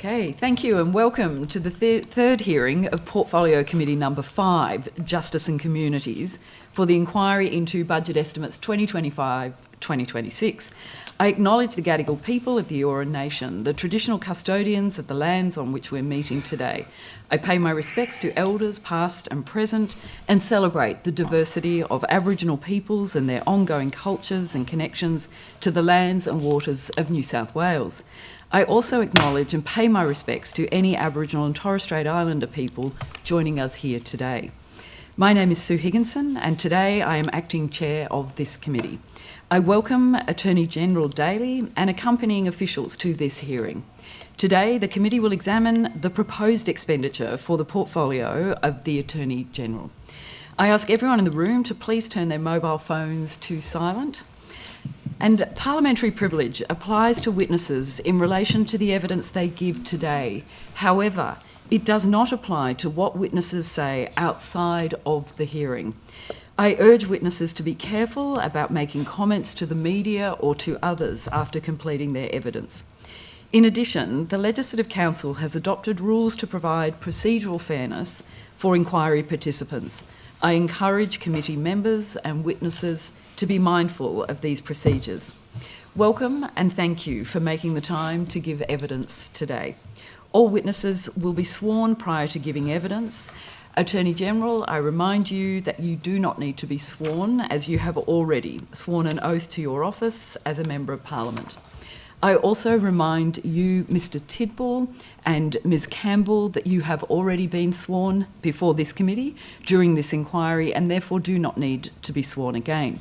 Okay, thank you and welcome to the third hearing of Portfolio Committee number 5, Justice and Communities, for the inquiry into Budget Estimates 2025-2026. I acknowledge the Gadigal people of the Eora Nation, the traditional custodians of the lands on which we're meeting today. I pay my respects to elders past and present and celebrate the diversity of Aboriginal peoples and their ongoing cultures and connections to the lands and waters of New South Wales. I also acknowledge and pay my respects to any Aboriginal and Torres Strait Islander people joining us here today. My name is Sue Higginson and today I am acting chair of this committee. I welcome Attorney General Daley and accompanying officials to this hearing. Today, the committee will examine the proposed expenditure for the portfolio of the Attorney General. I ask everyone in the room to please turn their mobile phones to silent. And parliamentary privilege applies to witnesses in relation to the evidence they give today. However, it does not apply to what witnesses say outside of the hearing. I urge witnesses to be careful about making comments to the media or to others after completing their evidence. In addition, the Legislative Council has adopted rules to provide procedural fairness for inquiry participants. I encourage committee members and witnesses to be mindful of these procedures. Welcome and thank you for making the time to give evidence today. All witnesses will be sworn prior to giving evidence. Attorney General, I remind you that you do not need to be sworn as you have already sworn an oath to your office as a Member of Parliament. I also remind you, Mr Tidball and Ms Campbell, that you have already been sworn before this committee during this inquiry and therefore do not need to be sworn again.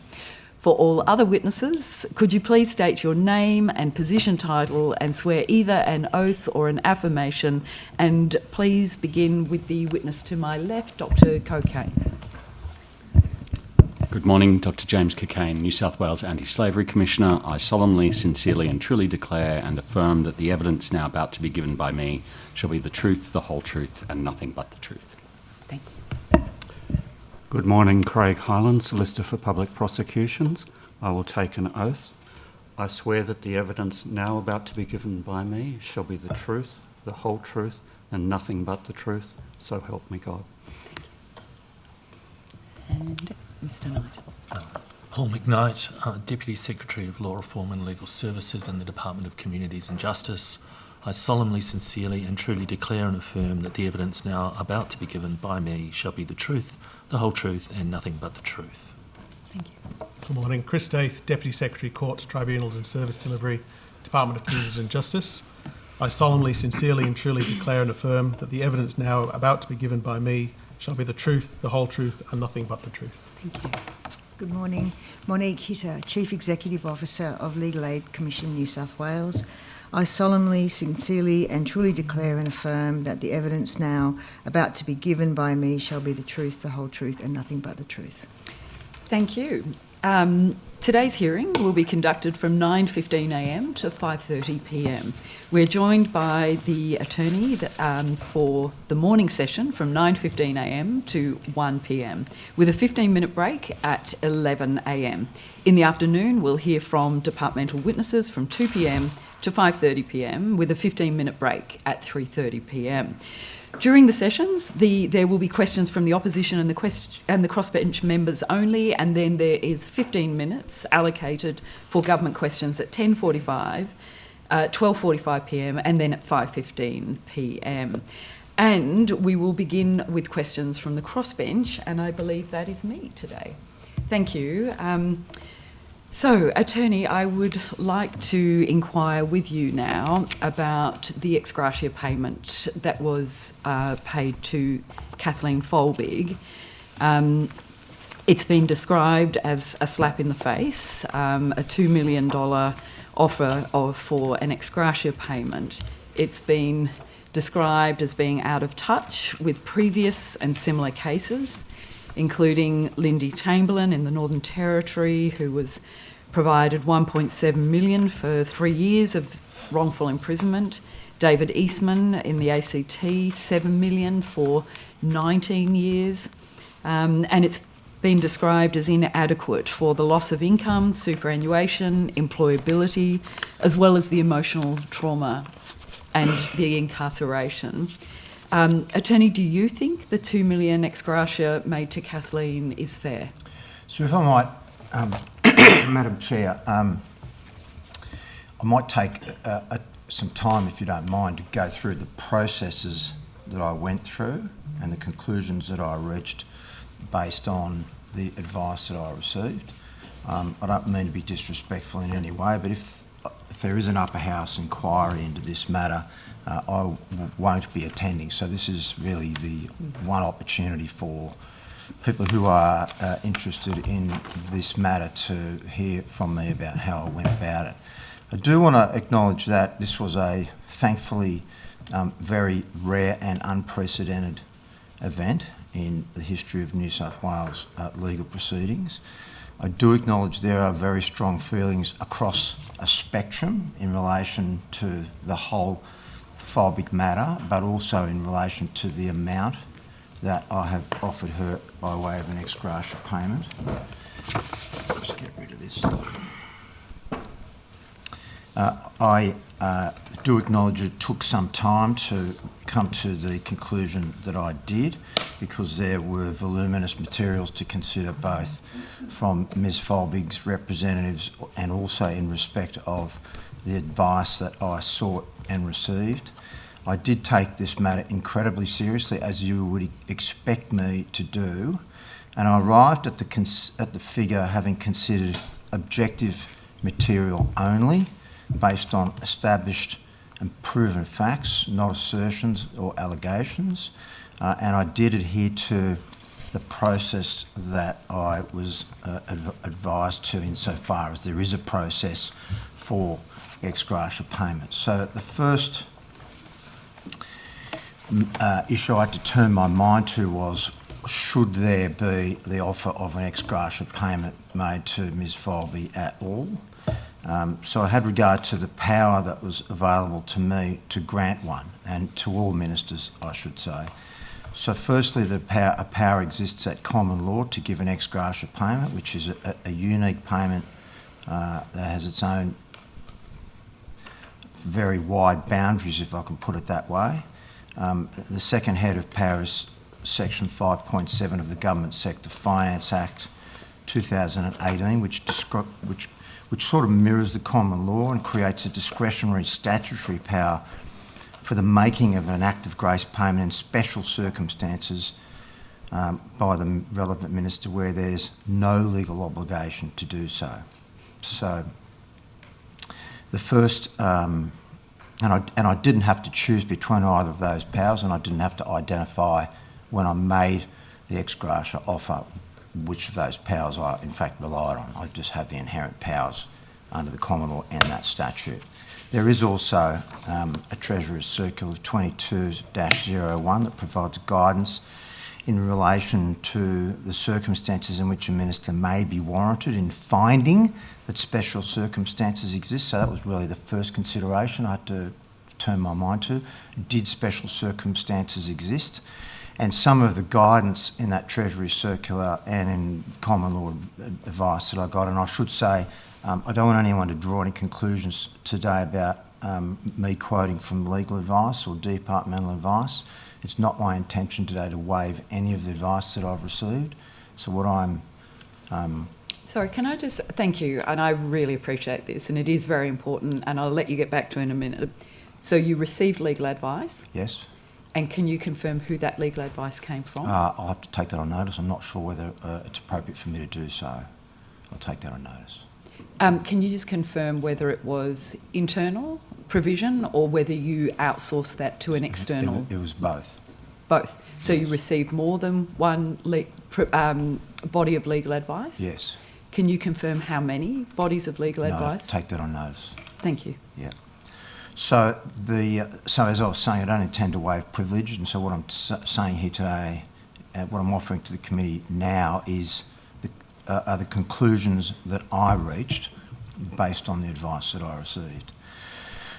For all other witnesses, could you please state your name and position title and swear either an oath or an affirmation, and please begin with the witness to my left, Dr Cocaine. Good morning, Dr James Cocaine, New South Wales Anti-Slavery Commissioner. I solemnly, sincerely and truly declare and affirm that the evidence now about to be given by me shall be the truth, the whole truth and nothing but the truth. Thank you. Good morning, Craig Hyland, Solicitor for Public Prosecutions. I will take an oath. I swear that the evidence now about to be given by me shall be the truth, the whole truth and nothing but the truth, so help me God. And Mr Nigel. Paul McKnight, Deputy Secretary of Law Reform and Legal Services in the Department of Communities and Justice. I solemnly, sincerely and truly declare and affirm that the evidence now about to be given by me shall be the truth, the whole truth and nothing but the truth. Thank you. Good morning. Chris Daith, Deputy Secretary, Courts, Tribunals and Service Delivery, Department of Communities and Justice. I solemnly, sincerely and truly declare and affirm that the evidence now about to be given by me shall be the truth, the whole truth and nothing but the truth. Thank you. Good morning. Monique Hitter, Chief Executive Officer of Legal Aid Commission New South Wales. I solemnly, sincerely and truly declare and affirm that the evidence now about to be given by me shall be the truth, the whole truth and nothing but the truth. Thank you. Today's hearing will be conducted from 9:15am to 5:30pm. We're joined by the attorney for the morning session from 9:15am to 1pm, with a 15-minute break at 11am. In the afternoon, we'll hear from departmental witnesses from 2pm to 5:30pm, with a 15-minute break at 3:30pm. During the sessions, there will be questions from the opposition and the crossbench members only, and then there is 15 minutes allocated for government questions at 10:45, 12:45pm, and then at 5:15pm. And we will begin with questions from the crossbench, and I believe that is me today. Thank you. So, Attorney, I would like to inquire with you now about the ex gratia payment that was paid to Kathleen Folbig. It's been described as a slap in the face, a $2 million offer for an ex gratia payment. It's been described as being out of touch with previous and similar cases, including Lindy Chamberlain in the Northern Territory, who was provided $1.7 million for 3 years of wrongful imprisonment. David Eastman in the ACT, $7 million for 19 years. And it's been described as inadequate for the loss of income, superannuation, employability, as well as the emotional trauma and the incarceration. Attorney, do you think the $2 million ex gratia made to Kathleen is fair? So if I might, Madam Chair, I might take some time, if you don't mind, to go through the processes that I went through and the conclusions that I reached based on the advice that I received. I don't mean to be disrespectful in any way, but if there is an upper house inquiry into this matter, I won't be attending. So this is really the one opportunity for people who are interested in this matter to hear from me about how I went about it. I do want to acknowledge that this was a, thankfully, very rare and unprecedented event in the history of New South Wales legal proceedings. I do acknowledge there are very strong feelings across a spectrum in relation to the whole phobic matter, but also in relation to the amount that I have offered her by way of an ex gratia payment. Let's get rid of this. I do acknowledge it took some time to come to the conclusion that I did, because there were voluminous materials to consider, both from Ms Folbig's representatives and also in respect of the advice that I sought and received. I did take this matter incredibly seriously, as you would expect me to do, and I arrived at the figure having considered objective material only, based on established and proven facts, not assertions or allegations, and I did adhere to the process that I was advised to, insofar as there is a process for ex gratia payments. So the first issue I had to turn my mind to was, should there be the offer of an ex gratia payment made to Ms Folby at all? So I had regard to the power that was available to me to grant one, and to all ministers, I should say. So firstly, a power exists at common law to give an ex gratia payment, which is a unique payment that has its own very wide boundaries, if I can put it that way. The second head of power is Section 5.7 of the Government Sector Finance Act 2018, which sort of mirrors the common law and creates a discretionary statutory power for the making of an act of grace payment in special circumstances by the relevant minister where there's no legal obligation to do so. So the first, and I didn't have to choose between either of those powers, and I didn't have to identify when I made the ex gratia offer which of those powers I in fact relied on. I just have the inherent powers under the common law and that statute. There is also a Treasurer's Circular 22-01 that provides guidance in relation to the circumstances in which a minister may be warranted in finding that special circumstances exist. So that was really the first consideration I had to turn my mind to. Did special circumstances exist? And some of the guidance in that Treasury Circular and in common law advice that I got, and I should say, I don't want anyone to draw any conclusions today about me quoting from legal advice or departmental advice. It's not my intention today to waive any of the advice that I've received. So what I'm... Sorry, can I just... Thank you, and I really appreciate this, and it is very important, and I'll let you get back to it in a minute. So you received legal advice? Yes. And can you confirm who that legal advice came from? I'll have to take that on notice. I'm not sure whether it's appropriate for me to do so. I'll take that on notice. Can you just confirm whether it was internal provision or whether you outsourced that to an external? It was both. Both. So you received more than one body of legal advice? Yes. Can you confirm how many bodies of legal advice? No, take that on notice. Thank you. Yeah. So as I was saying, I don't intend to waive privilege, and so what I'm saying here today, what I'm offering to the committee now is are the conclusions that I reached based on the advice that I received.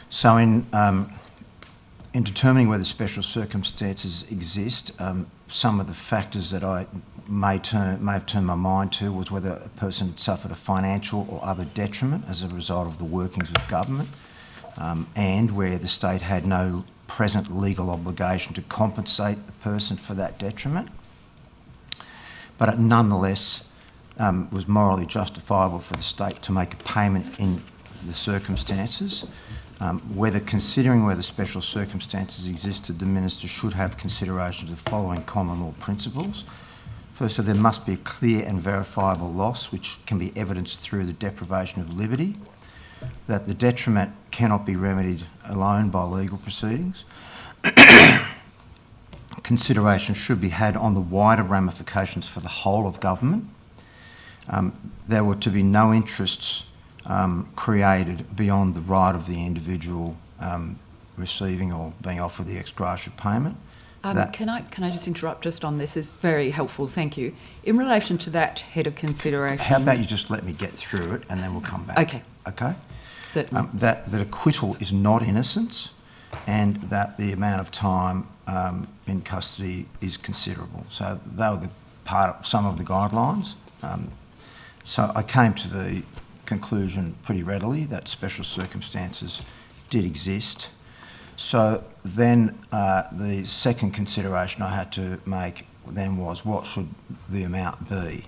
So in determining whether special circumstances exist, some of the factors that I may have turned my mind to was whether a person had suffered a financial or other detriment as a result of the workings of government, and where the state had no present legal obligation to compensate the person for that detriment. But it nonetheless was morally justifiable for the state to make a payment in the circumstances. Considering whether special circumstances existed, the minister should have consideration of the following common law principles. Firstly, there must be a clear and verifiable loss which can be evidenced through the deprivation of liberty, that the detriment cannot be remedied alone by legal proceedings. Consideration should be had on the wider ramifications for the whole of government. There were to be no interests created beyond the right of the individual receiving or being offered the ex gratia payment. Can I just interrupt just on this? It's very helpful, thank you. In relation to that head of consideration... How about you just let me get through it and then we'll come back? Okay. Okay? Certainly. That acquittal is not innocence and that the amount of time in custody is considerable. So they were the part of some of the guidelines. So I came to the conclusion pretty readily that special circumstances did exist. So then the second consideration I had to make then was what should the amount be?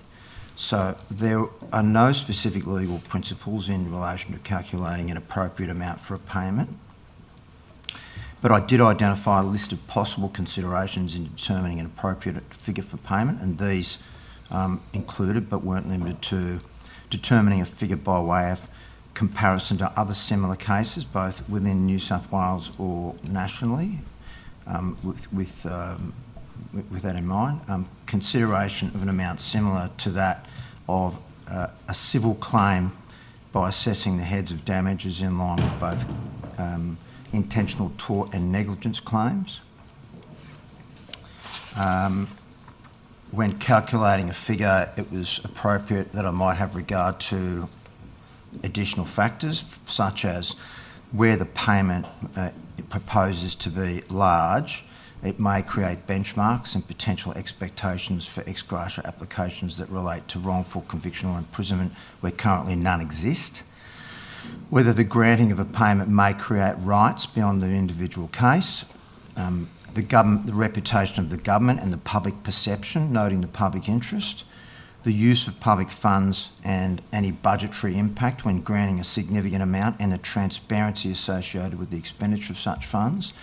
So there are no specific legal principles in relation to calculating an appropriate amount for a payment, but I did identify a list of possible considerations in determining an appropriate figure for payment, and these included but weren't limited to determining a figure by way of comparison to other similar cases, both within New South Wales or nationally, with that in mind. Consideration of an amount similar to that of a civil claim by assessing the heads of damages in line with both intentional tort and negligence claims. When calculating a figure, it was appropriate that I might have regard to additional factors, such as where the payment proposes to be large, it may create benchmarks and potential expectations for ex gratia applications that relate to wrongful conviction or imprisonment where currently none exist. Whether the granting of a payment may create rights beyond the individual case. The reputation of the government and the public perception, noting the public interest. The use of public funds and any budgetary impact when granting a significant amount and the transparency associated with the expenditure of such funds.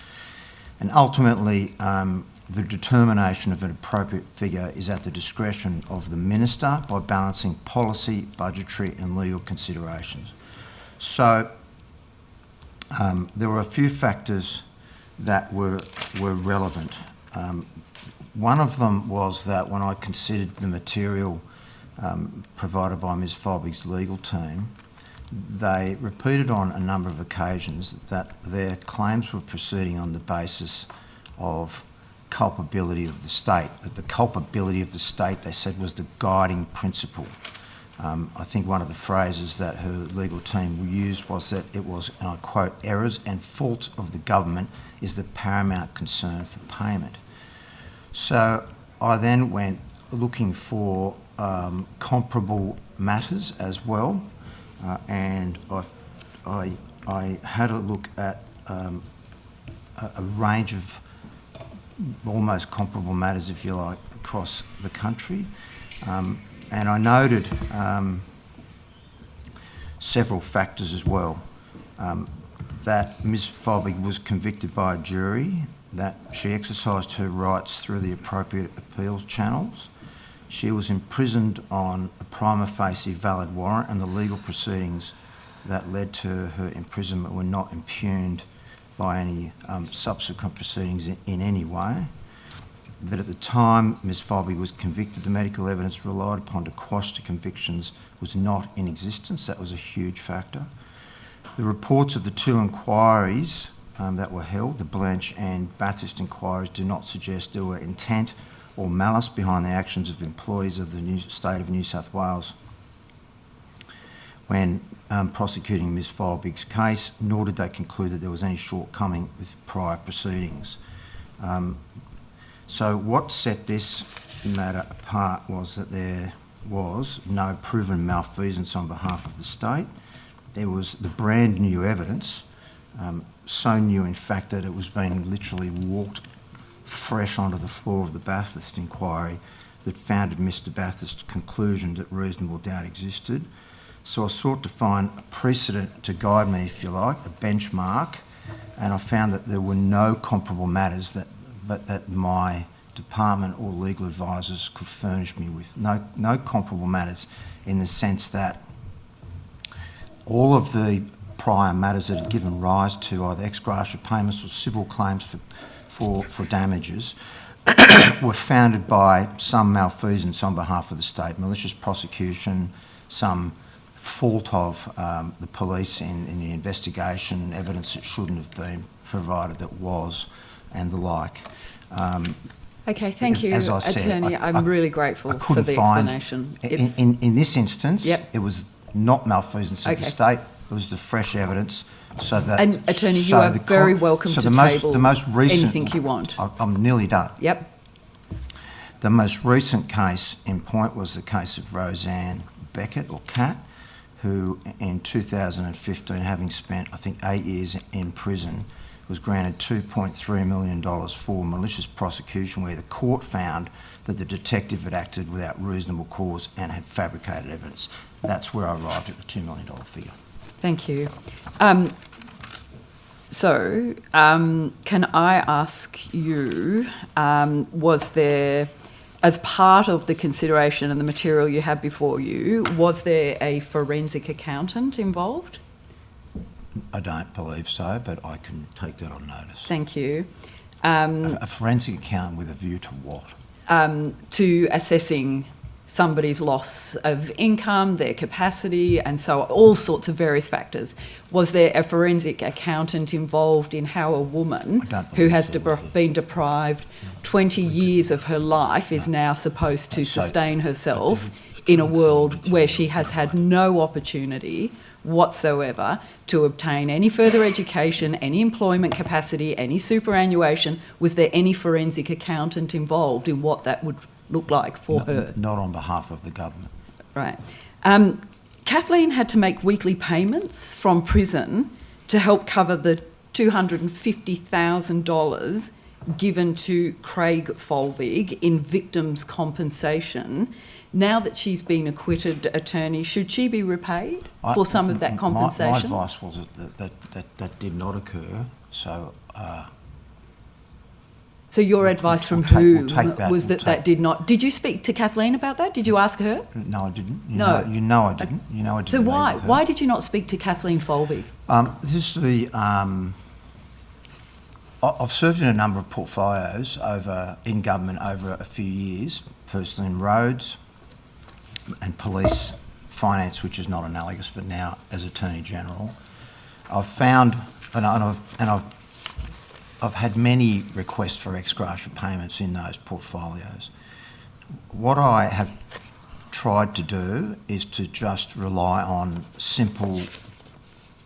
And ultimately, the determination of an appropriate figure is at the discretion of the minister by balancing policy, budgetary and legal considerations. So there were a few factors that were relevant. One of them was that when I considered the material provided by Ms Folbig's legal team, they repeated on a number of occasions that their claims were proceeding on the basis of culpability of the state. That the culpability of the state, they said, was the guiding principle. I think one of the phrases that her legal team used was that it was, and I quote, errors and faults of the government is the paramount concern for payment. So I then went looking for comparable matters as well, and I had a look at a range of almost comparable matters, if you like, across the country. And I noted several factors as well. That Ms Folbig was convicted by a jury, that she exercised her rights through the appropriate appeals channels. She was imprisoned on a prima facie valid warrant, and the legal proceedings that led to her imprisonment were not impugned by any subsequent proceedings in any way. That at the time Ms Folbig was convicted, the medical evidence relied upon to quash the convictions was not in existence. That was a huge factor. The reports of the two inquiries that were held, the Blanche and Bathurst inquiries, do not suggest there were intent or malice behind the actions of employees of the state of New South Wales when prosecuting Ms Folbig's case, nor did they conclude that there was any shortcoming with prior proceedings. So what set this matter apart was that there was no proven malfeasance on behalf of the state. There was the brand new evidence So new, in fact, that it was being literally walked fresh onto the floor of the Bathurst inquiry that founded Mr Bathurst's conclusion that reasonable doubt existed. So I sought to find a precedent to guide me, if you like, a benchmark, and I found that there were no comparable matters that my department or legal advisors could furnish me with. No comparable matters in the sense that all of the prior matters that had given rise to either ex gratia payments or civil claims for damages were founded by some malfeasance on behalf of the state, malicious prosecution, some fault of the police in the investigation, evidence that shouldn't have been provided that was, and the like. Okay, thank you, As I said, Attorney. I'm really grateful for the explanation. In this instance, Yep. it was not malfeasance of the Okay. state, it was the fresh evidence. So that, And Attorney, you so are the very welcome so to the most recent, anything you want. I'm nearly done. Yep. The most recent case in point was the case of Roseanne Beckett, or Cat, who in 2015, having spent, I think, 8 years in prison, was granted $2.3 million for malicious prosecution, where the court found that the detective had acted without reasonable cause and had fabricated evidence. That's where I arrived at the $2 million figure. Thank you. Can I ask you, was there, as part of the consideration and the material you had before you, was there a forensic accountant involved? I don't believe so, but I can take that on notice. Thank you. A forensic accountant with a view to what? To assessing somebody's loss of income, their capacity, and so all sorts of various factors. Was there a forensic accountant involved in how a woman who has been deprived 20 years of her life is now supposed to sustain herself in a world where she has had no opportunity whatsoever to obtain any further education, any employment capacity, any superannuation? Was there any forensic accountant involved in what that would look like for her? Not on behalf of the government. Right. Kathleen had to make weekly payments from prison to help cover the $250,000 given to Craig Folbig in victims' compensation. Now that she's been acquitted, Attorney, should she be repaid for some of that compensation? My advice was that did not occur, so... So your advice from whom was that did not... Did you speak to Kathleen about that? Did you ask her? No, I didn't. You No. know I didn't. You know I didn't. So why? meet with her. Why did you not speak to Kathleen Folbig? This is the... I've served in a number of portfolios in government over a few years, firstly in roads and police, finance, which is not analogous, but now as Attorney General. I've found, and I've had many requests for ex gratia payments in those portfolios. What I have tried to do is to just rely on simple,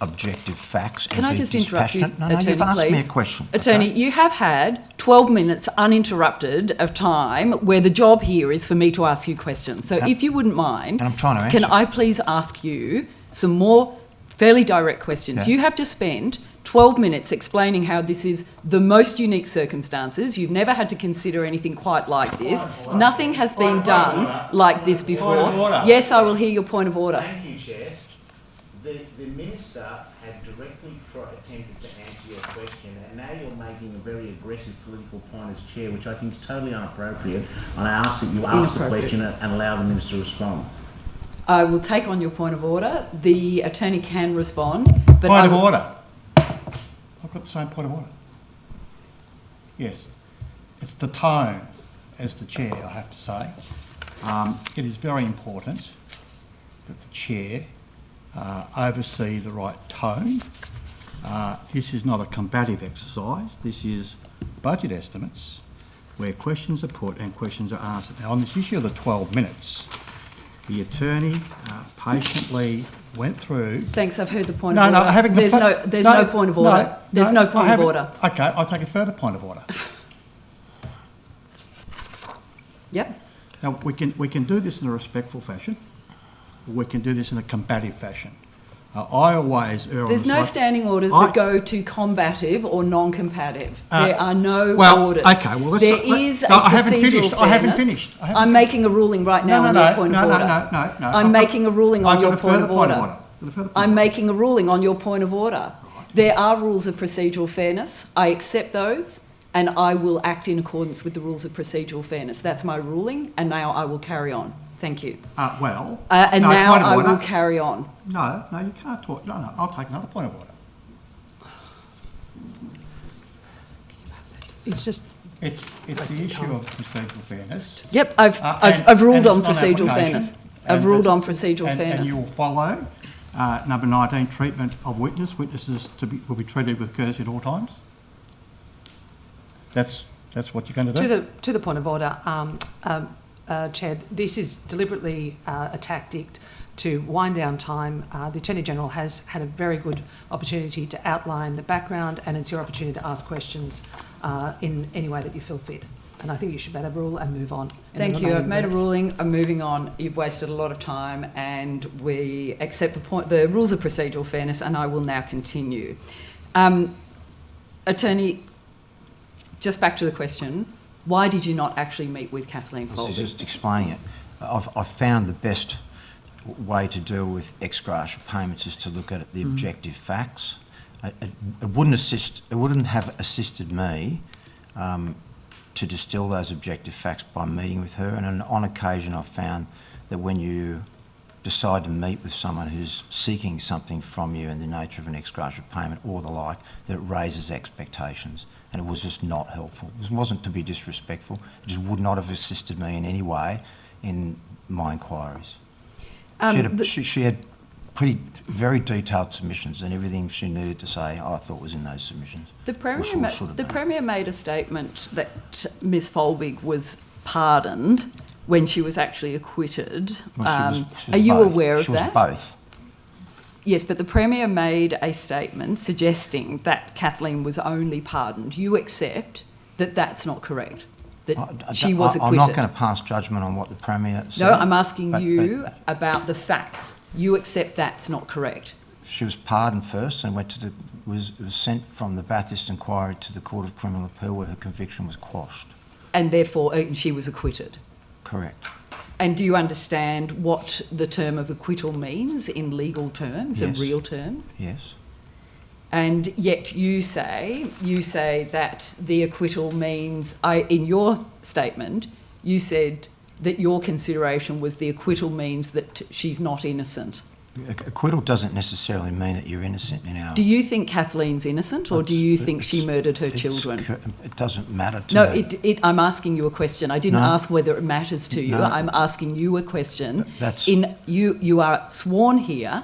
objective facts. Can I just interrupt you, No, Attorney, you've asked please? me a question. Attorney, okay? you have had 12 minutes uninterrupted of time where the job here is for me to ask you questions. So if you wouldn't mind, And I'm trying to answer. can I please ask you some more fairly direct questions? Yeah. You have just spent 12 minutes explaining how this is the most unique circumstances. You've never had to consider anything quite like this. Nothing has been done like this before. Point of order. Yes, I will hear your point of order. Thank you, Chair. The Minister had directly attempted to answer your question, and now you're making a very aggressive political point as Chair, which I think is totally inappropriate, and I ask that you ask the question and allow the Minister to respond. I will take on your point of order. The Attorney can respond. But Point of order. I've got the same point of order. Yes. It's the tone as the Chair, I have to say. It is very important that the Chair oversee the right tone. This is not a combative exercise. This is budget estimates where questions are put and questions are answered. Now, on this issue of the 12 minutes, the Attorney patiently went through... Thanks, I've heard the point of order. I haven't... There's no point of order. There's no point of order. Okay, I'll take a further point of order. Yep. Now, we can do this in a respectful fashion, or we can do this in a combative fashion. I always err on There's the no side- standing orders I- that go to combative or non-combative. There are no well, orders. okay, well, let's- there let- is no, a I haven't procedural finished. I haven't fairness. finished. I haven't I'm finished. making a ruling right now No, on no, your point no, of no, order. no. I'm making a ruling on I've your got a point further of point order. of order. Got a further point I'm of order. making a ruling on your point of order. There are rules of procedural fairness. I accept those, and I will act in accordance with the rules of procedural fairness. That's my ruling, and now I will carry on. Thank you. Well, And no, now point of I order. will carry on. No, you can't talk. No, I'll take another point of order. It's just It's the issue of procedural fairness. Yep, I've And ruled on it's procedural non-application, fairness. I've ruled on procedural and fairness. you will follow number 19, treatment of witness. Witnesses will be treated with courtesy at all times. That's what you're going to do. To the point of order, Chair, this is deliberately a tactic to wind down time. The Attorney-General has had a very good opportunity to outline the background, and it's your opportunity to ask questions in any way that you feel fit. And I think you should better rule and move on. Thank you. I've made a ruling. I'm moving on. You've wasted a lot of time, and we accept the rules of procedural fairness, and I will now continue. Attorney, just back to the question, why did you not actually meet with Kathleen I was Folby? just explaining it. I've found the best way to deal with ex gratia payments is to look at the objective facts. It wouldn't have assisted me to distill those objective facts by meeting with her. And on occasion, I've found that when you decide to meet with someone who's seeking something from you in the nature of an ex gratia payment or the like, that it raises expectations. And it was just not helpful. It wasn't to be disrespectful. It just would not have assisted me in any way in my inquiries. She had very detailed submissions, and everything she needed to say I thought was in those submissions. The Premier made a statement that Ms Folbig was pardoned when she was actually acquitted. Well, she was are you both. aware of She that? was both. Yes, but the Premier made a statement suggesting that Kathleen was only pardoned. You accept that that's not correct, that she was acquitted? I'm not going to pass judgment on what the Premier said. No, I'm asking but about the facts. You accept that's not correct? She was pardoned first and was sent from the Bathurst inquiry to the Court of Criminal Appeal, where her conviction was quashed. And therefore she was acquitted? Correct. And do you understand what the term of acquittal means in legal terms and Yes. real terms? Yes. And yet you say that the acquittal means, in your statement, you said that your consideration was the acquittal means that she's not innocent. Acquittal doesn't necessarily mean that you're innocent in our... Do you think Kathleen's innocent, or do you think she murdered her children? It doesn't matter to me. No, I'm asking you a question. I didn't ask whether it matters to you. No. I'm asking you a question. That's... You are sworn here.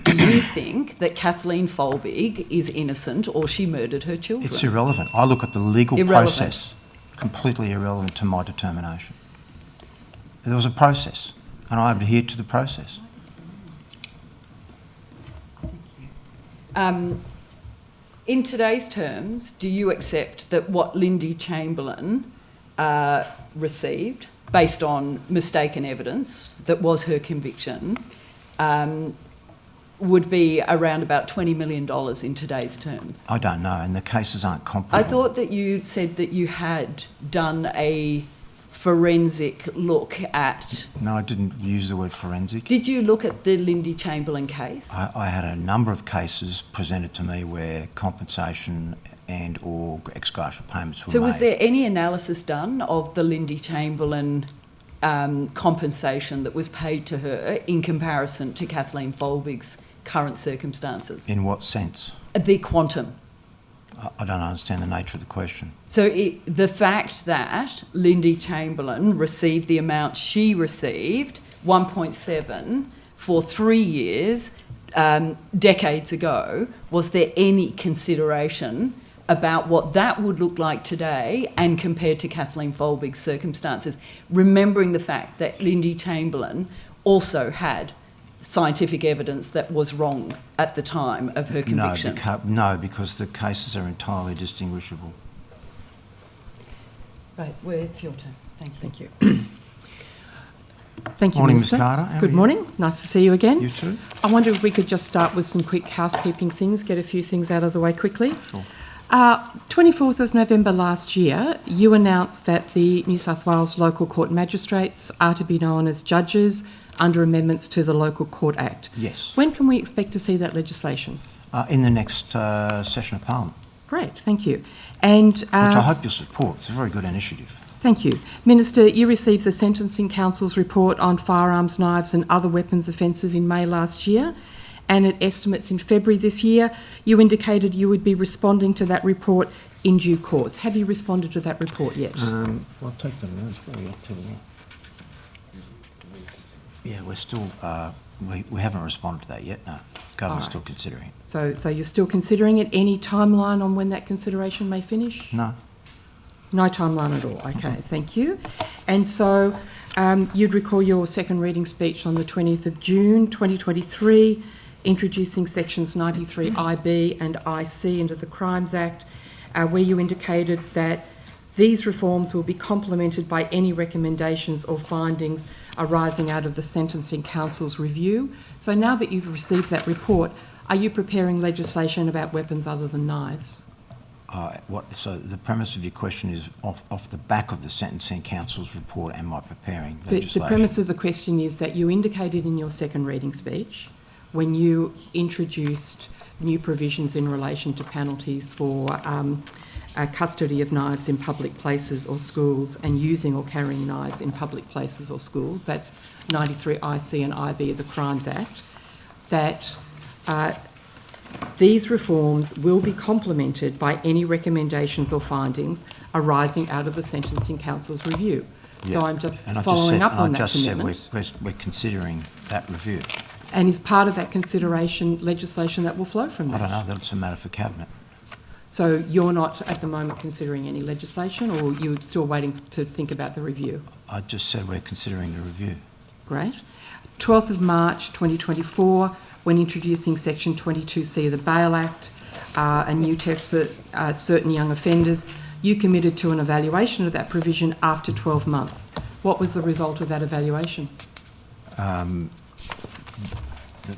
Do you think that Kathleen Folbig is innocent, or she murdered her children? It's irrelevant. I look at the legal process. Completely irrelevant to my determination. There was a process, and I adhered to the process. In today's terms, do you accept that what Lindy Chamberlain received, based on mistaken evidence that was her conviction, would be around about $20 million in today's terms? I don't know, and the cases aren't comparable. I thought that you said that you had done a forensic look at... No, I didn't use the word forensic. Did you look at the Lindy Chamberlain case? I had a number of cases presented to me where compensation and or ex gratia payments were made. So was there any analysis done of the Lindy Chamberlain compensation that was paid to her in comparison to Kathleen Folbig's current circumstances? In what sense? The quantum. I don't understand the nature of the question. So the fact that Lindy Chamberlain received the amount she received, 1.7, for 3 years, decades ago, was there any consideration about what that would look like today and compared to Kathleen Folbig's circumstances, remembering the fact that Lindy Chamberlain also had scientific evidence that was wrong at the time of her conviction? No, because the cases are entirely distinguishable. Right, well, it's your turn. Thank you. Thank you, Morning, Minister. Ms Carter. How are Good you? morning. Nice to see you again. You too. I wonder if we could just start with some quick housekeeping things, get a few things out of the way quickly. Sure. 24th of November last year, you announced that the New South Wales local court magistrates are to be known as judges under amendments to the Local Court Act. Yes. When can we expect to see that legislation? In the next session of Parliament, Great, thank you. And which I hope you'll support. It's a very good initiative. Thank you. Minister, you received the Sentencing Council's report on firearms, knives and other weapons offences in May last year, and at estimates in February this year, you indicated you would be responding to that report in due course. Have you responded to that report yet? I'll take them now. It's very up to you. Yeah, we're still... we haven't responded to that yet, no. Government's still considering it. So you're still considering it? Any timeline on when that consideration may finish? No. No timeline at all. Okay, thank you. And so you'd recall your second reading speech on the 20th of June 2023, introducing sections 93IB and IC into the Crimes Act, where you indicated that these reforms will be complemented by any recommendations or findings arising out of the Sentencing Council's review. So now that you've received that report, are you preparing legislation about weapons other than knives? So the premise of your question is off the back of the Sentencing Council's report, am I preparing The legislation? premise of the question is that you indicated in your second reading speech, when you introduced new provisions in relation to penalties for custody of knives in public places or schools and using or carrying knives in public places or schools, that's 93 IC and IB of the Crimes Act, that these reforms will be complemented by any recommendations or findings arising out of the Sentencing Council's review. So I'm just following up on that commitment. We're considering that review. And is part of that consideration legislation that will flow from I that? don't know, that's a matter for Cabinet. So you're not at the moment considering any legislation, or you're still waiting to think about the review? I just said we're considering the review. Great. 12th of March 2024, when introducing Section 22C of the Bail Act, a new test for certain young offenders, you committed to an evaluation of that provision after 12 months. What was the result of that evaluation?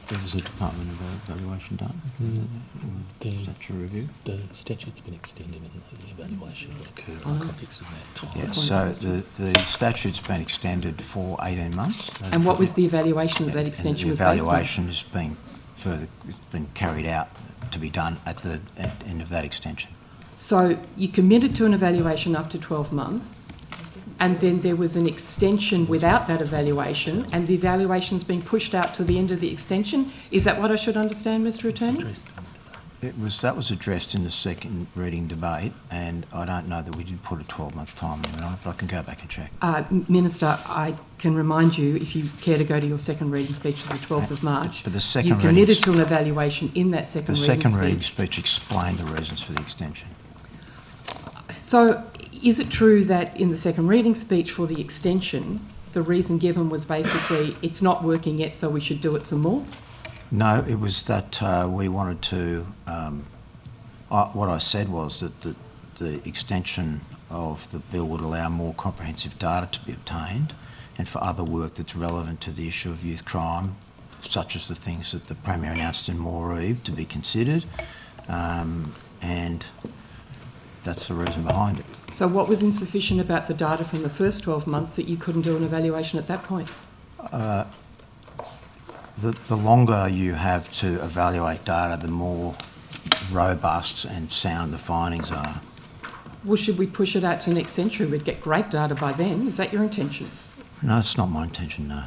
There was a Department of Evaluation done? Statutory review? The statute's been extended and the evaluation will occur in the context of that time. Yes, so the statute's been extended for 18 months. And what was the evaluation that that extension was based on? The evaluation is being carried out to be done at the end of that extension. So you committed to an evaluation after 12 months, and then there was an extension without that evaluation, and the evaluation's been pushed out to the end of the extension. Is that what I should understand, Mr Attorney? That was addressed in the second reading debate, and I don't know that we did put a 12-month time limit on it, but I can go back and check. Minister, I can remind you, if you care to go to your second reading speech of the 12th of March, But the second you committed to an evaluation in that second reading speech. The second reading speech explained the reasons for the extension. So is it true that in the second reading speech for the extension, the reason given was basically it's not working yet, so we should do it some more? No, it was that we wanted to... what I said was that the extension of the bill would allow more comprehensive data to be obtained, and for other work that's relevant to the issue of youth crime, such as the things that the Premier announced in Moree, to be considered, and that's the reason behind it. So what was insufficient about the data from the first 12 months that you couldn't do an evaluation at that point? The longer you have to evaluate data, the more robust and sound the findings are. Well, should we push it out to next century? We'd get great data by then. Is that your intention? No, it's not my intention, no.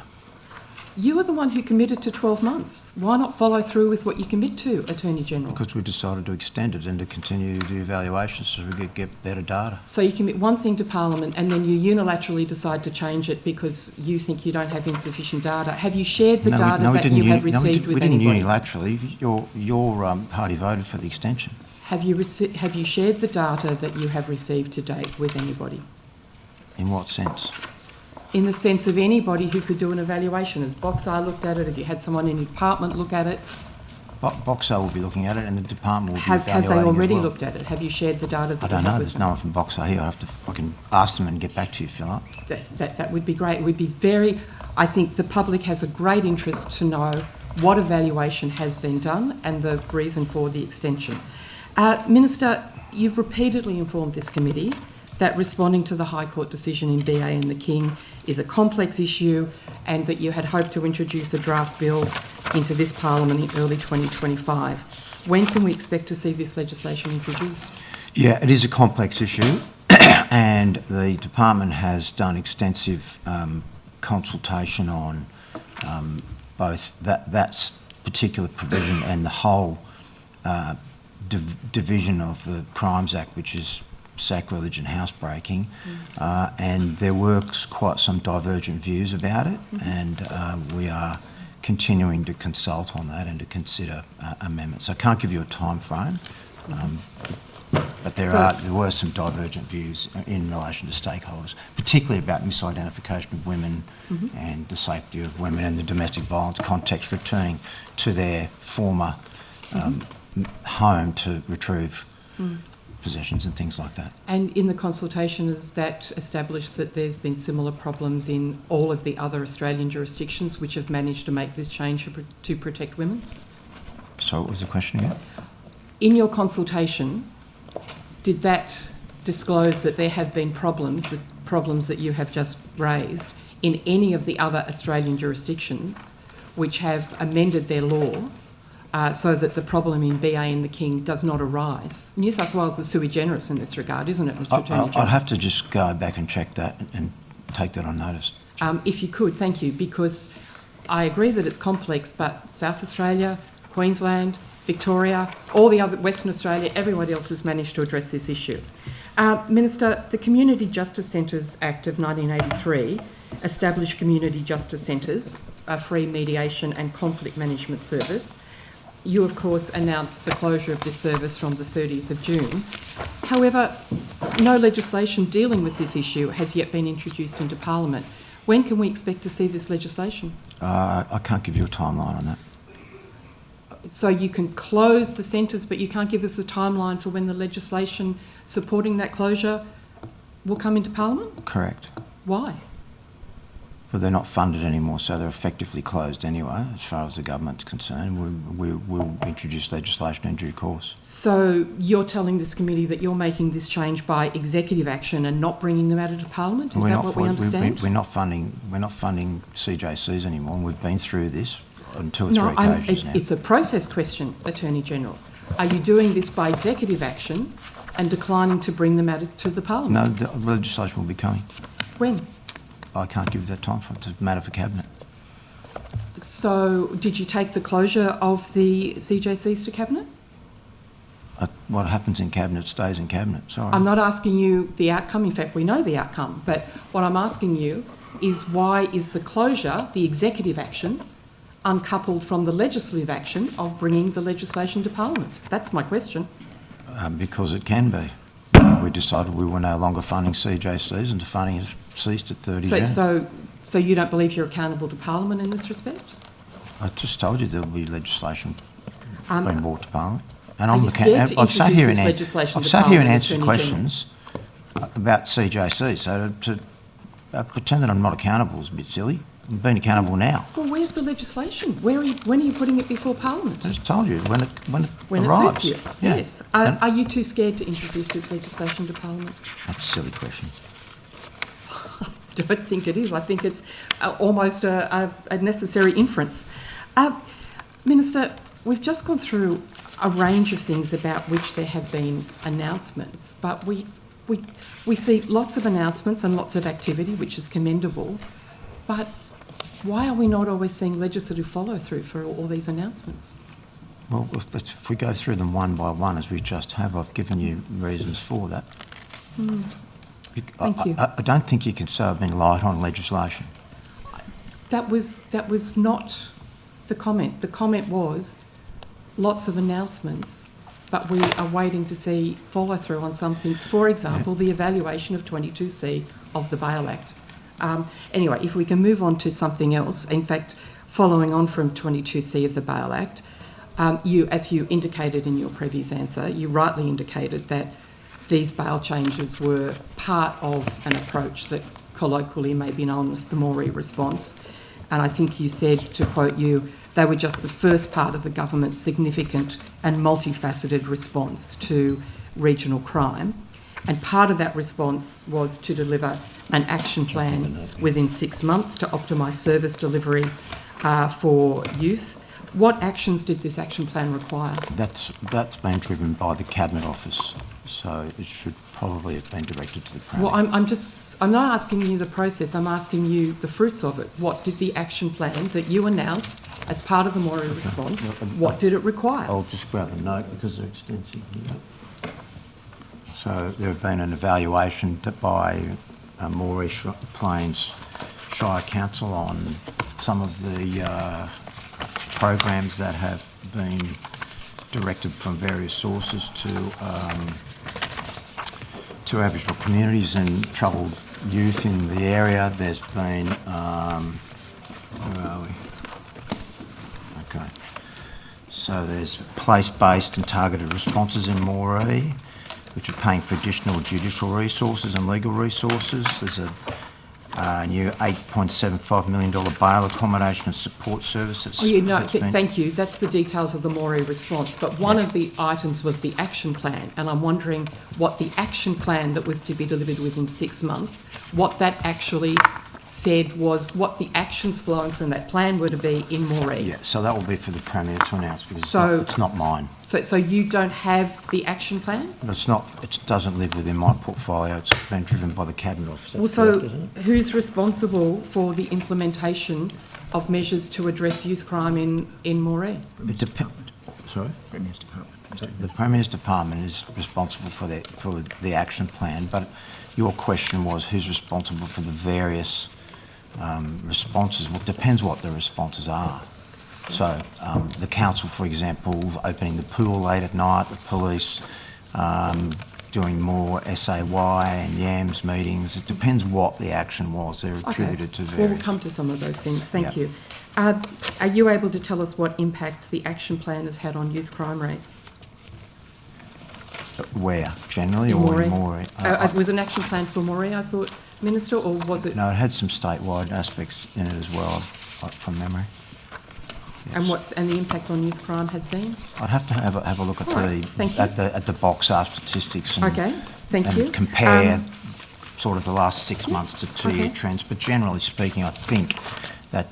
You are the one who committed to 12 months. Why not follow through with what you commit to, Attorney General? Because we decided to extend it and to continue the evaluations so we could get better data. So you commit one thing to Parliament and then you unilaterally decide to change it because you think you don't have insufficient data. Have you shared the data that you have received with anybody? We didn't unilaterally. Your party voted for the extension. Have you shared the data that you have received to date with anybody? In what sense? In the sense of anybody who could do an evaluation. Has Boxar looked at it? Have you had someone in your department look at it? Boxer will be looking at it, and the department will be Have evaluating they already as well. looked at it? Have you shared the data? I don't know. There's no one from Boxer here. I can ask them and get back to you, Philip. That would be great. It would be very... I think the public has a great interest to know what evaluation has been done and the reason for the extension. Minister, you've repeatedly informed this committee that responding to the High Court decision in BA and the King is a complex issue and that you had hoped to introduce a draft bill into this Parliament in early 2025. When can we expect to see this legislation introduced? Yeah, it is a complex issue, and the department has done extensive consultation on both that particular provision and the whole division of the Crimes Act, which is sacrilege and housebreaking, and there were quite some divergent views about it, and we are continuing to consult on that and to consider amendments. I can't give you a time frame, but there were some divergent views in relation to stakeholders, particularly about misidentification of women and the safety of women and the domestic violence context returning to their former home to retrieve possessions and things like that. And in the consultation, has that established that there's been similar problems in all of the other Australian jurisdictions which have managed to make this change to protect women? So what was the question again? In your consultation, did that disclose that there have been problems, the problems that you have just raised, in any of the other Australian jurisdictions which have amended their law so that the problem in BA and the King does not arise? New South Wales is sui generis in this regard, isn't it, Mr Attorney General? I'd have to just go back and check that and take that on notice. If you could, thank you, because I agree that it's complex, but South Australia, Queensland, Victoria, all the other, Western Australia, everyone else has managed to address this issue. Minister, the Community Justice Centres Act of 1983 established community justice centres, a free mediation and conflict management service. You, of course, announced the closure of this service from the 30th of June. However, no legislation dealing with this issue has yet been introduced into Parliament. When can we expect to see this legislation? I can't give you a timeline on that. So you can close the centres, but you can't give us a timeline for when the legislation supporting that closure will come into Parliament? Correct. Why? Well, they're not funded anymore, so they're effectively closed anyway, as far as the government's concerned. We'll introduce legislation in due course. So you're telling this committee that you're making this change by executive action and not bringing them out into Parliament? Is that what we understand? We're not funding CJCs anymore, and we've been through this on two or three occasions now. It's a process question, Attorney General. Are you doing this by executive action and declining to bring them out to the Parliament? No, the legislation will be coming. When? I can't give you that time. It's a matter for Cabinet. So did you take the closure of the CJCs to Cabinet? What happens in Cabinet stays in Cabinet, sorry. I'm not asking you the outcome. In fact, we know the outcome. But what I'm asking you is why is the closure, the executive action, uncoupled from the legislative action of bringing the legislation to Parliament? That's my question. Because it can be. We decided we were no longer funding CJCs and the funding has ceased at 30 June. So you don't believe you're accountable to Parliament in this respect? I just told you there will be legislation being brought to Parliament. And I've sat here and answered questions about CJC, so to pretend that I'm not accountable is a bit silly. I'm being accountable now. Well, where's the legislation? When are you putting it before Parliament? I just told you, when it It arrives. suits you. Yeah. Yes. Are you too scared to introduce this legislation to Parliament? That's a silly question. I don't think it is. I think it's almost a necessary inference. Minister, we've just gone through a range of things about which there have been announcements, but we see lots of announcements and lots of activity, which is commendable, but why are we not always seeing legislative follow-through for all these announcements? Well, if we go through them one by one, as we just have, I've given you reasons for that. Thank you. I don't think you can say I've been light on legislation. That was not the comment. The comment was lots of announcements, but we are waiting to see follow-through on some things. For example, the evaluation of 22C of the Bail Act. Anyway, if we can move on to something else, in fact, following on from 22C of the Bail Act, As you indicated in your previous answer, you rightly indicated that these bail changes were part of an approach that colloquially may be known as the Moree response. And I think you said, to quote you, they were just the first part of the government's significant and multifaceted response to regional crime. And part of that response was to deliver an action plan within 6 months to optimise service delivery for youth. What actions did this action plan require? That's been driven by the Cabinet Office, so it should probably have been directed to the Premier. Well, I'm not asking you the process, I'm asking you the fruits of it. What did the action plan that you announced as part of the Moree response, what did it require? I'll just grab the note because they're extensive. So there have been an evaluation by Moree Plains Shire Council on some of the programs that have been directed from various sources to Aboriginal communities and troubled youth in the area. There's been, where are we? Okay. So there's place-based and targeted responses in Moree, which are paying for additional judicial resources and legal resources. There's a new $8.75 million bail accommodation and support service. Thank you. That's the details of the Moree response. But one of the items was the action plan, and I'm wondering what the action plan that was to be delivered within 6 months, what that actually said was what the actions flowing from that plan were to be in Moree. Yeah, so that will be for the Premier to announce because it's not mine. So you don't have the action plan? It's not. It doesn't live within my portfolio. It's been driven by the Cabinet Office. Well, so who's responsible for the implementation of measures to address youth crime in Moree? Sorry? Premier's Department. The Premier's Department is responsible for the action plan, but your question was who's responsible for the various responses. Well, it depends what the responses are. So the council, for example, opening the pool late at night, the police doing more SAY and YAMS meetings. It depends what the action was. They're attributed to various. Well, we'll come to some of those things. Thank you. Are you able to tell us what impact the action plan has had on youth crime rates? Where? Generally in or Moree? in Moree? Was an action plan for Moree, I thought, Minister, or was it? No, it had some statewide aspects in it as well, from memory. Yes. And the impact on youth crime has been? I'd have to have a look at the box art statistics and compare sort of the last 6 months to 2-year trends. But generally speaking, I think that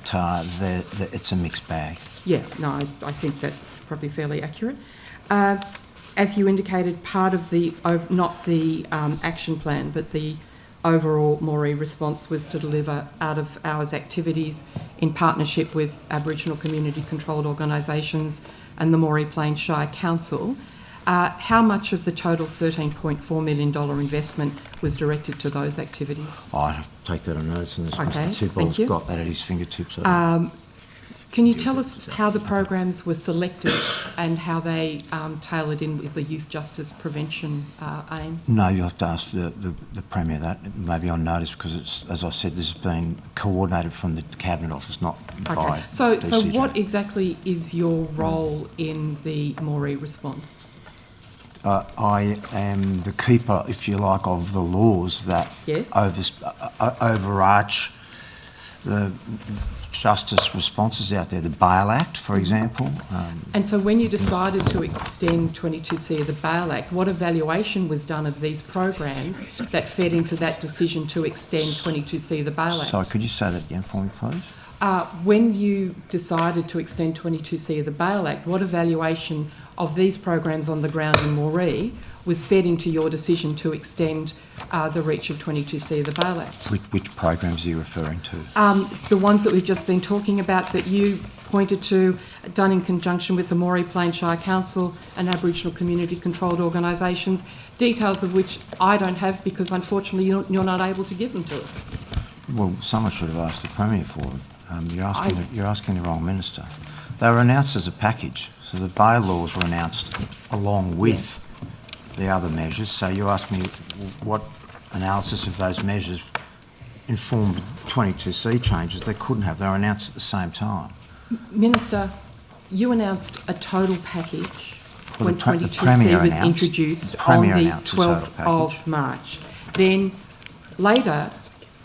it's a mixed bag. Yeah, no, I think that's probably fairly accurate. As you indicated, part of the, not the action plan, but the overall Moree response was to deliver out-of-hours activities in partnership with Aboriginal community-controlled organisations and the Moree Plains Shire Council. How much of the total $13.4 million investment was directed to those activities? I'll take that on notice, and Thank you. Got that at his fingertips. Can you tell us how the programs were selected and how they tailored in with the youth justice prevention aim? No, you'll have to ask the Premier that. It may be on notice because, it's, as I said, this has been coordinated from the Cabinet Office, not by So DCJ. what exactly is your role in the Moree response? I am the keeper, if you like, of the laws that overarch the justice responses out there. The Bail Act, for example. And so when you decided to extend 22C of the Bail Act, what evaluation was done of these programs that fed into that decision to extend 22C of the Bail Act? Sorry, could you say that again for me, please? When you decided to extend 22C of the Bail Act, what evaluation of these programs on the ground in Moree was fed into your decision to extend the reach of 22C of the Bail Act? Which programs are you referring to? The ones that we've just been talking about that you pointed to, done in conjunction with the Moree Plains Shire Council and Aboriginal community-controlled organisations, details of which I don't have because unfortunately you're not able to give them to us. Well, someone should have asked the Premier for them. You're asking the wrong minister. They were announced as a package, so the bail laws were announced along with the other measures. So you asked me what analysis of those measures informed 22C changes. They couldn't have. They were announced at the same time. Minister, you announced a total package Well, when the Premier 22C was announced- introduced the Premier on the announced a total 12th package. of March. Then later,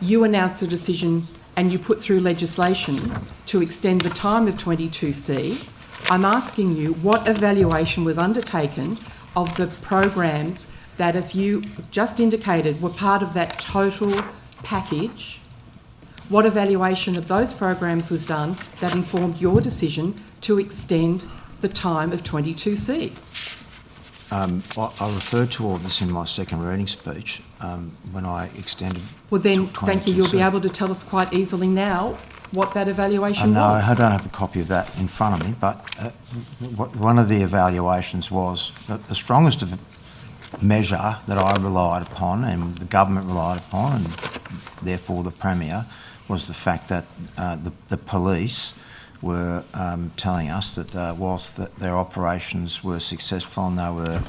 you announced a decision and you put through legislation to extend the time of 22C. I'm asking you what evaluation was undertaken of the programs that, as you just indicated, were part of that total package. What evaluation of those programs was done that informed your decision to extend the time of 22C? I referred to all this in my second reading speech when I extended. Well then, to thank you, you'll be 22C. able to tell us quite easily now what that evaluation No, was. I don't have a copy of that in front of me, but one of the evaluations was that the strongest of measure that I relied upon and the government relied upon, and therefore the Premier, was the fact that the police were telling us that whilst their operations were successful and they were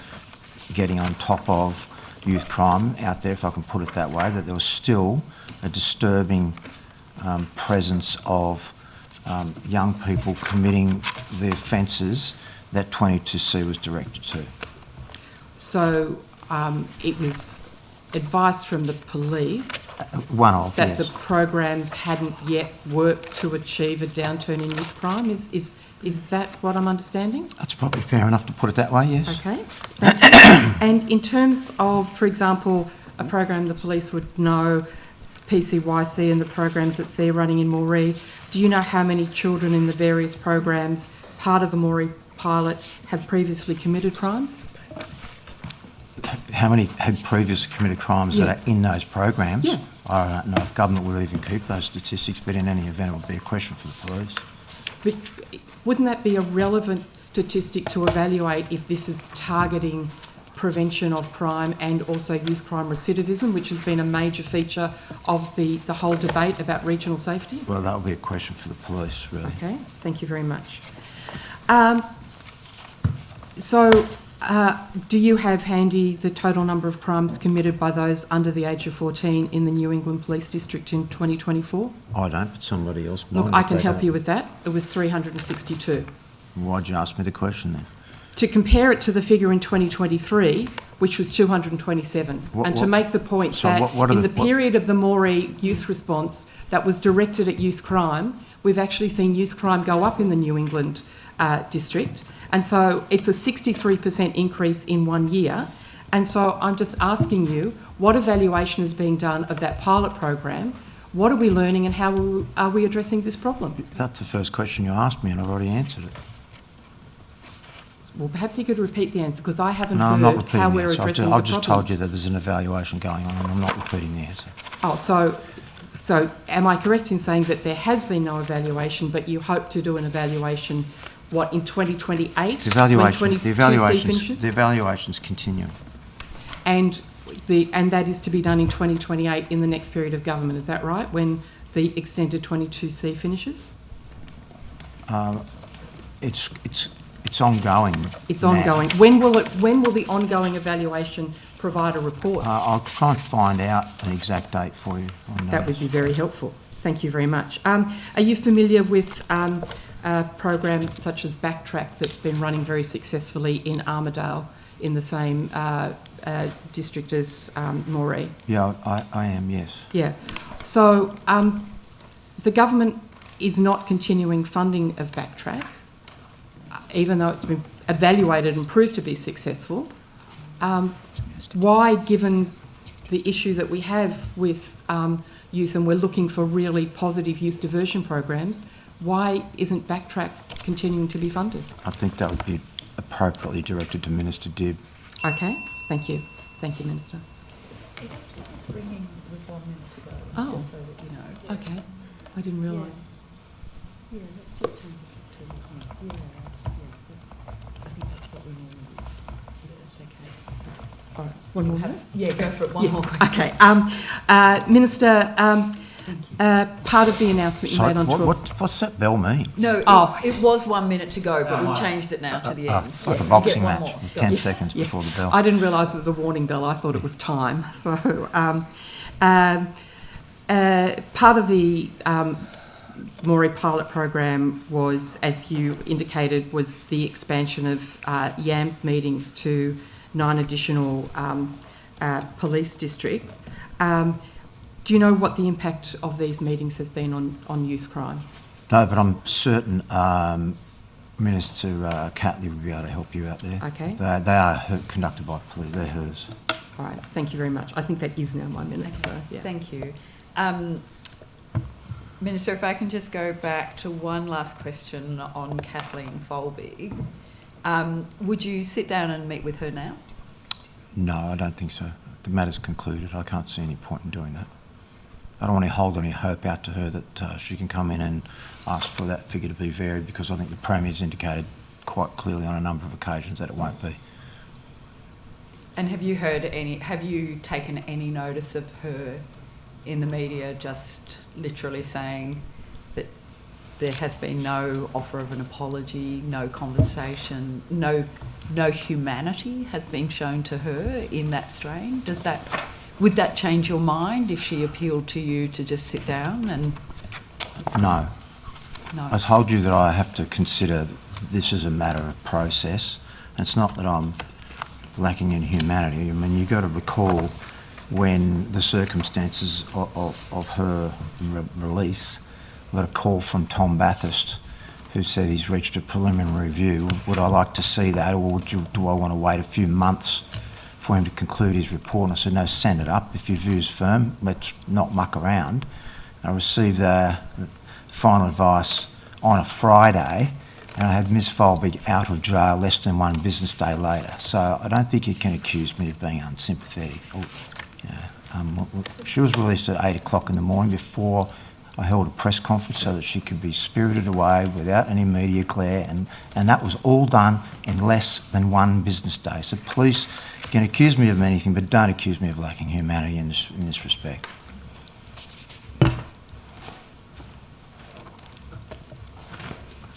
getting on top of youth crime out there, if I can put it that way, that there was still a disturbing presence of young people committing the offences that 22C was directed to. So it was advice from the police One of, that yes. the programs hadn't yet worked to achieve a downturn in youth crime. Is that what I'm understanding? That's probably fair enough to put it that way, yes. Okay, thank you. And in terms of, for example, a program the police would know, PCYC and the programs that they're running in Moree, do you know how many children in the various programs, part of the Moree pilot, have previously committed crimes? How many had previously committed crimes that are in those programs? Yeah. I don't know if government would even keep those statistics, but in any event, it would be a question for the police. But wouldn't that be a relevant statistic to evaluate if this is targeting prevention of crime and also youth crime recidivism, which has been a major feature of the whole debate about regional safety? Well, that would be a question for the police, really. Okay, thank you very much. Do you have handy the total number of crimes committed by those under the age of 14 in the New England Police District in 2024? I don't, but somebody else might. Look, I can help you with that. It was 362. Why'd you ask me the question then? To compare it to the figure in 2023, which was 227, and to make the point So that what are in the the- period of the Moree youth response that was directed at youth crime, we've actually seen youth crime go up in the New England district. And so it's a 63% increase in 1 year. And so I'm just asking you, what evaluation is being done of that pilot program? What are we learning and how are we addressing this problem? That's the first question you asked me and I've already answered it. Well, perhaps you could repeat the answer because I haven't No, I'm not heard repeating how the we're answer. addressing the I've just told problem. you that there's an evaluation going on and I'm not repeating the answer. Oh, so am I correct in saying that there has been no evaluation, but you hope to do an evaluation, what, in 2028? The evaluation's finishes? the evaluation's continuing. And that is to be done in 2028 in the next period of government, is that right, when the extended 22C finishes? It's ongoing. It's now. ongoing. When will the ongoing evaluation provide a report? I'll try and find out an exact date for you. On That would be very helpful. Thank you very much. Are you familiar with a program such as Backtrack that's been running very successfully in Armidale in the same district as Moree? Yeah, I am, yes. Yeah. So the government is not continuing funding of Backtrack, even though it's been evaluated and proved to be successful. Why, given the issue that we have with youth and we're looking for really positive youth diversion programs, why isn't Backtrack continuing to be funded? I think that would be appropriately directed to Minister Dibb. Okay, thank you. Thank you, Minister. Bringing with 1 minute to go, Oh. just so that you know. Okay, I didn't realise. Yeah, let's just change it to, yeah, I think that's what we normally use. That's okay. All right, one more minute? Yeah, go for it, one more question. Okay. Minister, part of the announcement you made on 12... What's that bell mean? No, it was 1 minute to go, but we've changed it now to the end. It's like a You boxing get one match, more. 10 seconds before the bell. I didn't realise it was a warning bell. I thought it was time. So part of the Moree pilot program was, as you indicated, was the expansion of YAMS meetings to 9 additional police districts. Do you know what the impact of these meetings has been on youth crime? No, but I'm certain Minister Catley would be able to help you out there. Okay. They are conducted by police. They're hers. All right, thank you very much. I think that is now my minute, so yeah. Thank you. Minister, if I can just go back to one last question on Kathleen Folbig. Would you sit down and meet with her now? No, I don't think so. The matter's concluded. I can't see any point in doing that. I don't want to hold any hope out to her that she can come in and ask for that figure to be varied, because I think the Premier's indicated quite clearly on a number of occasions that it won't be. And have you taken any notice of her in the media just literally saying that there has been no offer of an apology, no conversation, no humanity has been shown to her in that strain? Would that change your mind if she appealed to you to just sit down and... No. No. I told you that I have to consider this as a matter of process. And it's not that I'm lacking in humanity. I mean, you've got to recall when the circumstances of her release, we got a call from Tom Bathurst who said he's reached a preliminary review. Would I like to see that, or do I want to wait a few months for him to conclude his report? And I said, no, send it up. If your view's firm, let's not muck around. And I received the final advice on a Friday, and I had Ms Folbig out of jail less than 1 business day later. So I don't think you can accuse me of being unsympathetic. She was released at 8 o'clock in the morning before I held a press conference so that she could be spirited away without any media glare, and that was all done in less than 1 business day. So please, you can accuse me of anything, but don't accuse me of lacking humanity in this respect.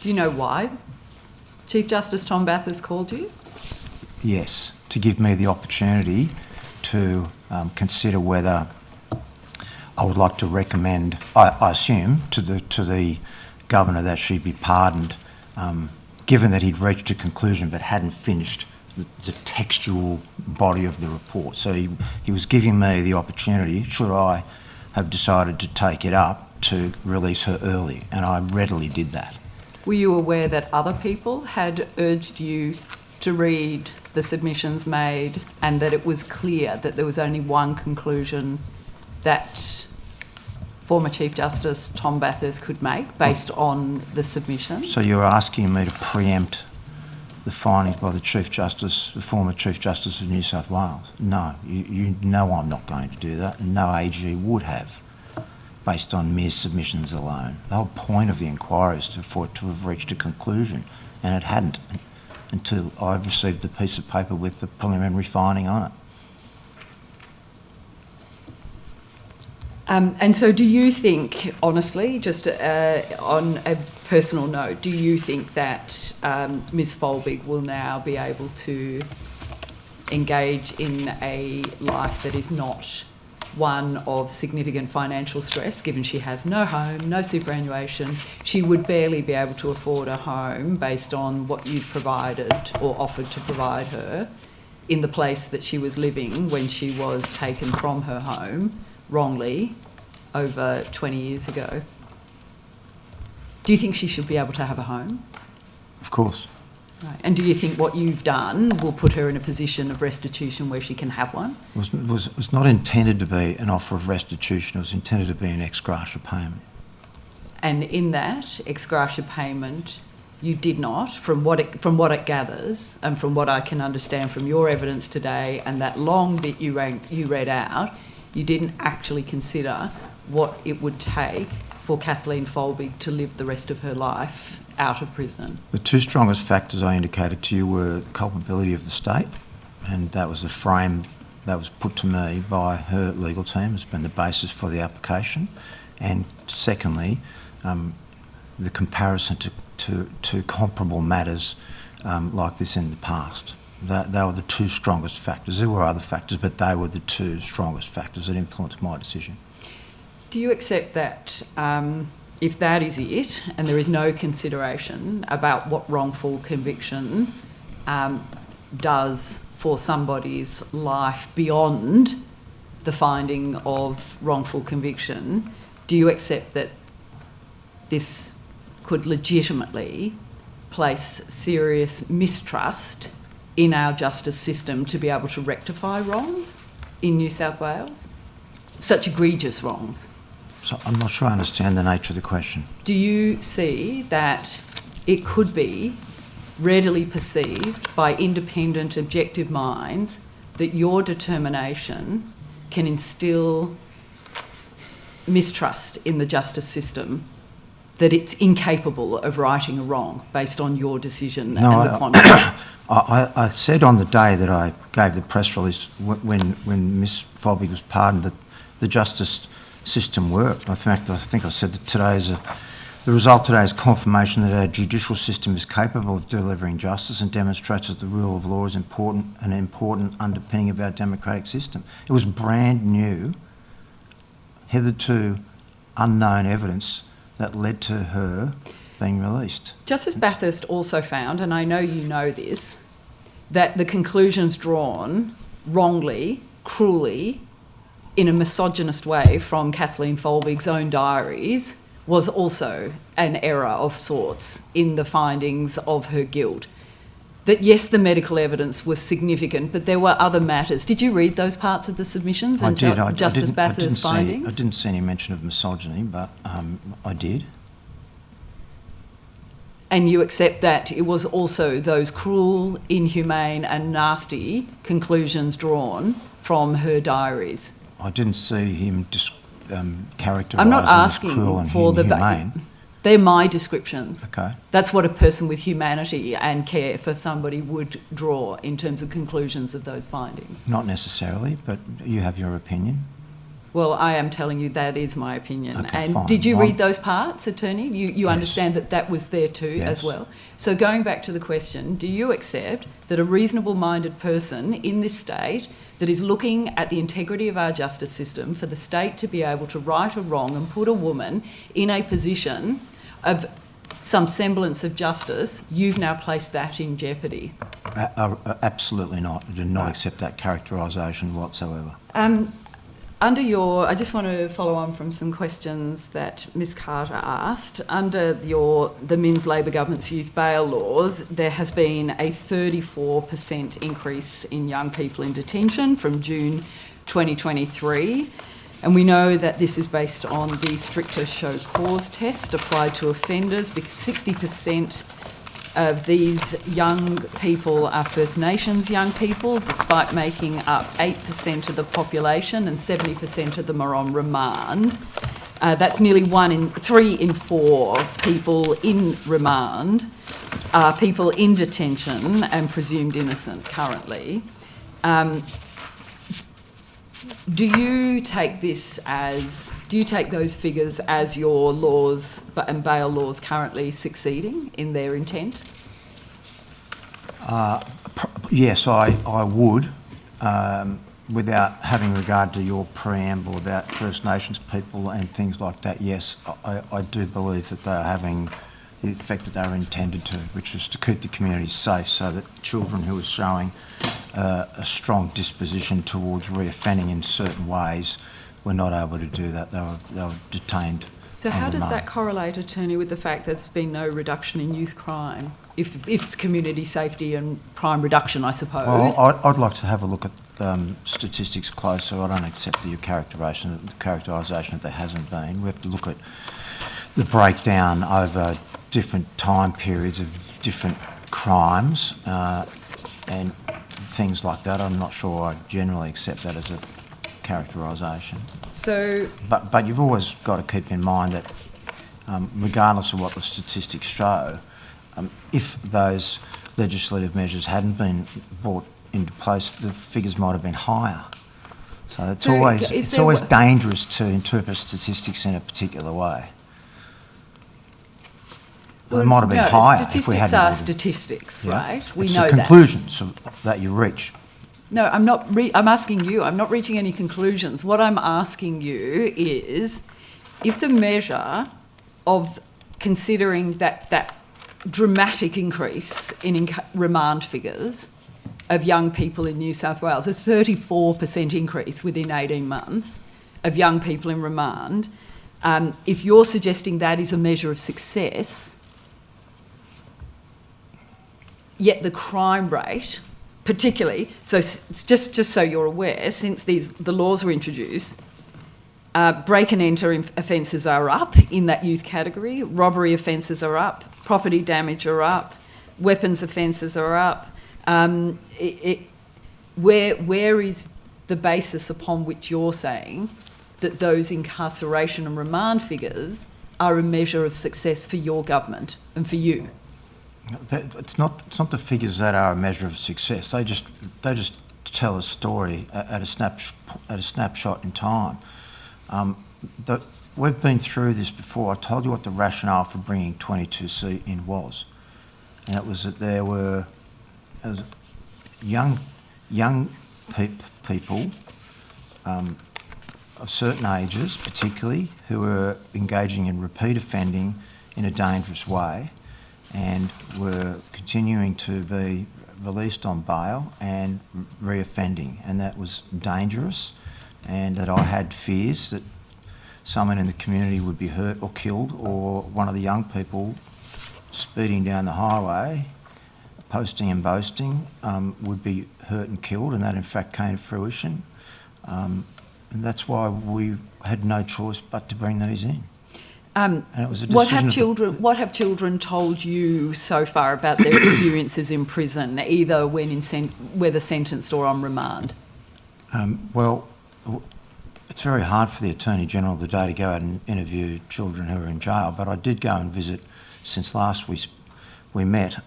Do you know why Chief Justice Tom Bathurst called you? Yes, to give me the opportunity to consider whether I would like to recommend, I assume, to the Governor that she be pardoned, given that he'd reached a conclusion but hadn't finished the textual body of the report. So he was giving me the opportunity, should I have decided to take it up, to release her early, and I readily did that. Were you aware that other people had urged you to read the submissions made, and that it was clear that there was only one conclusion that former Chief Justice Tom Bathurst could make based on the submissions? So you're asking me to preempt the findings by the Chief Justice, the former Chief Justice of New South Wales? No, you know I'm not going to do that, and no AG would have, based on mere submissions alone. The whole point of the inquiry is for it to have reached a conclusion, and it hadn't until I've received the piece of paper with the preliminary finding on it. And so do you think, honestly, just on a personal note, do you think that Ms Folbig will now be able to engage in a life that is not one of significant financial stress, given she has no home, no superannuation? She would barely be able to afford a home based on what you've provided or offered to provide her in the place that she was living when she was taken from her home wrongly over 20 years ago. Do you think she should be able to have a home? Of course. Right. And do you think what you've done will put her in a position of restitution where she can have one? It was not intended to be an offer of restitution. It was intended to be an ex gratia payment. And in that ex gratia payment, you did not, from what it gathers, and from what I can understand from your evidence today, and that long bit you read out, you didn't actually consider what it would take for Kathleen Folbig to live the rest of her life out of prison. The 2 strongest factors I indicated to you were the culpability of the state, and that was the frame that was put to me by her legal team. It's been the basis for the application. And secondly, the comparison to comparable matters like this in the past. They were the 2 strongest factors. There were other factors, but they were the 2 strongest factors that influenced my decision. Do you accept that if that is it, and there is no consideration about what wrongful conviction does for somebody's life beyond the finding of wrongful conviction, do you accept that this could legitimately place serious mistrust in our justice system to be able to rectify wrongs in New South Wales? Such egregious wrongs. So I'm not sure I understand the nature of the question. Do you see that it could be readily perceived by independent, objective minds that your determination can instill mistrust in the justice system, that it's incapable of righting a wrong based on your decision and the quantum? I said on the day that I gave the press release when Ms Folby was pardoned that the justice system worked. In fact, I think I said that the result today is confirmation that our judicial system is capable of delivering justice and demonstrates that the rule of law is an important underpinning of our democratic system. It was brand new, hitherto unknown evidence that led to her being released. Justice Bathurst also found, and I know you know this, that the conclusions drawn wrongly, cruelly, in a misogynist way from Kathleen Folbig's own diaries was also an error of sorts in the findings of her guilt. That yes, the medical evidence was significant, but there were other matters. Did you read those parts of the submissions and Justice Bathurst's findings? I didn't see any mention of misogyny, but I did. And you accept that it was also those cruel, inhumane and nasty conclusions drawn from her diaries? I didn't see him characterising I'm not as cruel asking and for inhumane. They're my descriptions. Okay. That's what a person with humanity and care for somebody would draw in terms of conclusions of those findings. Not necessarily, but you have your opinion. Well, I am telling you that is my opinion. Okay, and fine. Did you read those parts, Attorney? You Yes. understand that that was there too as well? So going back to the question, do you accept that a reasonable-minded person in this state that is looking at the integrity of our justice system for the state to be able to right a wrong and put a woman in a position of some semblance of justice, you've now placed that in jeopardy? Absolutely not. I do not accept that characterisation whatsoever. I just want to follow on from some questions that Ms Carter asked. Under the Minns Labor government's youth bail laws, there has been a 34% increase in young people in detention from June 2023. And we know that this is based on the stricter show cause test applied to offenders, because 60% of these young people are First Nations young people, despite making up 8% of the population, and 70% of them are on remand. That's nearly 3 in 4 people in remand are people in detention and presumed innocent currently. Do you take those figures as your laws and bail laws currently succeeding in their intent? Yes, I would, without having regard to your preamble about First Nations people and things like that. Yes, I do believe that they are having the effect that they are intended to, which is to keep the community safe, so that children who are showing a strong disposition towards reoffending in certain ways were not able to do that. They were detained. So how does that correlate, Attorney, with the fact that there's been no reduction in youth crime? If it's community safety and crime reduction, I suppose. Well, I'd like to have a look at statistics closer. I don't accept the characterisation that there hasn't been. We have to look at the breakdown over different time periods of different crimes and things like that. I'm not sure I generally accept that as a characterisation. So, but you've always got to keep in mind that regardless of what the statistics show, if those legislative measures hadn't been brought into place, the figures might have been higher. So it's always dangerous to interpret statistics in a particular way. Well, it might have been higher if we hadn't. Statistics are statistics, right? We know that. It's the conclusions that you reach. No, I'm not. I'm asking you. I'm not reaching any conclusions. What I'm asking you is, if the measure of considering that dramatic increase in remand figures of young people in New South Wales, a 34% increase within 18 months of young people in remand, if you're suggesting that is a measure of success, yet the crime rate, particularly, so just so you're aware, since the laws were introduced, break and enter offences are up in that youth category, robbery offences are up, property damage are up, weapons offences are up. Where is the basis upon which you're saying that those incarceration and remand figures are a measure of success for your government and for you? It's not the figures that are a measure of success. They just tell a story at a snapshot in time. We've been through this before. I told you what the rationale for bringing 22C in was, and it was that there were young people of certain ages, particularly, who were engaging in repeat offending in a dangerous way, and were continuing to be released on bail and reoffending, and that was dangerous, and that I had fears that someone in the community would be hurt or killed, or one of the young people speeding down the highway, posting and boasting, would be hurt and killed, and that in fact came to fruition. And that's why we had no choice but to bring these in. And it was a decision what have children told you so far about their experiences in prison, either whether sentenced or on remand? Well, it's very hard for the Attorney-General of the day to go out and interview children who are in jail, but I did go and visit, since last we met,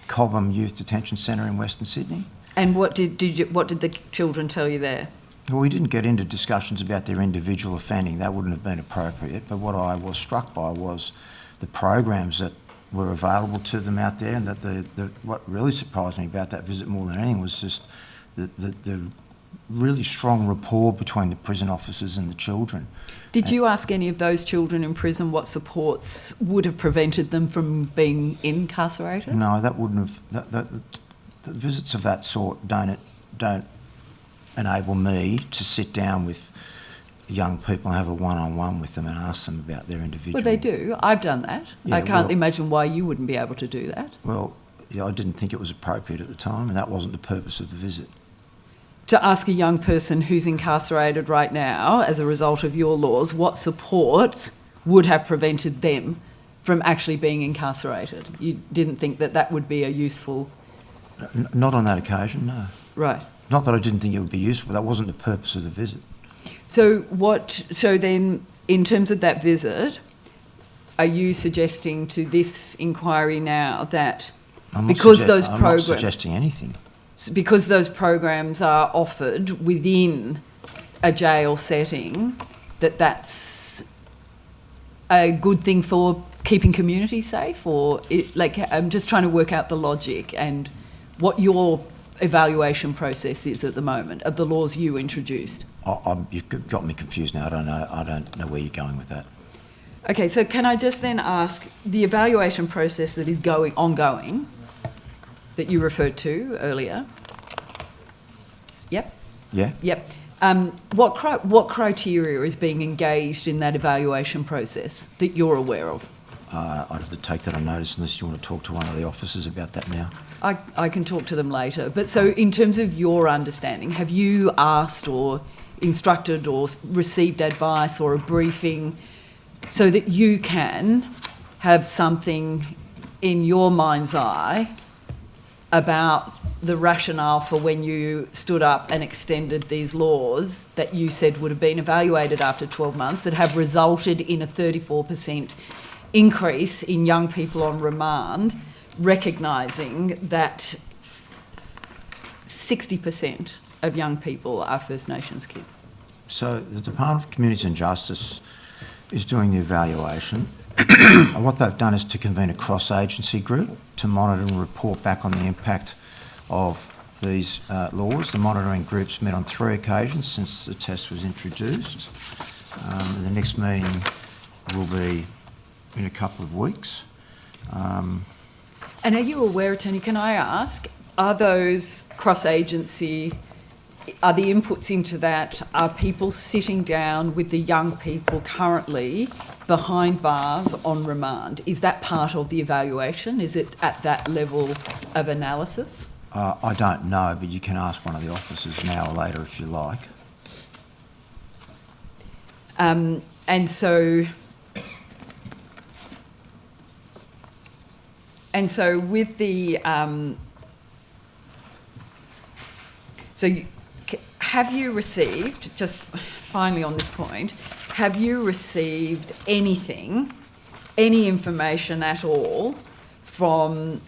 Cobham Youth Detention Centre in Western Sydney. And what did the children tell you there? Well, we didn't get into discussions about their individual offending. That wouldn't have been appropriate. But what I was struck by was the programs that were available to them out there, and that what really surprised me about that visit more than anything was just the really strong rapport between the prison officers and the children. Did you ask any of those children in prison what supports would have prevented them from being incarcerated? No, that wouldn't have. The visits of that sort don't enable me to sit down with young people and have a one-on-one with them and ask them about their individual... Well, they do. I've done that. Yeah, I can't imagine why you wouldn't be able to do that. Well, yeah, I didn't think it was appropriate at the time, and that wasn't the purpose of the visit. To ask a young person who's incarcerated right now as a result of your laws what support would have prevented them from actually being incarcerated. You didn't think that would be a useful... Not on that occasion, no. Right. Not that I didn't think it would be useful, that wasn't the purpose of the visit. So then, in terms of that visit, are you suggesting to this inquiry now that I'm not suggesting anything. Because those programs are offered within a jail setting, that's a good thing for keeping communities safe? Or I'm just trying to work out the logic and what your evaluation process is at the moment of the laws you introduced. You've got me confused now. I don't know where you're going with that. Okay, so can I just then ask, the evaluation process that is ongoing, that you referred to earlier. Yep. Yeah. Yep. What criteria is being engaged in that evaluation process that you're aware of? I'd have to take that on notice unless you want to talk to one of the officers about that now. I can talk to them later. But so in terms of your understanding, have you asked or instructed or received advice or a briefing so that you can have something in your mind's eye about the rationale for when you stood up and extended these laws that you said would have been evaluated after 12 months that have resulted in a 34% increase in young people on remand, recognising that 60% of young people are First Nations kids? So the Department of Communities and Justice is doing the evaluation. And what they've done is to convene a cross-agency group to monitor and report back on the impact of these laws. The monitoring group's met on 3 occasions since the test was introduced. The next meeting will be in a couple of weeks. And are you aware, Attorney, can I ask, are those cross-agency, are the inputs into that, are people sitting down with the young people currently behind bars on remand? Is that part of the evaluation? Is it at that level of analysis? I don't know, but you can ask one of the officers now or later if you like. And so with the have you received, just finally on this point, have you received anything, any information at all from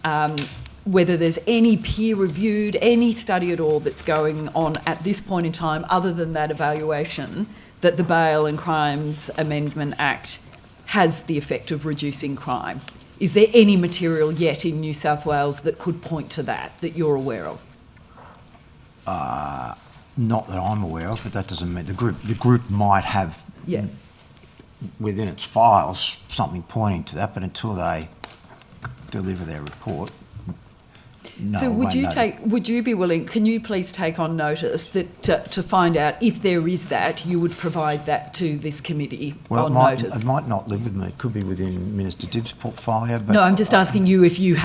whether there's any peer-reviewed, any study at all that's going on at this point in time other than that evaluation that the Bail and Crimes Amendment Act has the effect of reducing crime? Is there any material yet in New South Wales that could point to that you're aware of? Not that I'm aware of, but that doesn't mean the group might have within its files something pointing to that, but until they deliver their report, no. So would you be willing, can you please take on notice that to find out if there is that, you would provide that to this committee on notice? It might not live with me. It could be within Minister Dibbs' portfolio. But no, I'm just asking you if your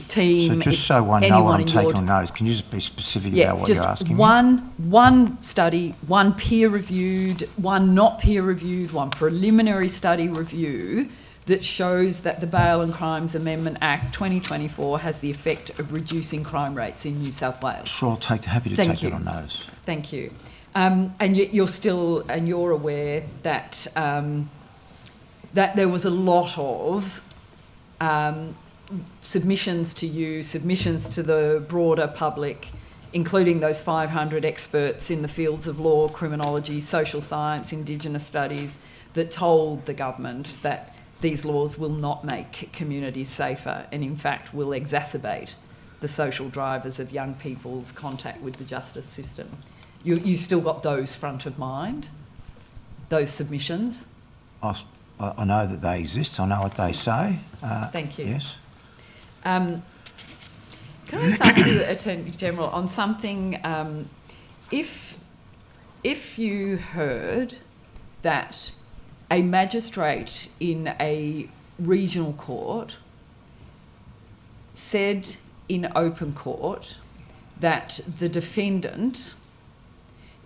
team. So just so I know what I'm taking on notice, can you just be specific about what you're asking? One study, one peer-reviewed, one not peer-reviewed, one preliminary study review that shows that the Bail and Crimes Amendment Act 2024 has the effect of reducing crime rates in New South Wales. Sure, happy to take that on notice. Thank you. And you're aware that that there was a lot of submissions to you, submissions to the broader public, including those 500 experts in the fields of law, criminology, social science, Indigenous studies, that told the government that these laws will not make communities safer and, in fact, will exacerbate the social drivers of young people's contact with the justice system. You still got those front of mind, those submissions? I know that they exist. I know what they say. Thank you. Yes. Can I just ask you, Attorney General, on something, if you heard that a magistrate in a regional court said in open court that the defendant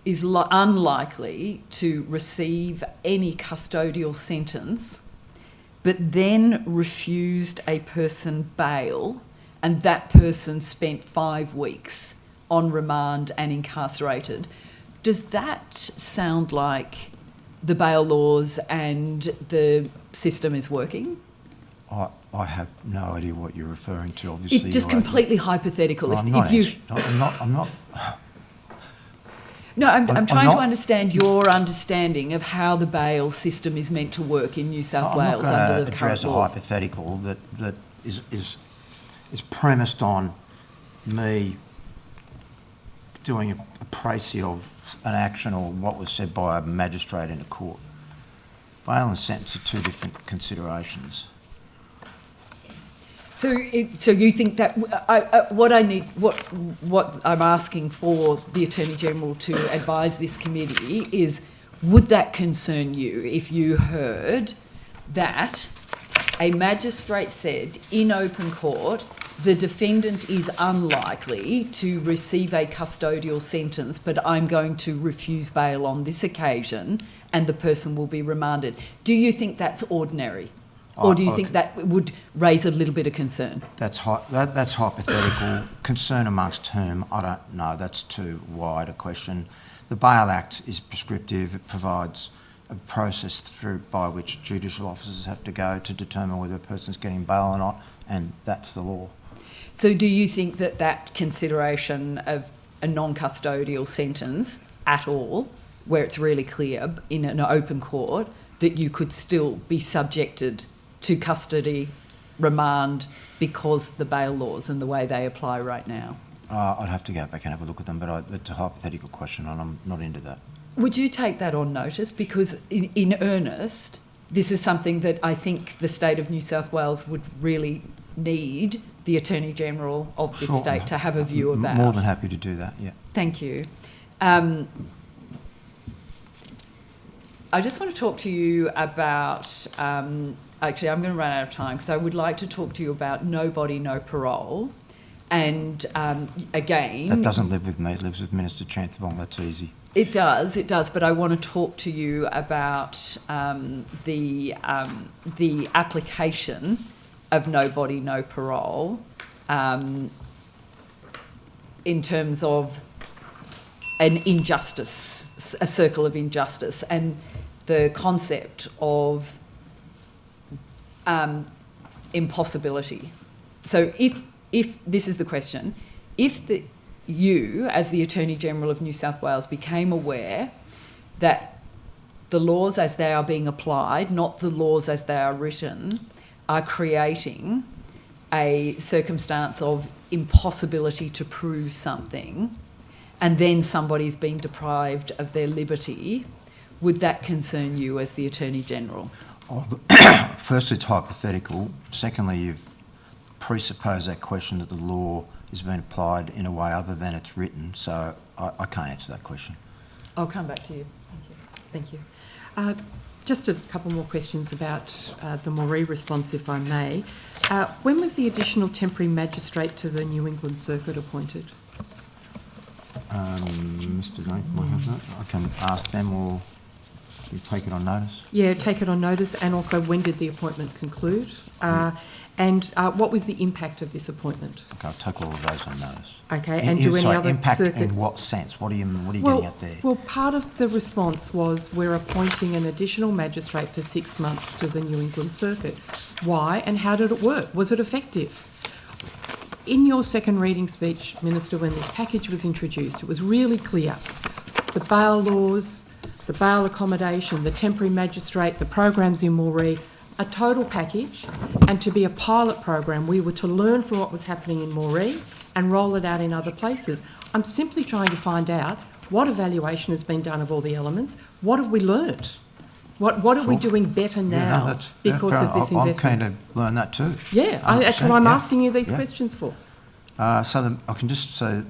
is unlikely to receive any custodial sentence, but then refused a person bail, and that person spent 5 weeks on remand and incarcerated, does that sound like the bail laws and the system is working? I have no idea what you're referring to. Obviously, it's just completely hypothetical. I'm not. No, I'm trying to understand your understanding of how the bail system is meant to work in New South Wales under the current laws. I'm not going to address a hypothetical that is premised on me doing a précis of an action or what was said by a magistrate in a court. Bail and sentence are two different considerations. So you think that what I'm asking for the Attorney General to advise this committee is, would that concern you if you heard that a magistrate said in open court the defendant is unlikely to receive a custodial sentence, but I'm going to refuse bail on this occasion and the person will be remanded? Do you think that's ordinary? Or do you think that would raise a little bit of concern? That's hypothetical. Concern amongst whom? I don't know. That's too wide a question. The Bail Act is prescriptive. It provides a process by which judicial officers have to go to determine whether a person's getting bail or not, and that's the law. So do you think that consideration of a non-custodial sentence at all, where it's really clear in an open court, that you could still be subjected to custody, remand, because the bail laws and the way they apply right now? I'd have to go back and have a look at them, but it's a hypothetical question and I'm not into that. Would you take that on notice? Because in earnest, this is something that I think the state of New South Wales would really need the Attorney-General of this Sure. state to have a view about. More than happy to do that, yeah. Thank you. I just want to talk to you about, actually I'm going to run out of time because I would like to talk to you about no body, no parole. And again... That doesn't live with me, it lives with Minister Chanthivong, that's easy. It does, but I want to talk to you about the application of no body, no parole in terms of an injustice, a circle of injustice, and the concept of impossibility. So if this is the question, if you, as the Attorney-General of New South Wales, became aware that the laws as they are being applied, not the laws as they are written, are creating a circumstance of impossibility to prove something, and then somebody's been deprived of their liberty, would that concern you as the Attorney-General? Firstly, it's hypothetical. Secondly, you've presupposed that question that the law is being applied in a way other than it's written, so I can't answer that question. I'll come back to you. Thank you. Just a couple more questions about the Moree response, if I may. When was the additional temporary magistrate to the New England Circuit appointed? Mr. Daley might have that. I can ask them, or you take it on notice. Yeah, take it on notice. And also, when did the appointment conclude? And what was the impact of this appointment? Okay, I'll take all of those on notice. Okay, and do any other impact circuits... in what sense? What are you getting at there? Well, part of the response was we're appointing an additional magistrate for 6 months to the New England Circuit. Why and how did it work? Was it effective? In your second reading speech, Minister, when this package was introduced, it was really clear. The bail laws, the bail accommodation, the temporary magistrate, the programs in Moree, a total package, and to be a pilot program, we were to learn from what was happening in Moree and roll it out in other places. I'm simply trying to find out what evaluation has been done of all the elements. What have we learnt? What are we doing better now because of this investment? I'm keen to learn that too. Yeah, that's what I'm asking you these questions for. I can just say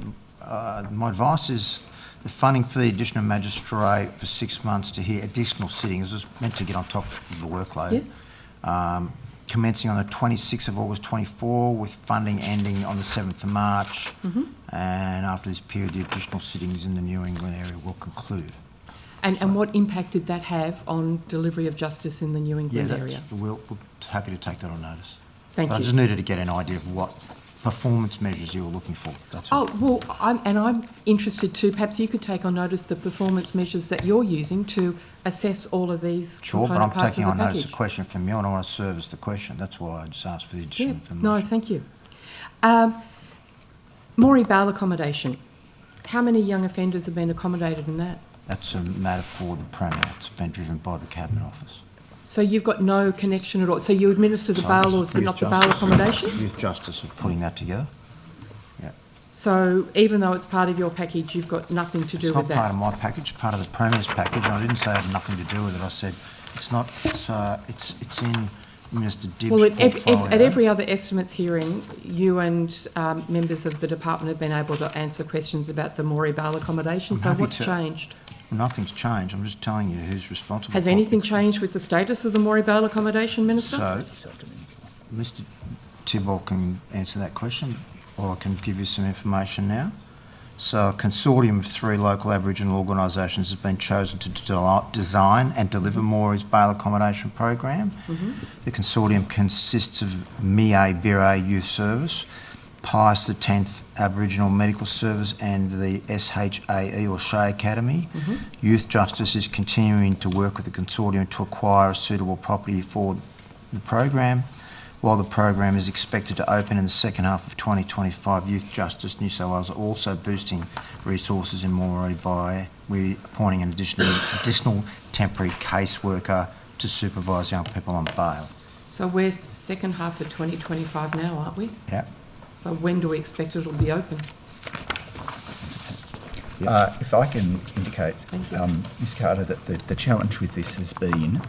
my advice is the funding for the additional magistrate for 6 months to hear additional sittings was meant to get on top of the workload. Yes. Commencing on the 26th of August 24, with funding ending on the 7th of March. And after this period, the additional sittings in the New England area will conclude. And what impact did that have on delivery of justice in the New England area? We're happy to take that on notice. Thank you. I just needed to get an idea of what performance measures you were looking for. That's all. Oh, well, I'm interested too. Perhaps you could take on notice the performance measures that you're using to assess all of these Sure, but I'm component parts taking of on the notice a package. question from you and I want to service the question. That's why I just asked for the additional information. No, thank you. Moree bail accommodation. How many young offenders have been accommodated in that? That's a matter for the Premier. It's been driven by the Cabinet Office. So you've got no connection at all. So you administer the bail laws but not the bail accommodations? Youth Justice are putting that together. Yeah. So even though it's part of your package, you've got nothing to do It's with not part that? of my package, part of the Premier's package. And I didn't say it had nothing to do with it. I said it's not. It's in Minister Dibbs' Well, portfolio. at every other estimates hearing, you and members of the department have been able to answer questions about the Moree bail accommodation. I'm So happy what's to. changed? Nothing's changed. I'm just telling you who's responsible. Has for it. anything changed with the status of the Moree bail accommodation, Minister? So, Mr. Tibble can answer that question, or I can give you some information now. So, a consortium of 3 local Aboriginal organisations has been chosen to design and deliver Moree's bail accommodation program. The consortium consists of MIA Bire Youth Service, Pius X Aboriginal Medical Service and the SHAE or Shea Academy. Youth Justice is continuing to work with the consortium to acquire a suitable property for the program. While the program is expected to open in the second half of 2025, Youth Justice New South Wales are also boosting resources in Moree by appointing an additional temporary caseworker to supervise young people on bail. So we're second half of 2025 now, aren't we? Yeah. So when do we expect it'll be open? If I can indicate, Ms Carter, that the challenge with this has been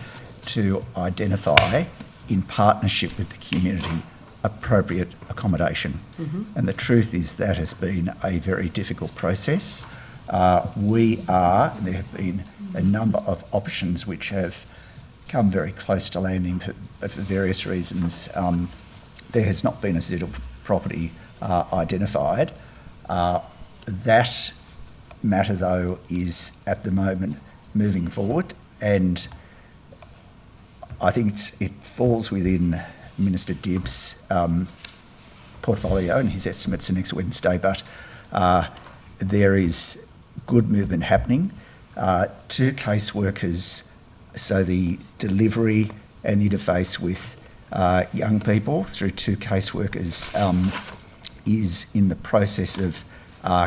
to identify, in partnership with the community, appropriate accommodation. And the truth is that has been a very difficult process. There have been a number of options which have come very close to landing, but for various reasons there has not been a suitable property identified. That matter, though, is at the moment moving forward, and I think it falls within Minister Dibb's portfolio and his estimates for next Wednesday, but there is good movement happening. 2 caseworkers, so the delivery and the interface with young people through 2 caseworkers is in the process of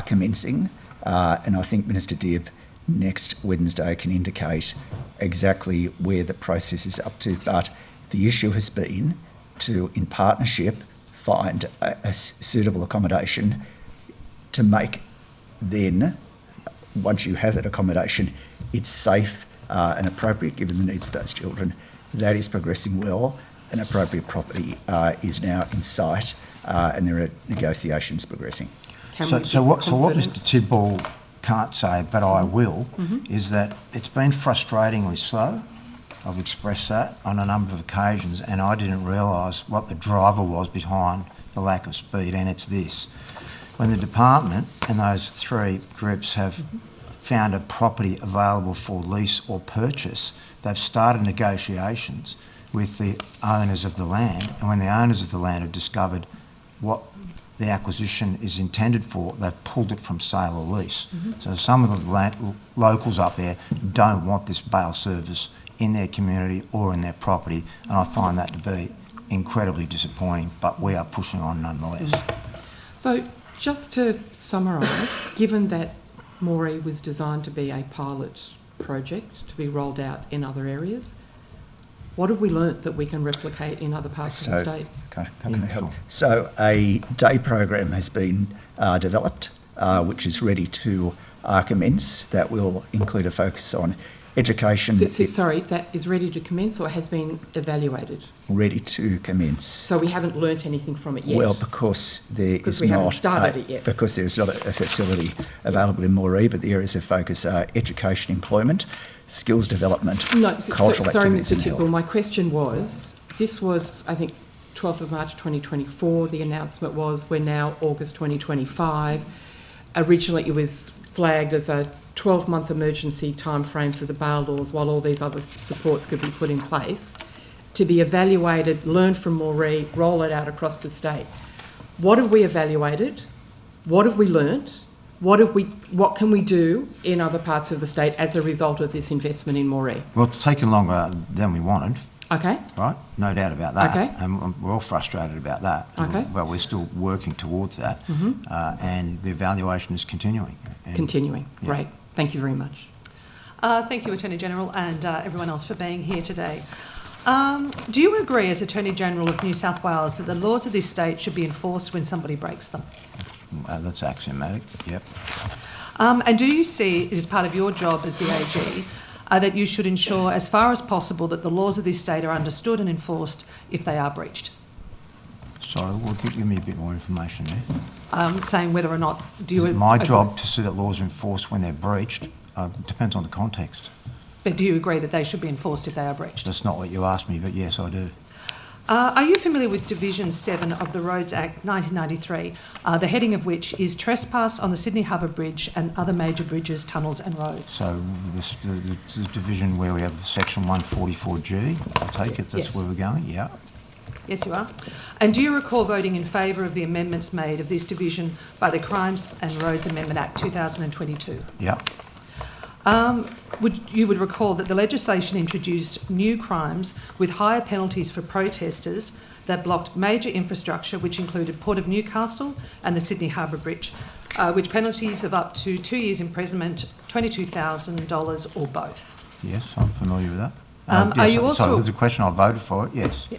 commencing, and I think Minister Dibb next Wednesday can indicate exactly where the process is up to. But the issue has been to, in partnership, find a suitable accommodation to make then, once you have that accommodation, it's safe and appropriate given the needs of those children. That is progressing well. An appropriate property is now in sight, and there are negotiations progressing. So what Mr Tidball can't say, but I will, is that it's been frustratingly slow. I've expressed that on a number of occasions, and I didn't realise what the driver was behind the lack of speed, and it's this. When the department and those 3 groups have found a property available for lease or purchase, they've started negotiations with the owners of the land, and when the owners of the land have discovered what the acquisition is intended for, they've pulled it from sale or lease. So some of the locals up there don't want this bail service in their community or in their property, and I find that to be incredibly disappointing, but we are pushing on nonetheless. So just to summarise, given that Moree was designed to be a pilot project to be rolled out in other areas, what have we learnt that we can replicate in other parts of the state? So a day program has been developed, which is ready to commence. That will include a focus on education. That is ready to commence or has been evaluated? Ready to commence. So we haven't learnt anything from it yet? Well, because we haven't started it yet. Because there is not a facility available in Moree, but the areas of focus are education, employment, skills development, cultural activities Mr. and Tidball, health. my question was, this was, I think, 12th of March 2024. The announcement was we're now August 2025. Originally it was flagged as a 12-month emergency timeframe for the bail laws while all these other supports could be put in place, to be evaluated, learn from Moree, roll it out across the state. What have we evaluated? What have we learnt? What can we do in other parts of the state as a result of this investment in Moree? Well, it's taken longer than we wanted. Okay. Right? No doubt about that. Okay. And we're all frustrated about that. Okay. But we're still working towards that. And the evaluation is continuing. Continuing. Yeah. Great. Thank you very much. Thank you, Attorney General, and everyone else for being here today. Do you agree, as Attorney General of New South Wales, that the laws of this state should be enforced when somebody breaks them? That's axiomatic, yep. And do you see it as part of your job as the AG that you should ensure as far as possible that the laws of this state are understood and enforced if they are breached? Sorry, well, give me a bit more information there. Saying whether or not do you... Is it my job to see that laws are enforced when they're breached? Depends on the context. But do you agree that they should be enforced if they are breached? That's not what you asked me, but yes, I do. Are you familiar with Division 7 of the Roads Act 1993, the heading of which is Trespass on the Sydney Harbour Bridge and other major bridges, tunnels and roads? So the division where we have section 144G, I take it that's where we're going? Yeah. Yes, you are. And do you recall voting in favour of the amendments made of this division by the Crimes and Roads Amendment Act 2022? Yeah. You would recall that the legislation introduced new crimes with higher penalties for protesters that blocked major infrastructure, which included Port of Newcastle and the Sydney Harbour Bridge, which penalties of up to 2 years imprisonment, $22,000 or both. Yes, I'm familiar with that. Are you also... Sorry, there's a question I voted for it, yes. Yeah.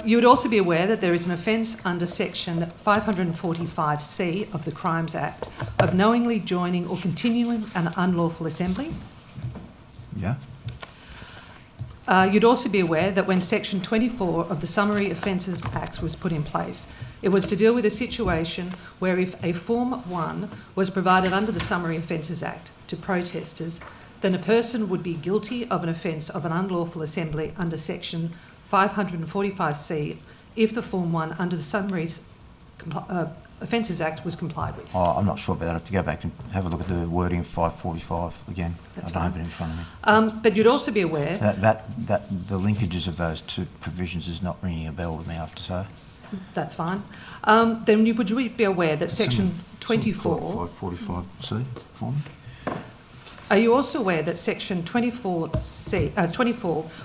You would also be aware that there is an offence under section 545C of the Crimes Act of knowingly joining or continuing an unlawful assembly. Yeah. You'd also be aware that when section 24 of the Summary Offences Act was put in place, it was to deal with a situation where if a Form 1 was provided under the Summary Offences Act to protesters, then a person would be guilty of an offence of an unlawful assembly under section 545C if the Form 1 under the Summary Offences Act was complied with. Oh, I'm not sure about that. I have to go back and have a look at the wording of 545 again. That's I don't fine. have it in front of me. But you'd also be aware... That the linkages of those two provisions is not ringing a bell with me, I have to say. That's fine. Then you would be aware that section 24... 545C, for me. Are you also aware that section 24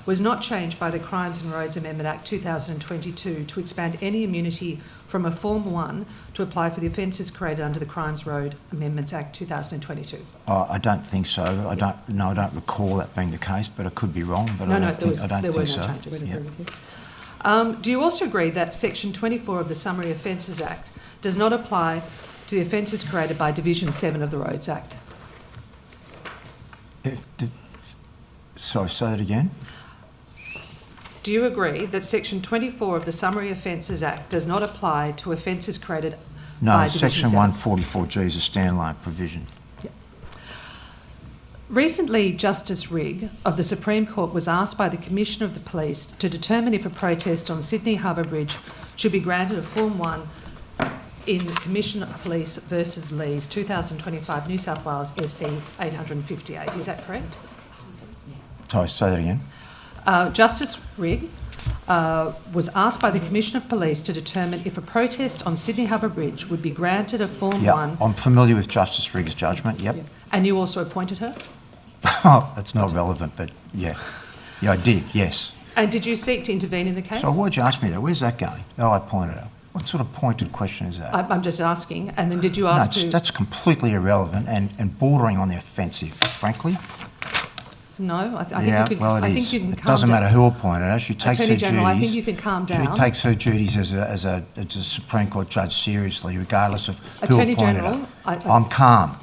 was not changed by the Crimes and Roads Amendment Act 2022 to expand any immunity from a Form 1 to apply for the offences created under the Crimes Road Amendments Act 2022? I don't think so. I don't recall that being the case, but I could be wrong. But No, I no, don't there think were no so. changes. Yeah. Do you also agree that section 24 of the Summary Offences Act does not apply to the offences created by Division 7 of the Roads Act? Sorry, say that again. Do you agree that section 24 of the Summary Offences Act does not apply to offences created by Division Section 7? 144G is a standalone provision. Recently, Justice Rigg of the Supreme Court was asked by the Commissioner of the Police to determine if a protest on Sydney Harbour Bridge should be granted a Form 1 in Commissioner of Police versus Lees 2025 New South Wales SC 858. Is that correct? Sorry, say that again. Justice Rigg was asked by the Commissioner of Police to determine if a protest on Sydney Harbour Bridge would be granted a Form 1. I'm familiar with Justice Rigg's judgment, yep. And you also appointed her? That's not relevant, but yeah. Yeah, I did, yes. And did you seek to intervene in the case? So why'd you ask me that? Where's that going? Oh, I pointed her. What sort of pointed question is that? I'm just asking. And then did you ask to... That's completely irrelevant and bordering on the offensive, frankly. No, I think Yeah, you can, well, it I is. think you can It calm doesn't down. matter who appointed her. She takes Attorney her General, duties. I think you can calm down. She takes her duties as a Supreme Court judge seriously, regardless of who Attorney appointed General, her. I- I'm calm,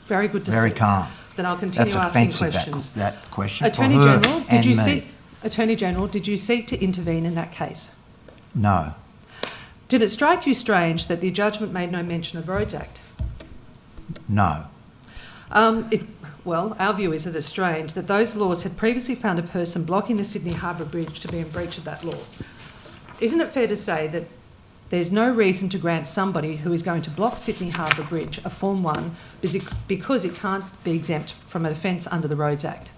Very good to see. very calm. Then I'll continue That's asking offensive, questions. that question Attorney for her General, and me. Attorney General, did you seek to intervene in that case? No. Did it strike you strange that the judgment made no mention of Roads Act? No. Well, our view is that it's strange that those laws had previously found a person blocking the Sydney Harbour Bridge to be in breach of that law. Isn't it fair to say that there's no reason to grant somebody who is going to block Sydney Harbour Bridge a Form 1 because it can't be exempt from an offence under the Roads Act?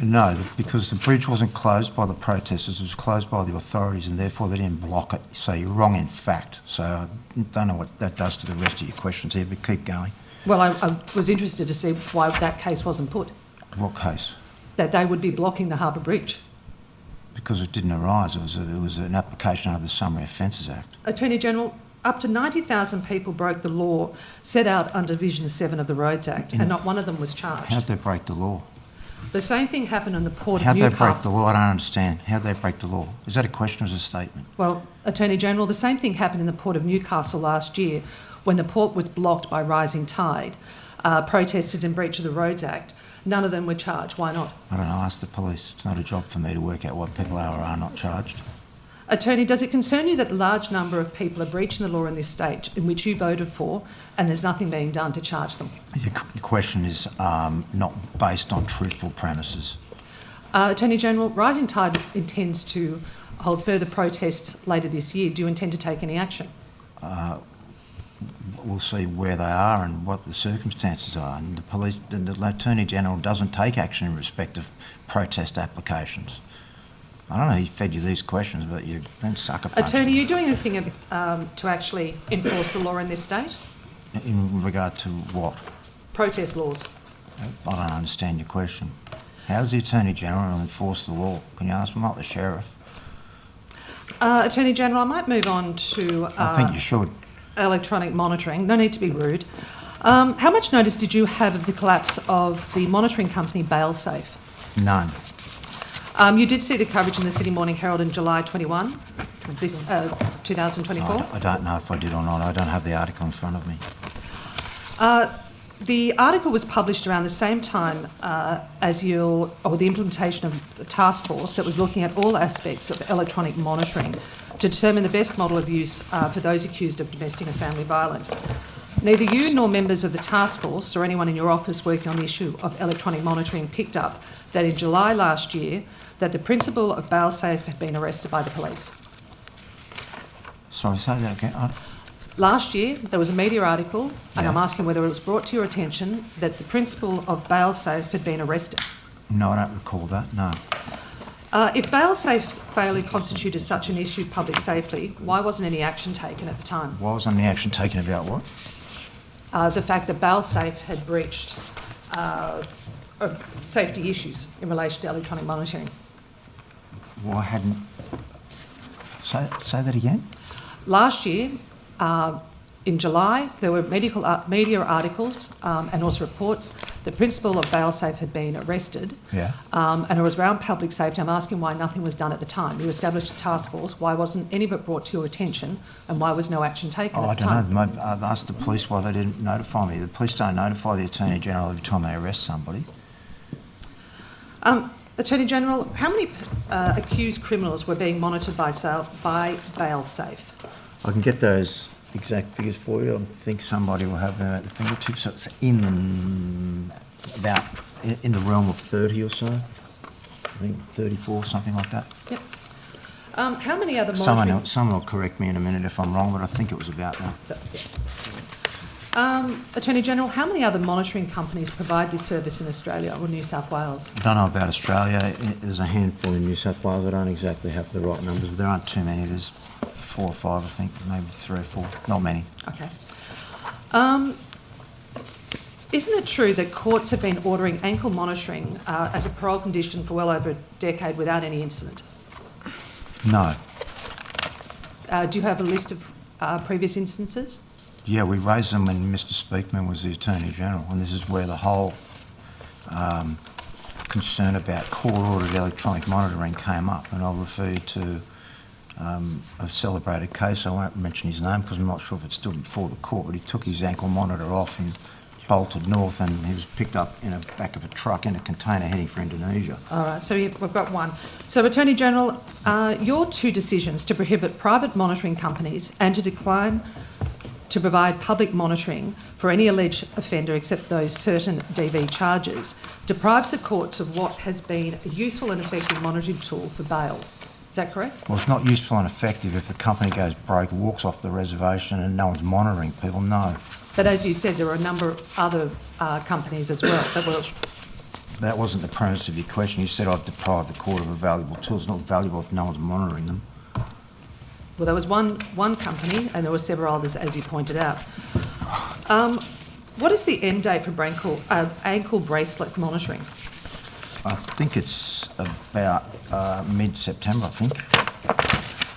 No, because the bridge wasn't closed by the protesters, it was closed by the authorities and therefore they didn't block it. So you're wrong in fact. So I don't know what that does to the rest of your questions here, but keep going. Well, I was interested to see why that case wasn't put, What case? that they would be blocking the Harbour Bridge. Because it didn't arise, it was an application under the Summary Offences Act. Attorney General, up to 90,000 people broke the law set out under Division 7 of the Roads Act, and not one of them was charged. How'd they break the law? The same thing happened on the Port of How'd they Newcastle. break the law? I don't understand. How'd they break the law? Is that a question or is it a statement? Well, Attorney General, the same thing happened in the Port of Newcastle last year when the port was blocked by rising tide. Protesters in breach of the Roads Act. None of them were charged. Why not? I don't know, ask the police. It's not a job for me to work out what people are or are not charged. Attorney, does it concern you that a large number of people are breaching the law in this state in which you voted for and there's nothing being done to charge them? Your question is not based on truthful premises. Attorney General, Rising Tide intends to hold further protests later this year. Do you intend to take any action? We'll see where they are and what the circumstances are. And the police, the Attorney General doesn't take action in respect of protest applications. I don't know who fed you these questions, but you've been sucker punching. Attorney, are you doing anything to actually enforce the law in this state? In regard to what? Protest laws. I don't understand your question. How does the Attorney General enforce the law? Can you ask them, not the Sheriff? Attorney General, I might move on to I think you should. electronic monitoring. No need to be rude. How much notice did you have of the collapse of the monitoring company Bailsafe? None. You did see the coverage in the Sydney Morning Herald in July 21, 2024? I don't know if I did or not. I don't have the article in front of me. The article was published around the same time as the implementation of the task force that was looking at all aspects of electronic monitoring to determine the best model of use for those accused of domestic and family violence. Neither you nor members of the task force or anyone in your office working on the issue of electronic monitoring picked up that in July last year that the principal of Bailsafe had been arrested by the police. Sorry, say that again. Last year, there was a media article, and Yeah. I'm asking whether it was brought to your attention that the principal of Bailsafe had been arrested. No, I don't recall that, no. If Bailsafe failure constituted such an issue of public safety, why wasn't any action taken at the time? Why wasn't any action taken about what? The fact that Bailsafe had breached safety issues in relation to electronic monitoring. Why hadn't... Say that again? Last year, in July, there were media articles and also reports the principal of Bailsafe had been arrested. Yeah. And it was around public safety. I'm asking why nothing was done at the time. You established a task force. Why wasn't any of it brought to your attention, and why was no action taken at the time? I don't know. I've asked the police why they didn't notify me. The police don't notify the Attorney General every time they arrest somebody. Attorney General, how many accused criminals were being monitored by Bailsafe? I can get those exact figures for you. I think somebody will have them at the fingertips. So it's in the realm of 30 or so. I think 34, something like that. Yep. How many other monitoring... Someone will correct me in a minute if I'm wrong, but I think it was about that. So, yeah. Attorney General, how many other monitoring companies provide this service in Australia or New South Wales? I don't know about Australia. There's a handful in New South Wales. I don't exactly have the right numbers, but there aren't too many. There's 4 or 5, I think, maybe 3 or 4. Not many. Okay. Isn't it true that courts have been ordering ankle monitoring as a parole condition for well over a decade without any incident? No. Do you have a list of previous instances? Yeah, we raised them when Mr. Speakman was the Attorney General, and this is where the whole concern about court-ordered electronic monitoring came up, and I'll refer you to a celebrated case. I won't mention his name because I'm not sure if it's still before the court, but he took his ankle monitor off and bolted north, and he was picked up in the back of a truck in a container heading for Indonesia. All right, so we've got one. So, Attorney General, your 2 decisions to prohibit private monitoring companies and to decline to provide public monitoring for any alleged offender except those certain DV charges deprives the courts of what has been a useful and effective monitoring tool for bail. Is that correct? Well, it's not useful and effective if the company goes broke, walks off the reservation and no one's monitoring people, no. But as you said, there are a number of other companies as well that will... That wasn't the premise of your question. You said I've deprived the court of a valuable tool. It's not valuable if no one's monitoring them. Well, there was one company and there were several others, as you pointed out. What is the end date for ankle bracelet monitoring? I think it's about mid-September, I think.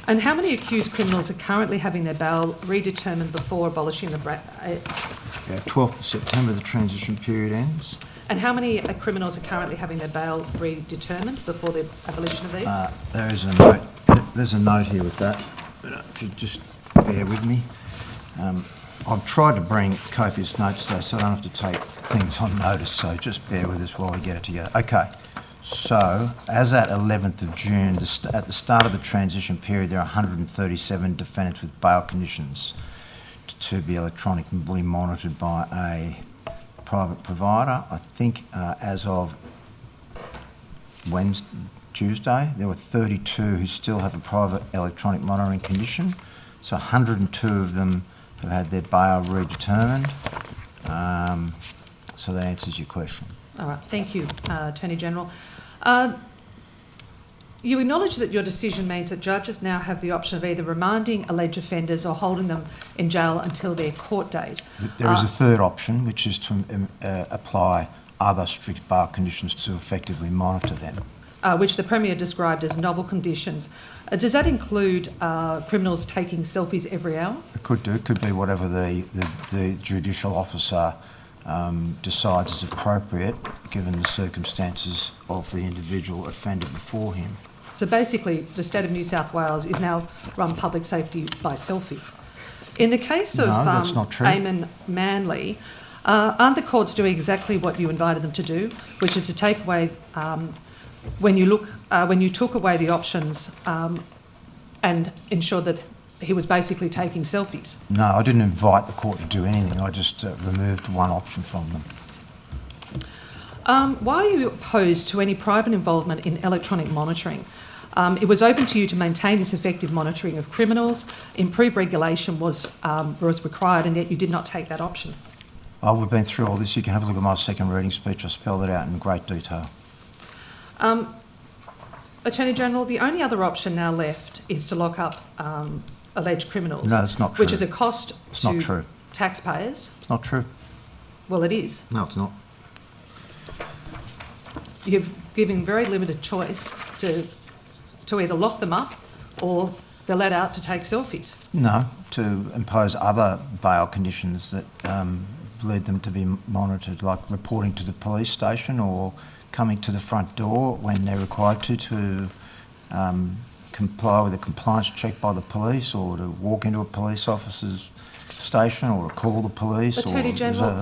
And how many accused criminals are currently having their bail redetermined before abolishing the... 12th of September, the transition period ends. And how many criminals are currently having their bail redetermined before the abolition of these? There is a note. There's a note here with that. If you just bear with me. I've tried to bring copious notes though, so I don't have to take things on notice, so just bear with us while we get it together. Okay, so as at 11th of June, at the start of the transition period, there are 137 defendants with bail conditions to be electronically monitored by a private provider. I think as of Tuesday, there were 32 who still have a private electronic monitoring condition. So 102 of them have had their bail redetermined. So that answers your question. All right, thank you, Attorney General. You acknowledge that your decision means that judges now have the option of either remanding alleged offenders or holding them in jail until their court date. There is a third option, which is to apply other strict bail conditions to effectively monitor them. Which the Premier described as novel conditions. Does that include criminals taking selfies every hour? It could do. It could be whatever the judicial officer decides is appropriate given the circumstances of the individual offender before him. So basically, the state of New South Wales is now run public safety by selfie. In the case of No, that's not true. Eamon Manley, aren't the courts doing exactly what you invited them to do, which is to take away, when you took away the options and ensured that he was basically taking selfies? No, I didn't invite the court to do anything. I just removed one option from them. Why are you opposed to any private involvement in electronic monitoring? It was open to you to maintain this effective monitoring of criminals. Improved regulation was required, and yet you did not take that option. Oh, we've been through all this. You can have a look at my second reading speech. I spelled it out in great detail. Attorney General, the only other option now left is to lock up alleged criminals. No, that's not true. Which is a cost It's to not true. taxpayers. It's not true. Well, it is. No, it's not. You've given very limited choice to either lock them up or they're let out to take selfies. No, to impose other bail conditions that lead them to be monitored, like reporting to the police station or coming to the front door when they're required to comply with a compliance check by the police, or to walk into a police officer's station, or to call the police. Attorney General,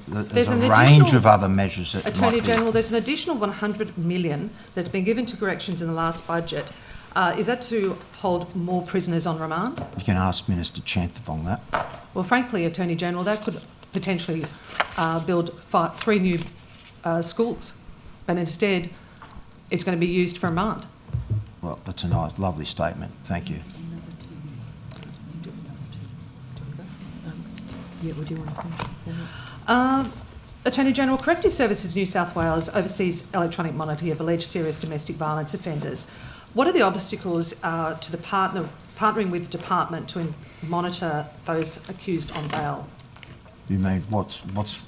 there's a range of other measures that Attorney might be. General, there's an additional 100 million that's been given to corrections in the last budget. Is that to hold more prisoners on remand? You can ask Minister Chantham that. Well, frankly, Attorney General, that could potentially build 3 new schools, but instead it's going to be used for remand. Well, that's a nice, lovely statement. Thank you. Yeah, would you want to finish? Attorney General, Corrective Services New South Wales oversees electronic monitoring of alleged serious domestic violence offenders. What are the obstacles to the partnering with the department to monitor those accused on bail? You mean what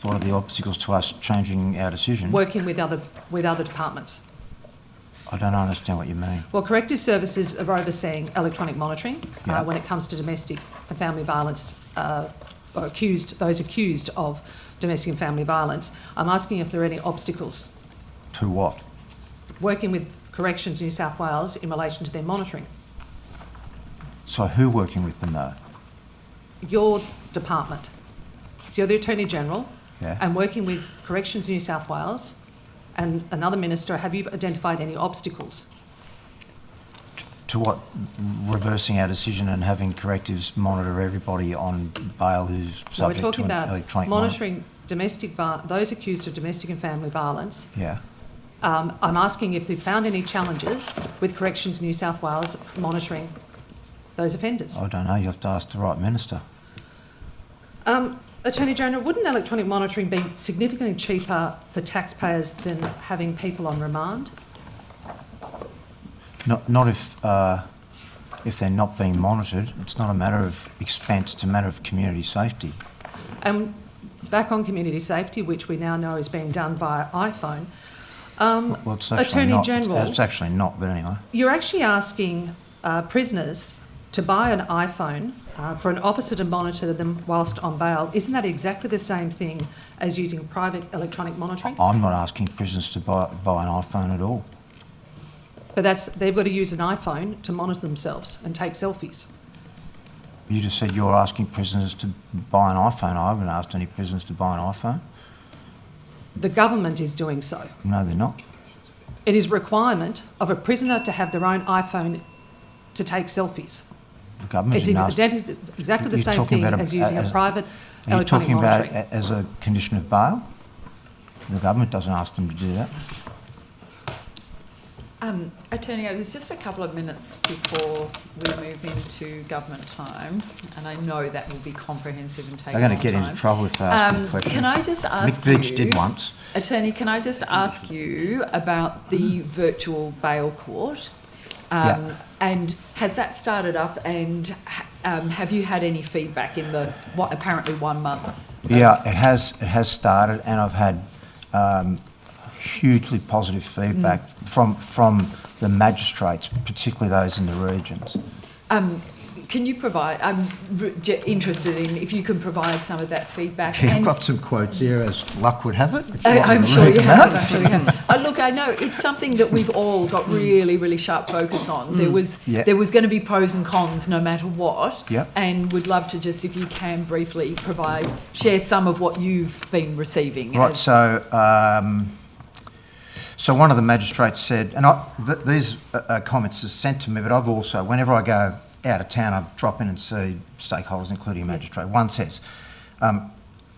are the obstacles to us changing our decision? Working with other departments. I don't understand what you mean. Well, Corrective Services are overseeing electronic monitoring Yeah. when it comes to domestic and family violence, or those accused of domestic and family violence. I'm asking if there are any obstacles. To what? Working with Corrections New South Wales in relation to their monitoring. So who working with them though? Your department. So you're the Attorney General, Yeah. and working with Corrections New South Wales and another minister, have you identified any obstacles? To what? Reversing our decision and having correctives monitor everybody on bail who's So we're subject talking to an about electronic monitoring those accused of domestic and family violence. Yeah. I'm asking if they've found any challenges with Corrections New South Wales monitoring those offenders. I don't know. You have to ask the right minister. Attorney General, wouldn't electronic monitoring be significantly cheaper for taxpayers than having people on remand? Not if they're not being monitored. It's not a matter of expense. It's a matter of community safety. And back on community safety, which we now know is being done via iPhone. Well, it's actually Attorney not. General, It's actually not. But anyway. you're actually asking prisoners to buy an iPhone for an officer to monitor them whilst on bail. Isn't that exactly the same thing as using private electronic monitoring? I'm not asking prisoners to buy an iPhone at all. But they've got to use an iPhone to monitor themselves and take selfies. You just said you're asking prisoners to buy an iPhone. I haven't asked any prisoners to buy an iPhone. The government is doing so. No, they're not. It is a requirement of a prisoner to have their own iPhone to take selfies. The government It's didn't ask. exactly the You're same talking thing about as using a private Are you electronic talking about monitoring. it as a condition of bail? The government doesn't ask them to do that. Attorney, there's just a couple of minutes before we move into government time, and I know that will be comprehensive and take They're going a to get long into time. trouble if they ask me a question. Can I just ask Mick Veitch you, did once. Attorney, can I just ask you about the virtual bail court? Yeah. And has that started up, and have you had any feedback in the apparently 1 month? Yeah, it has started, and I've had hugely positive feedback from the magistrates, particularly those in the regions. Can you provide? I'm interested in if you can provide some of that feedback. Yeah, I've And got some quotes here, as luck would have it. if you want me I'm to sure read you them out. have. I'm sure you have. Look, I know it's something that we've all got really sharp focus on. There was going to be pros and cons no matter what. Yep. And would love to just, if you can, briefly share some of what you've been receiving. Right, so one of the magistrates said, and these comments are sent to me, but I've also, whenever I go out of town, I drop in and see stakeholders, including a magistrate. One says,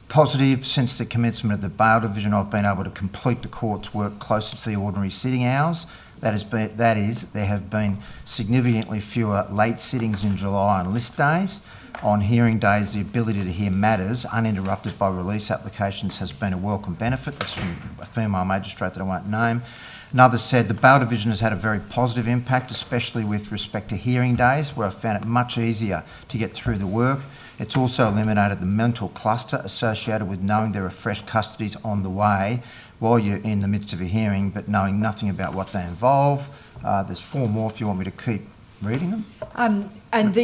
positive, since the commencement of the bail division, I've been able to complete the court's work closer to the ordinary sitting hours. That is, there have been significantly fewer late sittings in July on list days. On hearing days, the ability to hear matters uninterrupted by release applications has been a welcome benefit. That's from a female magistrate that I won't name. Another said, the bail division has had a very positive impact, especially with respect to hearing days, where I found it much easier to get through the work. It's also eliminated the mental cluster associated with knowing there are fresh custodies on the way while you're in the midst of a hearing, but knowing nothing about what they involve. There's 4 more if you want me to keep reading them.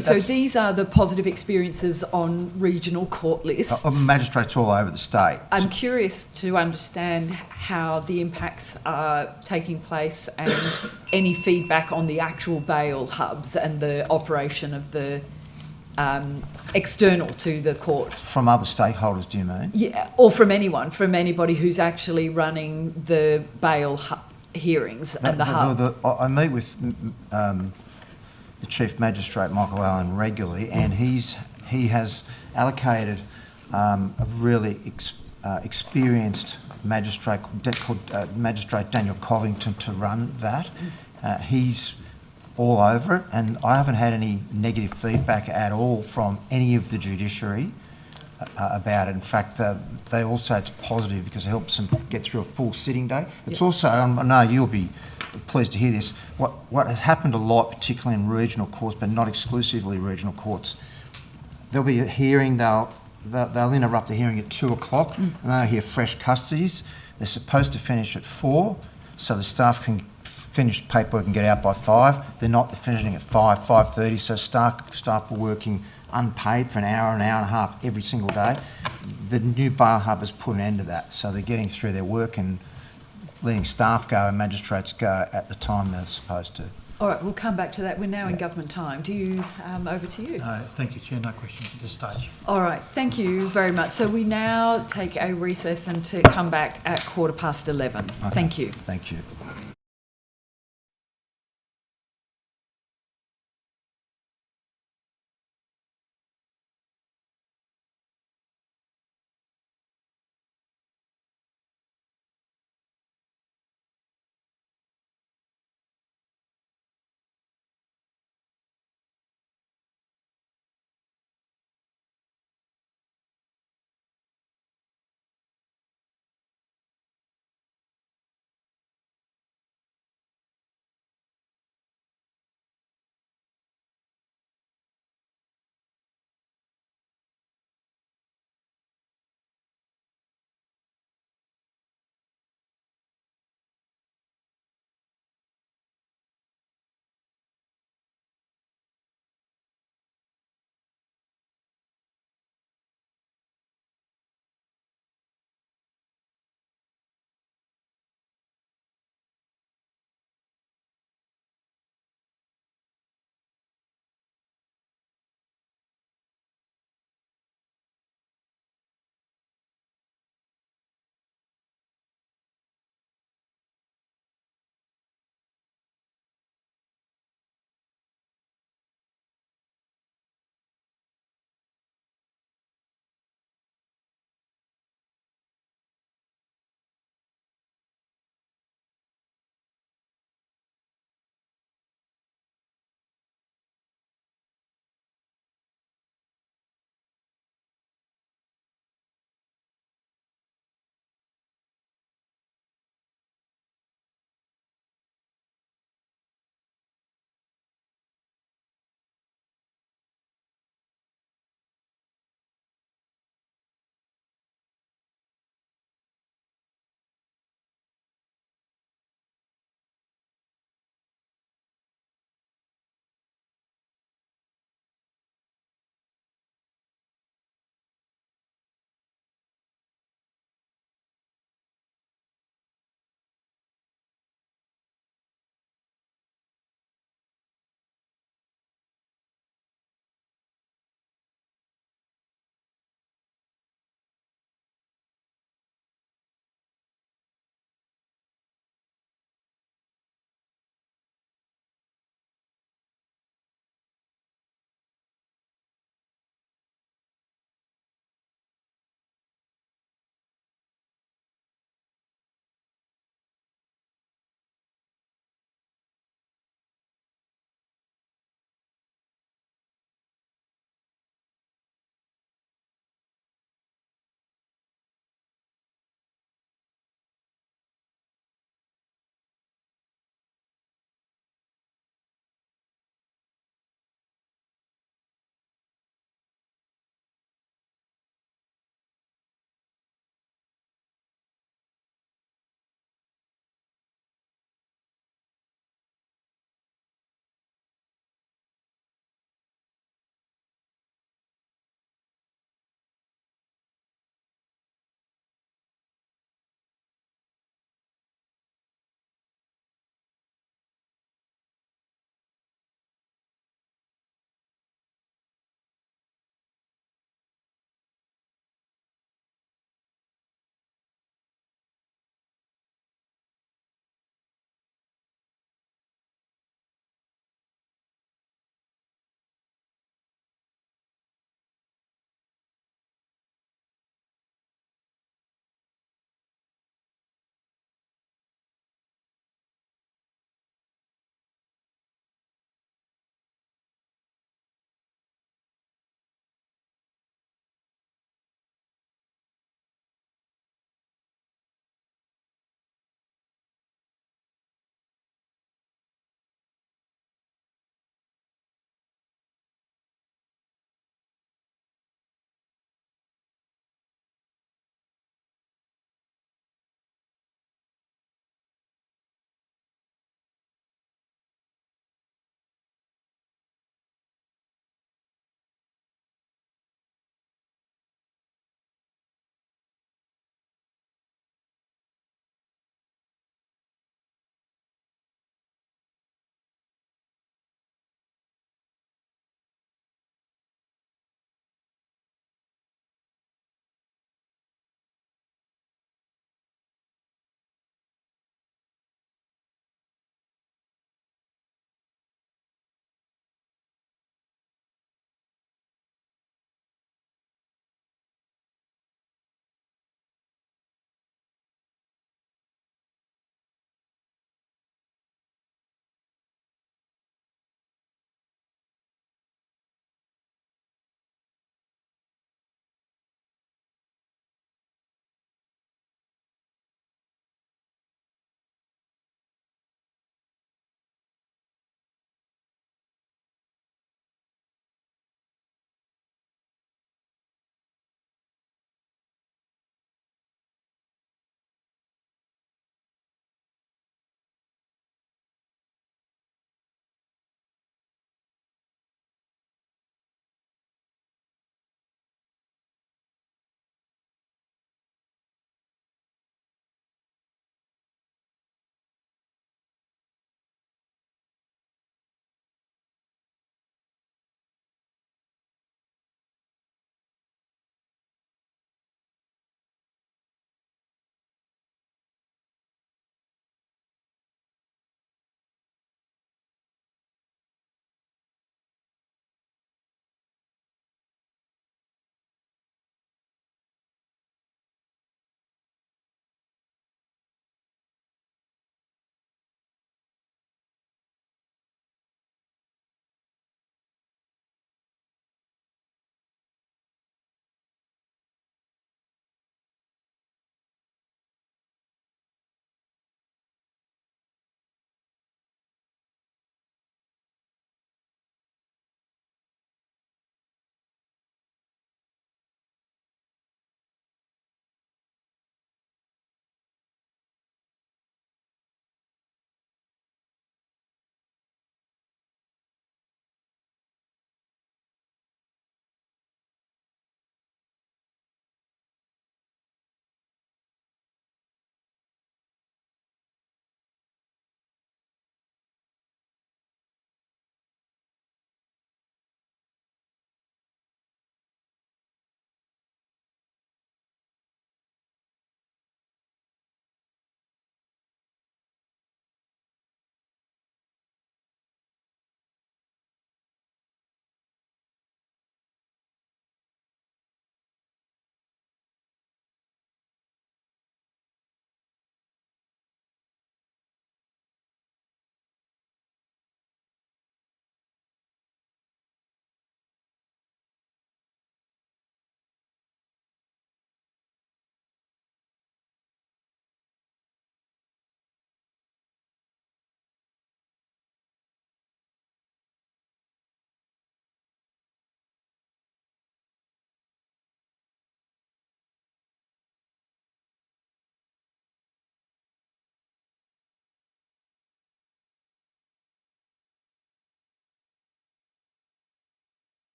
So these are the positive experiences on regional court lists. Of magistrates all over the state. I'm curious to understand how the impacts are taking place and any feedback on the actual bail hubs and the operation of the external to the court. From other stakeholders, do you mean? Yeah, or from anybody who's actually running the bail hearings and the hub. I meet with the Chief Magistrate, Michael Allen, regularly, and he has allocated a really experienced magistrate called Magistrate Daniel Covington to run that. He's all over it, and I haven't had any negative feedback at all from any of the judiciary about it. In fact, they all say it's positive because it helps them get through a full sitting day. It's also, I know you'll be pleased to hear this, what has happened a lot, particularly in regional courts, but not exclusively regional courts, there'll be a hearing, they'll interrupt the hearing at 2 o'clock and they'll hear fresh custodies. They're supposed to finish at 4, so the staff can finish paperwork and get out by 5. They're not, they're finishing at 5:30, so staff are working unpaid for an hour and a half every single day. The new bail hub has put an end to that, so they're getting through their work and letting staff go and magistrates go at the time they're supposed to. All right, we'll come back to that. We're now in government time. Over to you. Thank you, Chair. No questions at this stage. All right, thank you very much. So we now take a recess and to come back at 11:15. Okay. Thank you. Thank you.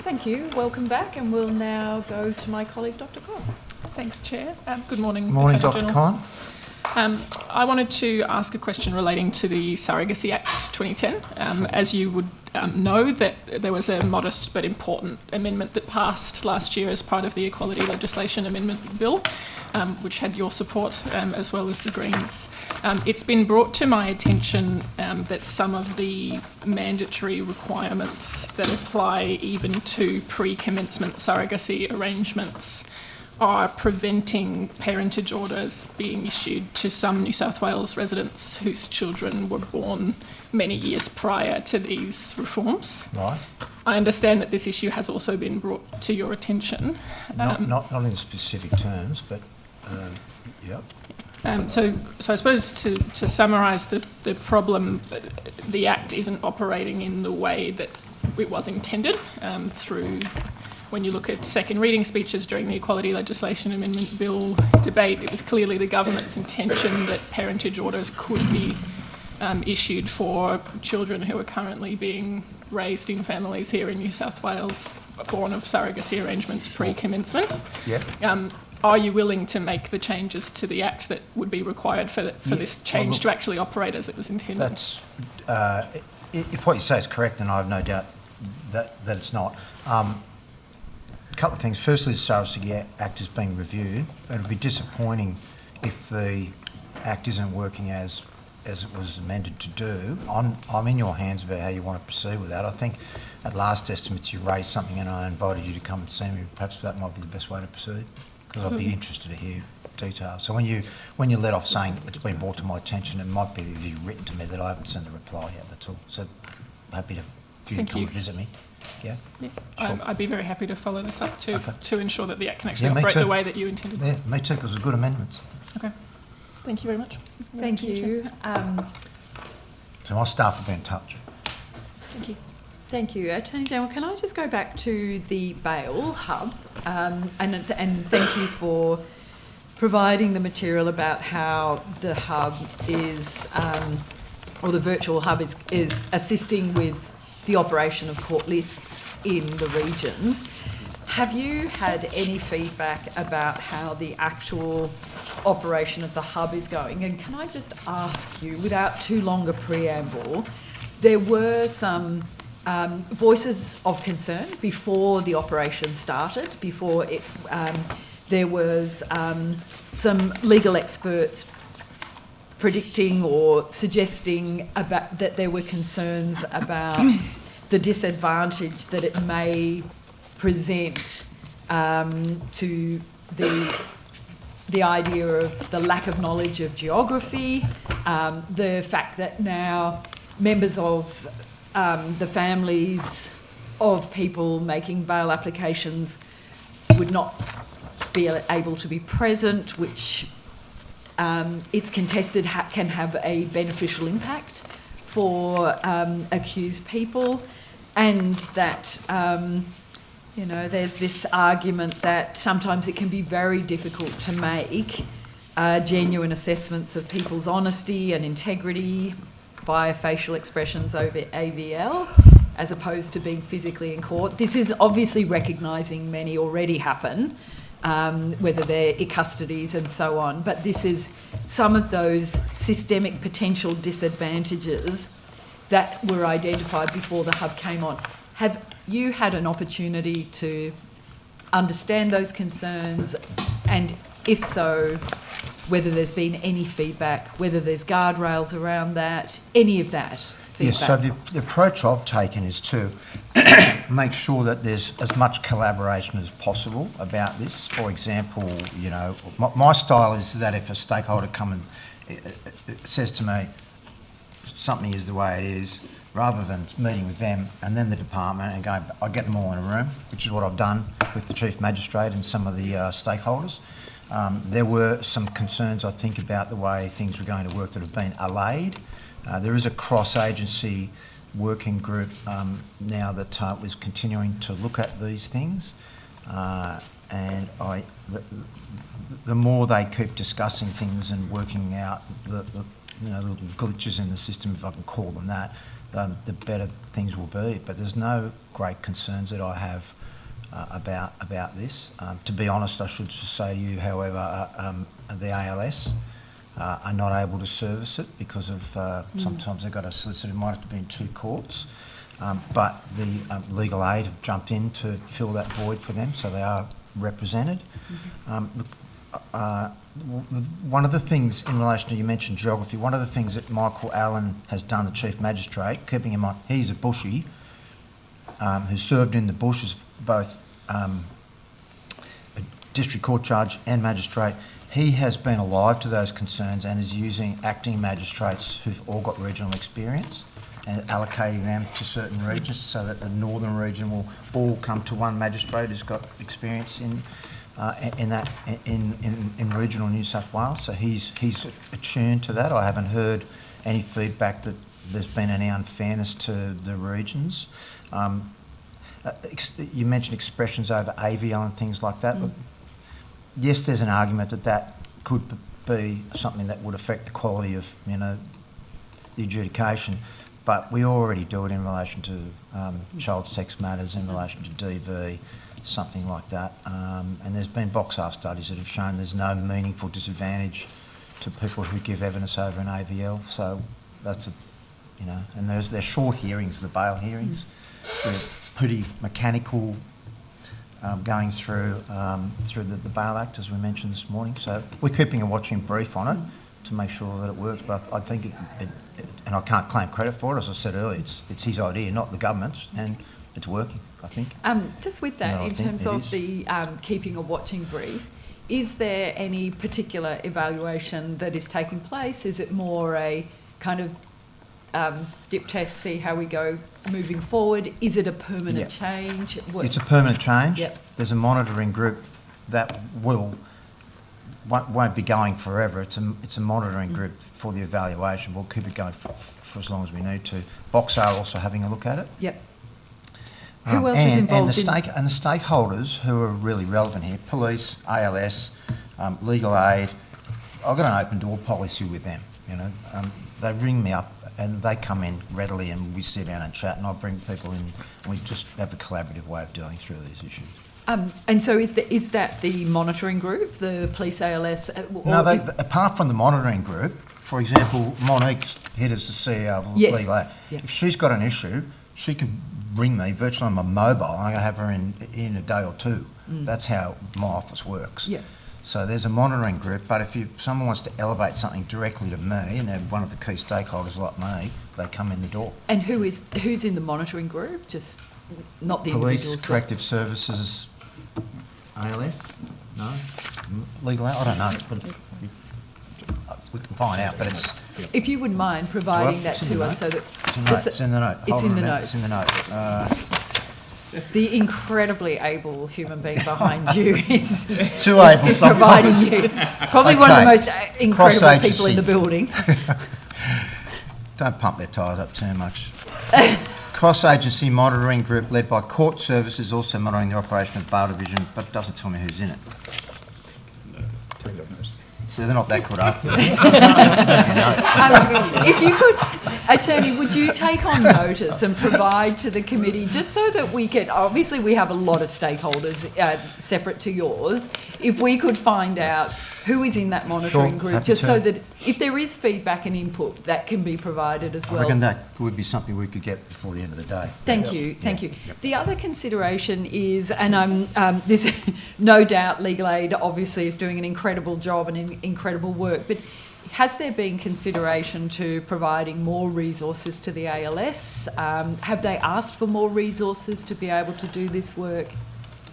Thank you. Welcome back, and we'll now go to my colleague, Dr. Cobb. Thanks, Chair. Good morning, Morning, Attorney Dr. General. Khan. I wanted to ask a question relating to the Surrogacy Act 2010. As you would know, that there was a modest but important amendment that passed last year as part of the Equality Legislation Amendment Bill, which had your support as well as the Greens. It's been brought to my attention that some of the mandatory requirements that apply even to pre-commencement surrogacy arrangements are preventing parentage orders being issued to some New South Wales residents whose children were born many years prior to these reforms. Right. I understand that this issue has also been brought to your attention. Not in specific terms, but yep. So I suppose to summarise the problem, the Act isn't operating in the way that it was intended through. When you look at second reading speeches during the Equality Legislation Amendment Bill debate, it was clearly the government's intention that parentage orders could be issued for children who are currently being raised in families here in New South Wales, born of surrogacy arrangements pre-commencement. Yeah. Are you willing to make the changes to the Act that would be required for this change to actually operate as it was intended? That's if what you say is correct, and I have no doubt that it's not. A couple of things. Firstly, the Surrogacy Act is being reviewed. It would be disappointing if the Act isn't working as it was amended to do. I'm in your hands about how you want to proceed with that. I think at last estimates you raised something and I invited you to come and see me. Perhaps that might be the best way to proceed, because I'd be interested to hear details. So when you let off saying it's been brought to my attention, it might be that you've written to me that I haven't sent a reply yet, that's all. So happy to for you to come and visit me. Yeah? Sure. I'd be very happy to follow this up to ensure that the Act can actually me operate too. the way that you intended. Yeah, me too, because it's good amendments. Okay. Thank you very much. Thank you. So my staff will be in touch. Thank you. Thank you. Attorney General, can I just go back to the bail hub and thank you for providing the material about how the hub is, or the virtual hub is assisting with the operation of court lists in the regions. Have you had any feedback about how the actual operation of the hub is going? And can I just ask you, without too long a preamble, there were some voices of concern before the operation started, before it, there was some legal experts predicting or suggesting about that there were concerns about the disadvantage that it may present to the idea of the lack of knowledge of geography, the fact that now members of the families of people making bail applications would not be able to be present, which it's contested can have a beneficial impact for accused people, and that there's this argument that sometimes it can be very difficult to make genuine assessments of people's honesty and integrity via facial expressions over AVL, as opposed to being physically in court. This is obviously recognising many already happen, whether they're custodies and so on, but this is some of those systemic potential disadvantages that were identified before the hub came on. Have you had an opportunity to understand those concerns, and if so, whether there's been any feedback, whether there's guardrails around that, any of that feedback? Yes, so the approach I've taken is to make sure that there's as much collaboration as possible about this. For example, my style is that if a stakeholder comes and says to me, something is the way it is, rather than meeting with them and then the department and going, I get them all in a room, which is what I've done with the Chief Magistrate and some of the stakeholders. There were some concerns, I think, about the way things were going to work that have been allayed. There is a cross-agency working group now that was continuing to look at these things, and the more they keep discussing things and working out little glitches in the system, if I can call them that, the better things will be. But there's no great concerns that I have about this. To be honest, I should just say to you, however, the ALS are not able to service it because of sometimes they've got a solicitor who might have to be in two courts. But the legal aid have jumped in to fill that void for them, so they are represented. One of the things in relation to, you mentioned geography, one of the things that Michael Allen has done, the Chief Magistrate, keeping in mind he's a bushie, who served in the bush as both a district court judge and magistrate. He has been alive to those concerns and is using acting magistrates who've all got regional experience and allocating them to certain regions so that the northern region will all come to one magistrate who's got experience in regional New South Wales. So he's attuned to that. I haven't heard any feedback that there's been any unfairness to the regions. You mentioned expressions over AVL and things like that. Look, yes, there's an argument that could be something that would affect the quality of the adjudication, but we already do it in relation to child sex matters, in relation to DV, something like that. And there's been Boxar studies that have shown there's no meaningful disadvantage to people who give evidence over an AVL. So that's and they're short hearings, the bail hearings. They're pretty mechanical, going through the Bail Act, as we mentioned this morning. So we're keeping a watching brief on it to make sure that it works. But I think and I can't claim credit for it, as I said earlier, it's his idea, not the government's, and it's working, I think. Just with that, in terms of the keeping a watching brief, is there any particular evaluation that is taking place? Is it more a kind of dip test, see how we go moving forward? Is it a permanent change? It's a permanent change. Yep. There's a monitoring group that won't be going forever. It's a monitoring group for the evaluation. We'll keep it going for as long as we need to. Boxar are also having a look at it. Yep. Who else is involved and the stakeholders who are really relevant here, police, ALS, legal aid. I've got an open door policy with them. They ring me up and they come in readily and we sit down and chat, and I bring people in and we just have a collaborative way of dealing through these issues. And so is that the monitoring group, the police, ALS? No, apart from the monitoring group, for example, Monique's head as the CEO of Legal Aid. Yeah. If she's got an issue, she can ring me virtually on my mobile and I can have her in a day or two. That's how my office works. Yeah. So there's a monitoring group, but if someone wants to elevate something directly to me, and they're one of the key stakeholders like me, they come in the door. And who's in the monitoring group? Just not the Police, individuals. corrective services, ALS? No? Legal aid? I don't know. But we can find out, but it's... If you wouldn't mind providing that to us so that... It's in the note. It's in the note. It's in the note. The incredibly able human being behind you is too able providing you. Probably one of the most incredible people in the building. Don't pump their tyres up too much. Cross-agency monitoring group led by Court Services, also monitoring the operation of Bail Division, but it doesn't tell me who's in it. So they're not that good, are they? If you could, Attorney, would you take on notice and provide to the committee, just so that we can, obviously we have a lot of stakeholders separate to yours, if we could find out who is in that monitoring group, just so that if there is feedback and input, that can be provided as well. I reckon that would be something we could get before the end of the day. Thank you. The other consideration is, and this, no doubt Legal Aid obviously is doing an incredible job and incredible work, but has there been consideration to providing more resources to the ALS? Have they asked for more resources to be able to do this work?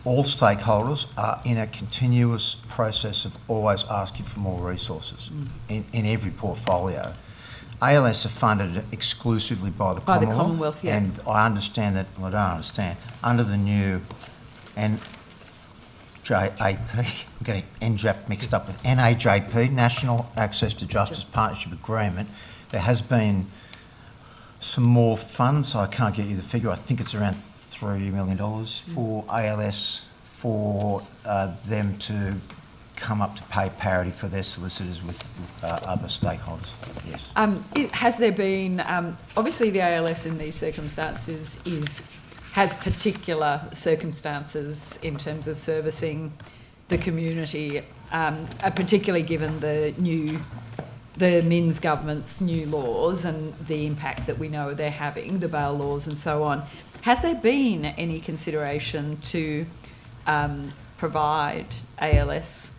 All stakeholders are in a continuous process of always asking for more resources in every portfolio. ALS are funded exclusively by the Commonwealth. Yeah. And I understand that, well, I don't understand, under the new NJAP, I'm getting NJAP mixed up with NAJP, National Access to Justice Partnership Agreement, there has been some more funds. I can't get you the figure. I think it's around $3 million for ALS, for them to come up to pay parity for their solicitors with other stakeholders. Yes. Has there been, obviously the ALS in these circumstances has particular circumstances in terms of servicing the community, particularly given the Minns government's new laws and the impact that we know they're having, the bail laws and so on. Has there been any consideration to provide ALS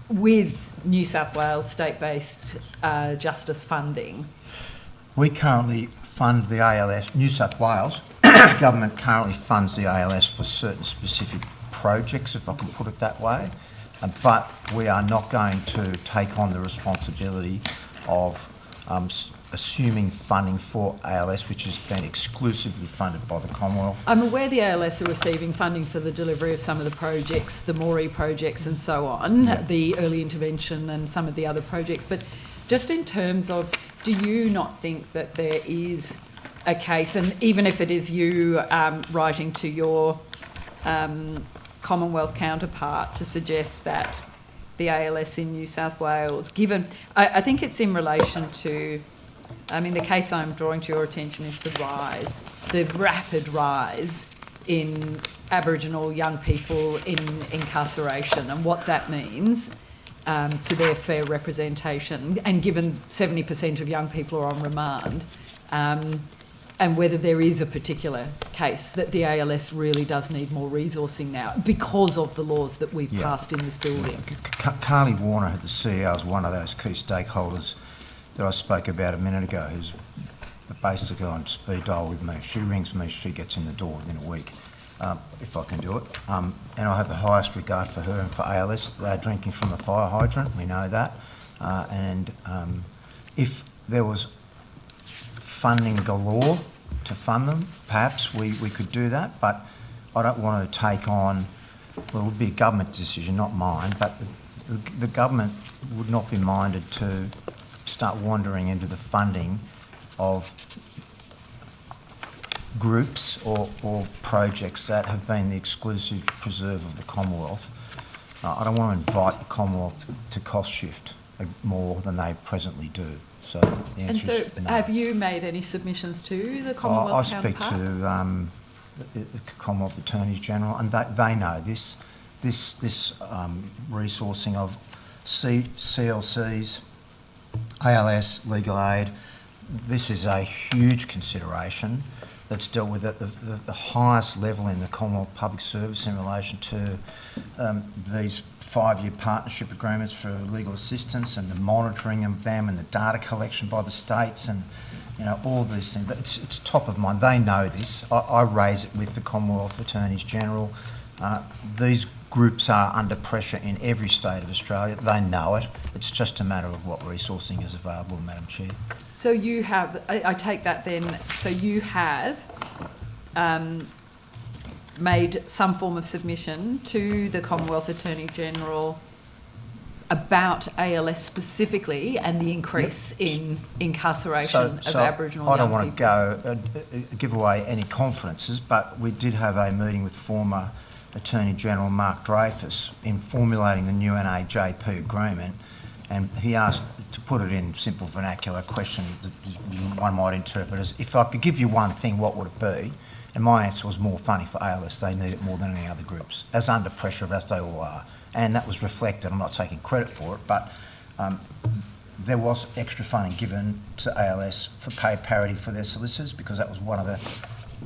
with New South Wales state-based justice funding? We currently fund the ALS. New South Wales government currently funds the ALS for certain specific projects, if I can put it that way. But we are not going to take on the responsibility of assuming funding for ALS, which has been exclusively funded by the Commonwealth. I'm aware the ALS are receiving funding for the delivery of some of the projects, the Moree projects and so on, the early intervention and some of the other projects. But just in terms of, do you not think that there is a case, and even if it is you writing to your Commonwealth counterpart to suggest that the ALS in New South Wales, given, I think it's in relation to, I mean, the case I'm drawing to your attention is the rapid rise in Aboriginal young people in incarceration and what that means to their fair representation, and given 70% of young people are on remand, and whether there is a particular case that the ALS really does need more resourcing now because of the laws that we've passed in this building. Carly Warner, the CEO, is one of those key stakeholders that I spoke about a minute ago, who's basically on speed dial with me. She rings me, she gets in the door within a week, if I can do it. And I have the highest regard for her and for ALS. They're drinking from a fire hydrant, we know that. If there was funding galore to fund them, perhaps we could do that, but I don't want to take on, well, it would be a government decision, not mine, but the government would not be minded to start wandering into the funding of groups or projects that have been the exclusive preserve of the Commonwealth. I don't want to invite the Commonwealth to cost shift more than they presently do. So the answer is no. Have you made any submissions to the Commonwealth counterpart? I speak to the Commonwealth Attorneys General, and they know this resourcing of CLCs, ALS, legal aid. This is a huge consideration that's dealt with at the highest level in the Commonwealth Public Service in relation to these 5-year partnership agreements for legal assistance and the monitoring of them and the data collection by the states and, you know, all of these things. It's top of mind. They know this. I raise it with the Commonwealth Attorneys General. These groups are under pressure in every state of Australia. They know it. It's just a matter of what resourcing is available, Madam Chair. So you have, I take that then, so you have made some form of submission to the Commonwealth Attorney General about ALS specifically and the increase in incarceration of Aboriginal young people. I don't want to give away any confidences, but we did have a meeting with former Attorney General Mark Dreyfus in formulating the new NAJP agreement, and he asked, to put it in simple vernacular, a question that one might interpret as, if I could give you one thing, what would it be? And my answer was more funding for ALS. They need it more than any other groups, as under pressure as they all are. And that was reflected. I'm not taking credit for it, but there was extra funding given to ALS for pay parity for their solicitors, because that was one of the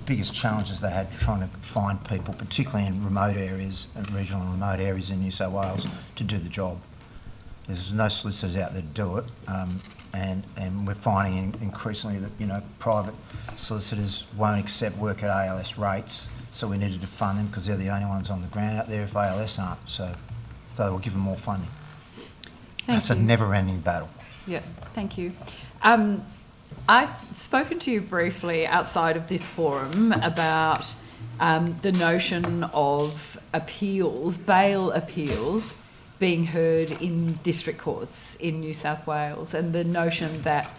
biggest challenges they had, trying to find people, particularly in remote areas, regional and remote areas in New South Wales, to do the job. There's no solicitors out there to do it, and we're finding increasingly that, you know, private solicitors won't accept work at ALS rates, so we needed to fund them because they're the only ones on the ground out there if ALS aren't, so they will give them more funding. That's a never-ending battle. Yeah, thank you. I've spoken to you briefly outside of this forum about the notion of appeals, bail appeals, being heard in district courts in New South Wales, and the notion that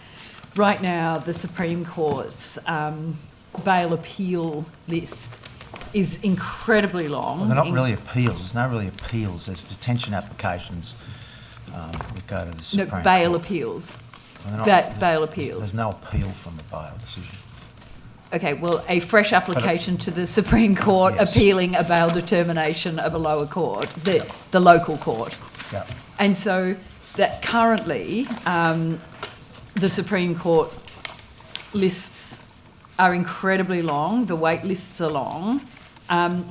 right now the Supreme Court's bail appeal list is incredibly long. Well, they're not really appeals. There's no really appeals. There's detention applications that go to the Supreme No, bail Court. appeals. Well, they're not- Bail appeals. There's no appeal from the bail decision. Okay, well, a fresh application to the Supreme Court Yes. appealing a bail determination of a lower court, the local court. Yeah. And so that currently the Supreme Court lists are incredibly long, the wait lists are long.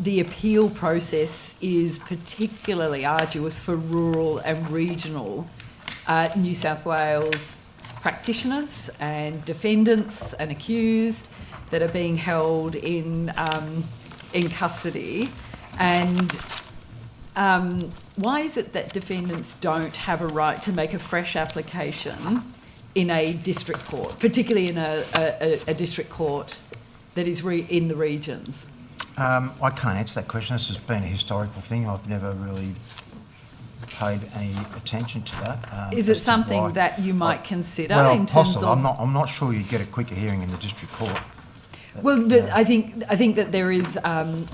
The appeal process is particularly arduous for rural and regional New South Wales practitioners and defendants and accused that are being held in custody. And why is it that defendants don't have a right to make a fresh application in a district court, particularly in a district court that is in the regions? I can't answer that question. This has been a historical thing. I've never really paid any attention to that. Is as it to something why- that you might consider Well, in terms possible. of? I'm not sure you'd get a quicker hearing in the district court. Well, I think that there is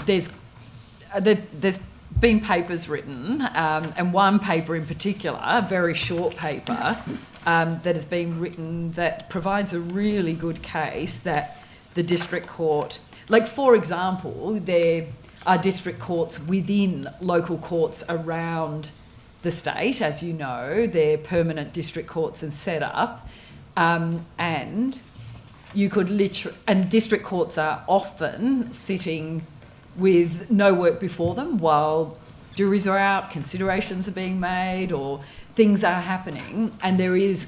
there's been papers written, and one paper in particular, a very short paper, that has been written that provides a really good case that the district court, like for example, there are district courts within local courts around the state, as you know, they're permanent district courts and set up, and you could and district courts are often sitting with no work before them while juries are out, considerations are being made, or things are happening, and there is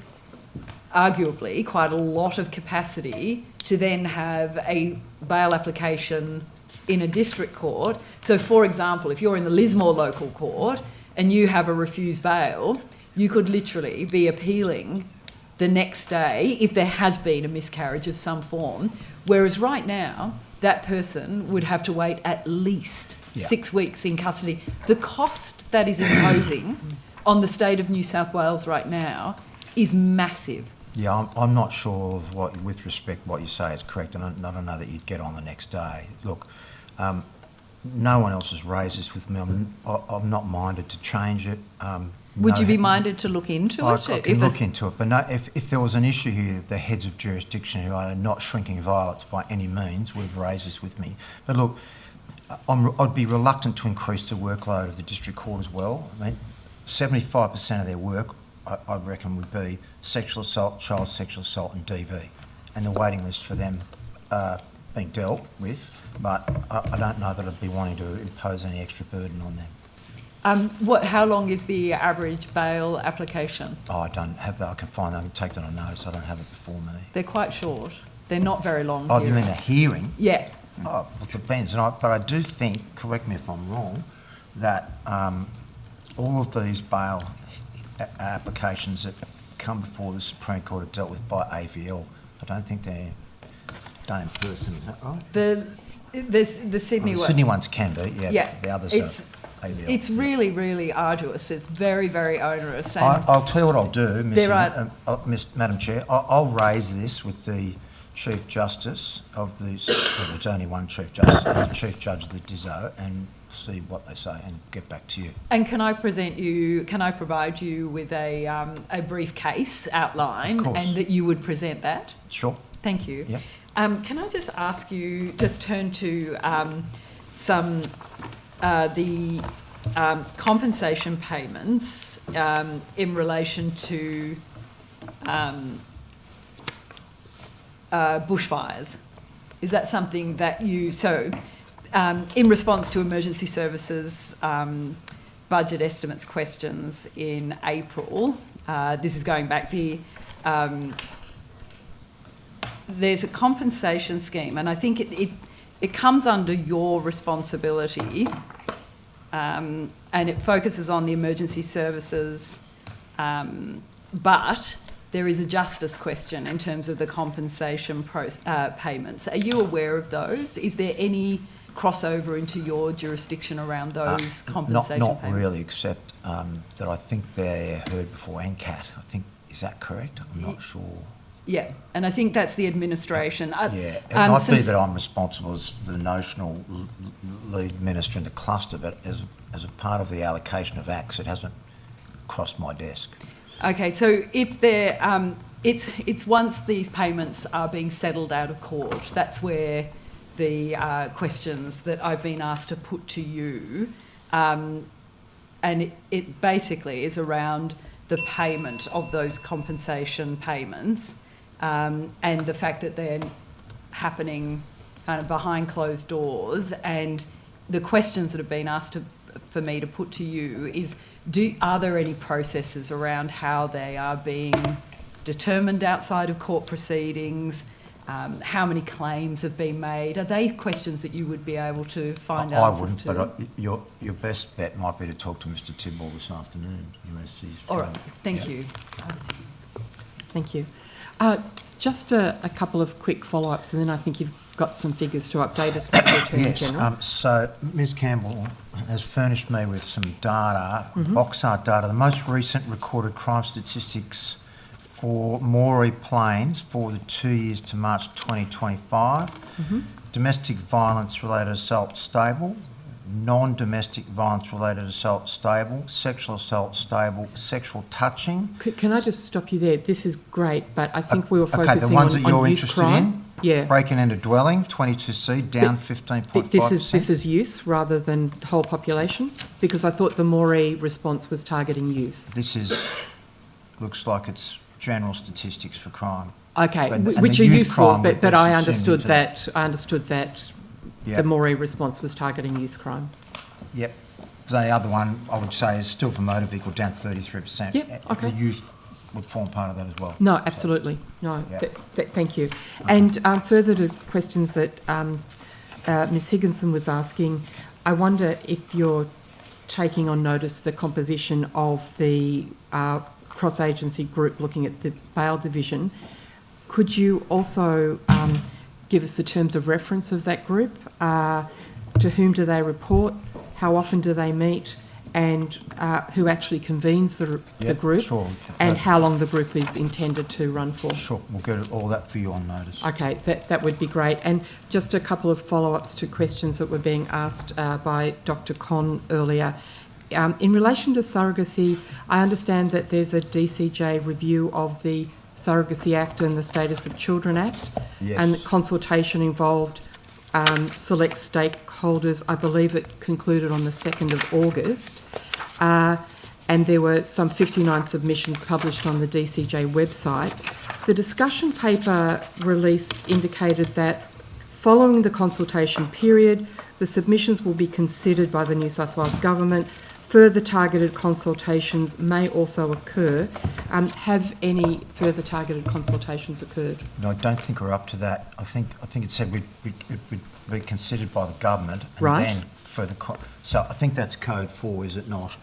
arguably quite a lot of capacity to then have a bail application in a district court. So, for example, if you're in the Lismore local court and you have a refused bail, you could literally be appealing the next day if there has been a miscarriage of some form, whereas right now that person would have to wait at least 6 weeks in custody. The cost that is imposing on the state of New South Wales right now is massive. Yeah, I'm not sure of with respect, what you say is correct, and I don't know that you'd get on the next day. Look, no one else has raised this with me. I'm not minded to change it. Would you be minded to look into it? I can look into it, but no, if there was an issue here, the heads of jurisdiction who are not shrinking violets by any means would have raised this with me. But look, I'd be reluctant to increase the workload of the district court as well. I mean, 75% of their work, I reckon, would be sexual assault, child sexual assault and DV, and the waiting list for them being dealt with, but I don't know that I'd be wanting to impose any extra burden on them. How long is the average bail application? Oh, I don't have that. I can find that. I can take that on notice. I don't have it before me. They're quite short. They're not very long. Oh, you mean the hearing? Yeah. Oh, it depends. But I do think, correct me if I'm wrong, that all of these bail applications that come before the Supreme Court are dealt with by AVL. I don't think they're done in person. Is that right? The Sydney the one. Sydney ones can do, yeah. Yeah. The others are AVL. It's really, really arduous. It's very, very onerous. And I'll tell you what I'll do, Madam Chair. I'll raise this with the Chief Justice of the... Well, there's only one Chief Justice, the Chief Judge of the DISO, and see what they say and get back to you. And can I provide you with a brief case outline, and that you would present that? Sure. Thank you. Yep. Can I just ask you, just turn to the compensation payments in relation to bushfires? Is that something that you... So, in response to emergency services budget estimates questions in April, this is going back, there's a compensation scheme, and I think it comes under your responsibility, and it focuses on the emergency services, but there is a justice question in terms of the compensation payments. Are you aware of those? Is there any crossover into your jurisdiction around those compensation not payments? really, except that I think they're heard before NCAT. Is that correct? I'm not sure. Yeah, and I think that's the administration. Yeah, it might be that I'm responsible as the notional lead minister in the cluster, but as a part of the allocation of acts, it hasn't crossed my desk. Okay, so if they're, it's once these payments are being settled out of court, that's where the questions that I've been asked to put to you, and it basically is around the payment of those compensation payments, and the fact that they're happening kind of behind closed doors. And the questions that have been asked for me to put to you is, are there any processes around how they are being determined outside of court proceedings? How many claims have been made? Are they questions that you would be able to find answers to? I wouldn't, but your best bet might be to talk to Mr Tibble this afternoon. All right, thank you. Thank you. Just a couple of quick follow-ups, and then I think you've got some figures to update us, Mr Attorney General. So Ms Campbell has furnished me with some data, box art data, the most recent recorded crime statistics for Moree Plains for the 2 years to March 2025. Domestic violence related assault stable, non-domestic violence related assault stable, sexual assault stable, sexual touching. Can I just stop you there? This is great, but I think we were focusing okay, the ones on that you're youth interested crime. in. Yeah. Breaking into dwelling, 22C, down 15.5%. This is youth rather than whole population, because I thought the Moree response was targeting youth. This looks like it's general statistics for crime. Okay, And which the are youth useful, crime but was I assumed understood to- that. I understood that Yep. the Moree response was targeting youth crime. Yep. The other one, I would say, is still for motor vehicle, down 33%. Yep, okay. The youth would form part of that as well. No, absolutely. No, Yeah. thank you. And further to questions that Ms Higginson was asking, I wonder if you're taking on notice the composition of the cross-agency group looking at the bail division. Could you also give us the terms of reference of that group? To whom do they report? How often do they meet? And who actually convenes the group? Sure. And how long the group is intended to run for? Sure, we'll get all that for you on notice. Okay, that would be great. And just a couple of follow-ups to questions that were being asked by Dr Con earlier. In relation to surrogacy, I understand that there's a DCJ review of the Surrogacy Act and the Status of Children Act, Yes. and consultation involved select stakeholders. I believe it concluded on the 2nd of August, and there were some 59 submissions published on the DCJ website. The discussion paper released indicated that following the consultation period, the submissions will be considered by the New South Wales Government. Further targeted consultations may also occur. Have any further targeted consultations occurred? No, I don't think we're up to that. I think it said we'd be considered by the government, and Right. then further. So I think that's code 4, is it not?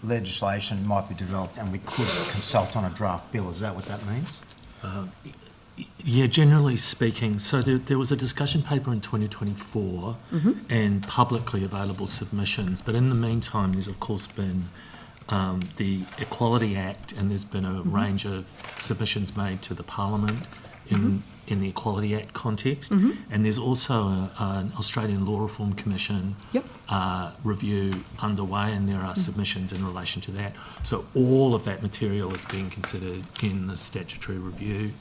Legislation might be developed, and we could consult on a draft bill. Is that what that means? Yeah, generally speaking. So there was a discussion paper in 2024 and publicly available submissions. But in the meantime, there's of course been the Equality Act, and there's been a range of submissions made to the Parliament in the Equality Act context. And there's also an Australian Law Reform Commission review underway, and there are submissions in relation to that. So all of that material is being considered in the statutory review.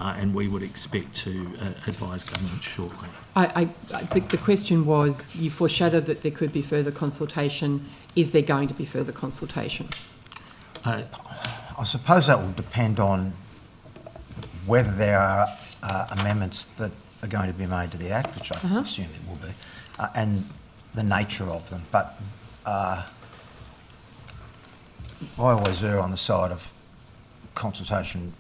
And we would expect to advise government shortly. I think the question was, you foreshadowed that there could be further consultation. Is there going to be further consultation? I suppose that will depend on whether there are amendments that are going to be made to the Act, which I assume it will be, and the nature of them. But I always err on the side of consultation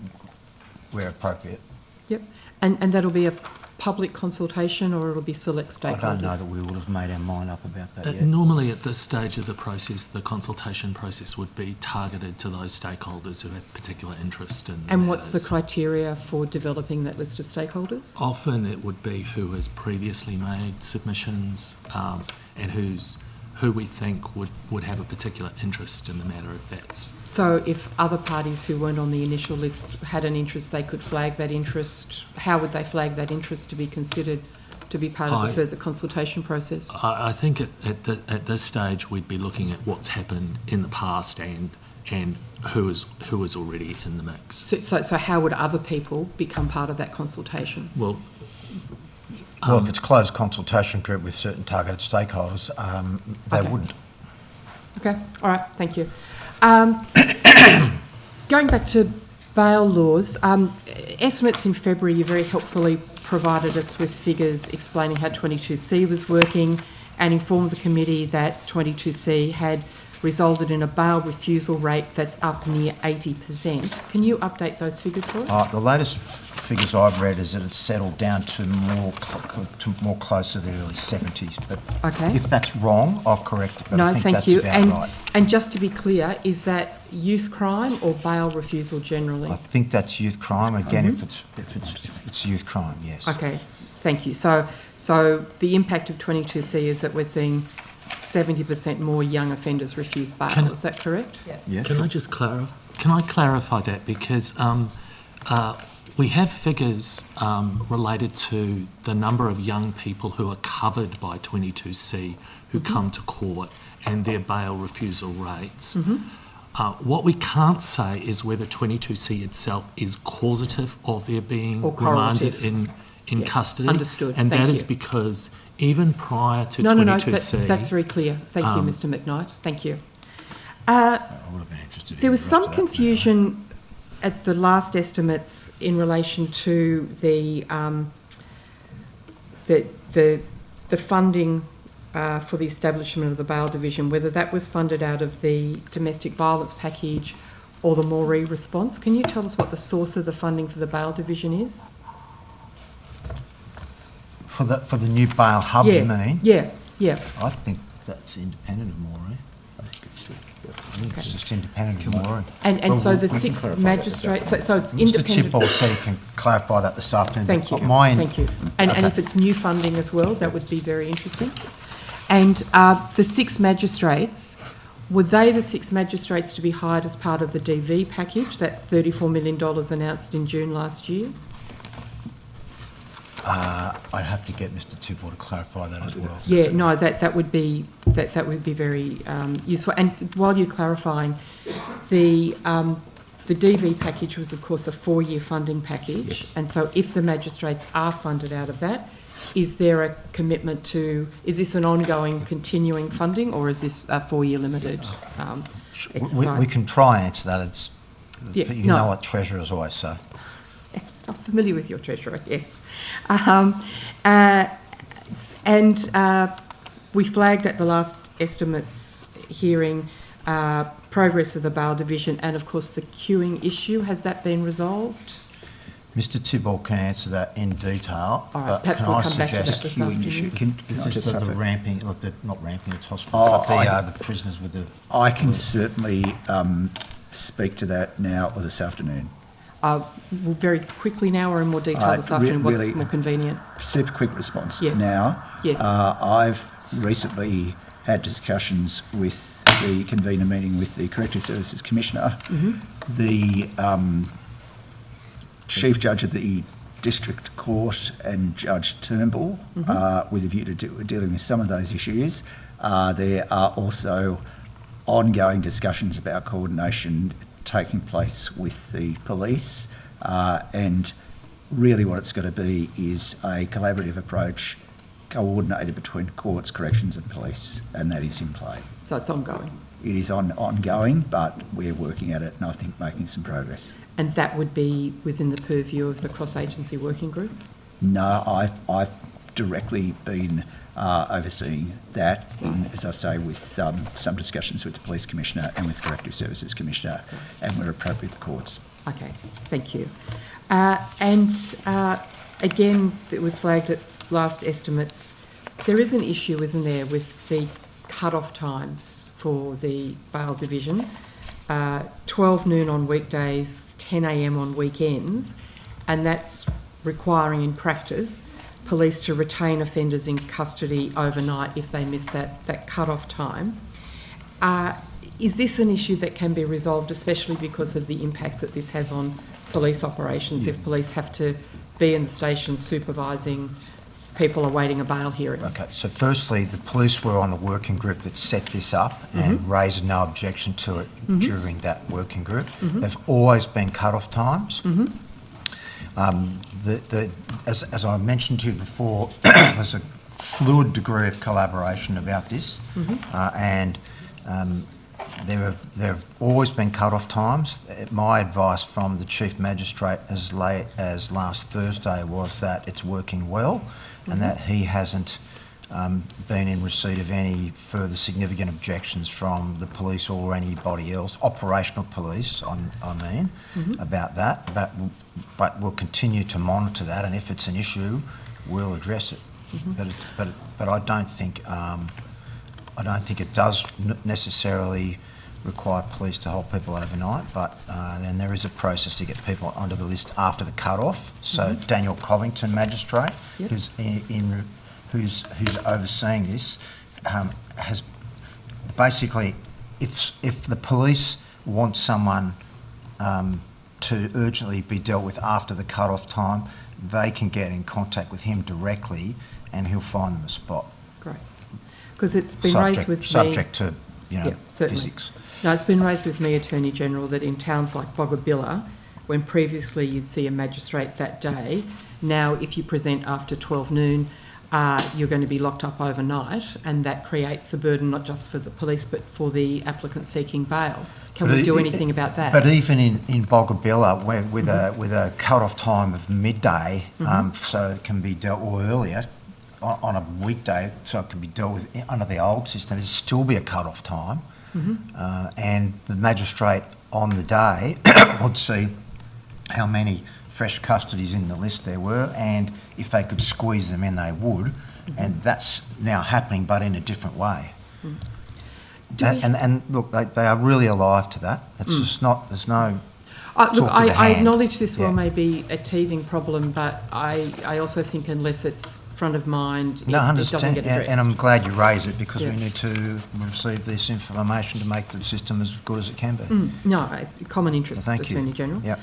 where appropriate. Yep. And that'll be a public consultation, or it'll be select stakeholders? I don't know that we would have made our mind up about that yet. Normally at this stage of the process, the consultation process would be targeted to those stakeholders who have particular interest in And what's the matters. criteria for developing that list of stakeholders? Often it would be who has previously made submissions and who we think would have a particular interest in the matter, if that's... So if other parties who weren't on the initial list had an interest, they could flag that interest. How would they flag that interest to be considered to be part of the further consultation process? I think at this stage we'd be looking at what's happened in the past and who is already in the mix. So how would other people become part of that consultation? Well, if it's closed consultation group with certain targeted stakeholders, they wouldn't. Okay, all right, thank you. Going back to bail laws, estimates in February, you very helpfully provided us with figures explaining how 22C was working and informed the committee that 22C had resulted in a bail refusal rate that's up near 80%. Can you update those figures for us? The latest figures I've read is that it's settled down to more close to the early 70s. But if that's wrong, I'll correct it. But I think thank that's you. About right. And just to be clear, is that youth crime or bail refusal generally? I think that's youth crime. Again, if it's youth crime, yes. Okay, thank you. So the impact of 22C is that we're seeing 70% more young offenders refuse bail. Is that correct? Yeah. Yes. Can I just clarify that, because we have figures related to the number of young people who are covered by 22C who come to court and their bail refusal rates. What we can't say is whether 22C itself is causative of their being remanded in custody. Understood. And Thank that you. is because even prior to 22C... No, that's very clear. Thank you, Mr McKnight. Thank you. I would have been interested in There was the some rest of that confusion at the last estimates in relation to the funding for the establishment of the bail division, whether that was funded out of the domestic violence package or the Moree response. Can you tell us what the source of the funding for the bail division is? For the new bail hub, you mean? Yeah. I think that's independent of Moree. I think it's just independent of Moree. And so the six magistrates, so it's independent. Mr. Tipple said he can clarify that this afternoon. Thank you. Thank you. And if it's new funding as well, that would be very interesting. And the six magistrates, were they the six magistrates to be hired as part of the DV package, that $34 million announced in June last year? I'd have to get Mr. Tipple to clarify that as well. Yeah, no, that would be very useful. And while you're clarifying, the DV package was, of course, a 4-year funding package. Yes. And so if the magistrates are funded out of that, is there a commitment to... Is this an ongoing, continuing funding, or is this a 4-year limited exercise? We can try and answer that. You know what treasurers always say. I'm familiar with your treasurer, yes. We flagged at the last estimates hearing progress of the bail division and, of course, the queuing issue. Has that been resolved? Mr. Tibble can answer that in detail. All right, perhaps we'll come back to that this afternoon. It's just the ramping, not ramping, it's hospital, but the prisoners with the... I can certainly speak to that now or this afternoon. Very quickly now or in more detail this afternoon? What's more convenient? Super quick response. Yeah. Now, yes. I've recently had discussions with the convener meeting with the Corrective Services Commissioner. The Chief Judge of the District Court and Judge Turnbull, with a view to dealing with some of those issues. There are also ongoing discussions about coordination taking place with the police, and really what it's going to be is a collaborative approach coordinated between courts, corrections and police, and that is in play. So it's ongoing? It is ongoing, but we're working at it and I think making some progress. And that would be within the purview of the cross-agency working group? No, I've directly been overseeing that, as I say, with some discussions with the Police Commissioner and with the Corrective Services Commissioner, and where appropriate, the courts. Okay, thank you. Again, it was flagged at last estimates. There is an issue, isn't there, with the cut-off times for the bail division. 12 noon on weekdays, 10 a.m. on weekends, and that's requiring in practice police to retain offenders in custody overnight if they miss that cut-off time. Is this an issue that can be resolved, especially because of the impact that this has on police operations, if police have to be in the station supervising people awaiting a bail hearing? Okay, so firstly, the police were on the working group that set this up and raised no objection to it during that working group. There's always been cut-off times. As I mentioned to you before, there's a fluid degree of collaboration about this, and there have always been cut-off times. My advice from the Chief Magistrate as late as last Thursday was that it's working well and that he hasn't been in receipt of any further significant objections from the police or anybody else, operational police, I mean, about that. But we'll continue to monitor that, and if it's an issue, we'll address it. But I don't think it does necessarily require police to hold people overnight, but then there is a process to get people onto the list after the cut-off. So Daniel Covington, magistrate, who's overseeing this, has basically, if the police want someone to urgently be dealt with after the cut-off time, they can get in contact with him directly and he'll find them a spot. Great. Because it's been raised with me... Subject to, certainly. physics. No, it's been raised with me, Attorney General, that in towns like Boggabilla, when previously you'd see a magistrate that day, now if you present after 12 noon, you're going to be locked up overnight, and that creates a burden not just for the police but for the applicant seeking bail. Can we do anything about that? But even in Boggabilla, with a cut-off time of midday, so it can be dealt with earlier, on a weekday, so it can be dealt with under the old system, there'd still be a cut-off time. And the magistrate on the day would see how many fresh custodies in the list there were, and if they could squeeze them in, they would. And that's now happening, but in a different way. And look, they are really alive to that. It's just not, there's no... Look, I acknowledge this may be a teething problem, but I also think unless it's front of mind, it doesn't get addressed. And I'm glad you raise it, because we need to receive this information to make the system as good as it can be. No, common interest, Attorney General. Yep.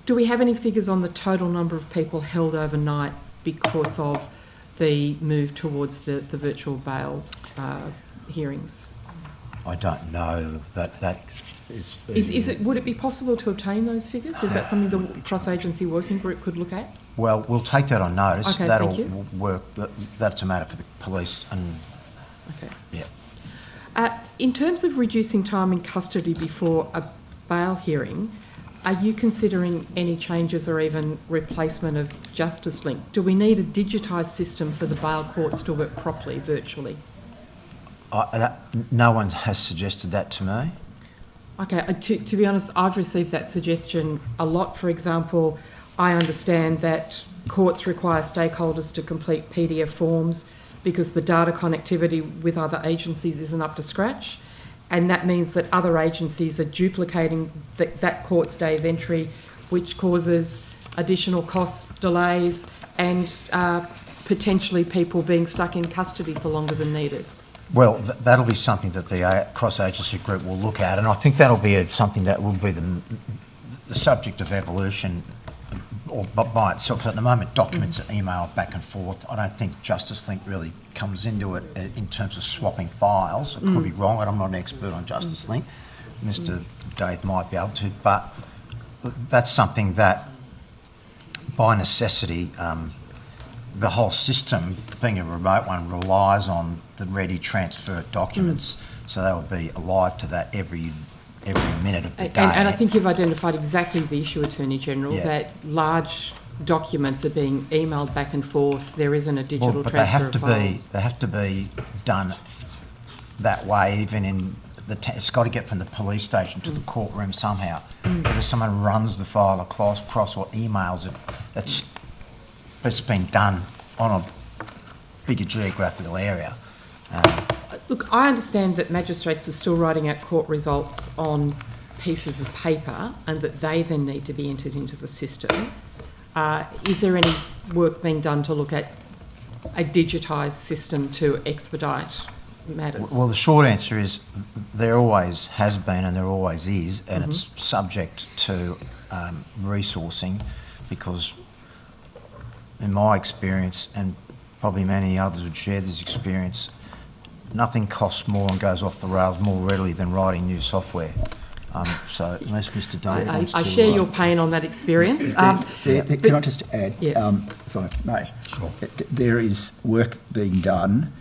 Do we have any figures on the total number of people held overnight because of the move towards the virtual bails hearings? I don't know that is it? Would it be possible to obtain those figures? Is that something the cross-agency working group could look at? Well, we'll take that on notice. Okay, That'll thank you. work. That's a matter for the police. And in terms of reducing time in custody before a bail hearing, are you considering any changes or even replacement of Justice Link? Do we need a digitised system for the bail courts to work properly virtually? No one has suggested that to me. Okay, to be honest, I've received that suggestion a lot. For example, I understand that courts require stakeholders to complete PDF forms because the data connectivity with other agencies isn't up to scratch, and that means that other agencies are duplicating that court's day's entry, which causes additional costs, delays, and potentially people being stuck in custody for longer than needed. Well, that'll be something that the cross-agency group will look at, and I think that'll be something that will be the subject of evolution or by itself. So at the moment, documents are emailed back and forth. I don't think Justice Link really comes into it in terms of swapping files. I could be wrong, and I'm not an expert on Justice Link. Mr. Dave might be able to, but that's something that, by necessity, the whole system, being a remote one, relies on the ready transfer of documents. So they will be alive to that every minute of the day. And I think you've identified exactly the issue, Attorney General, that large documents are being emailed back and forth. There isn't a digital transfer of files. They have to be done that way, even in it's got to get from the police station to the courtroom somehow. Whether someone runs the file across or emails it, it's been done on a bigger geographical area. Look, I understand that magistrates are still writing out court results on pieces of paper and that they then need to be entered into the system. Is there any work being done to look at a digitised system to expedite matters? Well, the short answer is there always has been and there always is, and it's subject to resourcing, because in my experience, and probably many others would share this experience, nothing costs more and goes off the rails more readily than writing new software. So unless Mr. Daley wants to... I share your pain on that experience. Can I just add, Yeah. if I may? Sure. There is work being done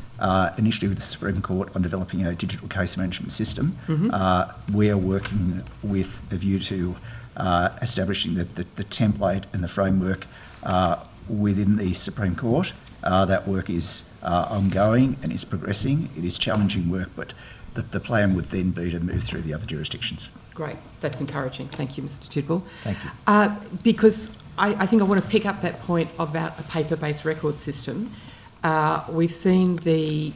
initially with the Supreme Court on developing a digital case management system. We are working with a view to establishing the template and the framework within the Supreme Court. That work is ongoing and is progressing. It is challenging work, but the plan would then be to move through the other jurisdictions. Great, that's encouraging. Thank you, Mr. Tidwell. Thank you. Because I think I want to pick up that point about a paper-based record system. We've seen the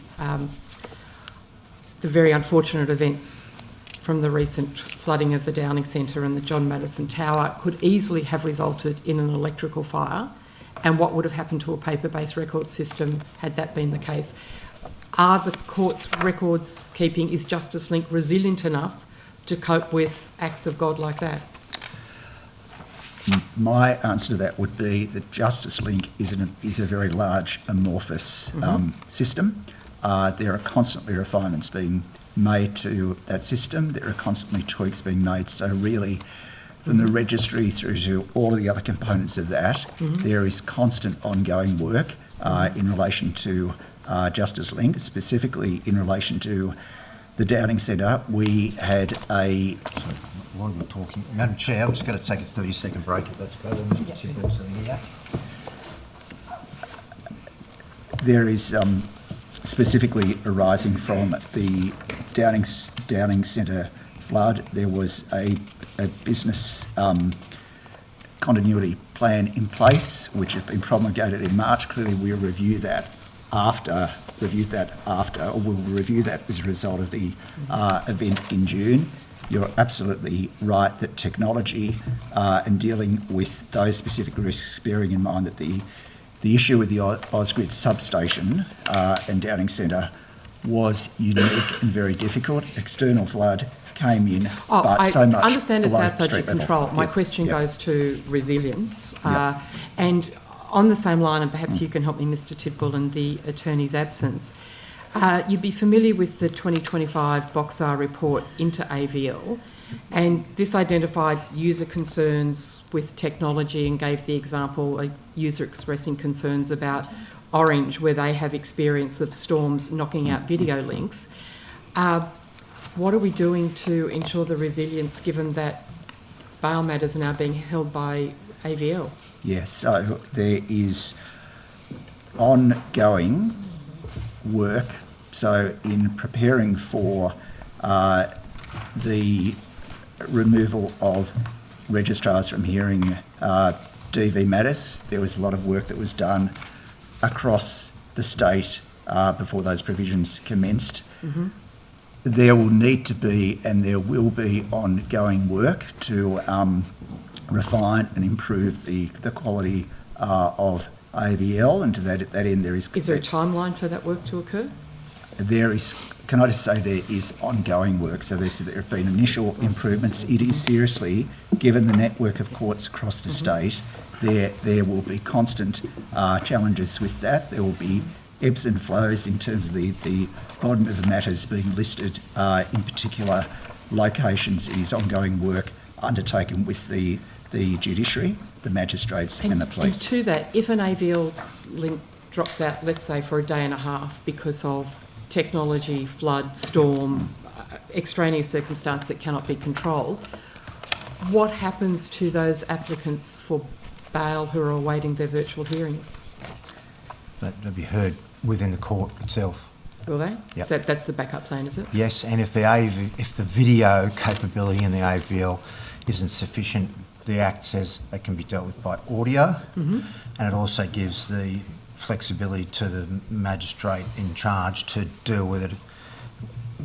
very unfortunate events from the recent flooding of the Downing Centre and the John Maddison Tower could easily have resulted in an electrical fire. And what would have happened to a paper-based record system had that been the case? Are the court's records keeping, is Justice Link resilient enough to cope with acts of God like that? My answer to that would be that Justice Link is a very large, amorphous system. There are constantly refinements being made to that system. There are constantly tweaks being made. So really, from the registry through to all of the other components of that, there is constant ongoing work in relation to Justice Link, specifically in relation to the Downing Centre. We had a... Sorry, while you're talking, Madam Chair, I'm just going to take a 30-second break if that's okay. Mr. Tidwell's here. There is specifically arising from the Downing Centre flood, there was a business continuity plan in place, which had been promulgated in March. Clearly, we'll review that after, or we'll review that as a result of the event in June. You're absolutely right that technology and dealing with those specific risks, bearing in mind that the issue with the Ausgrid substation and Downing Centre was unique and very difficult. External flood came in, but so much I understand it's below outside your street level. control. My question goes to resilience. And on the same line, and perhaps you can help me, Mr. Tidwell, in the attorney's absence, you'd be familiar with the 2025 Boxar report into AVL, and this identified user concerns with technology and gave the example, a user expressing concerns about Orange, where they have experience of storms knocking out video links. What are we doing to ensure the resilience, given that bail matters are now being held by AVL? Yes, so there is ongoing work. So in preparing for the removal of registrars from hearing DV matters, there was a lot of work that was done across the state before those provisions commenced. There will need to be, and there will be, ongoing work to refine and improve the quality of AVL, and to that end there is... Is there a timeline for that work to occur? There is, can I just say there is ongoing work. So there have been initial improvements. It is seriously, given the network of courts across the state, there will be constant challenges with that. There will be ebbs and flows in terms of the volume of the matters being listed in particular locations. It is ongoing work undertaken with the judiciary, the magistrates and the police. And to that, if an AVL link drops out, let's say for a day and a half because of technology, flood, storm, extraneous circumstance that cannot be controlled, what happens to those applicants for bail who are awaiting their virtual hearings? They'll be heard within the court itself. Will they? Yep. So that's the backup plan, is it? Yes, and if the video capability in the AVL isn't sufficient, the Act says it can be dealt with by audio, and it also gives the flexibility to the magistrate in charge to deal with it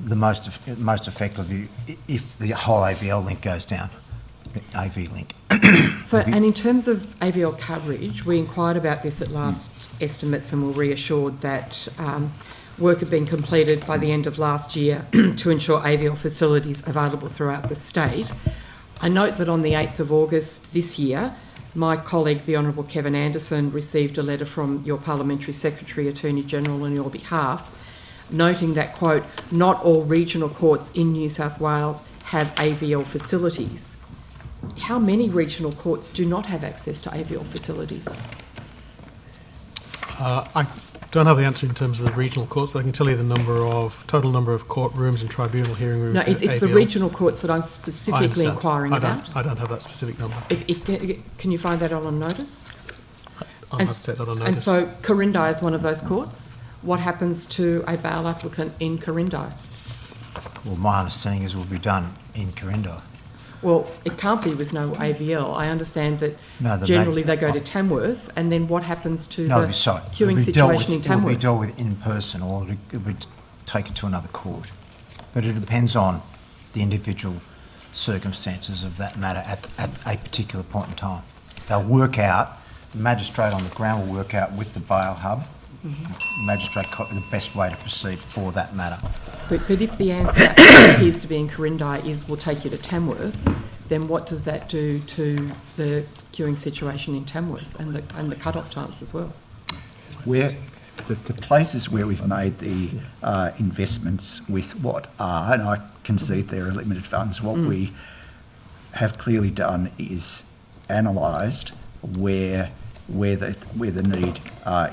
the most effectively if the whole AVL link goes down. AV link. So, and in terms of AVL coverage, we inquired about this at last estimates and were reassured that work had been completed by the end of last year to ensure AVL facilities available throughout the state. I note that on the 8th of August this year, my colleague, the Honourable Kevin Anderson, received a letter from your Parliamentary Secretary, Attorney General on your behalf, noting that, quote, not all regional courts in New South Wales have AVL facilities. How many regional courts do not have access to AVL facilities? I don't have the answer in terms of the regional courts, but I can tell you the total number of courtrooms and tribunal hearing rooms. No, it's the regional courts that I'm specifically inquiring I about. I don't have that specific number. Can you find that on notice? I'll have to take that on notice. And so Corindi is one of those courts. What happens to a bail applicant in Corindi? Well, my understanding is it will be done in Corindi. Well, it can't be with no AVL. I understand that No, generally they go to Tamworth, and then what happens to No, the sorry. queuing situation in It will be Tamworth? dealt with in person, or it will be taken to another court. But it depends on the individual circumstances of that matter at a particular point in time. They'll work out, the magistrate on the ground will work out with the bail hub, magistrate the best way to proceed for that matter. But if the answer appears to be in Corindi is we'll take you to Tamworth, then what does that do to the queuing situation in Tamworth and the cut-off times as well? Where the places where we've made the investments with what are, and I concede there are limited funds, what we have clearly done is analysed where the need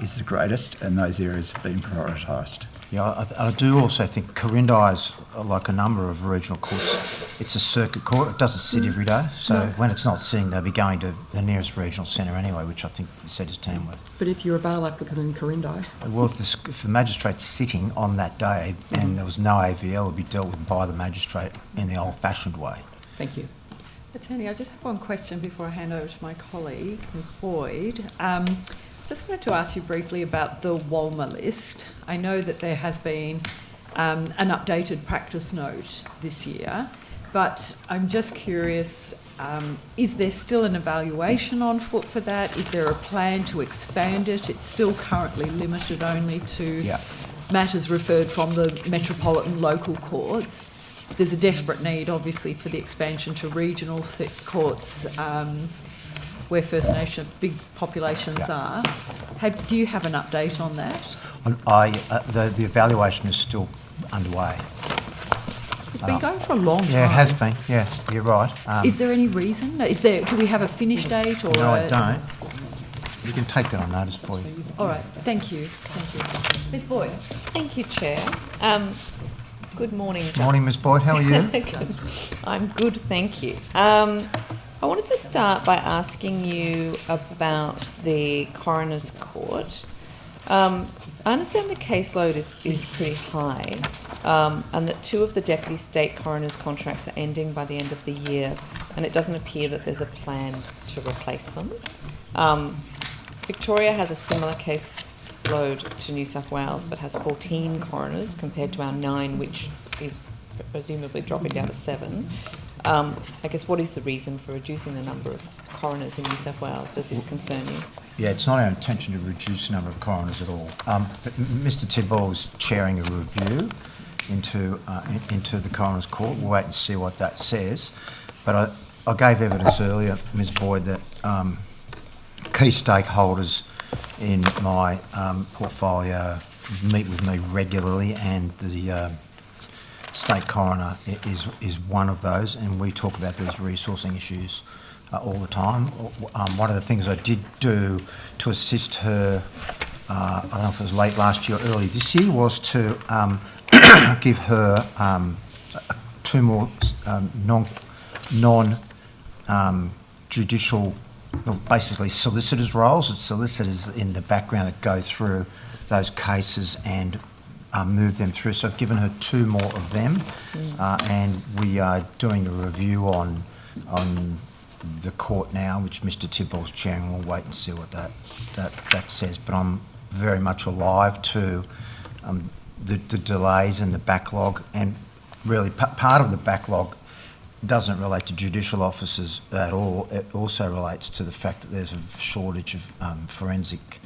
is the greatest, and those areas have been prioritised. Yeah, I do also think Corindi is, like a number of regional courts, it's a circuit court. It doesn't sit every day. So when it's not sitting, they'll be going to the nearest regional centre anyway, which I think you said is Tamworth. But if you're a bail applicant in Corindi? Well, if the magistrate's sitting on that day and there was no AVL, it would be dealt with by the magistrate in the old-fashioned way. Thank you. Attorney, I just have one question before I hand over to my colleague, Ms Boyd. Just wanted to ask you briefly about the Walmer list. I know that there has been an updated practice note this year, but I'm just curious, is there still an evaluation on foot for that? Is there a plan to expand it? It's still currently limited only to matters referred from the metropolitan local courts. There's a desperate need, obviously, for the expansion to regional courts where First Nation big populations are. Do you have an update on that? The evaluation is still underway. It's been going for a long time. Yeah, it has been. Yeah, you're right. Is there any reason? Do we have a finish date? Or no, I don't. We can take that on notice for you. All right. Thank you. Thank you. Ms Boyd. Thank you, Chair. Good morning. Morning, Ms Boyd. How are you? I'm good, thank you. I wanted to start by asking you about the Coroner's Court. I understand the caseload is pretty high, and that 2 of the Deputy State Coroners' contracts are ending by the end of the year, and it doesn't appear that there's a plan to replace them. Victoria has a similar caseload to New South Wales, but has 14 coroners compared to our 9, which is presumably dropping down to 7. I guess what is the reason for reducing the number of coroners in New South Wales? Does this concern you? Yeah, it's not our intention to reduce the number of coroners at all. But Mr Tidball is chairing a review into the Coroner's Court. We'll wait and see what that says. But I gave evidence earlier, Ms Boyd, that key stakeholders in my portfolio meet with me regularly, and the State Coroner is one of those, and we talk about these resourcing issues all the time. One of the things I did do to assist her, I don't know if it was late last year or early this year, was to give her 2 more non-judicial, basically solicitors' roles. It's solicitors in the background that go through those cases and move them through. So I've given her 2 more of them, and we are doing a review on the court now, which Mr Tidball's chairing. We'll wait and see what that says. But I'm very much alive to the delays and the backlog, and really part of the backlog doesn't relate to judicial officers at all. It also relates to the fact that there's a shortage of forensic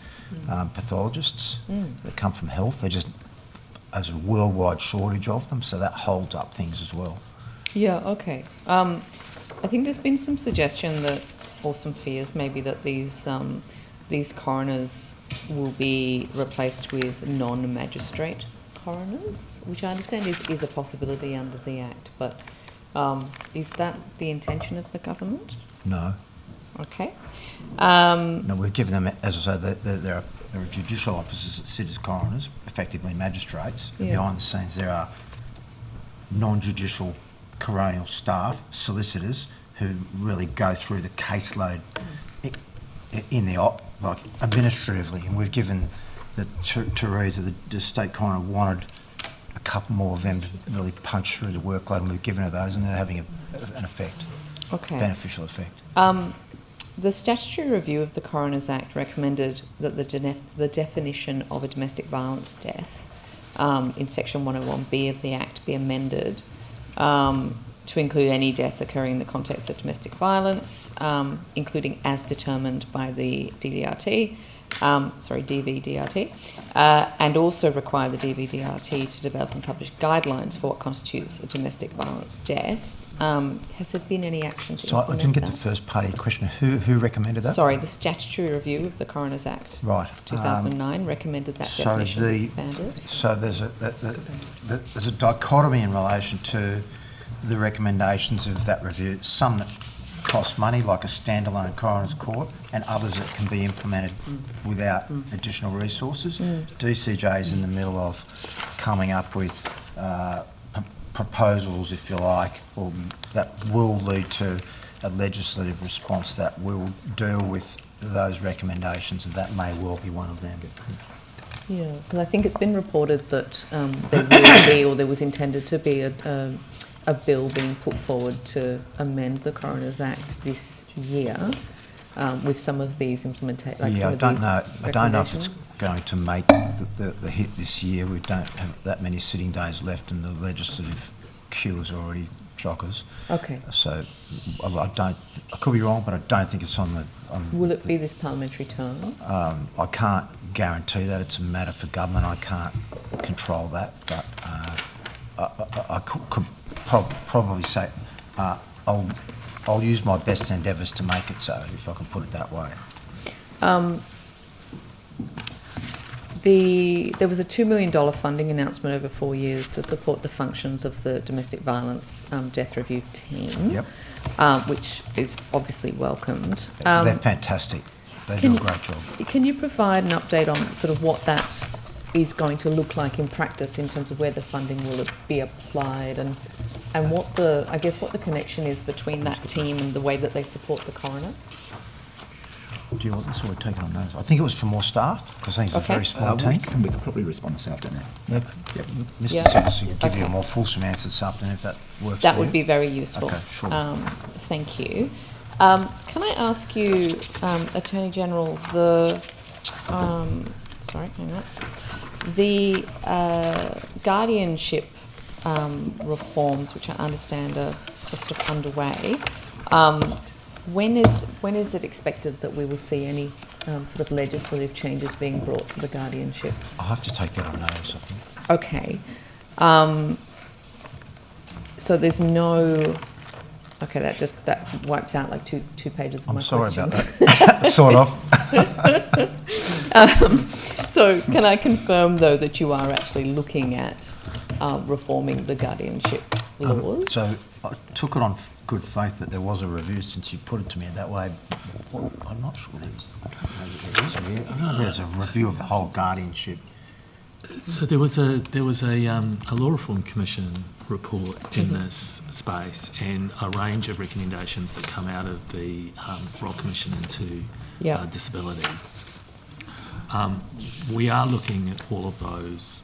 pathologists that come from health. There's a worldwide shortage of them, so that holds up things as well. Yeah, okay. I think there's been some suggestion that, or some fears maybe, that these coroners will be replaced with non-magistrate coroners, which I understand is a possibility under the Act, but is that the intention of the government? No. Okay. No, we've given them, as I say, there are judicial officers that sit as coroners, effectively magistrates. Yeah. Behind the scenes there are non-judicial coronial staff, solicitors, who really go through the caseload administratively. And we've given Teresa, the state coroner, wanted a couple more of them to really punch through the workload, and we've given her those, and they're having an effect, beneficial effect. The statutory review of the Coroner's Act recommended that the definition of a domestic violence death in Section 101B of the Act be amended to include any death occurring in the context of domestic violence, including as determined by the DVDRT, and also require the DVDRT to develop and publish guidelines for what constitutes a domestic violence death. Has there been any action to implement I didn't get that? the first part of your question. Who recommended that? Sorry, the statutory review of the Coroner's Act, Right. 2009, recommended that definition be expanded. So there's a dichotomy in relation to the recommendations of that review. Some that cost money, like a standalone coroner's court, and others that can be implemented without additional resources. DCJ is in the middle of coming up with proposals, if you like, or that will lead to a legislative response that will deal with those recommendations, and that may well be one of them. Yeah, because I think it's been reported that there will be, or there was intended to be, a bill being put forward to amend the Coroner's Act this year with some of these implementations. I don't know if it's going to make the hit this year. We don't have that many sitting days left, and the legislative queue is already chockers. Okay. So I could be wrong, but I don't think it's on the. Will it be this parliamentary term? I can't guarantee that. It's a matter for government. I can't control that, but I could probably say I'll use my best endeavours to make it so, if I can put it that way. There was a $2 million funding announcement over 4 years to support the functions of the domestic violence death review team, which is obviously welcomed. They're fantastic. They do a great job. Can you provide an update on sort of what that is going to look like in practice in terms of where the funding will be applied and what the connection is between that team and the way that they support the coroner? Do you want this, or we're taking on notes? I think it was for more staff, because I think it's a very small team. We could probably respond this afternoon. Yep. Mr. Simmons will give you a more fulsome answer this afternoon if that works. That would be very useful. Okay, sure. Thank you. Can I ask you, Attorney General, the guardianship reforms, which I understand are sort of underway. When is it expected that we will see any sort of legislative changes being brought to the guardianship? I'll have to take that on notice, I think. Okay. So there's no. Okay, that wipes out like two pages of my questions. I'm sorry about that. Sort of. So can I confirm though that you are actually looking at reforming the guardianship laws? So I took it on good faith that there was a review, since you put it to me that way. Well, I'm not sure I don't know that there is a review. I know there's a review of the whole guardianship. So there was a Law Reform Commission report in this space, and a range of recommendations that come out of the Royal Commission into disability. We are looking at all of those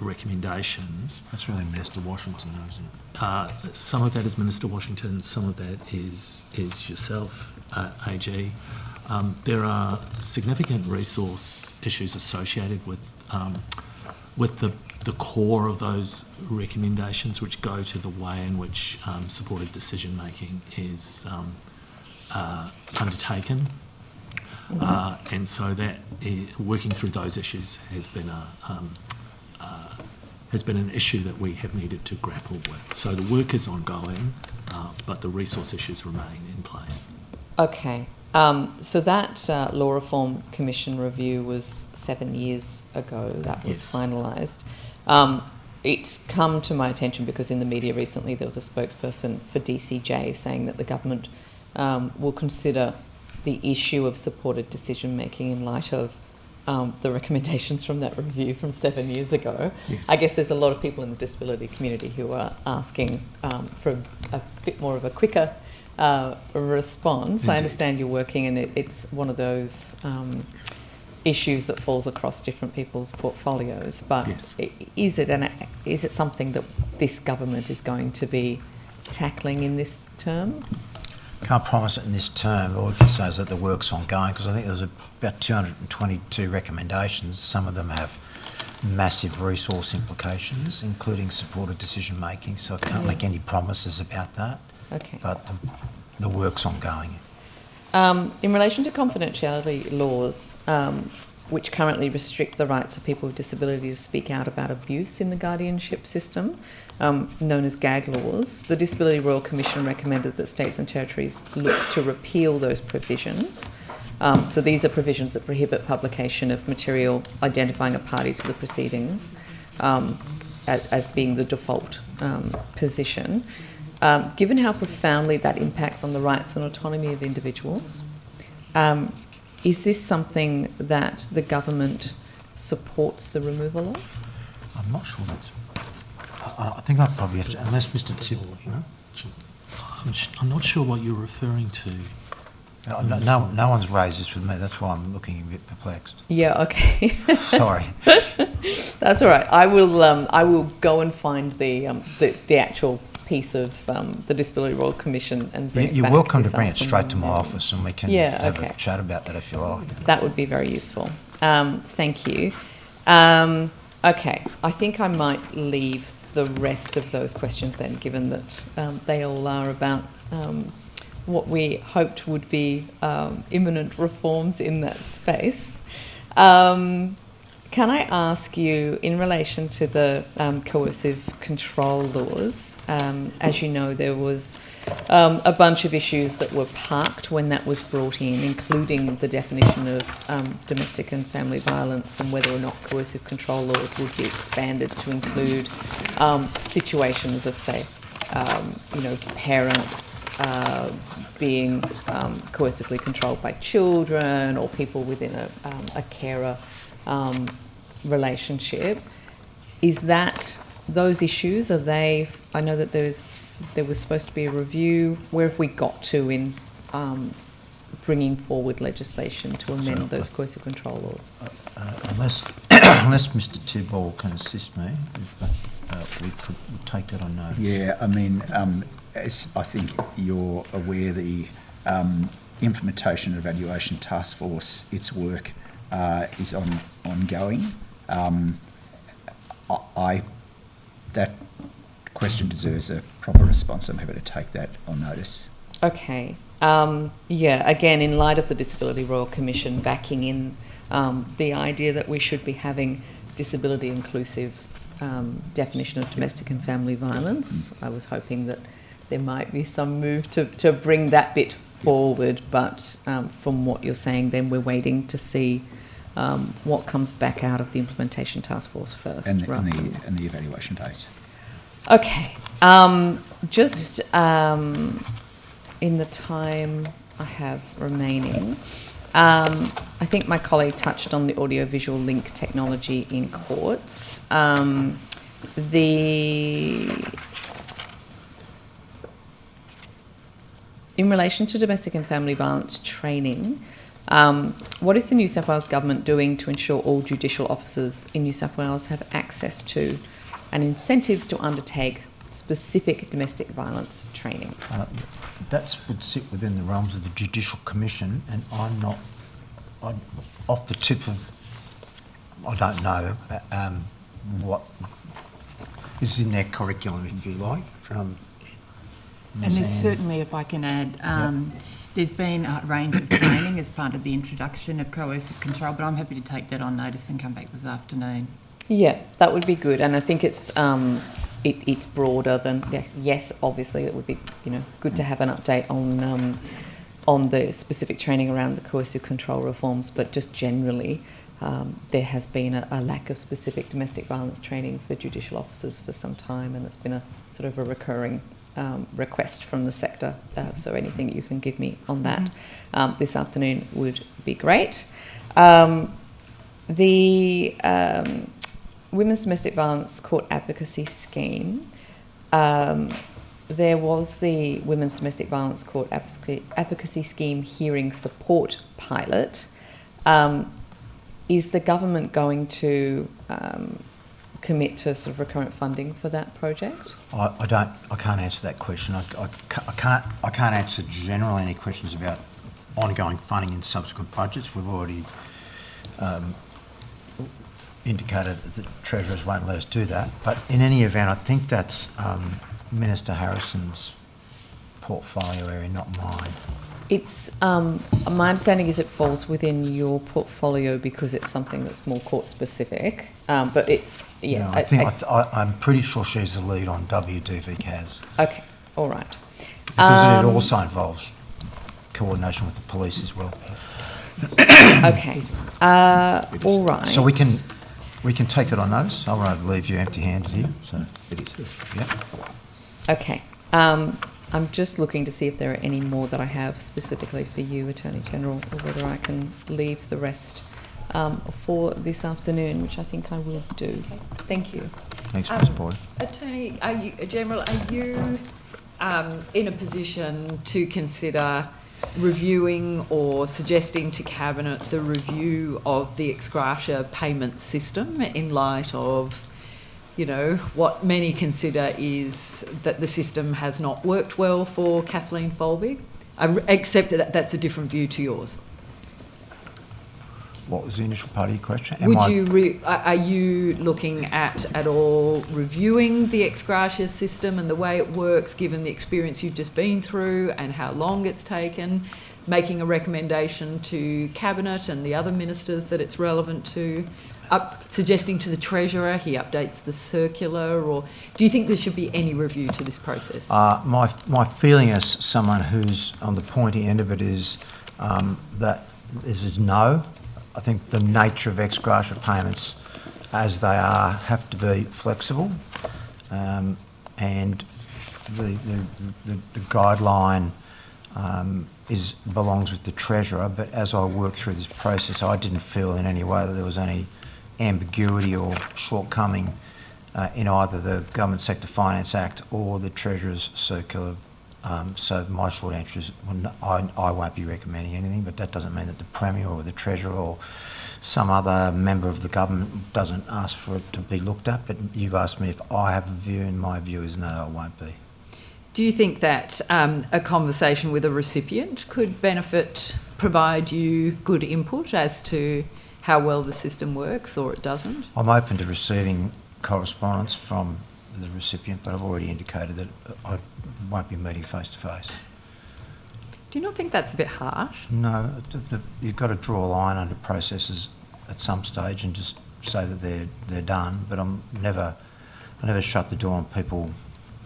recommendations. That's really Minister Washington, though, isn't it? Some of that is Minister Washington, some of that is yourself, AG. There are significant resource issues associated with the core of those recommendations, which go to the way in which supported decision making is undertaken. And so that working through those issues has been an issue that we have needed to grapple with. So the work is ongoing, but the resource issues remain in place. Okay. So that Law Reform Commission review was 7 years ago. That was finalised. It's come to my attention because in the media recently there was a spokesperson for DCJ saying that the government will consider the issue of supported decision making in light of the recommendations from that review from 7 years ago. Yes. I guess there's a lot of people in the disability community who are asking for a bit more of a quicker response. Indeed. I understand you're working, and it's one of those issues that falls across different people's portfolios. But Yes. is it something that this government is going to be tackling in this term? Can't promise it in this term. All we can say is that the work's ongoing, because I think there's about 222 recommendations. Some of them have massive resource implications, including supported decision making, so I can't make any promises about that. Okay. But the work's ongoing. In relation to confidentiality laws, which currently restrict the rights of people with disability to speak out about abuse in the guardianship system, known as gag laws, the Disability Royal Commission recommended that states and territories look to repeal those provisions. So these are provisions that prohibit publication of material identifying a party to the proceedings as being the default position. Given how profoundly that impacts on the rights and autonomy of individuals, is this something that the government supports the removal of? I'm not sure that's... I think I probably have to... Unless Mr Tibble... I'm not sure what you're referring to. No one's raised this with me. That's why I'm looking a bit perplexed. Yeah, okay. Sorry. That's all right. I will go and find the actual piece of the Disability Royal Commission and bring it You're back welcome to this bring it straight to afternoon. my office, and we can have a chat about that if you like. That would be very useful. Thank you. Okay, I think I might leave the rest of those questions then, given that they all are about what we hoped would be imminent reforms in that space. Can I ask you, in relation to the coercive control laws, as you know, there was a bunch of issues that were parked when that was brought in, including the definition of domestic and family violence and whether or not coercive control laws would be expanded to include situations of, say, parents being coercively controlled by children, or people within a carer relationship. Is that those issues? Are they? I know that there was supposed to be a review. Where have we got to in bringing forward legislation to amend those coercive control laws? Unless Mr Tibble can assist me, we could take that on notice. Yeah, I mean, as I think you're aware, the Implementation and Evaluation Task Force, its work is ongoing. That question deserves a proper response. I'm happy to take that on notice. Okay. Again, in light of the Disability Royal Commission backing in the idea that we should be having disability inclusive definition of domestic and family violence, I was hoping that there might be some move to bring that bit forward, but from what you're saying, then we're waiting to see what comes back out of the Implementation Task Force first. And the evaluation phase. Okay. Just in the time I have remaining, I think my colleague touched on the audiovisual link technology in courts. In relation to domestic and family violence training, what is the New South Wales Government doing to ensure all judicial officers in New South Wales have access to and incentives to undertake specific domestic violence training? That would sit within the realms of the Judicial Commission, and off the tip of, I don't know, what this is in their curriculum, if you like. And there's certainly, if I can add, there's been a range of training as part of the introduction of coercive control, but I'm happy to take that on notice and come back this afternoon. Yeah, that would be good, and I think it's broader than yes. Obviously, it would be good to have an update on the specific training around the coercive control reforms, but just generally, there has been a lack of specific domestic violence training for judicial officers for some time, and it's been a sort of a recurring request from the sector. So anything you can give me on that this afternoon would be great. The Women's Domestic Violence Court Advocacy Scheme. There was the Women's Domestic Violence Court Advocacy Scheme hearing support pilot. Is the government going to commit to sort of recurrent funding for that project? I can't answer that question. I can't answer generally any questions about ongoing funding in subsequent budgets. We've already indicated that the Treasurers won't let us do that. But in any event, I think that's Minister Harrison's portfolio area, not mine. It's my understanding is it falls within your portfolio because it's something that's more court specific. But it's I'm pretty sure she's the lead on WDV-CAS. Okay, all right. Because it also involves coordination with the police as well. Okay, all right. So we can take that on notice. I won't leave you empty-handed here. So it is. Yeah. Okay. I'm just looking to see if there are any more that I have specifically for you, Attorney General, or whether I can leave the rest for this afternoon, which I think I will do. Okay. Thank you. Thanks, Ms. Boyd. Attorney General, are you in a position to consider reviewing or suggesting to Cabinet the review of the ex gratia payment system in light of what many consider is that the system has not worked well for Kathleen Folbig? I accept that that's a different view to yours. What was the initial part of your question? Are you looking at all reviewing the ex gratia system and the way it works, given the experience you've just been through and how long it's taken, making a recommendation to Cabinet and the other ministers that it's relevant to? Suggesting to the Treasurer he updates the circular, or do you think there should be any review to this process? My feeling as someone who's on the pointy end of it is that is no. I think the nature of ex gratia payments, as they are, have to be flexible, and the guideline belongs with the Treasurer. But as I worked through this process, I didn't feel in any way that there was any ambiguity or shortcoming in either the Government Sector Finance Act or the Treasurer's circular. So my short answer is I won't be recommending anything, but that doesn't mean that the Premier or the Treasurer or some other member of the government doesn't ask for it to be looked at. But you've asked me if I have a view, and my view is no, I won't be. Do you think that a conversation with a recipient could provide you good input as to how well the system works, or it doesn't? I'm open to receiving correspondence from the recipient, but I've already indicated that I won't be meeting face to face. Do you not think that's a bit harsh? No, you've got to draw a line under processes at some stage and just say that they're done. But I never shut the door on people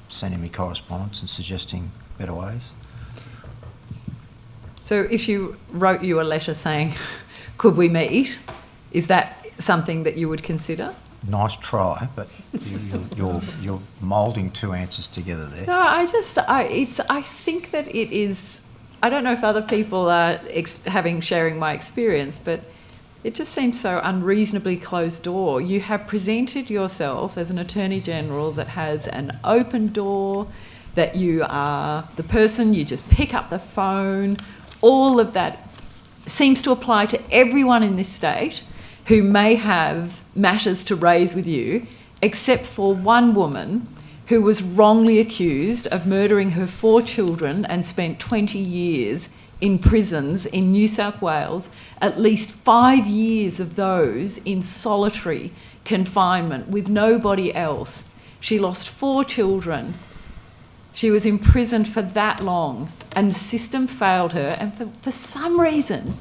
sending me correspondence and suggesting better ways. So if she wrote you a letter saying, could we meet, is that something that you would consider? Nice try, but you're moulding two answers together there. No, I think that it is. I don't know if other people are sharing my experience, but it just seems so unreasonably closed door. You have presented yourself as an Attorney General that has an open door, that you are the person, you just pick up the phone. All of that seems to apply to everyone in this state who may have matters to raise with you, except for one woman who was wrongly accused of murdering her 4 children and spent 20 years in prisons in New South Wales, at least 5 years of those in solitary confinement with nobody else. She lost 4 children. She was imprisoned for that long, and the system failed her. And for some reason,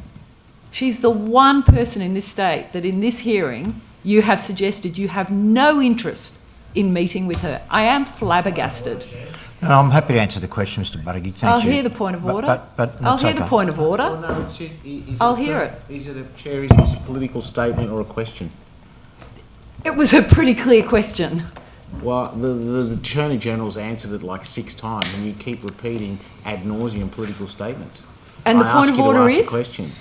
she's the one person in this state that in this hearing you have suggested you have no interest in meeting with her. I am flabbergasted. No, I'm happy to answer the question, Mr. Buttigieg. Thank you. I'll hear the point of order. I'll hear the point of order. Well, no, I'll hear it. Is it a chair? Is this a political statement or a question? It was a pretty clear question. Well, the Attorney General's answered it like 6 times, and you keep repeating ad nauseum political statements. And the point of order is?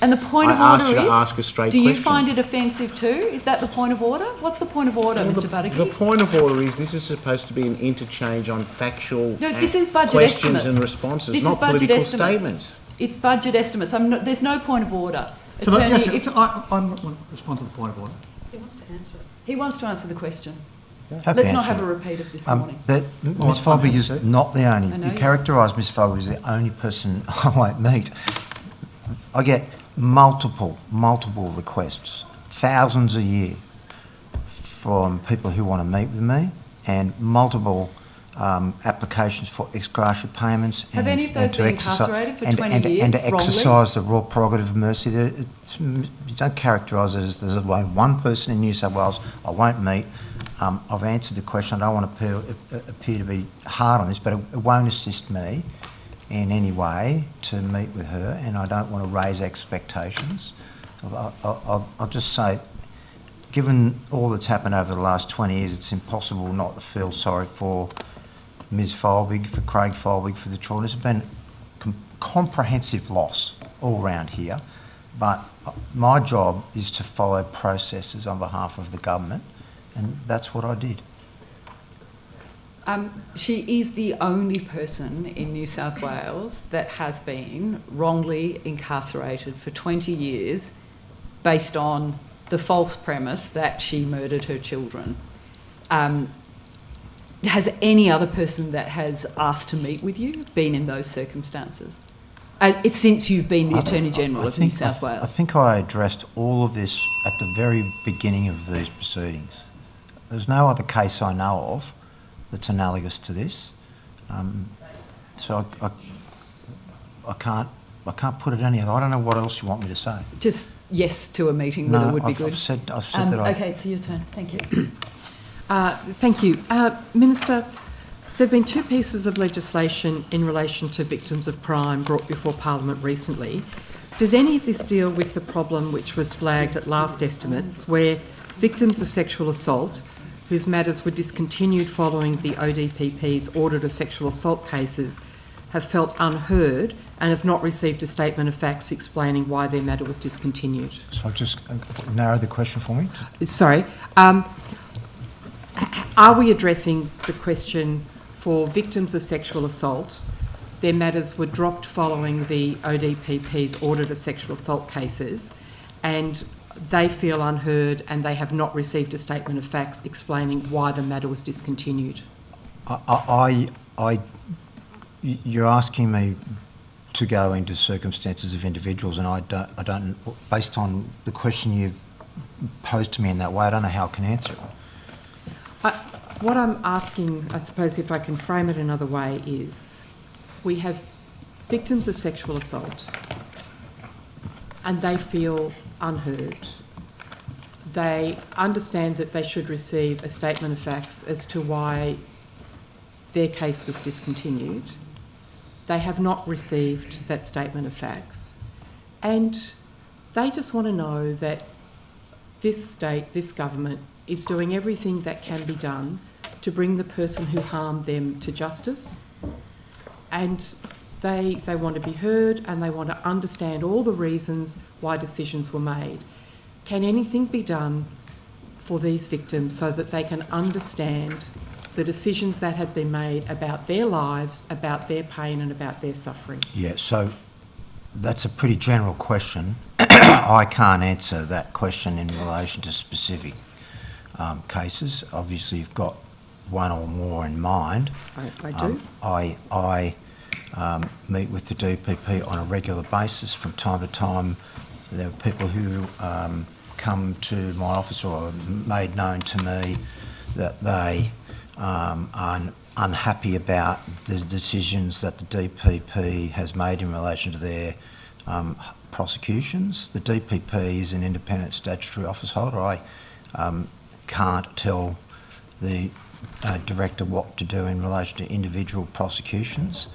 And the point of order is? I asked you to ask a straight question. question. Do you find it offensive too? Is that the point of order? What's the point of order, Mr. Buttigieg? The point of order is this is supposed to be an interchange on factual this is budget questions estimates. and responses, This not is budget political estimates. statements. It's budget estimates. There's no point of order. Can I, Attorney, yes, I'm respond to the point of order. He wants to answer it. He wants to answer the question. Happy Let's not answer have a it. repeat of this morning. But Ms Folbig is not the only. I know You you- characterise Ms Folbig as the only person I won't meet. I get multiple requests, thousands a year, from people who want to meet with me, and multiple applications for ex gratia payments. Have any of those been incarcerated for 20 years and to wrongly? exercise the royal prerogative of mercy. You don't characterise it as there's only one person in New South Wales I won't meet. I've answered the question. I don't want to appear to be hard on this, but it won't assist me in any way to meet with her, and I don't want to raise expectations. I'll just say, given all that's happened over the last 20 years, it's impossible not to feel sorry for Ms Folbig, for Craig Folbig, for the children. It's been comprehensive loss all round here, but my job is to follow processes on behalf of the government, and that's what I did. She is the only person in New South Wales that has been wrongly incarcerated for 20 years based on the false premise that she murdered her children. Has any other person that has asked to meet with you been in those circumstances? It's since you've been the Attorney General of New South Wales. I think I addressed all of this at the very beginning of these proceedings. There's no other case I know of that's analogous to this, so I can't put it any other. I don't know what else you want me to say. Just yes to a meeting with her would be good. I've said that I... Okay, it's your turn. Thank you. Thank you. Minister, there have been 2 pieces of legislation in relation to victims of crime brought before Parliament recently. Does any of this deal with the problem which was flagged at last estimates, where victims of sexual assault whose matters were discontinued following the ODPP's audit of sexual assault cases have felt unheard and have not received a statement of facts explaining why their matter was discontinued? So just narrow the question for me. Sorry. Are we addressing the question for victims of sexual assault? Their matters were dropped following the ODPP's audit of sexual assault cases, and they feel unheard and they have not received a statement of facts explaining why the matter was discontinued. You're asking me to go into circumstances of individuals, and I don't, based on the question you've posed to me in that way, I don't know how I can answer it. What I'm asking, I suppose if I can frame it another way, is we have victims of sexual assault and they feel unheard. They understand that they should receive a statement of facts as to why their case was discontinued. They have not received that statement of facts, and they just want to know that this state, this government, is doing everything that can be done to bring the person who harmed them to justice, and they want to be heard and they want to understand all the reasons why decisions were made. Can anything be done for these victims so that they can understand the decisions that have been made about their lives, about their pain and about their suffering? Yeah, so that's a pretty general question. I can't answer that question in relation to specific cases. Obviously, you've got one or more in mind. I do. meet with the DPP on a regular basis. From time to time, there are people who come to my office or are made known to me that they are unhappy about the decisions that the DPP has made in relation to their prosecutions. The DPP is an independent statutory office holder. I can't tell the director what to do in relation to individual prosecutions.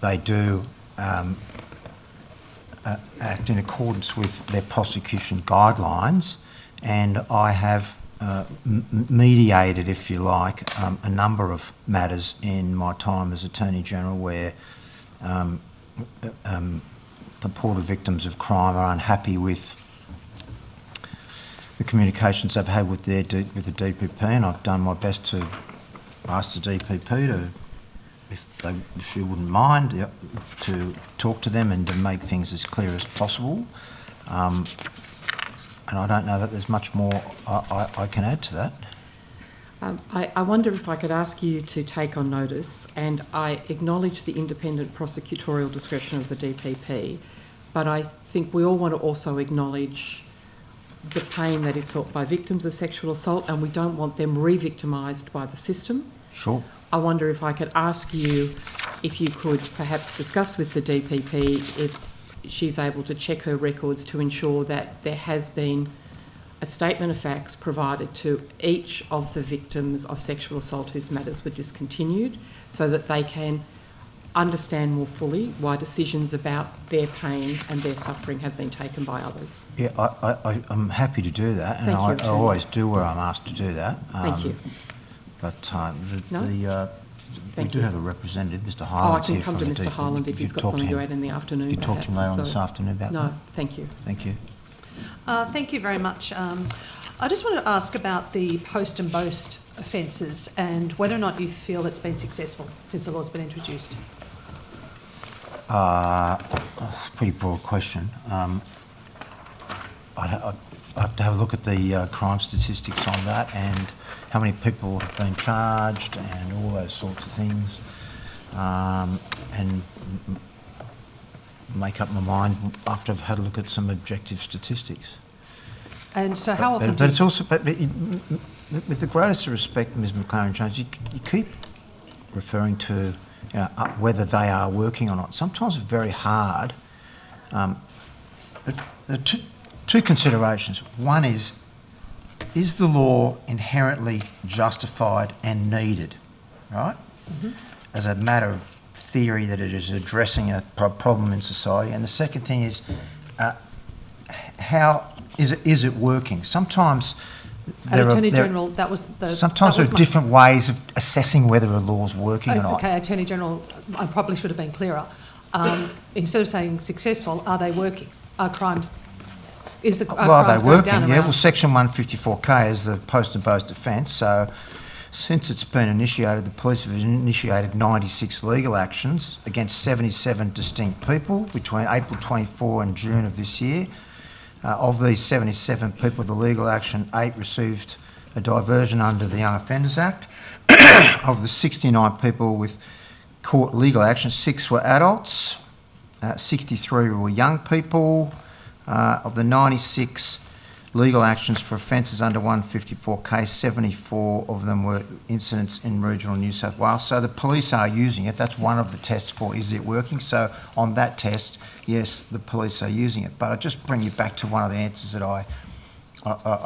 They do act in accordance with their prosecution guidelines, and I have mediated, if you like, a number of matters in my time as Attorney General where purported victims of crime are unhappy with the communications they've had with the DPP, and I've done my best to ask the DPP to, if she wouldn't mind, to talk to them and to make things as clear as possible. And I don't know that there's much more I can add to that. I wonder if I could ask you to take on notice, and I acknowledge the independent prosecutorial discretion of the DPP, but I think we all want to also acknowledge the pain that is felt by victims of sexual assault, and we don't want them re-victimised by the system. Sure. I wonder if I could ask you if you could perhaps discuss with the DPP if she's able to check her records to ensure that there has been a statement of facts provided to each of the victims of sexual assault whose matters were discontinued, so that they can understand more fully why decisions about their pain and their suffering have been taken by others. Yeah, I'm happy to do that, and I always do where I'm asked to do that. Thank you. But we do have a representative, Mr. Oh, I Hyland. can come to Mr. Hyland if he's got something to add in the afternoon. You talk to him later on this afternoon about that? No, thank you. Thank you. Thank you very much. I just wanted to ask about the post and boast offences and whether or not you feel it's been successful since the law's been introduced. Pretty broad question. I'd have to have a look at the crime statistics on that and how many people have been charged and all those sorts of things, and make up my mind after I've had a look at some objective statistics. And so how often but it's also, with the greatest respect, Ms McLaren-Jones, you keep referring to whether they are working or not. Sometimes it's very hard. But there are two considerations. One is the law inherently justified and needed, right? Mm-hmm. As a matter of theory that it is addressing a problem in society. And the second thing is, how is it working? Sometimes Attorney General, that was the... Sometimes there are different ways of assessing whether a law's working or not. Okay, Attorney General, I probably should have been clearer. Instead of saying successful, are they working? Are crimes... Are they working? Yeah, well, Section 154K is the post and boast offence. So since it's been initiated, the police have initiated 96 legal actions against 77 distinct people between April 24 and June of this year. Of these 77 people, the legal action, 8 received a diversion under the Young Offenders Act. Of the 69 people with court legal action, 6 were adults, 63 were young people. Of the 96 legal actions for offences under 154K, 74 of them were incidents in regional New South Wales. So the police are using it. That's one of the tests for is it working. So on that test, yes, the police are using it. But I just bring you back to one of the answers that I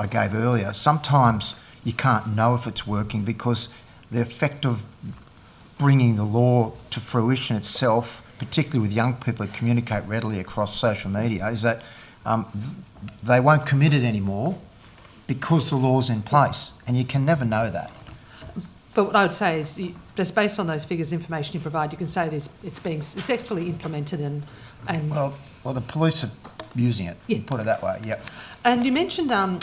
gave earlier. Sometimes you can't know if it's working because the effect of bringing the law to fruition itself, particularly with young people who communicate readily across social media, is that they won't commit it anymore because the law's in place, and you can never know that. But what I would say is, just based on those figures, information you provide, you can say it's being successfully implemented and... Well, the police are using it, put it that way, yep. And you mentioned a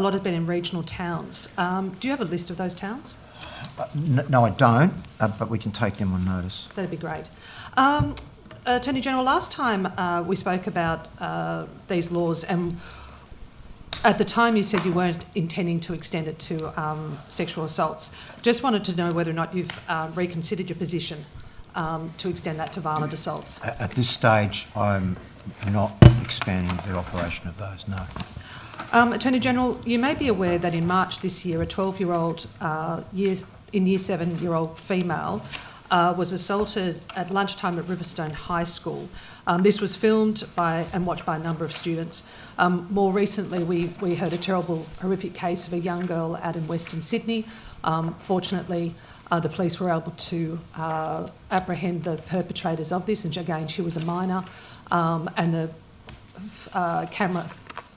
lot have been in regional towns. Do you have a list of those towns? No, I don't, but we can take them on notice. That'd be great. Attorney General, last time we spoke about these laws, and at the time you said you weren't intending to extend it to sexual assaults. Just wanted to know whether or not you've reconsidered your position to extend that to violent assaults. At this stage, I'm not expanding the operation of those, no. Attorney General, you may be aware that in March this year, a 12-year-old, year 7-year-old female was assaulted at lunchtime at Riverstone High School. This was filmed and watched by a number of students. More recently, we heard a terrible, horrific case of a young girl out in Western Sydney. Fortunately, the police were able to apprehend the perpetrators of this, and again, she was a minor, and the camera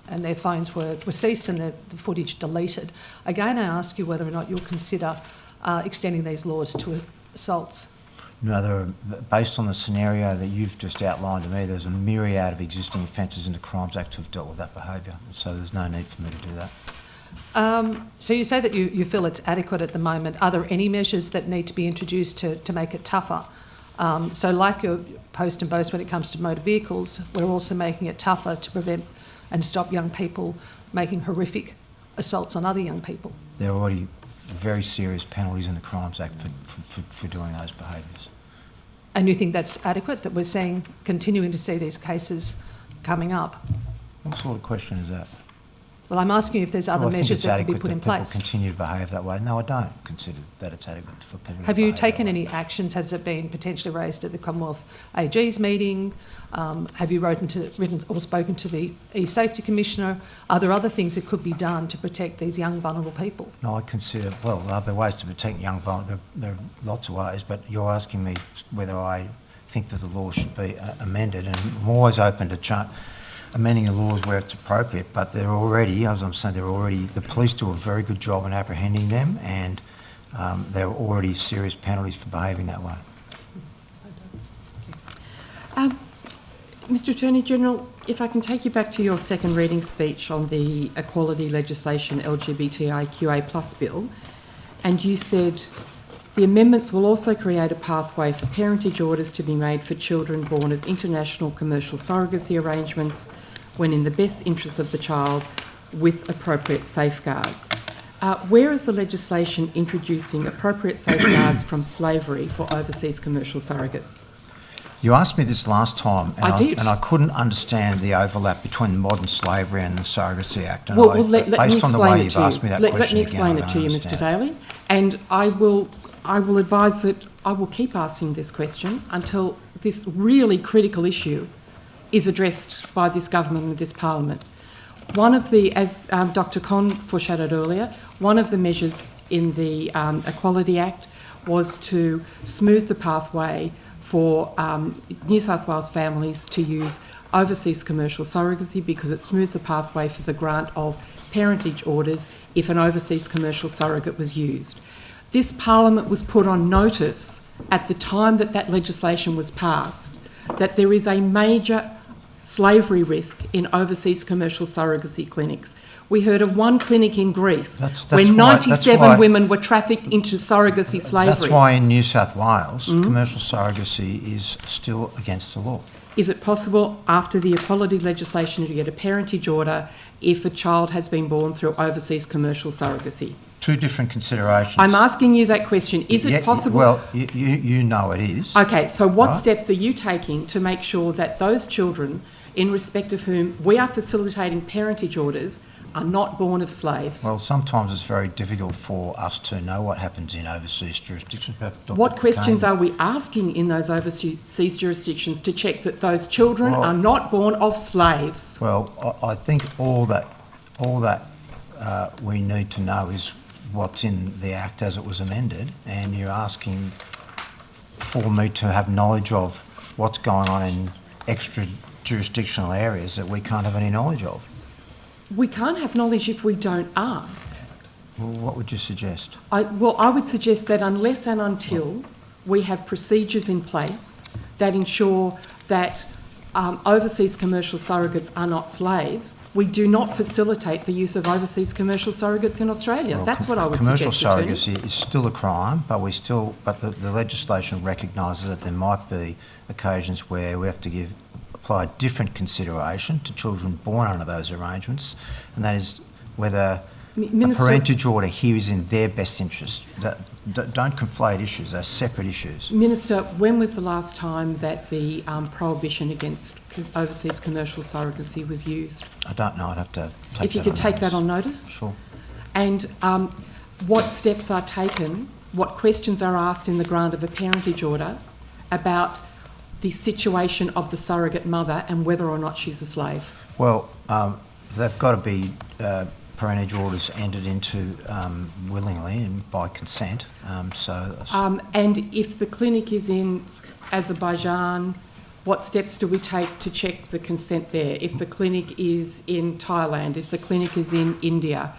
and their phones were seized and the footage deleted. Again, I ask you whether or not you'll consider extending these laws to assaults. No, based on the scenario that you've just outlined to me, there's a myriad of existing offences in the Crimes Act who've dealt with that behaviour, so there's no need for me to do that. So you say that you feel it's adequate at the moment. Are there any measures that need to be introduced to make it tougher? So like your post and boast when it comes to motor vehicles, we're also making it tougher to prevent and stop young people making horrific assaults on other young people. There are already very serious penalties in the Crimes Act for doing those behaviours. And you think that's adequate, that we're continuing to see these cases coming up? What sort of question is that? Well, I'm asking you if there's other measures that can be put in place. People continue to behave that way. No, I don't consider that it's adequate for people to Have you behave taken that way. any actions? Has it been potentially raised at the Commonwealth AG's meeting? Have you written or spoken to the E-Safety Commissioner? Are there other things that could be done to protect these young, vulnerable people? No, I consider, well, there are ways to protect young vulnerable. There are lots of ways, but you're asking me whether I think that the law should be amended, and I'm always open to amending the laws where it's appropriate, but they're already, as I'm saying, the police do a very good job in apprehending them, and there are already serious penalties for behaving that way. Mr Attorney General, if I can take you back to your second reading speech on the equality legislation LGBTIQA+ bill, and you said the amendments will also create a pathway for parentage orders to be made for children born of international commercial surrogacy arrangements when in the best interests of the child with appropriate safeguards. Where is the legislation introducing appropriate safeguards from slavery for overseas commercial surrogates? You asked me this last time, and I did. And I couldn't understand the overlap between modern slavery and the Surrogacy Act. And Let me explain it to you. Let me explain it to you, Mr Daley, and I will advise that I will keep asking this question until this really critical issue is addressed by this government and this parliament. One of the, as Dr Conn foreshadowed earlier, one of the measures in the Equality Act was to smooth the pathway for New South Wales families to use overseas commercial surrogacy because it smoothed the pathway for the grant of parentage orders if an overseas commercial surrogate was used. This parliament was put on notice at the time that legislation was passed that there is a major slavery risk in overseas commercial surrogacy clinics. We heard of one clinic in Greece where 97 women were trafficked into surrogacy slavery. That's why in New South Wales, commercial surrogacy is still against the law. Is it possible after the equality legislation to get a parentage order if a child has been born through overseas commercial surrogacy? Two different considerations. I'm asking you that question. Is it possible? Well, you know it is. Okay, so what steps are you taking to make sure that those children, in respect of whom we are facilitating parentage orders, are not born of slaves? Well, sometimes it's very difficult for us to know what happens in overseas jurisdictions. What questions are we asking in those overseas jurisdictions to check that those children are not born of slaves? Well, I think all that we need to know is what's in the Act as it was amended, and you're asking for me to have knowledge of what's going on in extra jurisdictional areas that we can't have any knowledge of. We can't have knowledge if we don't ask. Well, what would you suggest? I would suggest that unless and until we have procedures in place that ensure that overseas commercial surrogates are not slaves, we do not facilitate the use of overseas commercial surrogates in Australia. Well, that's what I would suggest. Commercial surrogacy is still a crime, but the legislation recognises that there might be occasions where we have to apply different consideration to children born under those arrangements, and that is whether A parentage order here is in their best interest. Don't conflate issues, they're separate issues. Minister, when was the last time that the prohibition against overseas commercial surrogacy was used? I don't know, I'd have to take If you could take that on notice? Sure. And what steps are taken, what questions are asked in the grant of a parentage order about the situation of the surrogate mother and whether or not she's a slave? Well, they've got to be parentage orders entered into willingly and by consent. And if the clinic is in Azerbaijan, what steps do we take to check the consent there? If the clinic is in Thailand, if the clinic is in India,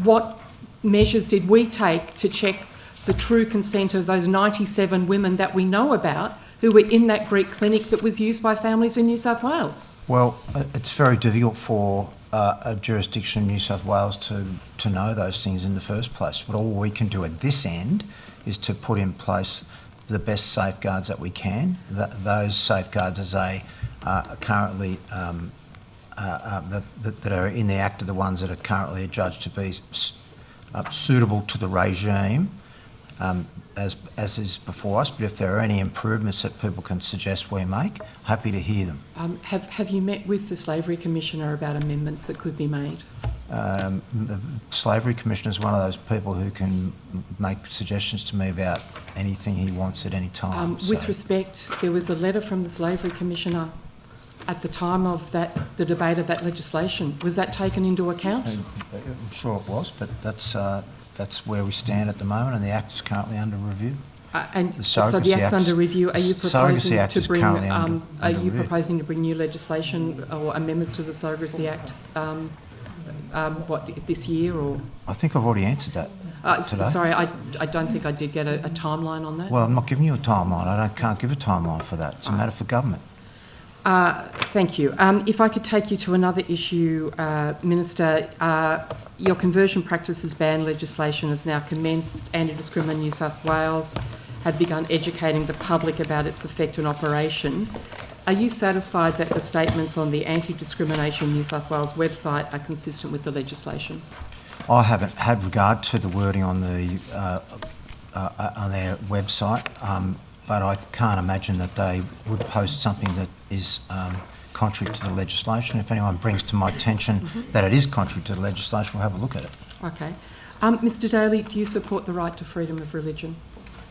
what measures did we take to check the true consent of those 97 women that we know about who were in that Greek clinic that was used by families in New South Wales? Well, it's very difficult for a jurisdiction in New South Wales to know those things in the first place. But all we can do at this end is to put in place the best safeguards that we can. Those safeguards, as they are currently that are in the Act, are the ones that are currently adjudged to be suitable to the regime, as is before us. But if there are any improvements that people can suggest we make, happy to hear them. Have you met with the Slavery Commissioner about amendments that could be made? The Slavery Commissioner is one of those people who can make suggestions to me about anything he wants at any time. With respect, there was a letter from the Slavery Commissioner at the time of the debate of that legislation. Was that taken into account? I'm sure it was, but that's where we stand at the moment, and the Act is currently under review. So the Act's under review. Are you proposing to bring? Are you proposing to bring new legislation or amendments to the Surrogacy Act? This year or? I think I've already answered that today. Sorry, I don't think I did get a timeline on that. Well, I'm not giving you a timeline. I can't give a timeline for that. It's a matter for government. Thank you. If I could take you to another issue, Minister, your conversion practices ban legislation has now commenced. Anti-Discrimination New South Wales have begun educating the public about its effect and operation. Are you satisfied that the statements on the Anti-Discrimination New South Wales website are consistent with the legislation? I haven't had regard to the wording on their website, but I can't imagine that they would post something that is contrary to the legislation. If anyone brings to my attention that it is contrary to the legislation, we'll have a look at it. Okay. Mr Daley, do you support the right to freedom of religion?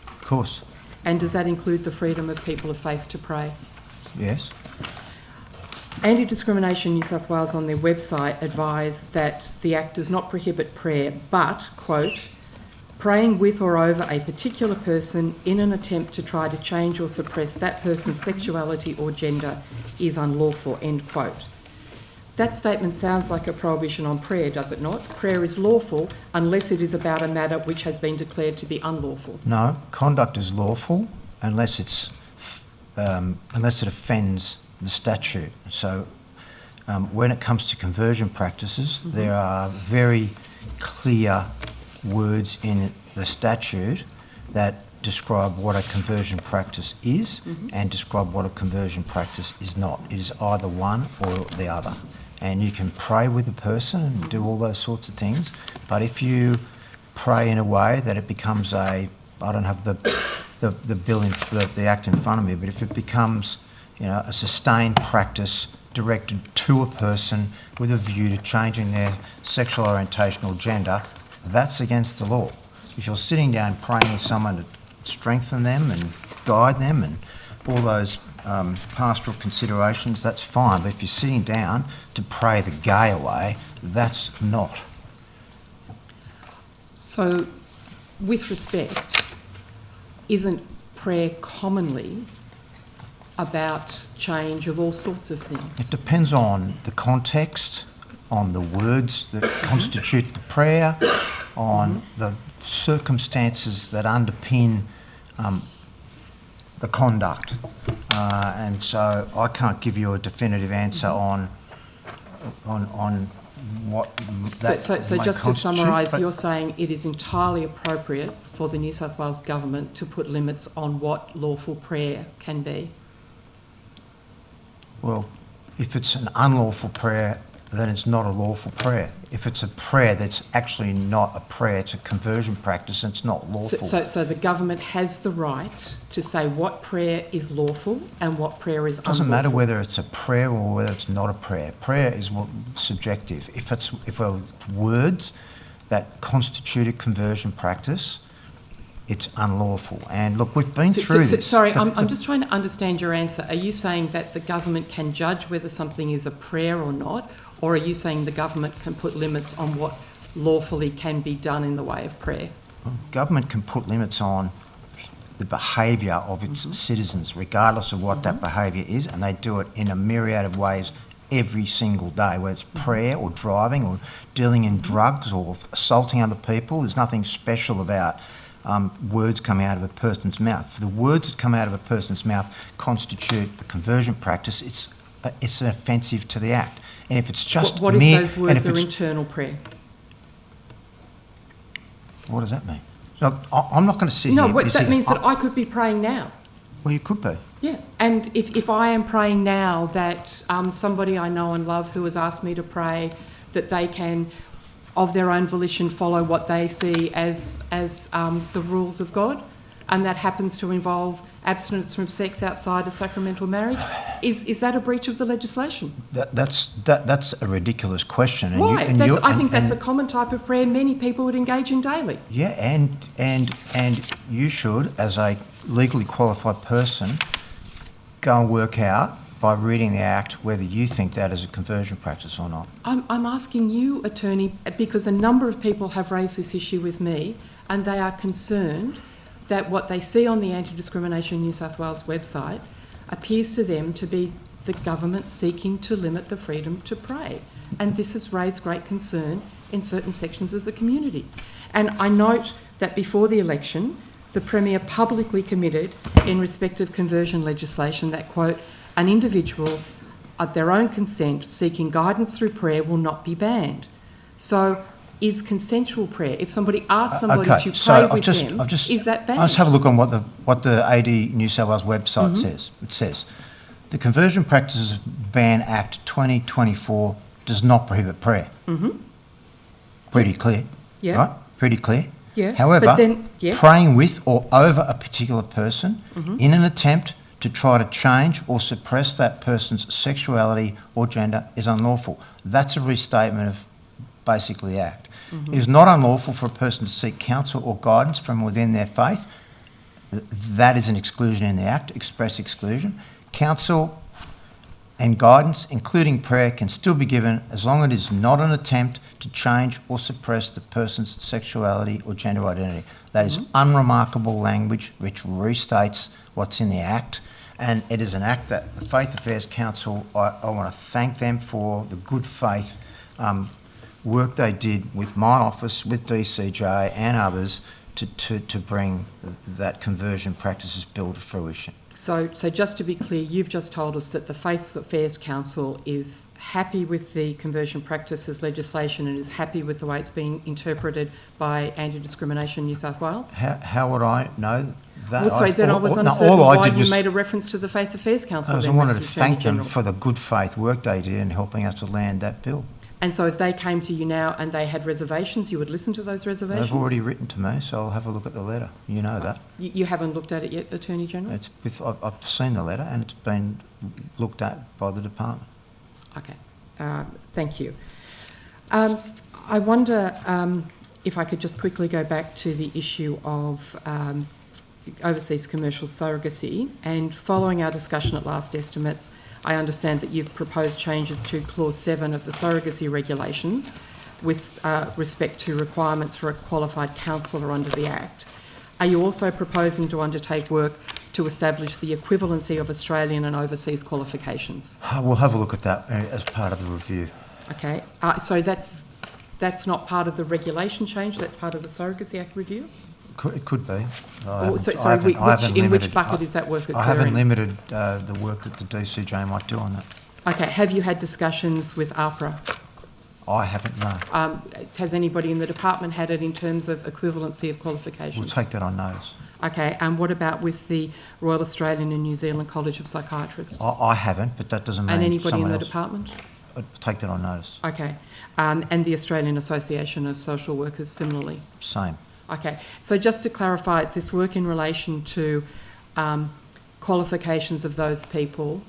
Of course. And does that include the freedom of people of faith to pray? Yes. Anti-Discrimination New South Wales on their website advise that the Act does not prohibit prayer, but, quote, praying with or over a particular person in an attempt to try to change or suppress that person's sexuality or gender is unlawful, end quote. That statement sounds like a prohibition on prayer, does it not? Prayer is lawful unless it is about a matter which has been declared to be unlawful. No, conduct is lawful unless it offends the statute. So when it comes to conversion practices, there are very clear words in the statute that describe what a conversion practice is and describe what a conversion practice is not. It is either one or the other. And you can pray with a person and do all those sorts of things, but if you pray in a way that it becomes I don't have the bill the Act in front of me, but if it becomes a sustained practice directed to a person with a view to changing their sexual orientation or gender, that's against the law. If you're sitting down praying with someone to strengthen them and guide them and all those pastoral considerations, that's fine. But if you're sitting down to pray the gay away, that's not. So, with respect, isn't prayer commonly about change of all sorts of things? It depends on the context, on the words that constitute the prayer, on the circumstances that underpin the conduct. And so I can't give you a definitive answer on what that So may just to constitute, summarise, but- you're saying it is entirely appropriate for the New South Wales Government to put limits on what lawful prayer can be? Well, if it's an unlawful prayer, then it's not a lawful prayer. If it's a prayer that's actually not a prayer, it's a conversion practice, and it's not lawful. So the government has the right to say what prayer is lawful and what prayer is unlawful. It doesn't matter whether it's a prayer or whether it's not a prayer. Prayer is subjective. If it's words that constitute a conversion practice, it's unlawful. And look, we've been through this. Sorry, I'm just trying to understand your answer. Are you saying that the government can judge whether something is a prayer or not? Or are you saying the government can put limits on what lawfully can be done in the way of prayer? Government can put limits on the behaviour of its citizens, regardless of what that behaviour is, and they do it in a myriad of ways every single day, whether it's prayer or driving or dealing in drugs or assaulting other people. There's nothing special about words coming out of a person's mouth. For the words that come out of a person's mouth constitute a conversion practice, it's an offensive to the act. And if it's just what if those words are internal prayer? What does that mean? Look, I'm not going to sit here... No, that means that I could be praying now. Well, you could be. Yeah, and if I am praying now that somebody I know and love who has asked me to pray, that they can, of their own volition, follow what they see as the rules of God, and that happens to involve abstinence from sex outside a sacramental marriage, is that a breach of the legislation? That's a ridiculous question. And why? I think that's a common type of prayer many people would engage in daily. Yeah, and you should, as a legally qualified person, go and work out by reading the Act whether you think that is a conversion practice or not. I'm asking you, Attorney, because a number of people have raised this issue with me, and they are concerned that what they see on the Anti-Discrimination New South Wales website appears to them to be the government seeking to limit the freedom to pray. And this has raised great concern in certain sections of the community. And I note that before the election, the Premier publicly committed in respect of conversion legislation that, quote, an individual at their own consent seeking guidance through prayer will not be banned. So is consensual prayer, if somebody asks somebody to pray with them, is that banned? I'll just have a look on what the AD New South Wales website says. It says, the Conversion Practices Ban Act 2024 does not prohibit prayer. Pretty clear, right? Pretty clear. Yeah. However, praying with or over a particular person in an attempt to try to change or suppress that person's sexuality or gender is unlawful. That's a restatement of basically the Act. It is not unlawful for a person to seek counsel or guidance from within their faith. That is an exclusion in the Act, express exclusion. Counsel and guidance, including prayer, can still be given as long as it is not an attempt to change or suppress the person's sexuality or gender identity. That is unremarkable language which restates what's in the Act, and it is an Act that the Faith Affairs Council, I want to thank them for the good faith work they did with my office, with DCJ and others to bring that conversion practices bill to fruition. So just to be clear, you've just told us that the Faith Affairs Council is happy with the conversion practices legislation and is happy with the way it's being interpreted by Anti-Discrimination New South Wales? How would I know that? Well, sorry, then I was uncertain why you made a reference to the Faith Affairs Council. I wanted to thank them for the good faith work they did in helping us to land that bill. And so if they came to you now and they had reservations, you would listen to those reservations? They've already written to me, so I'll have a look at the letter. You know that. You haven't looked at it yet, Attorney General? I've seen the letter and it's been looked at by the department. Okay, thank you. I wonder if I could just quickly go back to the issue of overseas commercial surrogacy, and following our discussion at last estimates, I understand that you've proposed changes to Clause 7 of the surrogacy regulations with respect to requirements for a qualified counsellor under the Act. Are you also proposing to undertake work to establish the equivalency of Australian and overseas qualifications? We'll have a look at that as part of the review. Okay, so that's not part of the regulation change, that's part of the Surrogacy Act review? It could be. In which bucket is that work occurring? I haven't limited the work that the DCJ might do on that. Okay, have you had discussions with APRA? I haven't, no. Has anybody in the department had it in terms of equivalency of qualifications? We'll take that on notice. Okay, and what about with the Royal Australian and New Zealand College of Psychiatrists? I haven't, but that doesn't mean and anybody in the else. department? take that on notice. Okay. And the Australian Association of Social Workers similarly? Same. Okay. So just to clarify, this work in relation to qualifications of those people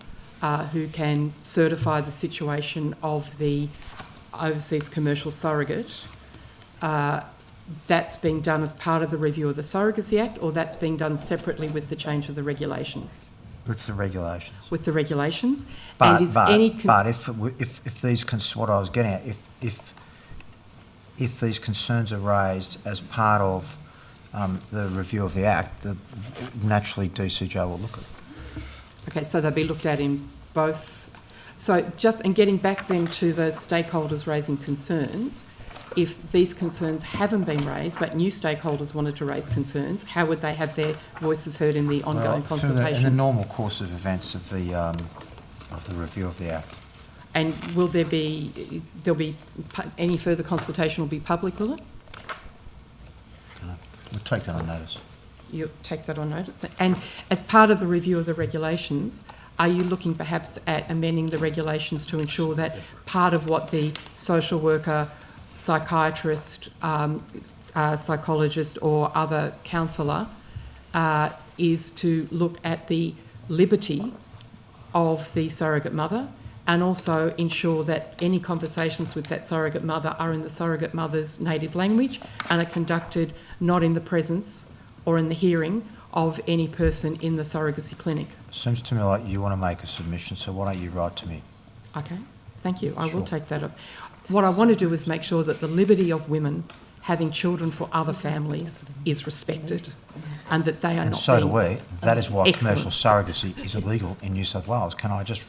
who can certify the situation of the overseas commercial surrogate, that's being done as part of the review of the Surrogacy Act, or that's being done separately with the change of the regulations? With the regulations. With the regulations. But, and is but, any but if these what I was getting at, if these concerns are raised as part of the review of the Act, naturally DCJ will look at it. Okay, so they'll be looked at in both. So just, and getting back then to the stakeholders raising concerns, if these concerns haven't been raised but new stakeholders wanted to raise concerns, how would they have their voices heard in the ongoing consultations? In the normal course of events of the review of the Act. And will there'll be any further consultation will be public, will it? We'll take that on notice. You'll take that on notice. And as part of the review of the regulations, are you looking perhaps at amending the regulations to ensure that part of what the social worker, psychiatrist, psychologist or other counsellor is to look at the liberty of the surrogate mother, and also ensure that any conversations with that surrogate mother are in the surrogate mother's native language and are conducted not in the presence or in the hearing of any person in the surrogacy clinic? Seems to me like you want to make a submission, so why don't you write to me? Okay, thank you. I will take that up. What I want to do is make sure that the liberty of women having children for other families is respected, and that they are and not so being... do we. That is why Excellent. commercial surrogacy is illegal in New South Wales. Can I just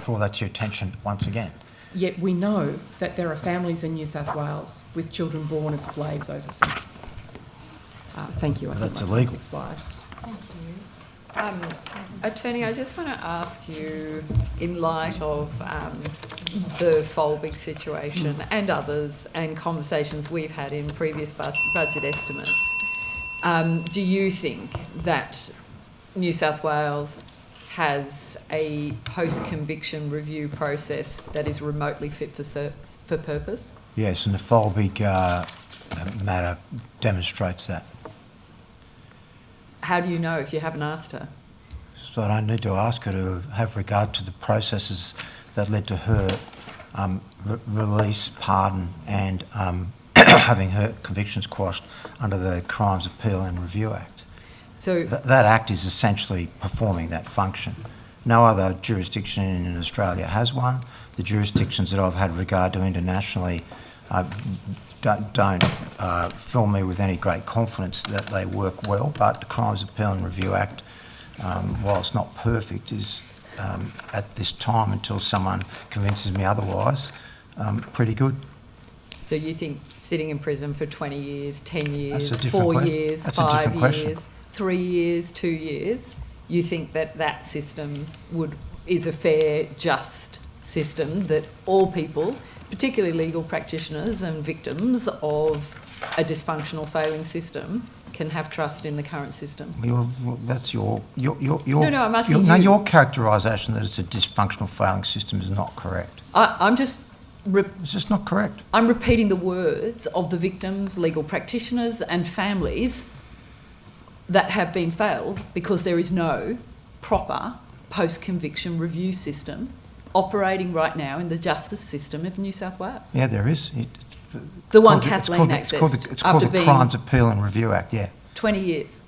draw that to your attention once again? Yet we know that there are families in New South Wales with children born of slaves overseas. Thank you. I think That's my time's illegal. expired. Attorney, I just want to ask you, in light of the Folbig situation and others and conversations we've had in previous budget estimates, do you think that New South Wales has a post-conviction review process that is remotely fit for purpose? Yes, and the Folbig matter demonstrates that. How do you know if you haven't asked her? So I don't need to ask her to have regard to the processes that led to her release, pardon, and having her convictions quashed under the Crimes Appeal and Review Act. So that Act is essentially performing that function. No other jurisdiction in Australia has one. The jurisdictions that I've had regard to internationally don't fill me with any great confidence that they work well, but the Crimes Appeal and Review Act, while it's not perfect, is at this time, until someone convinces me otherwise, pretty good. So you think sitting in prison for 20 years, 10 years, That's a different 4 years, That's a 5 different question. years, 3 years, 2 years, you think that system is a fair, just system that all people, particularly legal practitioners and victims of a dysfunctional, failing system, can have trust in the current system? Well, that's your No, I'm asking No, you. your characterisation that it's a dysfunctional, failing system is not correct. I'm just... It's just not correct. I'm repeating the words of the victims, legal practitioners and families that have been failed because there is no proper post-conviction review system operating right now in the justice system of New South Wales. Yeah, there is. The one Kathleen accessed It's called the Crimes Appeal and Review Act, yeah. 20 years.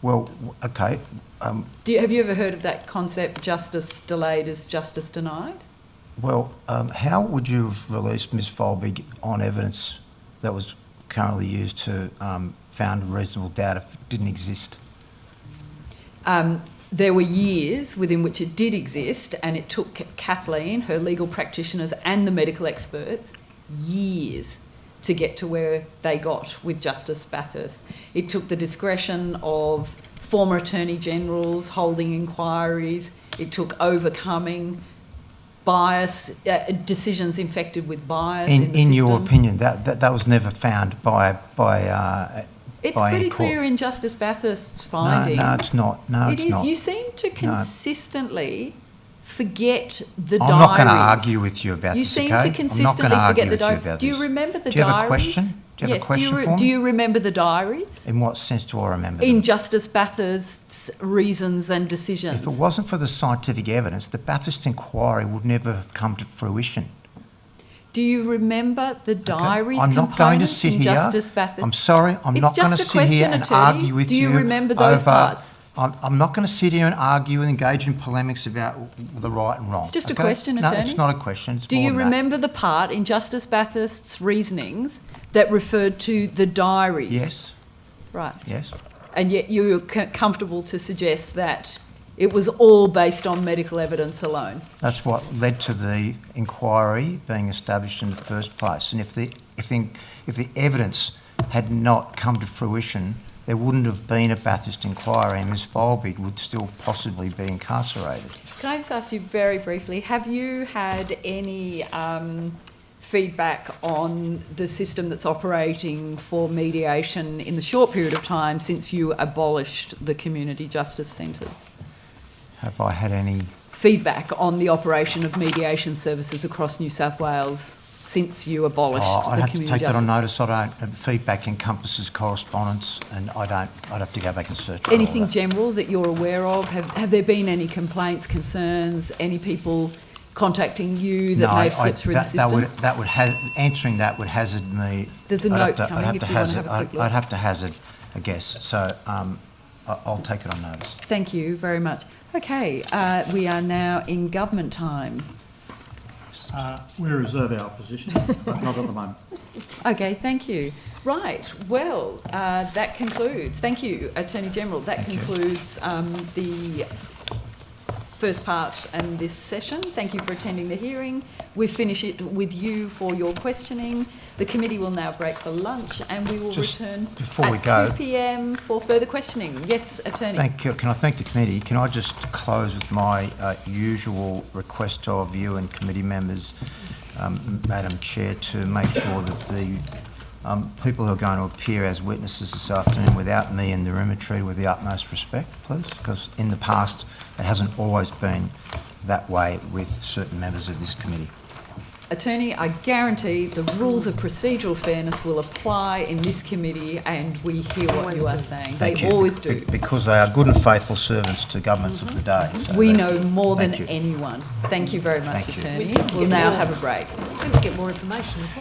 Well, okay. Have you ever heard of that concept, justice delayed is justice denied? Well, how would you have released Ms Folbig on evidence that was currently used to found reasonable doubt if it didn't exist? There were years within which it did exist, and it took Kathleen, her legal practitioners and the medical experts years to get to where they got with Justice Bathurst. It took the discretion of former Attorney Generals holding inquiries. It took overcoming bias, decisions infected with bias in the system. In your opinion, that was never found by It's by pretty any court. clear in Justice Bathurst's findings. No, it's not. No, It it's is. not. You seem to consistently forget the I'm diaries. not going to argue with you about You this, seem okay? to consistently forget the diaries. Do you remember the Do you have a diaries? question? Do you have a question for me? Do you remember the diaries? In what sense do I remember them? In Justice Bathurst's reasons and decisions. If it wasn't for the scientific evidence, the Bathurst inquiry would never have come to fruition. Do you remember the diaries I'm not going to components sit in here. Justice Bathurst? I'm sorry, I'm not going to sit here and argue with you. Do you remember those over, parts? I'm not going to sit here and argue and engage in polemics about the right and wrong. It's just a question, Attorney. No, it's not a question. It's Do more you than that. remember the part in Justice Bathurst's reasonings that referred to the diaries? Yes. Right. Yes. And yet you're comfortable to suggest that it was all based on medical evidence alone? That's what led to the inquiry being established in the first place. And if the evidence had not come to fruition, there wouldn't have been a Bathurst inquiry and Ms Folby would still possibly be incarcerated. Can I just ask you very briefly, have you had any feedback on the system that's operating for mediation in the short period of time since you abolished the community justice centres? Have I had any feedback on the operation of mediation services across New South Wales since you abolished I'd the have to community take that on justice? notice. Feedback encompasses correspondence, and I'd have to go back and search for all Anything that. general that you're aware of? Have there been any complaints, concerns, any people contacting you that may have slipped through the system? Answering that would hazard me. There's a note coming if you want to have a quick look. I'd have to hazard a guess. So I'll take it on notice. Thank you very much. Okay, we are now in government time. We reserve our position, but not at the moment. Okay, thank you. Right, well, that concludes. Thank you, Attorney General. That concludes the first part and this session. Thank you for attending the hearing. We finish it with you for your questioning. The committee will now break for lunch and we will return before we at go, 2 p.m. for further questioning. Yes, Attorney. Thank you. Can I thank the committee? Can I just close with my usual request of you and committee members, Madam Chair, to make sure that the people who are going to appear as witnesses this afternoon without me in the room are treated with the utmost respect, please, because in the past it hasn't always been that way with certain members of this committee. Attorney, I guarantee the rules of procedural fairness will apply in this committee and we hear what you are saying. Thank They you. always do. Because they are good and faithful servants to governments of the day. So We know more than thank you. anyone. Thank you very much, Thank you. Attorney. We'll now have a break. We need to get more information as well.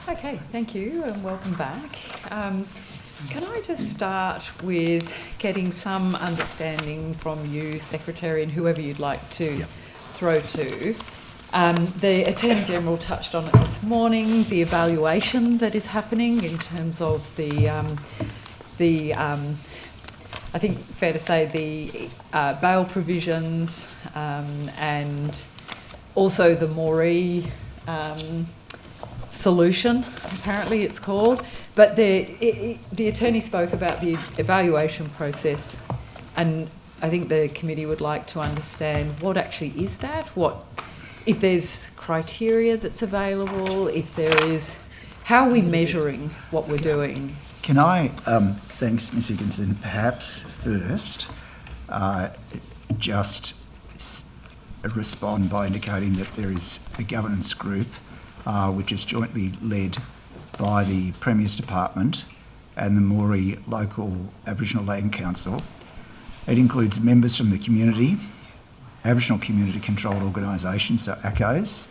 Okay, thank you and welcome back. Can I just start with getting some understanding from you, Secretary, and whoever you'd like to throw to. The Attorney-General touched on it this morning, the evaluation that is happening in terms of I think fair to say the bail provisions and also the Moree solution, apparently it's called. But the attorney spoke about the evaluation process, and I think the committee would like to understand what actually is that, if there's criteria that's available, if there is, how are we measuring what we're doing? Can I, thanks Ms Higginson, perhaps first just respond by indicating that there is a governance group which is jointly led by the Premier's Department and the Moree Local Aboriginal Land Council. It includes members from the community, Aboriginal Community Controlled Organisations, so ACOs,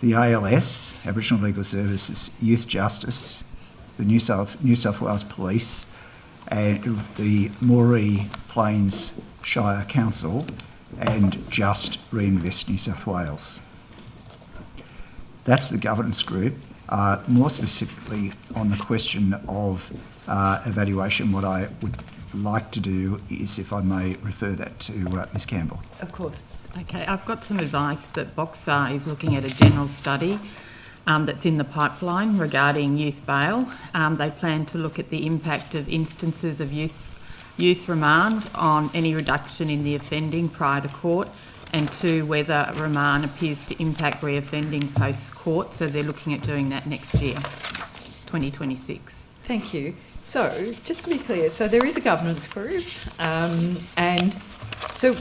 the ALS, Aboriginal Legal Services, Youth Justice, the New South Wales Police, and the Moree Plains Shire Council, and Just Reinvest New South Wales. That's the governance group. More specifically on the question of evaluation, what I would like to do is, if I may, refer that to Ms Campbell. Of course. Okay, I've got some advice that Boxar is looking at a general study that's in the pipeline regarding youth bail. They plan to look at the impact of instances of youth remand on any reduction in the offending prior to court, and two, whether remand appears to impact reoffending post-court. So they're looking at doing that next year, 2026. Thank you. So, just to be clear, so there is a governance group, and so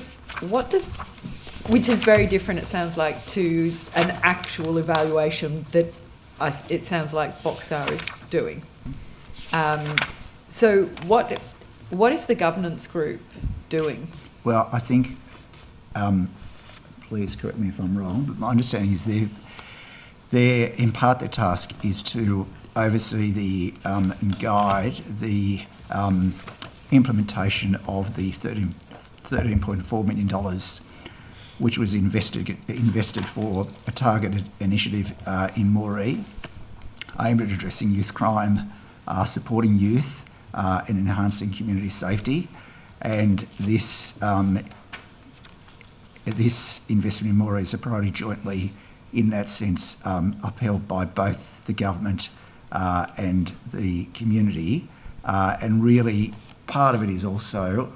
which is very different, it sounds like, to an actual evaluation that it sounds like Boxar is doing. So what is the governance group doing? Well, I think, please correct me if I'm wrong, but my understanding is in part their task is to oversee the and guide the implementation of the $13.4 million which was invested for a targeted initiative in Moree aimed at addressing youth crime, supporting youth and enhancing community safety. And this investment in Moree is a priority jointly, in that sense, upheld by both the government and the community. And really, part of it is also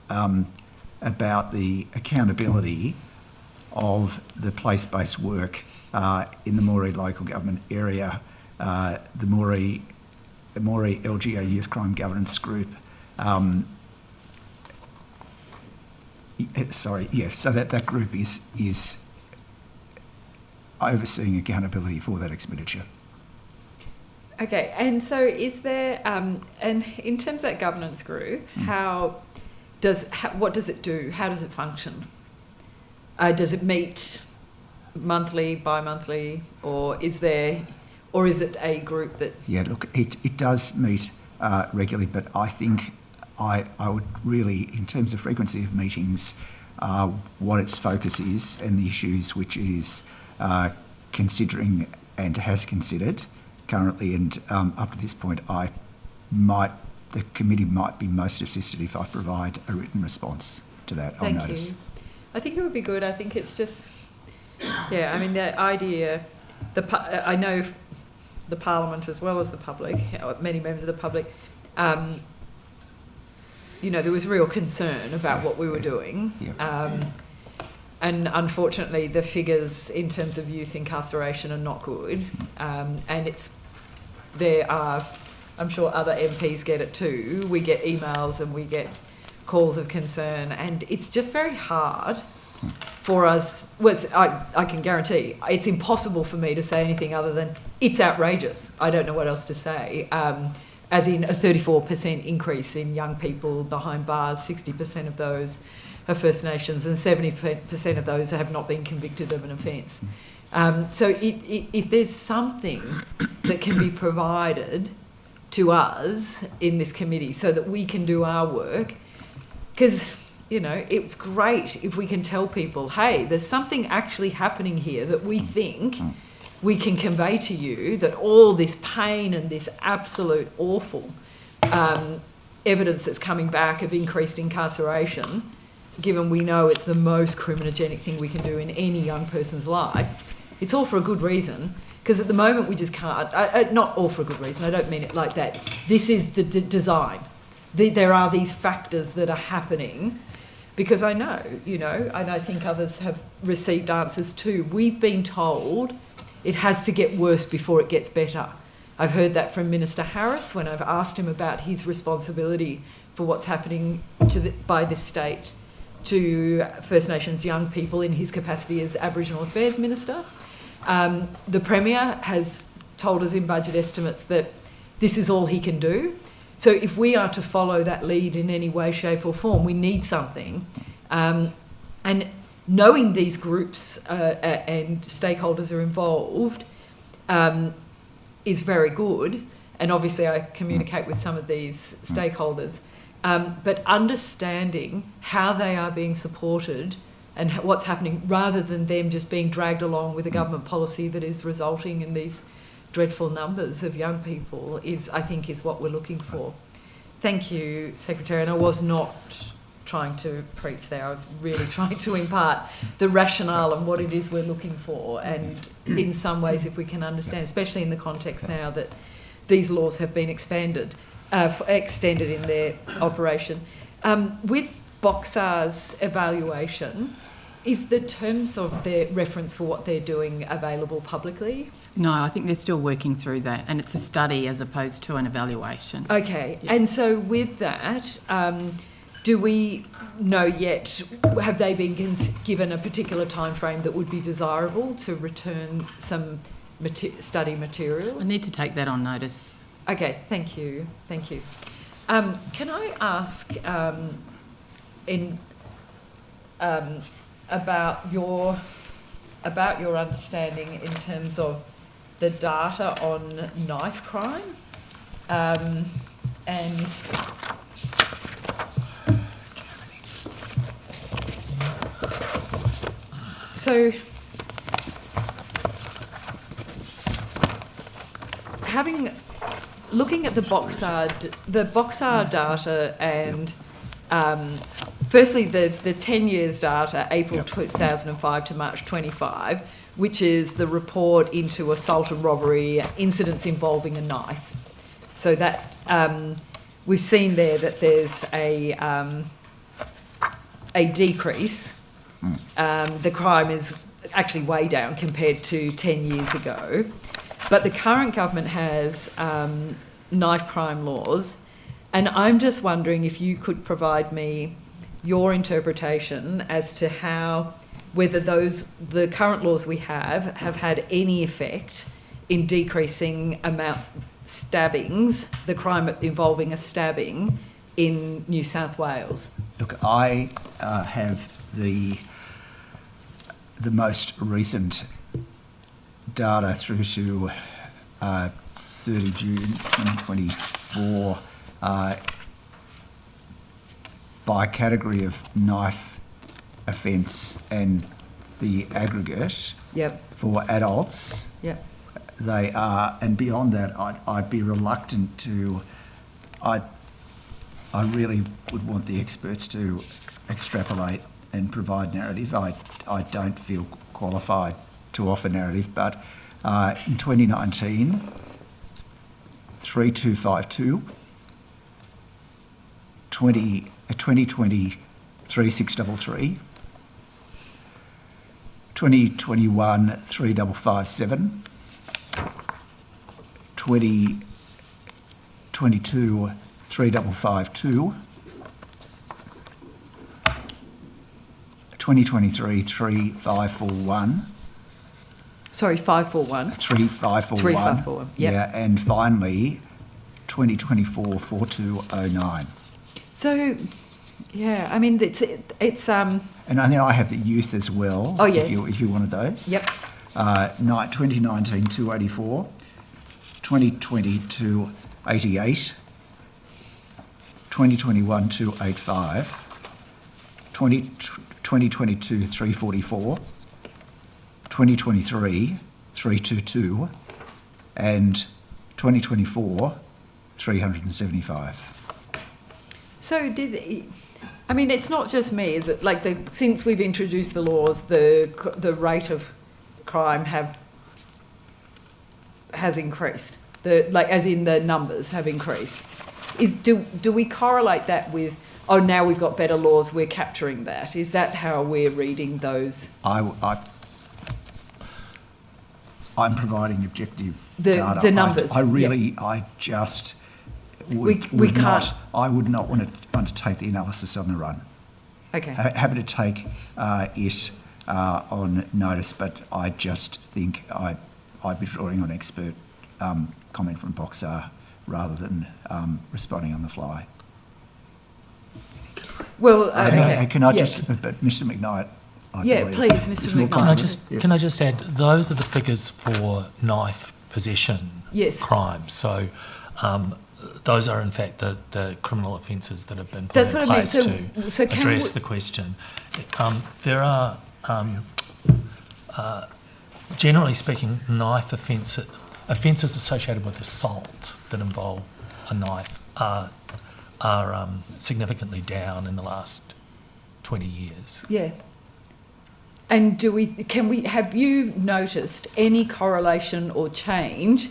about the accountability of the place-based work in the Moree local government area, the Moree LGA Youth Crime Governance Group. So that group is overseeing accountability for that expenditure. Okay, and so is there, and in terms of that governance group, what does it do? How does it function? Does it meet monthly, bi-monthly, or is it a group that... Yeah, look, it does meet regularly, but I think I would really, in terms of frequency of meetings, what its focus is and the issues which it is considering and has considered currently, and up to this point, the committee might be most assisted if I provide a written response to that. Thank on notice. you. I think it would be good. I think it's just, yeah, I mean, the idea, I know the Parliament as well as the public, many members of the public, there was real concern about what we were doing. And unfortunately, the figures in terms of youth incarceration are not good. And there are, I'm sure other MPs get it too. We get emails and we get calls of concern, and it's just very hard for us. Well, I can guarantee it's impossible for me to say anything other than it's outrageous. I don't know what else to say. As in a 34% increase in young people behind bars, 60% of those are First Nations, and 70% of those have not been convicted of an offence. So if there's something that can be provided to us in this committee so that we can do our work, because, you know, it's great if we can tell people, hey, there's something actually happening here that we think we can convey to you, that all this pain and this absolute awful evidence that's coming back of increased incarceration, given we know it's the most criminogenic thing we can do in any young person's life, it's all for a good reason. Because at the moment we just can't, not all for a good reason, I don't mean it like that. This is the design. There are these factors that are happening, because I know, you know, and I think others have received answers too. We've been told it has to get worse before it gets better. I've heard that from Minister Harris when I've asked him about his responsibility for what's happening by this state to First Nations young people in his capacity as Aboriginal Affairs Minister. The Premier has told us in budget estimates that this is all he can do. So if we are to follow that lead in any way, shape or form, we need something. And knowing these groups and stakeholders are involved is very good. And obviously I communicate with some of these stakeholders. But understanding how they are being supported and what's happening, rather than them just being dragged along with a government policy that is resulting in these dreadful numbers of young people, I think is what we're looking for. Thank you, Secretary. And I was not trying to preach there. I was really trying to impart the rationale and what it is we're looking for. And in some ways, if we can understand, especially in the context now that these laws have been extended in their operation. With Boxar's evaluation, is the terms of their reference for what they're doing available publicly? No, I think they're still working through that, and it's a study as opposed to an evaluation. Okay, Yeah. And so with that, do we know yet, have they been given a particular time frame that would be desirable to return some study material? I need to take that on notice. Okay, thank you. Can I ask about your understanding in terms of the data on knife crime, and so looking at the Boxar data, and firstly there's the 10 years data, April 2005 to March 25, which is the report into assault and robbery incidents involving a knife. So that we've seen there that there's a decrease. The crime is actually way down compared to 10 years ago. But the current government has knife crime laws, and I'm just wondering if you could provide me your interpretation as to whether the current laws we have had any effect in decreasing stabbings, the crime involving a stabbing in New South Wales. Look, I have the most recent data through to 30 June 2024 by category of knife offence and the aggregate. Yep. For adults. Yep. They are, and beyond that, I'd be reluctant to. I really would want the experts to extrapolate and provide narrative. I don't feel qualified to offer narrative, but in 2019, 3252, 2020, 3633, 2021, 3557, 2022, 3552, 2023, 3541. Sorry, 541. 3541. 3541, yep. Yeah, and finally, 2024, 4209. So, yeah, I mean, it's And I know I have the youth as well. Oh, yeah. If you wanted those. Yep. 2019 284, 2020 288, 2021 285, 2022 344, 2023 322, and 2024 375. So does it, I mean, it's not just me, is it? Like, since we've introduced the laws, the rate of crime has increased. As in the numbers have increased. Do we correlate that with, oh, now we've got better laws, we're capturing that? Is that how we're reading those? I'm providing objective data. The numbers. I just would not. I would not want to undertake the analysis on the run. Okay. Happy to take it on notice, but I just think I'd be drawing on expert comment from Boxar rather than responding on the fly. Well, okay. Can I just, but Mr. McKnight, I believe, please, Mr. McKnight. Can I just add, those are the figures for knife possession crimes. So those are, in fact, the criminal offences that have been put in place to address the question. There are, generally speaking, knife offences associated with assault that involve a knife are significantly down in the last 20 years. Yeah. And have you noticed any correlation or change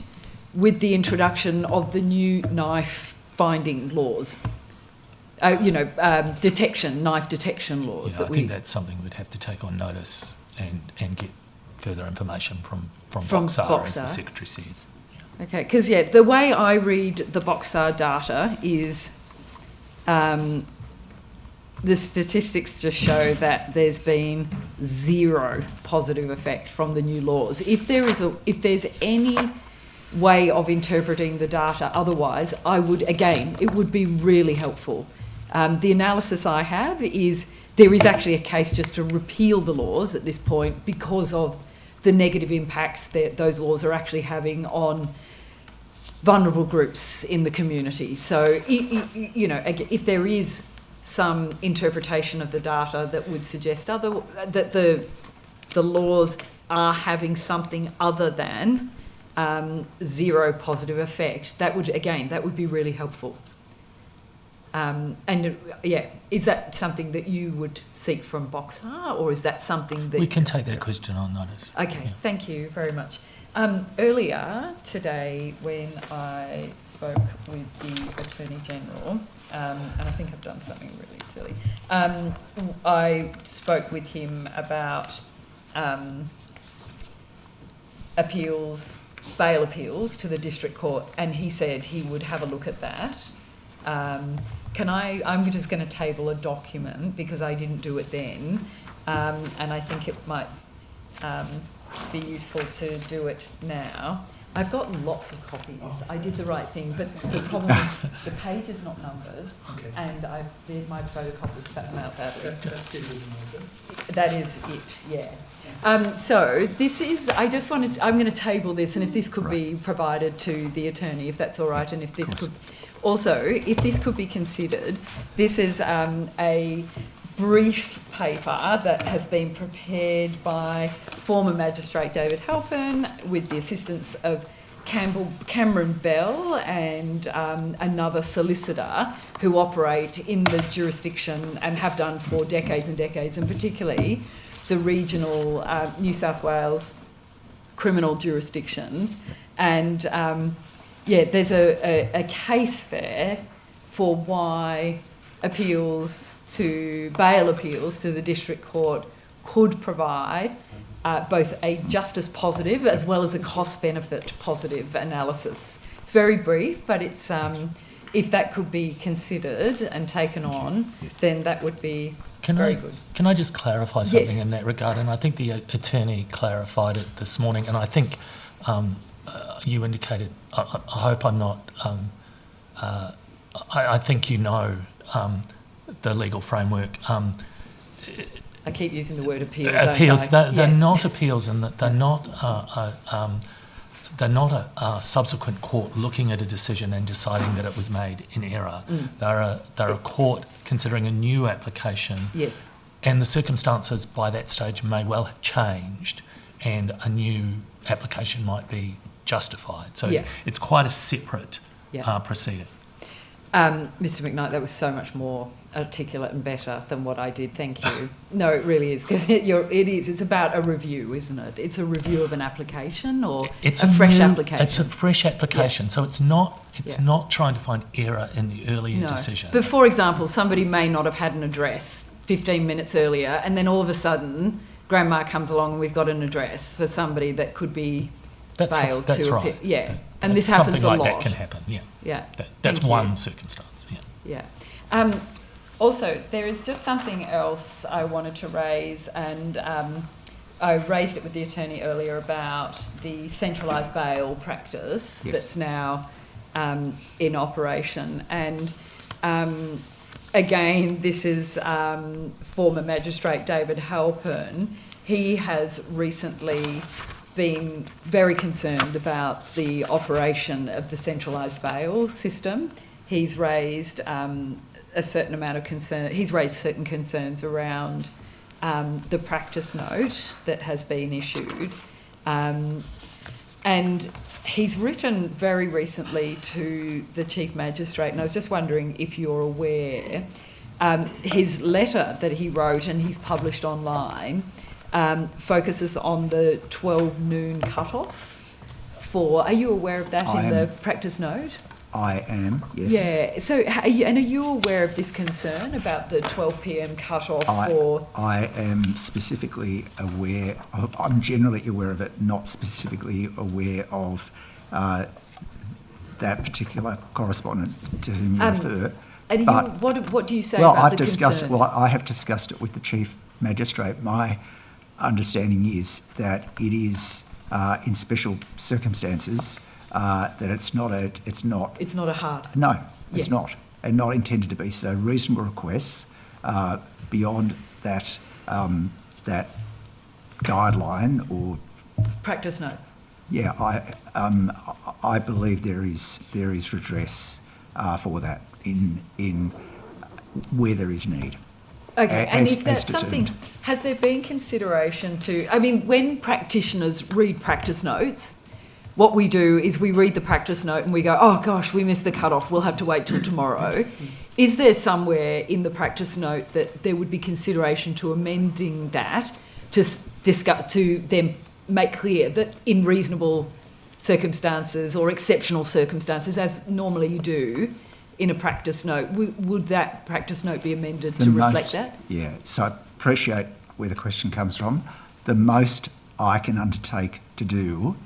with the introduction of the new knife finding laws? Knife detection laws. I think that's something we'd have to take on notice and get further information from Boxar, as the Secretary says. Yeah. Okay, because the way I read the Boxar data is the statistics just show that there's been zero positive effect from the new laws. If there's any way of interpreting the data otherwise, it would be really helpful. The analysis I have is there is actually a case just to repeal the laws at this point because of the negative impacts that those laws are actually having on vulnerable groups in the community. So, if there is some interpretation of the data that would suggest that the laws are having something other than zero positive effect, that would be really helpful. Is that something that you would seek from Boxar, or is that something that... We can take that question on notice. Okay, Thank you very much. Earlier today, when I spoke with the Attorney General, and I think I've done something really silly, I spoke with him about bail appeals to the District Court, and he said he would have a look at that. I'm just going to table a document because I didn't do it then, and I think it might be useful to do it now. I've got lots of copies. I did the right thing, but the problem is the page is not numbered, and my photocopy's fat out badly. That is it, yeah. So this is, I'm going to table this, and if this could be provided to the attorney, if that's all right, and if this could... Also, if this could be considered, this is a brief paper that has been prepared by former Magistrate David Halpin with the assistance of Cameron Bell and another solicitor who operate in the jurisdiction and have done for decades and decades, and particularly the regional New South Wales criminal jurisdictions. And there's a case there for why bail appeals to the District Court could provide both a justice positive as well as a cost benefit positive analysis. It's very brief, but it's if that could be considered and taken on, then that would be very good. Can I just clarify something in that regard? And I think the attorney clarified it this morning, and I think you indicated, I hope I'm not, I think you know the legal framework. I keep using the word appeal, don't appeals. I? They're not appeals, and that they're not a subsequent court looking at a decision and deciding that it was made in error. They're a court considering a new application. Yes. And the circumstances by that stage may well have changed, and a new application might be justified. So it's quite a separate proceeding. Mr. McKnight, that was so much more articulate and better than what I did. Thank you. No, it really is, because it is. It's about a review, isn't it? It's a review of an application, or it's a fresh application. It's a fresh application, so it's not trying to find error in the earlier decision. But for example, somebody may not have had an address 15 minutes earlier, and then all of a sudden, Grandma comes along and we've got an address for somebody that could be bailed that's to right. appear. Yeah, and this happens a lot. Something like that can happen. Yeah. Yeah. That's one circumstance. Yeah. Yeah. Also, there is just something else I wanted to raise, and I raised it with the attorney earlier about the centralised bail practice that's now in operation. And again, this is former magistrate David Halpern. He has recently been very concerned about the operation of the centralised bail system. He's raised a certain amount of concern. He's raised certain concerns around the practice note that has been issued, and he's written very recently to the Chief Magistrate, and I was just wondering if you're aware. His letter that he wrote and he's published online focuses on the 12 noon cut-off. Are you aware of that in the practice note? I am, yes. Yeah. So, are you aware of this concern about the 12 p.m. cut-off? I am specifically aware. I'm generally aware of it, not specifically aware of that particular correspondent to whom you refer. And what do you say about the concerns? I have discussed it with the Chief Magistrate. My understanding is that it is in special circumstances. That it's not a hard. No, it's not, and not intended to be. So reasonable requests beyond that that guideline or practice note. Yeah, I believe there is redress for that in where there is need. Okay, and is that something? Has there been consideration to? I mean, when practitioners read practice notes, what we do is we read the practice note and we go, oh gosh, we missed the cutoff, we'll have to wait till tomorrow. Is there somewhere in the practice note that there would be consideration to amending that to discuss, to then make clear that in reasonable circumstances or exceptional circumstances, as normally you do in a practice note, would that practice note be amended to reflect that? Yeah, so I appreciate where the question comes from. The most I can undertake to do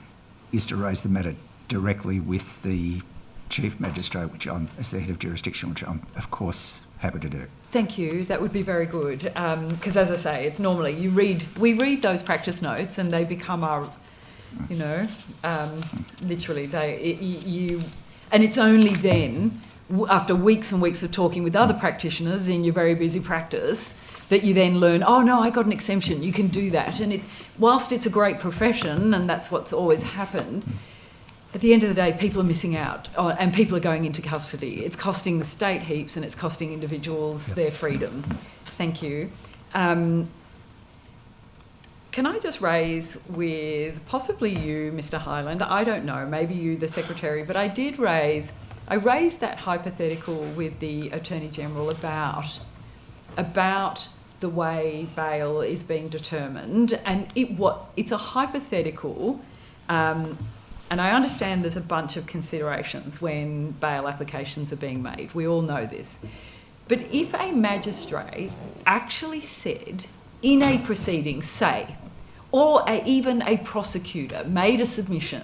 is to raise the matter directly with the Chief Magistrate, which I'm, as the head of jurisdiction, which I'm, of course, happy to do. Thank you. That would be very good. Because as I say, it's normally we read those practice notes and they become our, literally and it's only then, after weeks and weeks of talking with other practitioners in your very busy practice, that you then learn, oh no, I got an exemption, you can do that. And whilst it's a great profession and that's what's always happened, at the end of the day, people are missing out and people are going into custody. It's costing the state heaps and it's costing individuals their freedom. Thank you. Can I just raise with possibly you, Mr. Hyland, I don't know, maybe you, the Secretary, but I raised that hypothetical with the Attorney General about the way bail is being determined, and it's a hypothetical, and I understand there's a bunch of considerations when bail applications are being made. We all know this. But if a magistrate actually said in a proceeding, say, or even a prosecutor made a submission,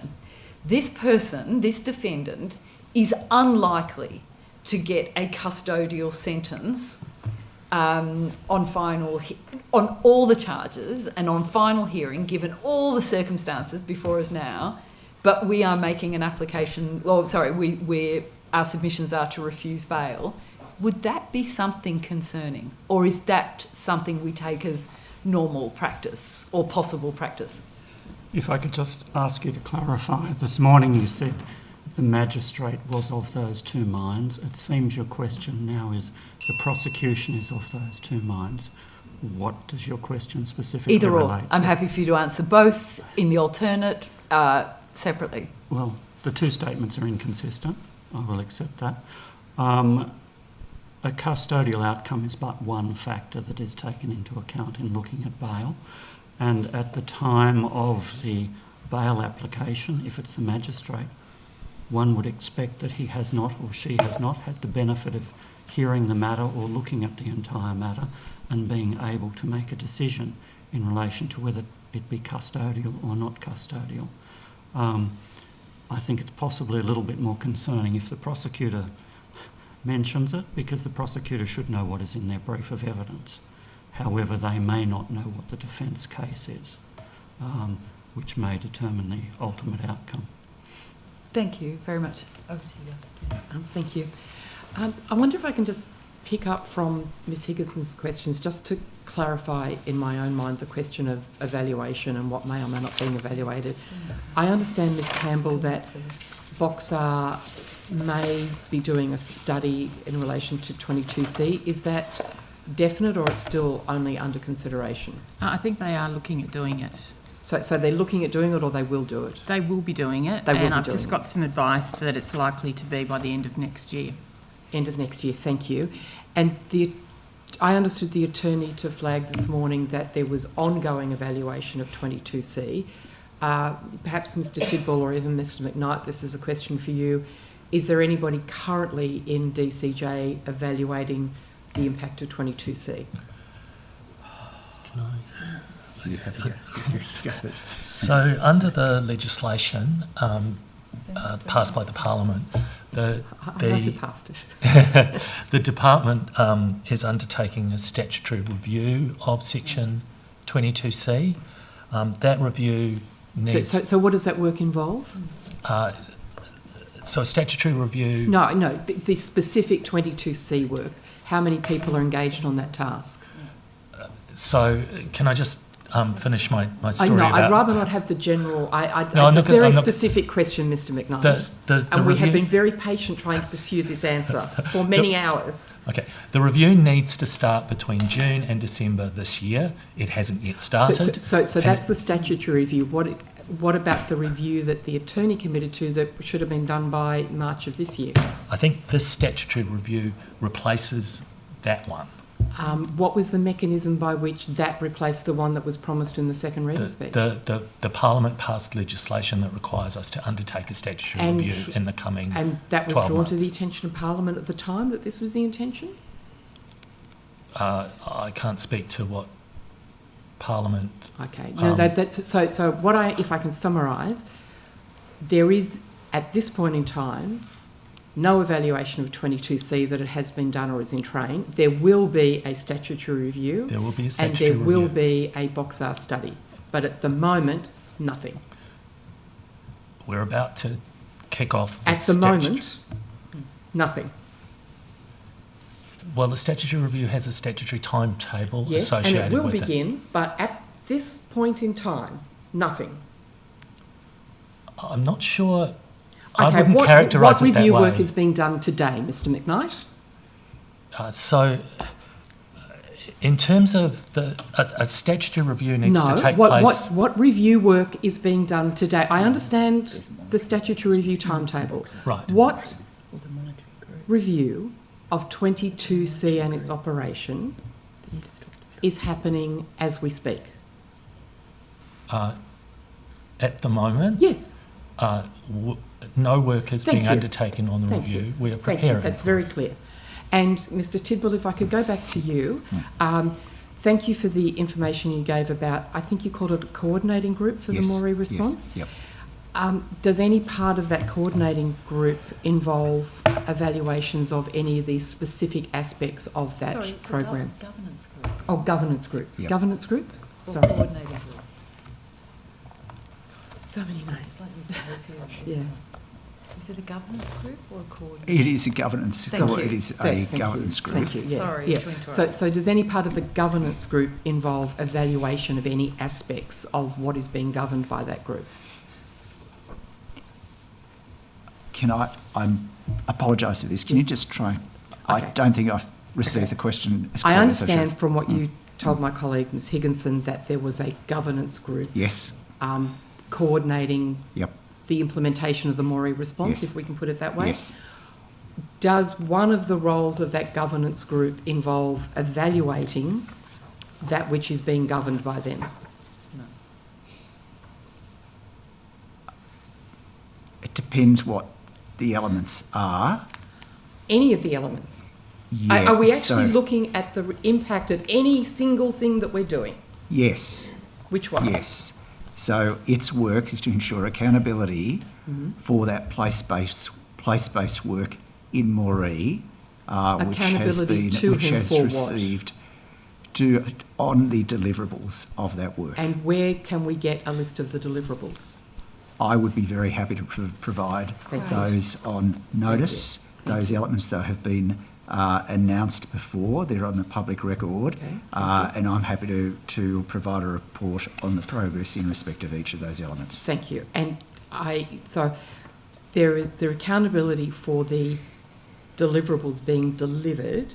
this person, this defendant, is unlikely to get a custodial sentence on all the charges and on final hearing, given all the circumstances before us now, but we are making an application, our submissions are to refuse bail, would that be something concerning? Or is that something we take as normal practice or possible practice. If I could just ask you to clarify, this morning you said the magistrate was of those two minds. It seems your question now is the prosecution is of those two minds. What does your question specifically Either or. relate to? I'm happy for you to answer both in the alternate separately. Well, the two statements are inconsistent. I will accept that. A custodial outcome is but one factor that is taken into account in looking at bail. And at the time of the bail application, if it's the magistrate, one would expect that he has not or she has not had the benefit of hearing the matter or looking at the entire matter and being able to make a decision in relation to whether it be custodial or not custodial. I think it's possibly a little bit more concerning if the prosecutor mentions it, because the prosecutor should know what is in their brief of evidence. However, they may not know what the defence case is, which may determine the ultimate outcome. Thank you very much. Over to you. Thank you. I wonder if I can just pick up from Ms Higginson's questions, just to clarify in my own mind the question of evaluation and what may or may not be evaluated. I understand, Ms Campbell, that Boxar may be doing a study in relation to 22C. Is that definite, or it's still only under consideration? I think they are looking at doing it. So they're looking at doing it, or they will do it? They will be doing it, and I've just got some advice that it's likely to be by the end of next year. End of next year, thank you. And I understood the attorney to flag this morning that there was ongoing evaluation of 22C. Perhaps Mr Tidball or even Mr McKnight, this is a question for you. Is there anybody currently in DCJ evaluating the impact of 22C? Can I? So under the legislation passed by the Parliament, the department is undertaking a statutory review of Section 22C. That review needs... So what does that work involve? So a statutory review... No, the specific 22C work. How many people are engaged on that task? So can I just finish my story about... I'd rather not have the general... it's a very specific question, Mr McKnight. And we have been very patient trying to pursue this answer for many hours. Okay. The review needs to start between June and December this year. It hasn't yet started. So that's the statutory review. What about the review that the attorney committed to that should have been done by March of this year? I think this statutory review replaces that one. What was the mechanism by which that replaced the one that was promised in the second reading speech? The Parliament passed legislation that requires us to undertake a statutory review in the coming 12 months. And that was drawn to the attention of Parliament at the time, that this was the intention? I can't speak to what Parliament... Okay. No, so what if I can summarise, there is, at this point in time, no evaluation of 22C that it has been done or is in train. There will be a statutory review. There will be a statutory review. And there will be a Boxar study. But at the moment, nothing. We're about to kick off the At the moment, nothing. Well, the statutory review has a statutory timetable yes, associated with it. And it will begin, but at this point in time, nothing. I'm not sure... Okay, I wouldn't characterise it that way. What review work is being done today, Mr McKnight? So, in terms of a statutory review needs to take place... What review work is being done today? I understand the statutory review timetable. Right. What review of 22C and its operation is happening as we speak? At the moment? Yes. No work is being undertaken on the review. We are preparing. That's very clear. And Mr Tidball, if I could go back to you, thank you for the information you gave about, I think you called it a coordinating group for the Moree response. Yes. Yep. Does any part of that coordinating group involve evaluations of any of these specific aspects of that program? Governance group. Oh, governance group. Yep. Governance group? Or Sorry. coordinating group. So many names. It's like Yeah. Is it a governance group or a coordinator? It is a governance Thank group. you. It is a Thank governance you. group. Thank you. Yeah. Sorry yeah. to interrupt. So does any part of the governance group involve evaluation of any aspects of what is being governed by that group? I apologise for this. Can you just try? I Okay. don't think I've received the question as I clearly as I understand should. from what you told my colleague, Ms Higginson, that there was a governance group Yes. coordinating Yep. the implementation of the Moree response, Yes. if we can put it that way. Yes. Does one of the roles of that governance group involve evaluating that which is being governed by them? It depends what the elements are. Any of the elements? Yeah, Are we actually so- looking at the impact of any single thing that we're doing? Yes. Which one? Yes. So its work is to ensure accountability for that place-based work in Moree, which has Accountability to him has for what? received on the deliverables of that work. And where can we get a list of the deliverables? I would be very happy to provide Thank you. those on notice. Those elements, though, have been announced before. They're on the public record. Okay, thank And I'm happy to provide a report on the progress in respect of each of those elements. Thank you. And so there is the accountability for the deliverables being delivered.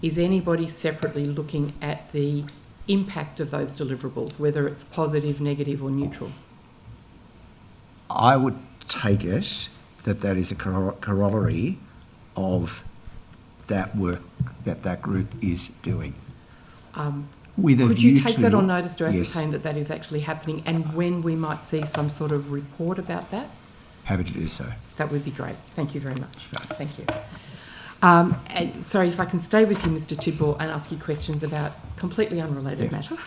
Is anybody separately looking at the impact of those deliverables, whether it's positive, negative or neutral? I would take it that that is a corollary of that work that group is doing. With a Could view you take to, that on notice to yes, ascertain that that is actually happening and when we might see some sort of report about that? happy to do so. That would be great. Thank you very much. Thank you. And sorry, if I can stay with you, Mr Tidball, and ask you questions about completely unrelated matters.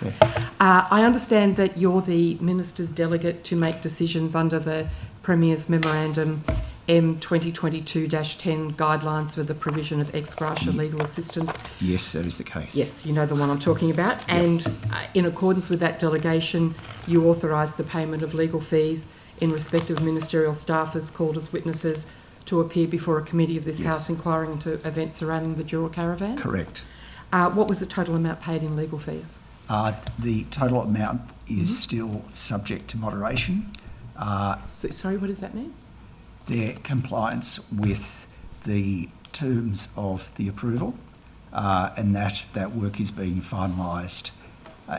I understand that you're the Minister's delegate to make decisions under the Premier's Memorandum M 2022-10 guidelines for the provision of ex gratia legal assistance. Yes, that is the case. Yes, you know the one I'm talking about. And in accordance with that delegation, you authorised the payment of legal fees in respect of ministerial staffers called as witnesses to appear before a committee of this House inquiring into events surrounding the Jewel Caravan? Correct. What was the total amount paid in legal fees? The total amount is still subject to moderation. Sorry, what does that mean? Their compliance with the terms of the approval, and that work is being finalised,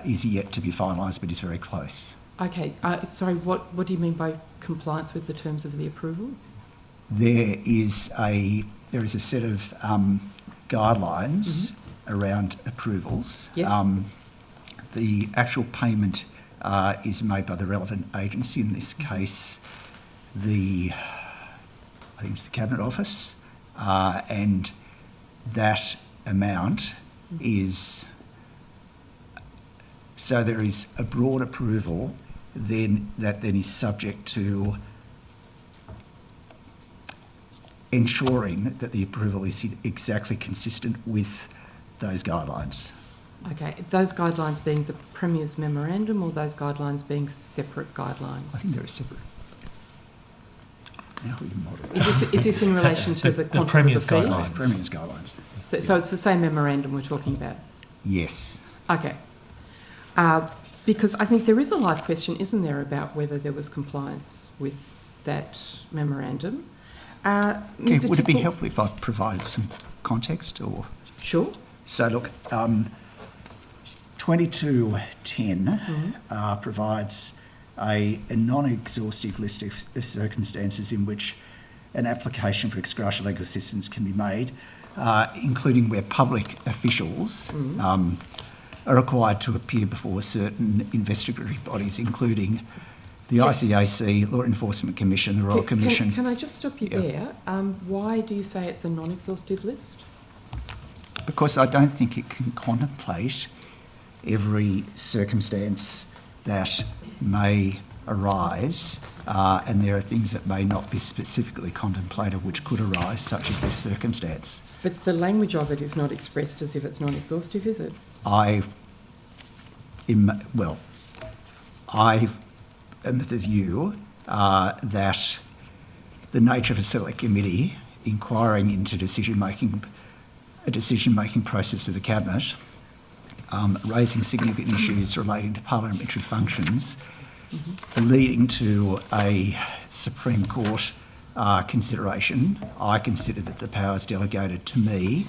is yet to be finalised, but is very close. Okay, sorry, what do you mean by compliance with the terms of the approval? There is a set of guidelines around approvals. Yes. The actual payment is made by the relevant agency, in this case I think it's the Cabinet Office, and that amount is, so there is a broad approval that then is subject to ensuring that the approval is exactly consistent with those guidelines. Okay, those guidelines being the Premier's Memorandum or those guidelines being separate guidelines? I think they're separate. Now we model. Is this in relation to the quantum Premier's of the fees? guidelines. Premier's guidelines. So it's the same memorandum we're talking about? Yes. Okay. Because I think there is a live question, isn't there, about whether there was compliance with that memorandum. Okay, would it be Tickle- helpful if I provided some context? Or Sure. So look, 2210 provides a non-exhaustive list of circumstances in which an application for ex gratia legal assistance can be made, including where public officials are required to appear before certain investigatory bodies, including the ICAC, Law Enforcement Commission, the Royal Commission. Can I just stop you there? Why do you say it's a non-exhaustive list? Because I don't think it can contemplate every circumstance that may arise, and there are things that may not be specifically contemplated which could arise, such as this circumstance. But the language of it is not expressed as if it's non-exhaustive, is it? I am of the view that the nature of a select committee inquiring into a decision-making process of the Cabinet, raising significant issues relating to parliamentary functions, leading to a Supreme Court consideration. I consider that the powers delegated to me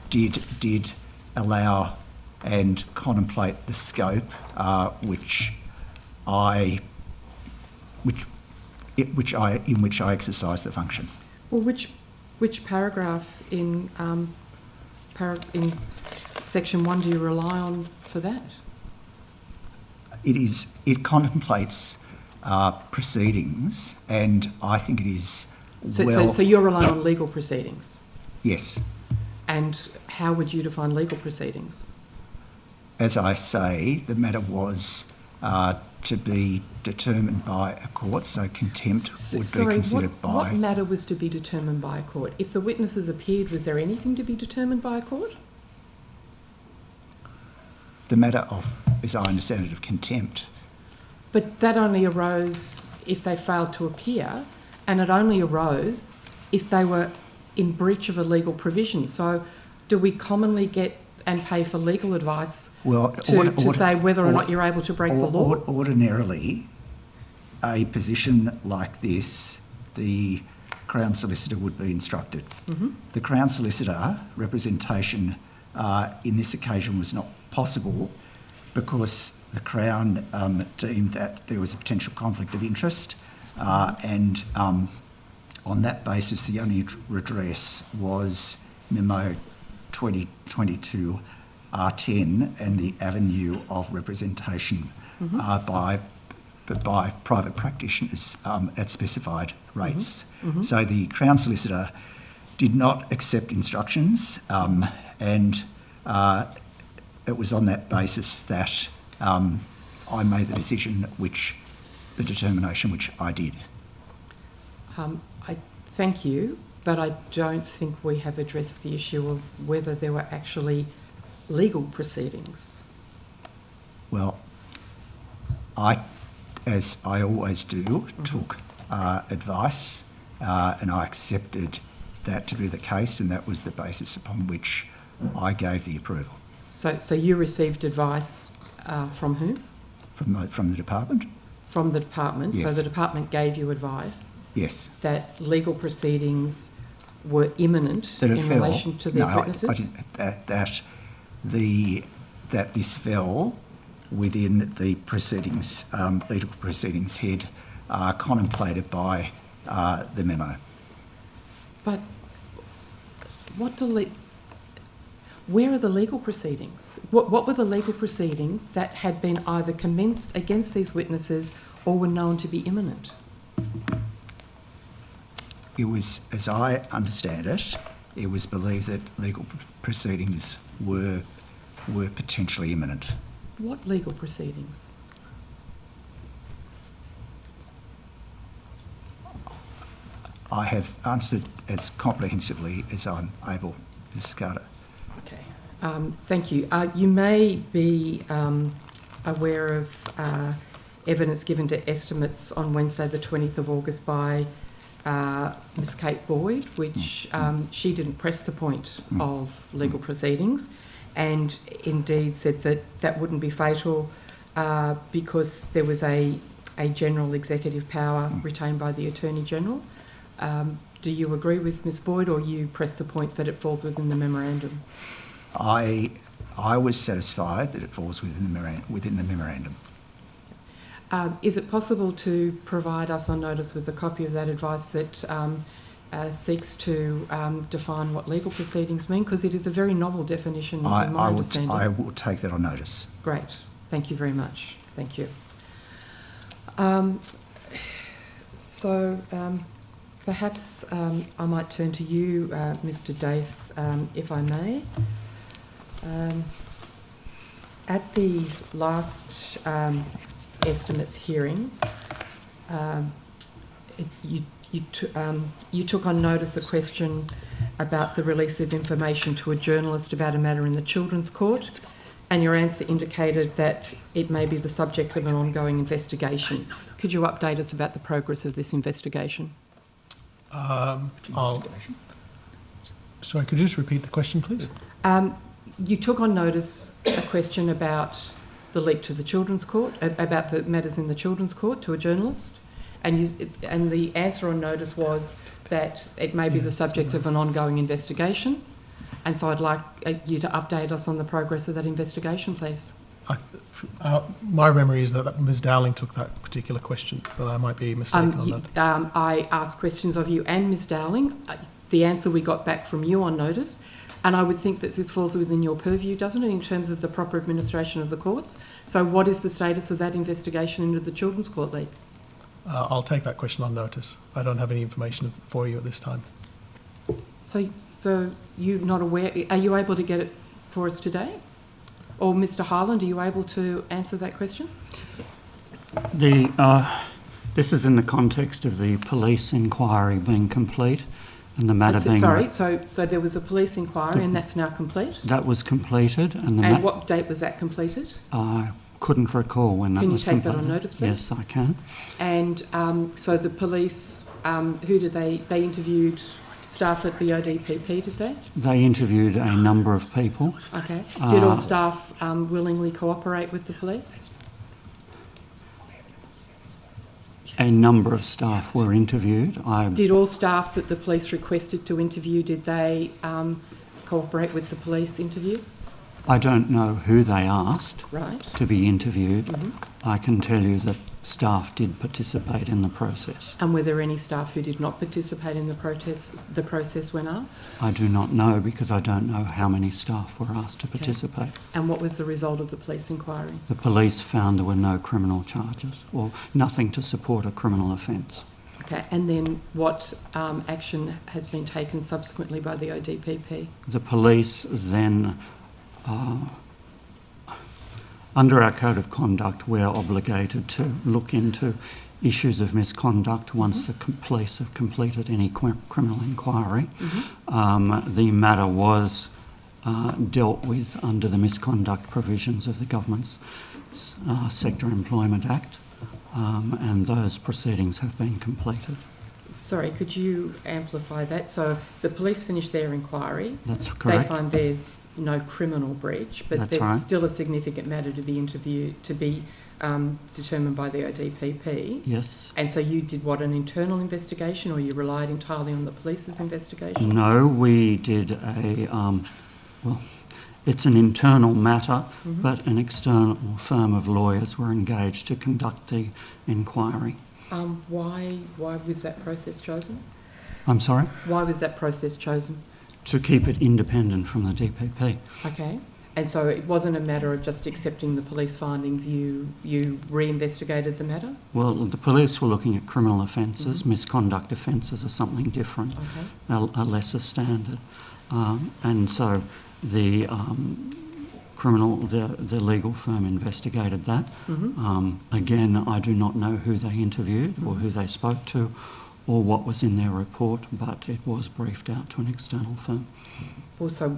did allow and contemplate the scope in which I exercise the function. Well, which paragraph in section 1 do you rely on for that? It contemplates proceedings, and I think it is So you're relying on legal proceedings? Yes. And how would you define legal proceedings? As I say, the matter was to be determined by a court, so contempt would be considered by... What matter was to be determined by a court? If the witnesses appeared, was there anything to be determined by a court? The matter of, as I understand it, of contempt. But that only arose if they failed to appear, and it only arose if they were in breach of a legal provision. So do we commonly get and pay for legal advice to say whether or not you're able to break the law? Ordinarily, a position like this, the Crown Solicitor would be instructed. The Crown Solicitor representation in this occasion was not possible because the Crown deemed that there was a potential conflict of interest, and on that basis the only redress was Memo 2022 R10 and the avenue of representation by private practitioners at specified rates. So the Crown Solicitor did not accept instructions, and it was on that basis that I made the determination which I did. I thank you, but I don't think we have addressed the issue of whether there were actually legal proceedings. Well, as I always do, took advice, and I accepted that to be the case, and that was the basis upon which I gave the approval. So you received advice from whom? From the department. From the department. Yes. So the department gave you advice. Yes. That legal proceedings were imminent in relation to these witnesses. I didn't, that this fell within the proceedings, legal proceedings head contemplated by the memo. But where are the legal proceedings? What were the legal proceedings that had been either commenced against these witnesses or were known to be imminent? It was, as I understand it, it was believed that legal proceedings were potentially imminent. What legal proceedings? I have answered as comprehensively as I'm able, Mr. Carter. Okay, thank you. You may be aware of evidence given to estimates on Wednesday the 20th of August by Ms Kate Boyd, which she didn't press the point of legal proceedings, and indeed said that that wouldn't be fatal because there was a general executive power retained by the Attorney-General. Do you agree with Ms Boyd, or you press the point that it falls within the memorandum? I was satisfied that it falls within the memorandum. Is it possible to provide us on notice with a copy of that advice that seeks to define what legal proceedings mean? Because it is a very novel definition, in my understanding. I will take that on notice. Great. Thank you very much. Thank you. Perhaps I might turn to you, Mr Daith, if I may. At the last estimates hearing, you took on notice a question about the release of information to a journalist about a matter in the Children's Court, And your answer indicated that it may be the subject of an ongoing investigation. Could you update us about the progress of this investigation? Sorry, could you just repeat the question, please? You took on notice a question about the leak to the Children's Court, about the matters in the Children's Court to a journalist, and the answer on notice was that it may be the subject of an ongoing investigation. And so I'd like you to update us on the progress of that investigation, please. My memory is that Ms. Dowling took that particular question, but I might be mistaken on that. I asked questions of you and Ms. Dowling. The answer we got back from you on notice, and I would think that this falls within your purview, doesn't it, in terms of the proper administration of the courts? So what is the status of that investigation into the Children's Court leak? I'll take that question on notice. I don't have any information for you at this time. So you're not aware? Are you able to get it for us today? Or Mr. Hyland, are you able to answer that question? This is in the context of the police inquiry being complete and the matter being... Sorry, so there was a police inquiry and that's now complete? That was completed. And what date was that completed? I couldn't recall when that was completed. Can you take that on notice, please? Yes, I can. And so the police, who did they interviewed staff at the ODPP, did they? They interviewed a number of people. Okay. Did all staff willingly cooperate with the police? A number of staff were interviewed. Did all staff that the police requested to interview, did they cooperate with the police interview? I don't know who they asked to be interviewed. Mm-hmm. I can tell you that staff did participate in the process. And were there any staff who did not participate in the process when asked? I do not know because I don't know how many staff were asked to participate. And what was the result of the police inquiry? The police found there were no criminal charges or nothing to support a criminal offence. Okay, and then what action has been taken subsequently by the ODPP? The police then... under our code of conduct, we're obligated to look into issues of misconduct once the police have completed any criminal inquiry. Mm-hmm. The matter was dealt with under the misconduct provisions of the Government's Sector Employment Act, and those proceedings have been completed. Sorry, could you amplify that? So the police finished their inquiry. That's correct. They find there's no criminal breach, but there's still a significant matter to be determined by the ODPP. Yes. And so you did what, an internal investigation, or you relied entirely on the police's investigation? No, we did it's an internal matter, Mm-hmm. but an external firm of lawyers were engaged to conduct the inquiry. Why was that process chosen? I'm sorry? Why was that process chosen? To keep it independent from the DPP. Okay. And so it wasn't a matter of just accepting the police findings, you re-investigated the matter? Well, the police were looking at criminal offences. Mm-hmm. Misconduct offences are something different, a lesser standard. And so the the legal firm investigated that. Mm-hmm. Again, I do not know who they interviewed or who they spoke to or what was in their report, but it was briefed out to an external firm. Well, so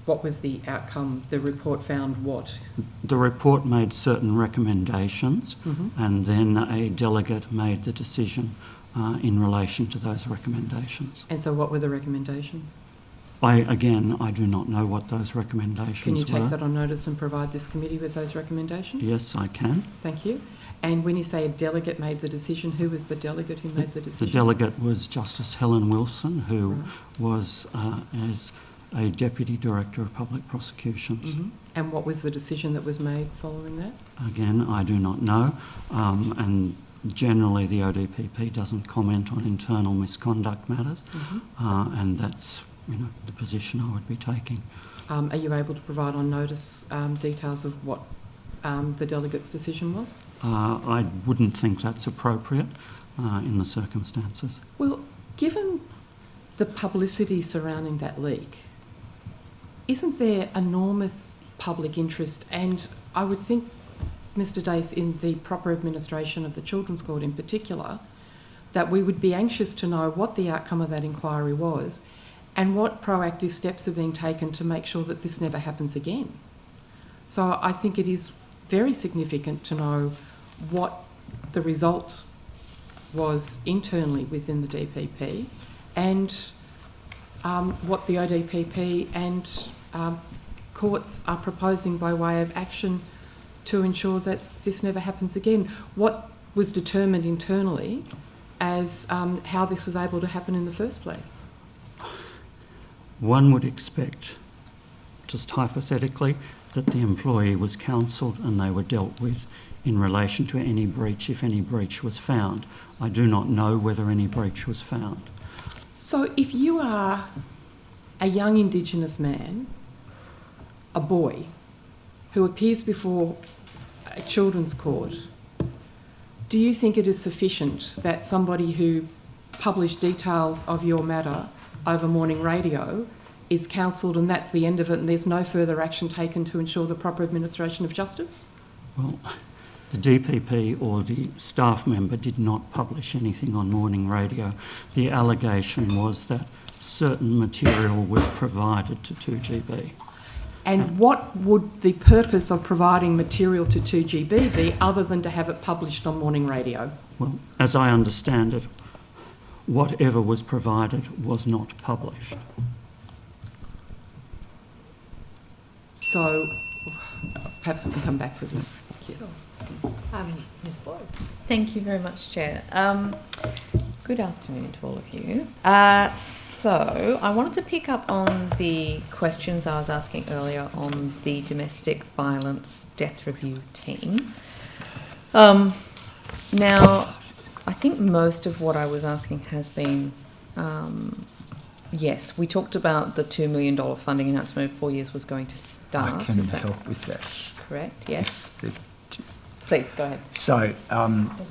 what was the outcome? The report found what? The report made certain recommendations, mm-hmm. and then a delegate made the decision in relation to those recommendations. And so what were the recommendations? I do not know what those recommendations were. Can you take that on notice and provide this committee with those recommendations? Yes, I can. Thank you. And when you say a delegate made the decision, who was the delegate who made the decision? The delegate was Justice Helen Wilson, who was as a Deputy Director of Public Prosecutions. Mm-hmm. And what was the decision that was made following that? Again, I do not know. And generally the ODPP doesn't comment on internal misconduct matters, mm-hmm. And that's the position I would be taking. Are you able to provide on notice details of what the delegate's decision was? I wouldn't think that's appropriate in the circumstances. Well, given the publicity surrounding that leak, isn't there enormous public interest, and I would think, Mr. Daith, in the proper administration of the Children's Court in particular, that we would be anxious to know what the outcome of that inquiry was and what proactive steps are being taken to make sure that this never happens again. So I think it is very significant to know what the result was internally within the DPP and what the ODPP and courts are proposing by way of action to ensure that this never happens again. What was determined internally as how this was able to happen in the first place? One would expect, just hypothetically, that the employee was counselled and they were dealt with in relation to any breach, if any breach was found. I do not know whether any breach was found. So if you are a young Indigenous man, a boy, who appears before a children's court, do you think it is sufficient that somebody who published details of your matter over morning radio is counselled and that's the end of it and there's no further action taken to ensure the proper administration of justice? Well, the DPP or the staff member did not publish anything on morning radio. The allegation was that certain material was provided to 2GB. And what would the purpose of providing material to 2GB be other than to have it published on morning radio? Well, as I understand it, whatever was provided was not published. So perhaps we can come back to this. Thank you. Ms. Boyd. Thank you very much, Chair. Good afternoon to all of you. So I wanted to pick up on the questions I was asking earlier on the domestic violence death review team. Now, I think most of what I was asking has been, yes, we talked about the $2 million funding announcement in 4 years was going to start. I can help with that. Correct, yes. Please, go ahead. So,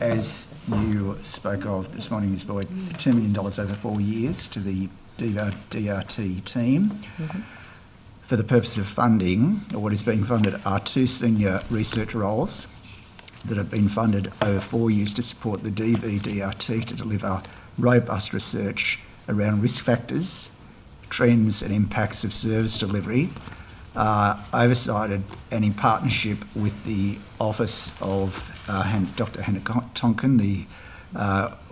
as you spoke of this morning, Ms. Boyd, $2 million over 4 years to the DRT team. Mm-hmm. For the purpose of funding, or what is being funded, are 2 senior research roles that have been funded over 4 years to support the DRT to deliver robust research around risk factors, trends and impacts of service delivery, oversighted and in partnership with the Office of Dr. Hannah Tonkin, the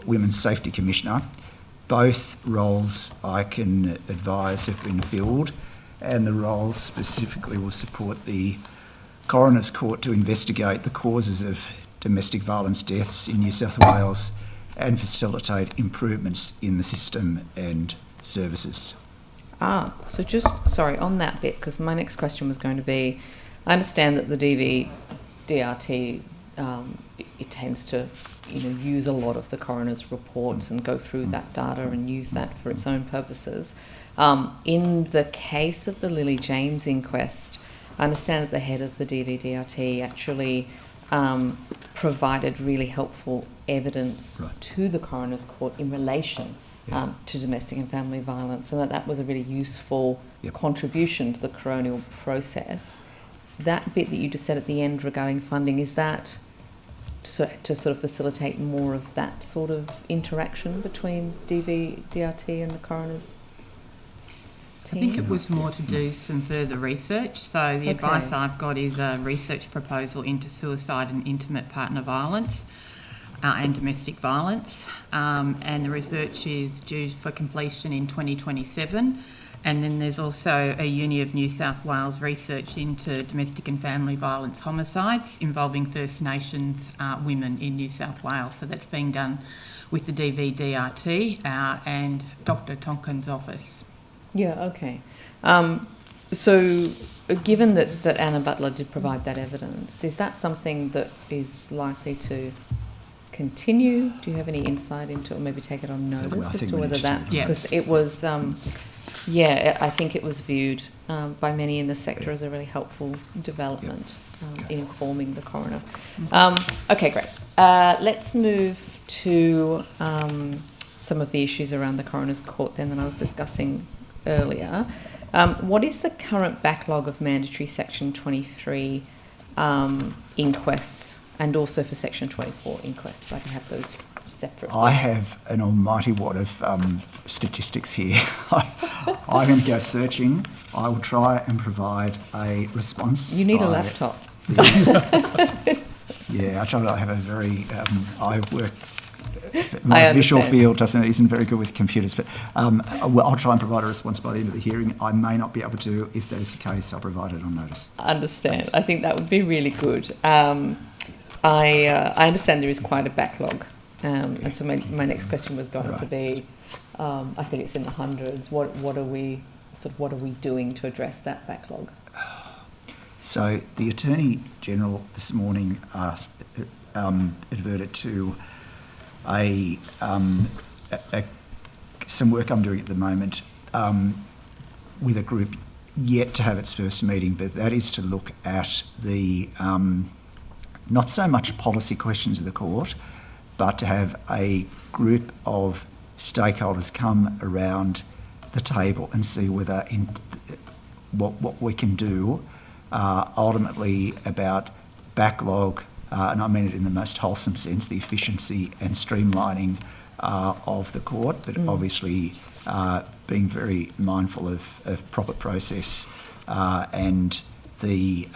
Women's Safety Commissioner. Both roles, I can advise, have been filled, and the roles specifically will support the Coroner's Court to investigate the causes of domestic violence deaths in New South Wales and facilitate improvements in the system and services. So just, sorry, on that bit, because my next question was going to be, I understand that the DRT, it tends to, use a lot of the coroner's reports and go through that data and use that for its own purposes. In the case of the Lily James inquest, I understand that the head of the DRT actually provided really helpful evidence to the coroner's court in relation to domestic and family violence, and that was a really useful contribution to the coronial process. That bit that you just said at the end regarding funding, is that to sort of facilitate more of that sort of interaction between DRT and the coroner's team? I think it was more to do some further research. So the advice I've got is a research proposal into suicide and intimate partner violence and domestic violence, and the research is due for completion in 2027. And then there's also a Uni of New South Wales research into domestic and family violence homicides involving First Nations women in New South Wales. So that's being done with the DRT and Dr. Tonkin's office. Yeah, okay. So given that Anna Butler did provide that evidence, is that something that is likely to continue? Do you have any insight into, or maybe take it on notice as to whether that, because it was, I think it was viewed by many in the sector as a really helpful development in informing the coroner. Okay, great. Let's move to some of the issues around the coroner's court then that I was discussing earlier. What is the current backlog of mandatory Section 23 inquests, and also for Section 24 inquests, if I can have those separately? I have an almighty wad of statistics here. I'm going to go searching. I will try and provide a response. You need a laptop. Yeah, I try to have a very. I work. My visual field isn't very good with computers, but I'll try and provide a response by the end of the hearing. I may not be able to. If that is the case, I'll provide it on notice. I understand. Thanks. I think that would be really good. I understand there is quite a backlog, and so my next question was going to be, I think it's in the hundreds. What are we doing to address that backlog? So the Attorney General this morning adverted to some work I'm doing at the moment with a group yet to have its first meeting, but that is to look at the not so much policy questions of the court, but to have a group of stakeholders come around the table and see whether what we can do ultimately about backlog, and I mean it in the most wholesome sense, the efficiency and streamlining of the court, but obviously being very mindful of proper process and the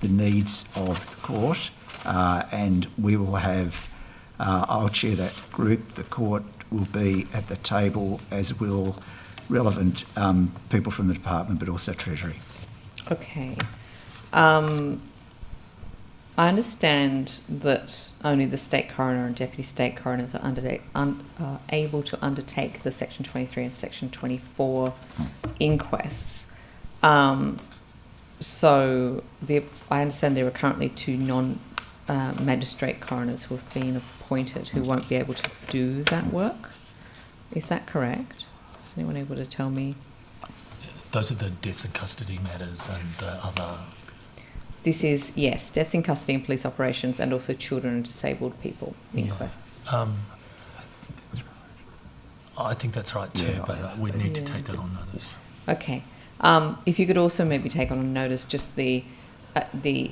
needs of the court. And we will have, I'll chair that group. The court will be at the table, as will relevant people from the department, but also Treasury. Okay. I understand that only the State Coroner and Deputy State Coroners are able to undertake the Section 23 and Section 24 inquests. So I understand there are currently 2 non-magistrate coroners who have been appointed who won't be able to do that work. Is that correct? Is anyone able to tell me? Those are the deaths in custody matters and the other... This is, yes, deaths in custody and police operations, and also children and disabled people inquests. I think that's right too, but we'd need to take that on notice. Okay. If you could also maybe take on notice just the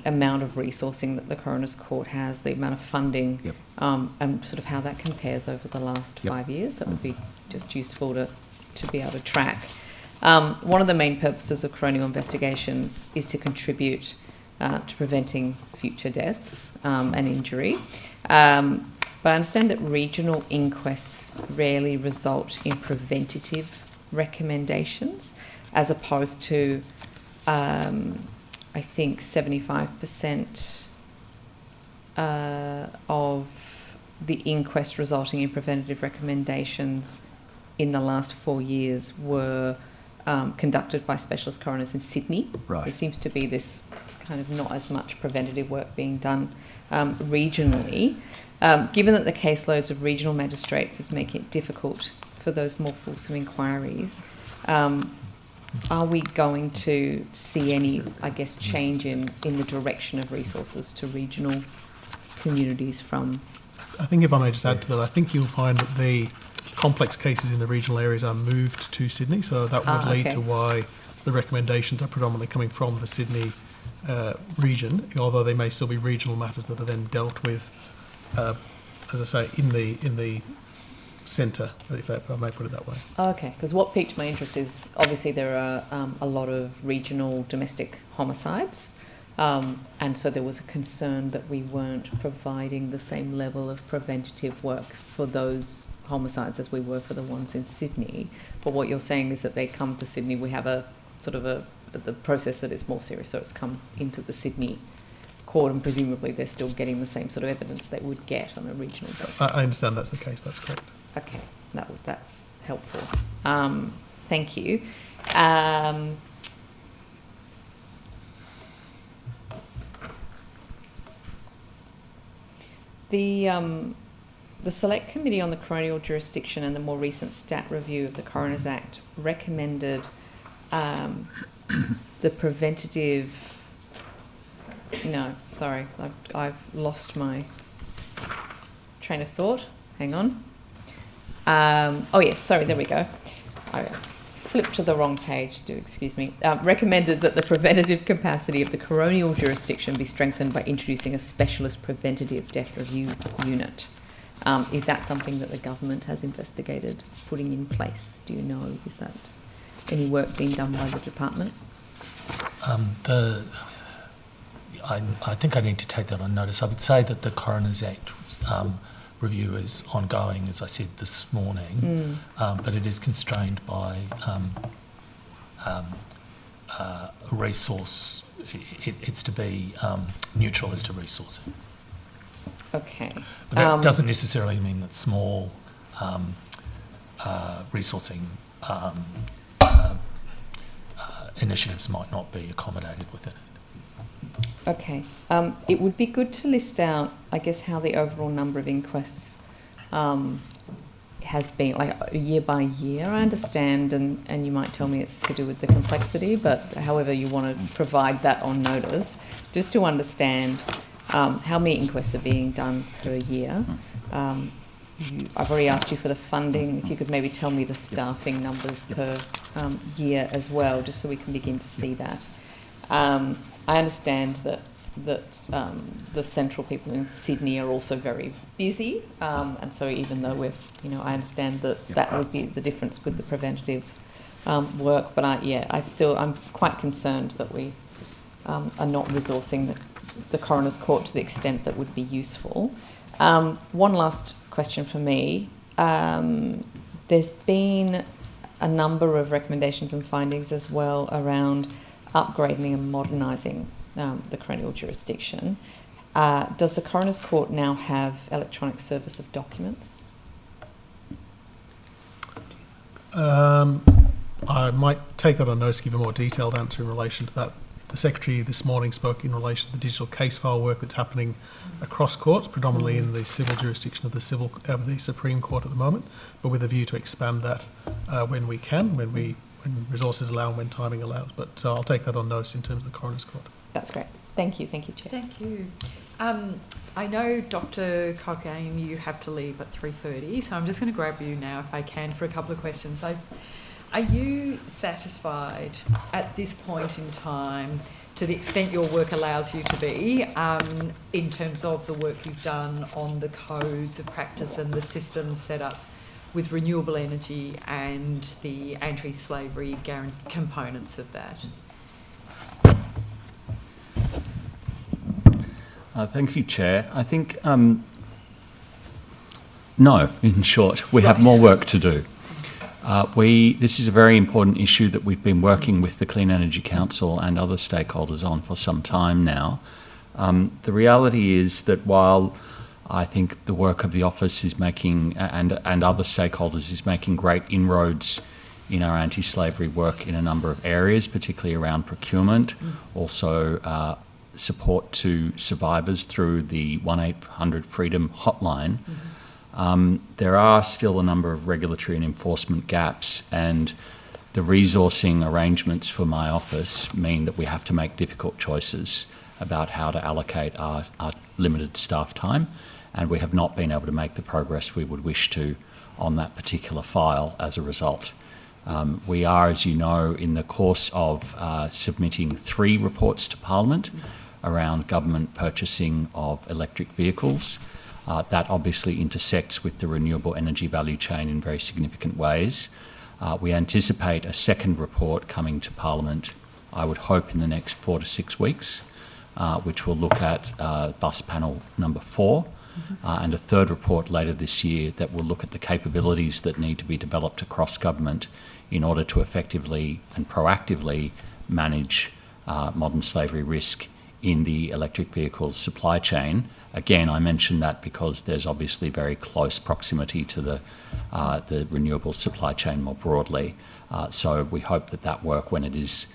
amount of resourcing that the Coroner's Court has, the amount of funding, and sort of how that compares over the last 5 years. That would be just useful to be able to track. One of the main purposes of coronial investigations is to contribute to preventing future deaths and injury. But I understand that regional inquests rarely result in preventative recommendations, as opposed to, I think, 75% of the inquest resulting in preventative recommendations in the last 4 years were conducted by specialist coroners in Sydney. Right. There seems to be this kind of not as much preventative work being done regionally. Given that the caseloads of regional magistrates is making it difficult for those more fulsome inquiries, are we going to see any, I guess, change in the direction of resources to regional communities from... I think if I may just add to that, I think you'll find that the complex cases in the regional areas are moved to Sydney, so that would lead to why the recommendations are predominantly coming from the Sydney region, although they may still be regional matters that are then dealt with, as I say, in the centre, if I may put it that way. Okay, because what piqued my interest is obviously there are a lot of regional domestic homicides, and so there was a concern that we weren't providing the same level of preventative work for those homicides as we were for the ones in Sydney. But what you're saying is that they come to Sydney, we have a sort of the process that is more serious, so it's come into the Sydney court, and presumably they're still getting the same sort of evidence they would get on a regional basis. I understand that's the case, that's correct. Okay, that's helpful. Thank you. The Select Committee on the Coronial Jurisdiction and the more recent stat review of the Coroners Act recommended the preventative... No, sorry, I've lost my train of thought. Hang on. Oh yes, sorry, there we go. I flipped to the wrong page, excuse me. Recommended that the preventative capacity of the coronial jurisdiction be strengthened by introducing a specialist preventative death review unit. Is that something that the government has investigated putting in place? Do you know? Is that any work being done by the department? I think I need to take that on notice. I would say that the Coroner's Act review is ongoing, as I said this morning, but it is constrained by a resource. It's to be neutral as to resourcing. Okay. But that doesn't necessarily mean that small resourcing initiatives might not be accommodated within it. Okay. It would be good to list out, I guess, how the overall number of inquests has been, like year by year. I understand, and you might tell me it's to do with the complexity, but however you want to provide that on notice, just to understand how many inquests are being done per year. I've already asked you for the funding. If you could maybe tell me the staffing numbers per year as well, just so we can begin to see that. I understand that the central people in Sydney are also very busy, and so even though I understand that would be the difference with the preventative work, but I'm quite concerned that we are not resourcing the Coroner's Court to the extent that would be useful. One last question for me. There's been a number of recommendations and findings as well around upgrading and modernising the coronial jurisdiction. Does the Coroner's Court now have electronic service of documents? I might take that on notice, give a more detailed answer in relation to that. The Secretary this morning spoke in relation to the digital case file work that's happening across courts, predominantly in the civil jurisdiction of the Supreme Court at the moment, but with a view to expand that when we can, when resources allow and when timing allows. But I'll take that on notice in terms of the Coroner's Court. That's great. Thank you, Chair. Thank you. I know, Dr. Cochrane, you have to leave at 3:30, so I'm just going to grab you now, if I can, for a couple of questions. Are you satisfied at this point in time, to the extent your work allows you to be, in terms of the work you've done on the codes of practice and the system set up with renewable energy and the anti-slavery components of that? Thank you, Chair. I think, no, in short, we have more work to do. This is a very important issue that we've been working with the Clean Energy Council and other stakeholders on for some time now. The reality is that while I think the work of the office is making, and other stakeholders, is making great inroads in our anti-slavery work in a number of areas, particularly around procurement, also support to survivors through the 1-800-FREEDOM hotline. There are still a number of regulatory and enforcement gaps, and the resourcing arrangements for my office mean that we have to make difficult choices about how to allocate our limited staff time, and we have not been able to make the progress we would wish to on that particular file as a result. We are, as you know, in the course of submitting 3 reports to Parliament around government purchasing of electric vehicles. That obviously intersects with the renewable energy value chain in very significant ways. We anticipate a second report coming to Parliament, I would hope, in the next 4 to 6 weeks, which will look at bus panel number 4, and a third report later this year that will look at the capabilities that need to be developed across government in order to effectively and proactively manage modern slavery risk in the electric vehicle supply chain. Again, I mention that because there's obviously very close proximity to the renewable supply chain more broadly. So we hope that work, when it is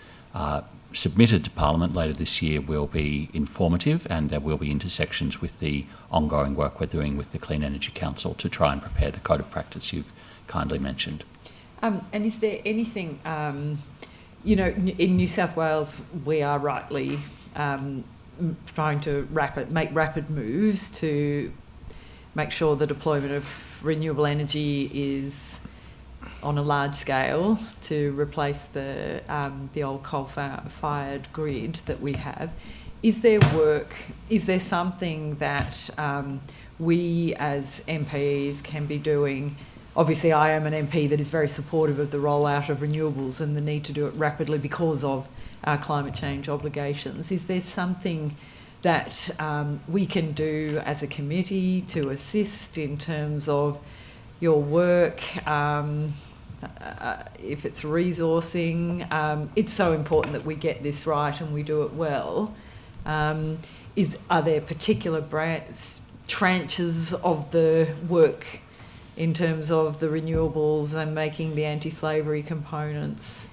submitted to Parliament later this year, will be informative, and there will be intersections with the ongoing work we're doing with the Clean Energy Council to try and prepare the code of practice you've kindly mentioned. And is there anything, in New South Wales, we are rightly trying to make rapid moves to make sure the deployment of renewable energy is on a large scale to replace the old coal-fired grid that we have. Is there something that we as MPs can be doing obviously I am an MP that is very supportive of the rollout of renewables and the need to do it rapidly because of our climate change obligations. Is there something that we can do as a committee to assist in terms of your work? If it's resourcing, it's so important that we get this right and we do it well. Are there particular tranches of the work in terms of the renewables and making the anti-slavery components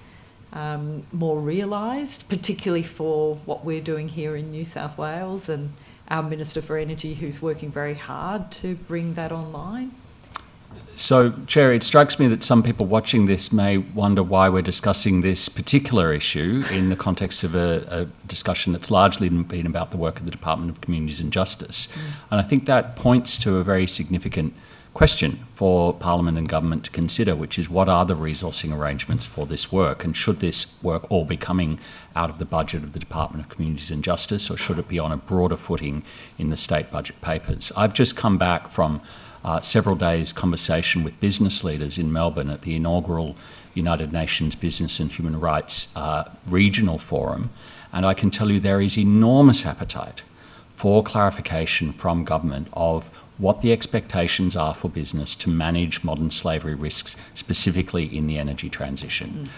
more realised, particularly for what we're doing here in New South Wales and our Minister for Energy, who's working very hard to bring that online? So, Chair, it strikes me that some people watching this may wonder why we're discussing this particular issue in the context of a discussion that's largely been about the work of the Department of Communities and Justice. And I think that points to a very significant question for Parliament and Government to consider, which is what are the resourcing arrangements for this work, and should this work all be coming out of the budget of the Department of Communities and Justice, or should it be on a broader footing in the state budget papers? I've just come back from several days' conversation with business leaders in Melbourne at the inaugural United Nations Business and Human Rights Regional Forum, and I can tell you there is enormous appetite for clarification from government of what the expectations are for business to manage modern slavery risks, specifically in the energy transition.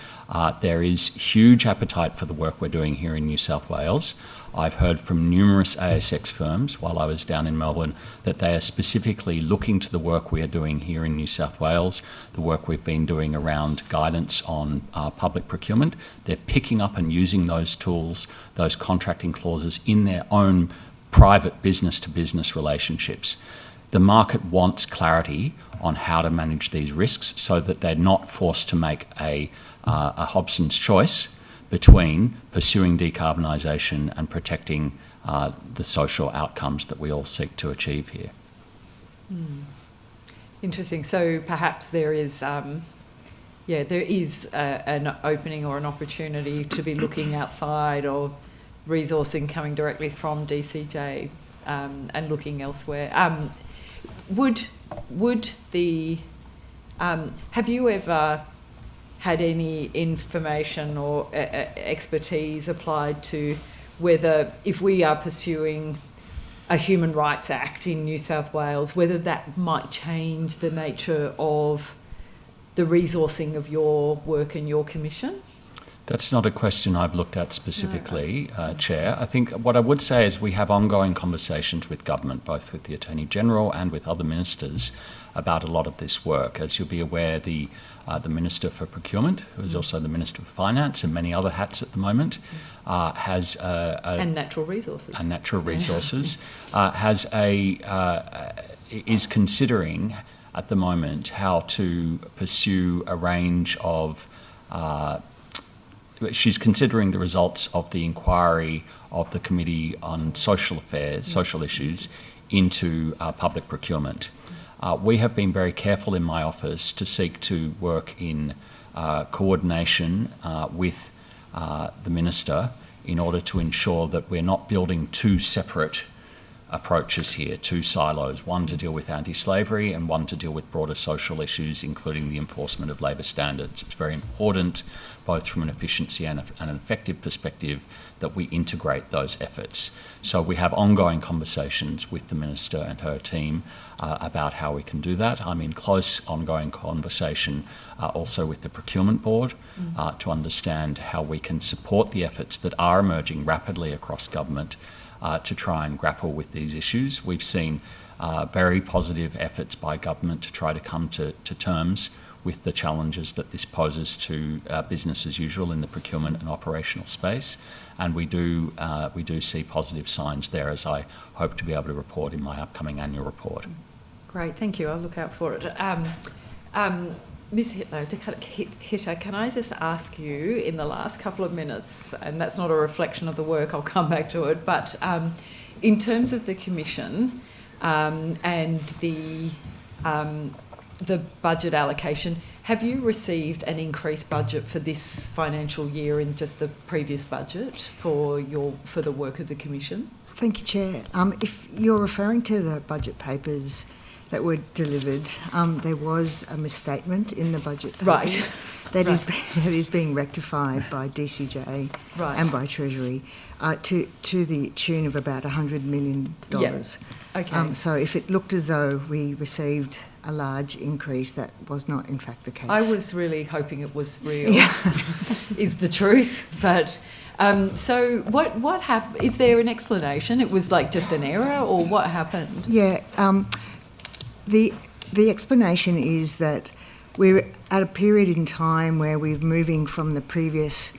There is huge appetite for the work we're doing here in New South Wales. I've heard from numerous ASX firms while I was down in Melbourne that they are specifically looking to the work we are doing here in New South Wales, the work we've been doing around guidance on public procurement. They're picking up and using those tools, those contracting clauses in their own private business-to-business relationships. The market wants clarity on how to manage these risks so that they're not forced to make a Hobson's choice between pursuing decarbonisation and protecting the social outcomes that we all seek to achieve here. Interesting. So perhaps there is, an opening or an opportunity to be looking outside of resourcing coming directly from DCJ and looking elsewhere. Have you ever had any information or expertise applied to whether, if we are pursuing a Human Rights Act in New South Wales, whether that might change the nature of the resourcing of your work and your commission? That's not a question I've looked at specifically, Chair. I think what I would say is we have ongoing conversations with government, both with the Attorney General and with other ministers, about a lot of this work. As you'll be aware, the Minister for Procurement, who is also the Minister for Finance and many other hats at the moment, has and natural resources. And natural resources is considering at the moment how to pursue a range of. She's considering the results of the inquiry of the Committee on Social Affairs, Social Issues, into public procurement. We have been very careful in my office to seek to work in coordination with the Minister in order to ensure that we're not building two separate approaches here, two silos, one to deal with anti-slavery and one to deal with broader social issues, including the enforcement of labour standards. It's very important, both from an efficiency and an effective perspective, that we integrate those efforts. So we have ongoing conversations with the Minister and her team about how we can do that. I'm in close ongoing conversation also with the Procurement Board to understand how we can support the efforts that are emerging rapidly across government to try and grapple with these issues. We've seen very positive efforts by government to try to come to terms with the challenges that this poses to business as usual in the procurement and operational space, and we do see positive signs there, as I hope to be able to report in my upcoming annual report. Great, thank you. I'll look out for it. Ms. Hitter, can I just ask you, in the last couple of minutes, and that's not a reflection of the work, I'll come back to it, but in terms of the Commission and the budget allocation, have you received an increased budget for this financial year in just the previous budget for the work of the Commission? Thank you, Chair. If you're referring to the budget papers, that were delivered, there was a misstatement in the budget papers Right. that is being rectified by DCJ Right. and by Treasury to the tune of about $100 million. Yeah. Okay. So if it looked as though we received a large increase, that was not in fact the case. I was really hoping it was real, is the truth. But so what happened? Is there an explanation? It was like just an error, or what happened? Yeah, the explanation is that we're at a period in time where we're moving from the previous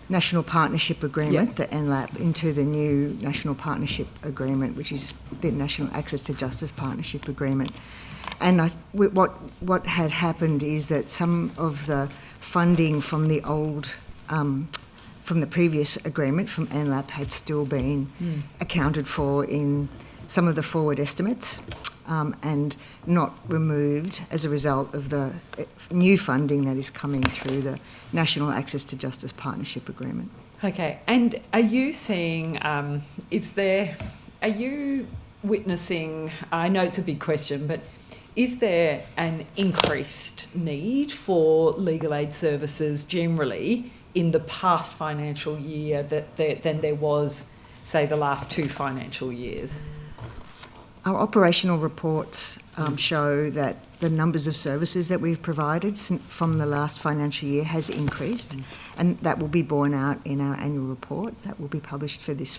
National Partnership Agreement, the NLAP, into the new National Partnership Agreement, which is the National Access to Justice Partnership Agreement. And what had happened is that some of the funding from the old, from the previous agreement, from NLAP, had still been accounted for in some of the forward estimates and not removed as a result of the new funding that is coming through the National Access to Justice Partnership Agreement. Okay, and are you seeing, are you witnessing, I know it's a big question, but is there an increased need for legal aid services generally in the past financial year than there was, say, the last 2 financial years? Our operational reports show that the numbers of services that we've provided from the last financial year has increased, and that will be borne out in our annual report that will be published for this,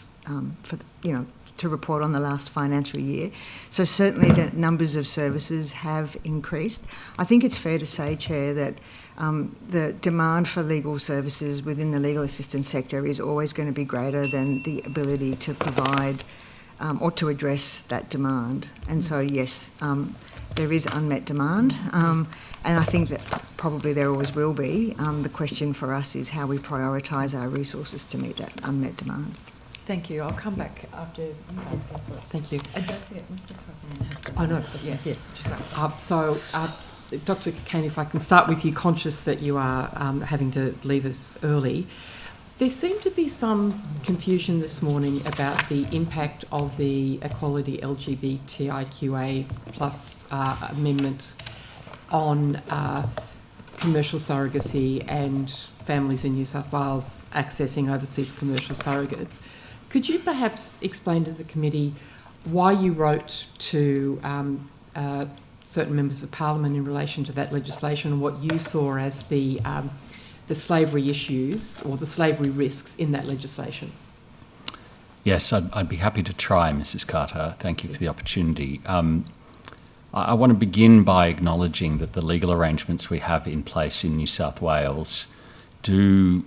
to report on the last financial year. So certainly the numbers of services have increased. I think it's fair to say, Chair, that the demand for legal services within the legal assistance sector is always going to be greater than the ability to provide or to address that demand. And so, yes, there is unmet demand, and I think that probably there always will be. The question for us is how we prioritise our resources to meet that unmet demand. Thank you. I'll come back after you guys go for it. Thank you. And don't forget, Mr. Cochran has to... Oh, no. Dr. Kane, if I can start with you, conscious that you are having to leave us early. There seemed to be some confusion this morning about the impact of the Equality LGBTIQA plus amendment on commercial surrogacy and families in New South Wales accessing overseas commercial surrogates. Could you perhaps explain to the committee why you wrote to certain members of Parliament in relation to that legislation and what you saw as the slavery issues or the slavery risks in that legislation? Yes, I'd be happy to try, Mrs. Carter. Thank you for the opportunity. I want to begin by acknowledging that the legal arrangements we have in place in New South Wales do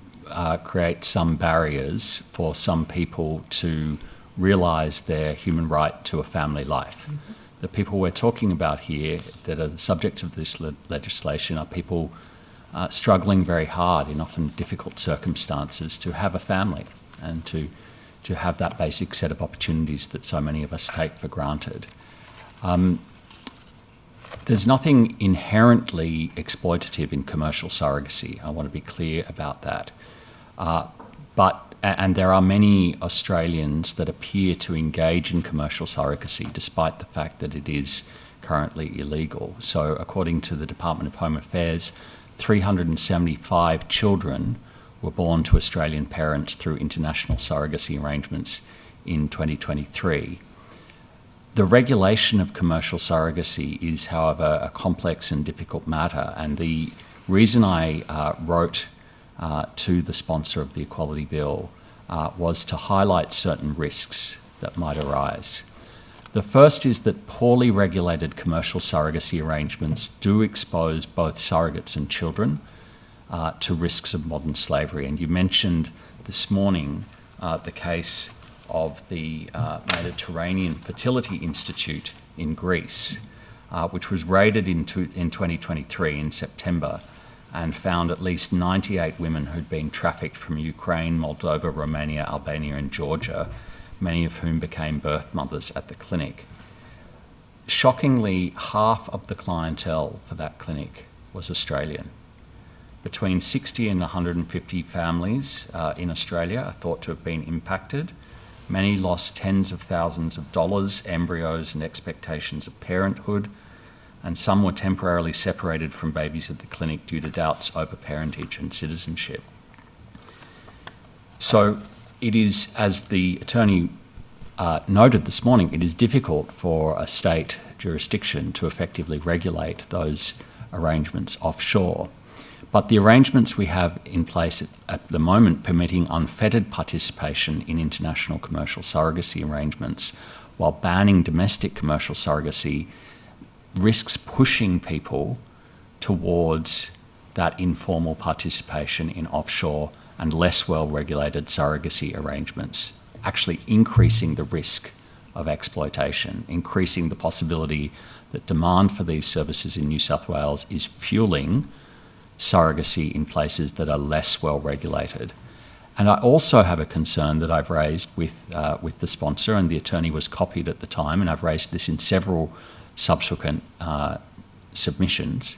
create some barriers for some people to realise their human right to a family life. Mm-hmm. The people we're talking about here that are the subject of this legislation are people struggling very hard in often difficult circumstances to have a family and to have that basic set of opportunities that so many of us take for granted. There's nothing inherently exploitative in commercial surrogacy. I want to be clear about that. And there are many Australians that appear to engage in commercial surrogacy despite the fact that it is currently illegal. So according to the Department of Home Affairs, 375 children were born to Australian parents through international surrogacy arrangements in 2023. The regulation of commercial surrogacy is, however, a complex and difficult matter, and the reason I wrote to the sponsor of the Equality Bill was to highlight certain risks that might arise. The first is that poorly regulated commercial surrogacy arrangements do expose both surrogates and children to risks of modern slavery. And you mentioned this morning the case of the Mediterranean Fertility Institute in Greece, which was raided in 2023 in September and found at least 98 women who'd been trafficked from Ukraine, Moldova, Romania, Albania and Georgia, many of whom became birth mothers at the clinic. Shockingly, half of the clientele for that clinic was Australian. Between 60 and 150 families in Australia are thought to have been impacted. Many lost tens of thousands of dollars, embryos and expectations of parenthood. and some were temporarily separated from babies at the clinic due to doubts over parentage and citizenship. So it is, as the attorney noted this morning, it is difficult for a state jurisdiction to effectively regulate those arrangements offshore. But the arrangements we have in place at the moment permitting unfettered participation in international commercial surrogacy arrangements while banning domestic commercial surrogacy risks pushing people towards that informal participation in offshore and less well-regulated surrogacy arrangements, actually increasing the risk of exploitation, increasing the possibility that demand for these services in New South Wales is fueling surrogacy in places that are less well-regulated. And I also have a concern that I've raised with the sponsor, and the attorney was copied at the time, and I've raised this in several subsequent submissions.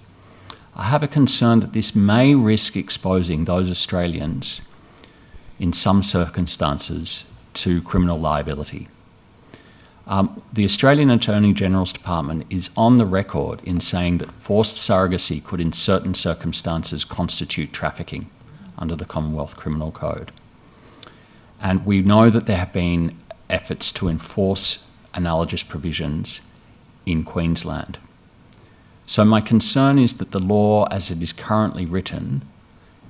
I have a concern that this may risk exposing those Australians in some circumstances to criminal liability. The Australian Attorney General's Department is on the record in saying that forced surrogacy could in certain circumstances constitute trafficking under the Commonwealth Criminal Code. And we know that there have been efforts to enforce analogous provisions in Queensland. So my concern is that the law as it is currently written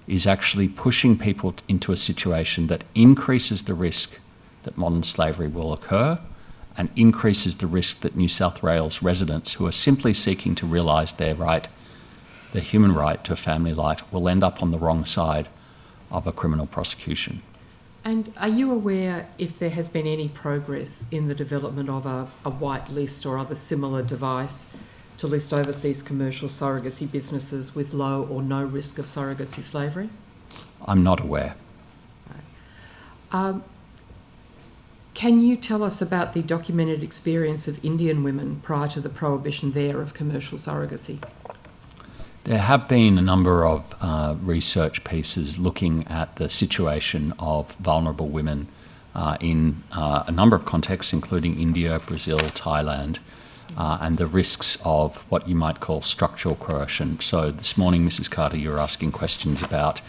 is actually pushing people into a situation that increases the risk that modern slavery will occur and increases the risk that New South Wales residents who are simply seeking to realise their human right to a family life will end up on the wrong side of a criminal prosecution. And are you aware if there has been any progress in the development of a white list or other similar device to list overseas commercial surrogacy businesses with low or no risk of surrogacy slavery? I'm not aware. Can you tell us about the documented experience of Indian women prior to the prohibition there of commercial surrogacy? There have been a number of research pieces looking at the situation of vulnerable women in a number of contexts, including India, Brazil, Thailand, and the risks of what you might call structural coercion. So this morning, Mrs. Carter, you were asking questions about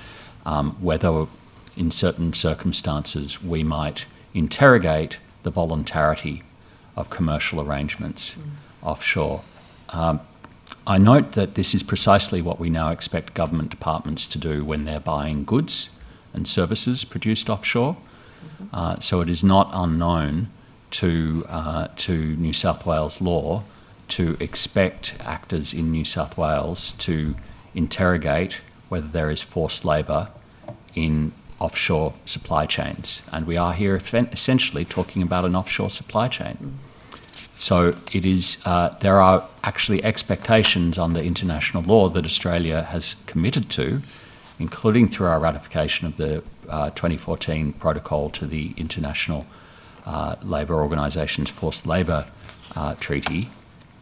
whether in certain circumstances we might interrogate the voluntarity of commercial arrangements offshore. I note that this is precisely what we now expect government departments to do when they're buying goods and services produced offshore. So it is not unknown to New South Wales law to expect actors in New South Wales to interrogate whether there is forced labour in offshore supply chains. And we are here essentially talking about an offshore supply chain. So it is, there are actually expectations under international law that Australia has committed to, including through our ratification of the 2014 protocol to the International Labour Organisation's Forced Labour Treaty,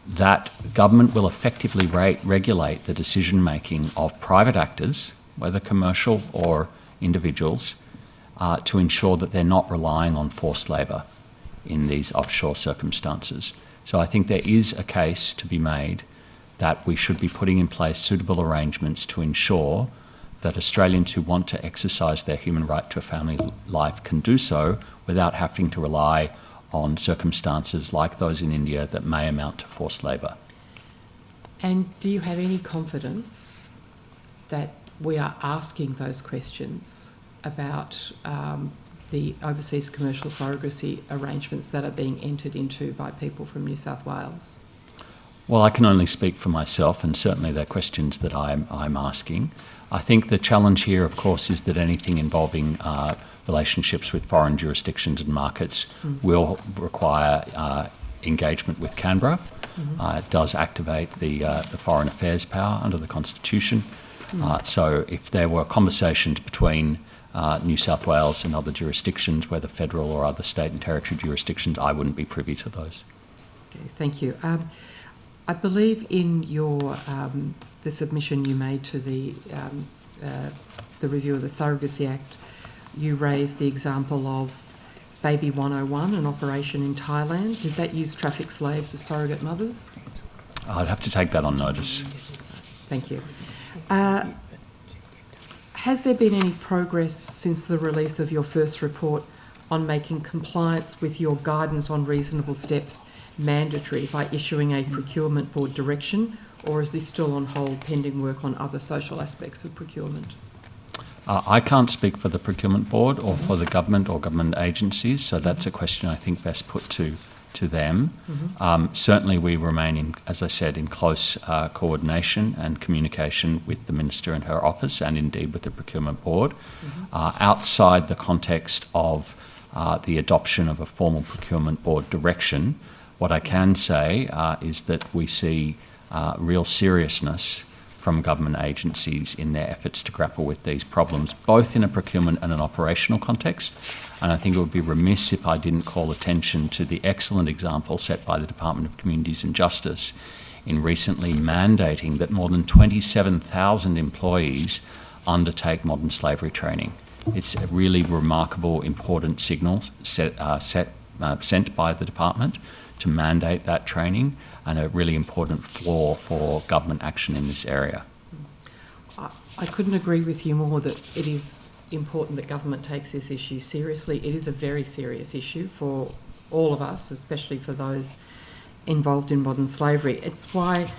that government will effectively regulate the decision-making of private actors, whether commercial or individuals, to ensure that they're not relying on forced labour in these offshore circumstances. So I think there is a case to be made that we should be putting in place suitable arrangements to ensure that Australians who want to exercise their human right to a family life can do so without having to rely on circumstances like those in India that may amount to forced labour. And do you have any confidence that we are asking those questions about the overseas commercial surrogacy arrangements that are being entered into by people from New South Wales? Well, I can only speak for myself, and certainly they're questions that I'm asking. I think the challenge here, of course, is that anything involving relationships with foreign jurisdictions and markets will require engagement with Canberra. It does activate the foreign affairs power under the Constitution. So if there were conversations between New South Wales and other jurisdictions, whether federal or other state and territory jurisdictions, I wouldn't be privy to those. Okay, thank you. I believe in your the submission you made to the review of the Surrogacy Act, you raised the example of Baby 101, an operation in Thailand. Did that use trafficked slaves as surrogate mothers? I'd have to take that on notice. Thank you. Has there been any progress since the release of your first report on making compliance with your guidance on reasonable steps mandatory by issuing a procurement board direction, or is this still on hold pending work on other social aspects of procurement? I can't speak for the procurement board or for the government or government agencies, so that's a question I think best put to them. Certainly we remain, as I said, in close coordination and communication with the Minister and her office, and indeed with the procurement board. Outside the context of the adoption of a formal procurement board direction, what I can say is that we see real seriousness from government agencies in their efforts to grapple with these problems, both in a procurement and an operational context. And I think it would be remiss if I didn't call attention to the excellent example set by the Department of Communities and Justice in recently mandating that more than 27,000 employees undertake modern slavery training. It's a really remarkable, important signal sent by the department to mandate that training, and a really important flaw for government action in this area. I couldn't agree with you more that it is important that government takes this issue seriously. It is a very serious issue for all of us, especially for those involved in modern slavery. It's why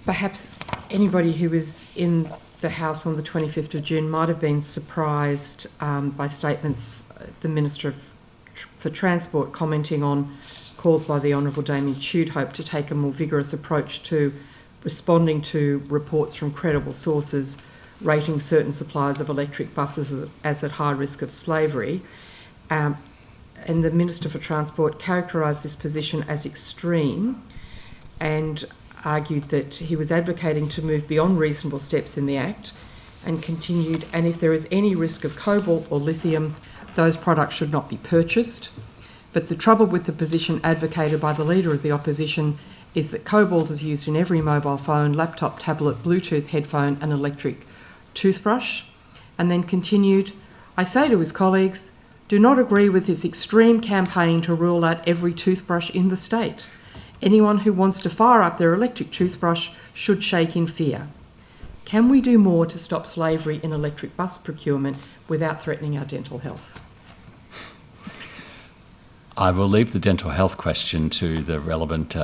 perhaps anybody who was in the House on the 25th of June might have been surprised by statements the Minister for Transport commenting on calls by the Honourable Damien Tudhope to take a more vigorous approach to responding to reports from credible sources rating certain suppliers of electric buses as at high risk of slavery. And the Minister for Transport characterised this position as extreme and argued that he was advocating to move beyond reasonable steps in the Act, and continued, and if there is any risk of cobalt or lithium, those products should not be purchased. But the trouble with the position advocated by the Leader of the Opposition is that cobalt is used in every mobile phone, laptop, tablet, Bluetooth headphone and electric toothbrush. And then continued, I say to his colleagues, do not agree with this extreme campaign to rule out every toothbrush in the state. Anyone who wants to fire up their electric toothbrush should shake in fear. Can we do more to stop slavery in electric bus procurement without threatening our dental health? I will leave the dental health question to the relevant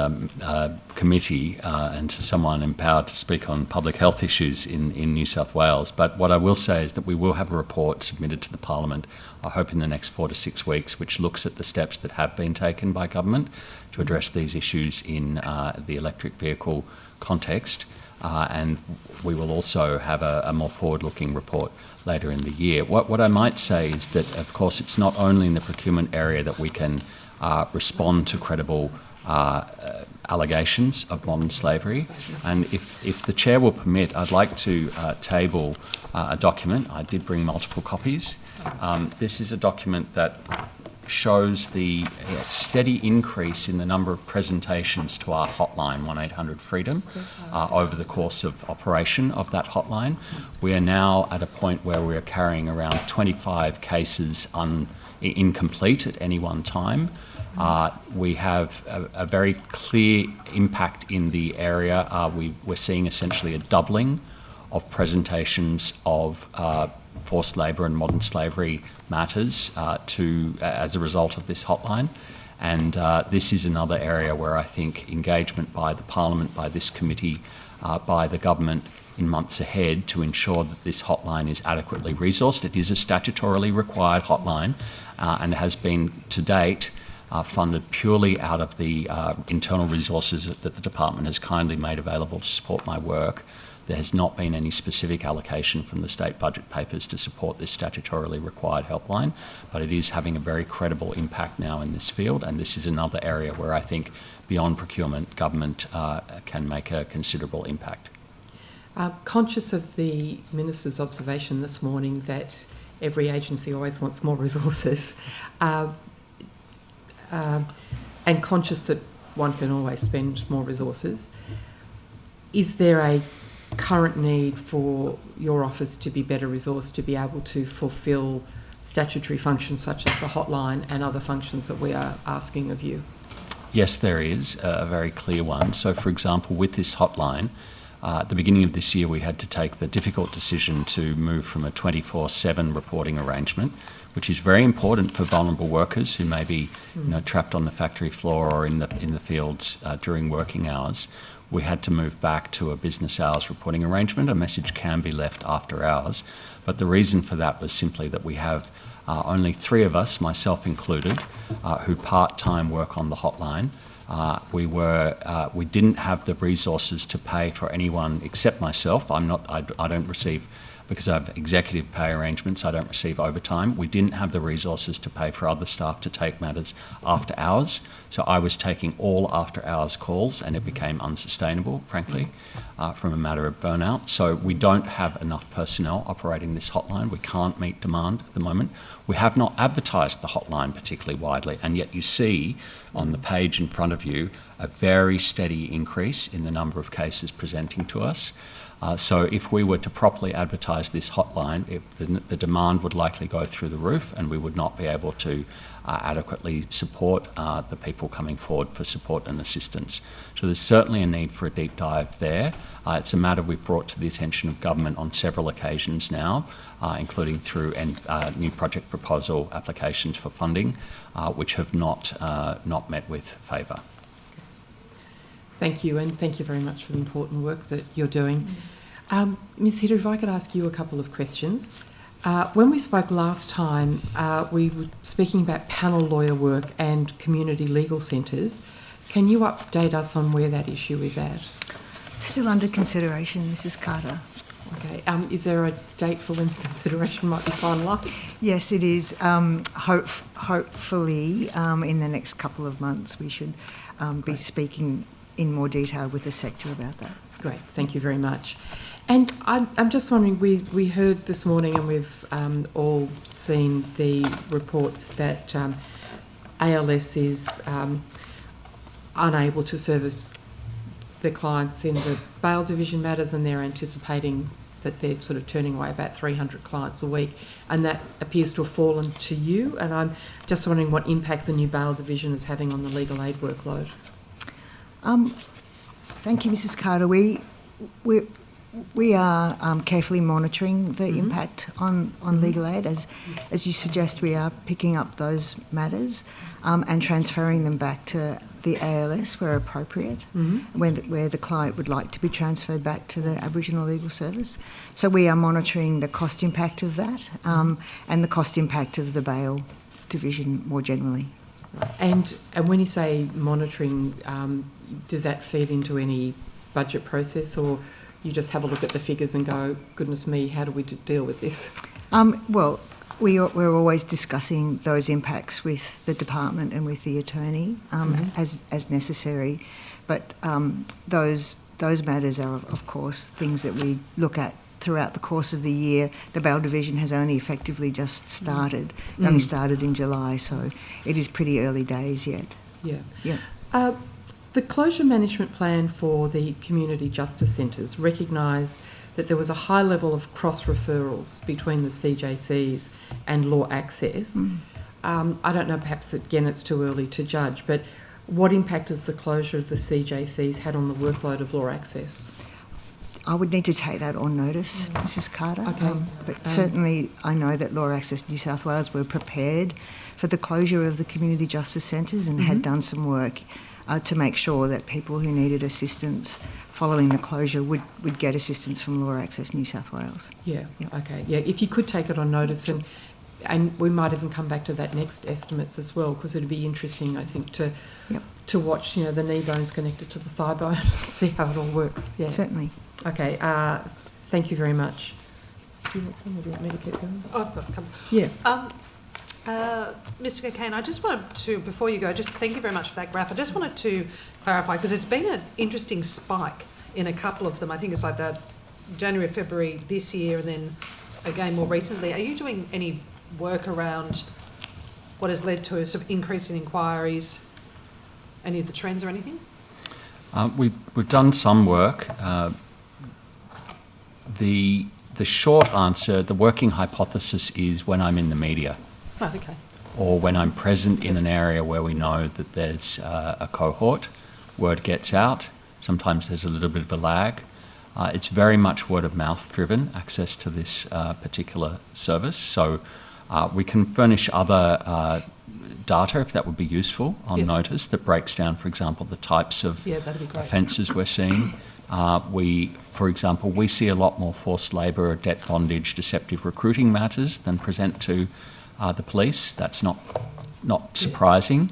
committee and to someone empowered to speak on public health issues in New South Wales. But what I will say is that we will have a report submitted to the Parliament, I hope in the next 4 to 6 weeks, which looks at the steps that have been taken by government to address these issues in the electric vehicle context. And we will also have a more forward-looking report later in the year. What I might say is that, of course, it's not only in the procurement area that we can respond to credible allegations of modern slavery. And if the Chair will permit, I'd like to table a document. I did bring multiple copies. This is a document that shows the steady increase in the number of presentations to our hotline, 1800-FREEDOM, over the course of operation of that hotline. We are now at a point where we are carrying around 25 cases incomplete at any one time. We have a very clear impact in the area. We're seeing essentially a doubling of presentations of forced labour and modern slavery matters as a result of this hotline. And this is another area where I think engagement by the Parliament, by this committee, by the government in months ahead to ensure that this hotline is adequately resourced. It is a statutorily required hotline and has been to date funded purely out of the internal resources that the department has kindly made available to support my work. There has not been any specific allocation from the state budget papers to support this statutorily required helpline, but it is having a very credible impact now in this field, and this is another area where I think beyond procurement, government can make a considerable impact. Conscious of the Minister's observation this morning that every agency always wants more resources, and conscious that one can always spend more resources, is there a current need for your office to be better resourced to be able to fulfil statutory functions such as the hotline and other functions that we are asking of you? Yes, there is a very clear one. So, for example, with this hotline, at the beginning of this year, we had to take the difficult decision to move from a 24/7 reporting arrangement, which is very important for vulnerable workers who may be, trapped on the factory floor or in the fields during working hours. We had to move back to a business hours reporting arrangement. A message can be left after hours, but the reason for that was simply that we have only 3 of us, myself included, who part-time work on the hotline. We didn't have the resources to pay for anyone except myself. I don't receive, because I have executive pay arrangements, I don't receive overtime. We didn't have the resources to pay for other staff to take matters after hours. So I was taking all after hours calls, and it became unsustainable, frankly, from a matter of burnout. So we don't have enough personnel operating this hotline. We can't meet demand at the moment. We have not advertised the hotline particularly widely, and yet you see on the page in front of you a very steady increase in the number of cases presenting to us. So if we were to properly advertise this hotline, the demand would likely go through the roof, and we would not be able to adequately support the people coming forward for support and assistance. So there's certainly a need for a deep dive there. It's a matter we've brought to the attention of government on several occasions now, including through new project proposal applications for funding, which have not met with favour. Thank you, and thank you very much for the important work that you're doing. Ms. Hitter, if I could ask you a couple of questions. When we spoke last time, we were speaking about panel lawyer work and community legal centres. Can you update us on where that issue is at? Still under consideration, Mrs. Carter. Okay. Is there a date for when the consideration might be finalised? Yes, it is. Hopefully, in the next couple of months, we should be speaking in more detail with the sector about that. Great, thank you very much. And I'm just wondering, we heard this morning, and we've all seen the reports that ALS is unable to service the clients in the bail division matters, and they're anticipating that they're sort of turning away about 300 clients a week, and that appears to have fallen to you. And I'm just wondering what impact the new bail division is having on the legal aid workload. Thank you, Mrs. Carter. We are carefully monitoring the impact on legal aid. As you suggest, we are picking up those matters and transferring them back to the ALS where appropriate, where the client would like to be transferred back to the Aboriginal Legal Service. So we are monitoring the cost impact of that and the cost impact of the bail division more generally. And when you say monitoring, does that feed into any budget process, or you just have a look at the figures and go, goodness me, how do we deal with this? Well, we're always discussing those impacts with the department and with the attorney as necessary. But those matters are, of course, things that we look at throughout the course of the year. The bail division has only effectively just started. It only started in July, so it is pretty early days yet. Yeah. The closure management plan for the community justice centres recognised that there was a high level of cross-referrals between the CJCs and Law Access. I don't know, perhaps again it's too early to judge, but what impact has the closure of the CJCs had on the workload of Law Access? I would need to take that on notice, Mrs. Carter. Okay. But certainly I know that Law Access New South Wales were prepared for the closure of the community justice centres and had done some work to make sure that people who needed assistance following the closure would get assistance from Law Access New South Wales. Yeah, okay. Yeah, if you could take it on notice, and we might even come back to that next estimates as well, because it'd be interesting, I think, to watch, the knee bones connected to the thigh bone, see how it all works. Yeah. Certainly. Okay, thank you very much. Do you want some, or do you want me to keep going? I've got a couple. Yeah. Mr. Cocaine, I just wanted to, before you go, just thank you very much for that graph. I just wanted to clarify, because it's been an interesting spike in a couple of them. I think it's like that January, February this year, and then again more recently. Are you doing any work around what has led to a sort of increase in inquiries, any of the trends or anything? We've done some work. The short answer, the working hypothesis is when I'm in the media. Oh, okay. or when I'm present in an area where we know that there's a cohort, word gets out. Sometimes there's a little bit of a lag. It's very much word of mouth driven, access to this particular service. So we can furnish other data, if that would be useful, on notice that breaks down, for example, the types of that'd be great. offences we're seeing. For example, we see a lot more forced labour, debt bondage, deceptive recruiting matters than present to the police. That's not surprising.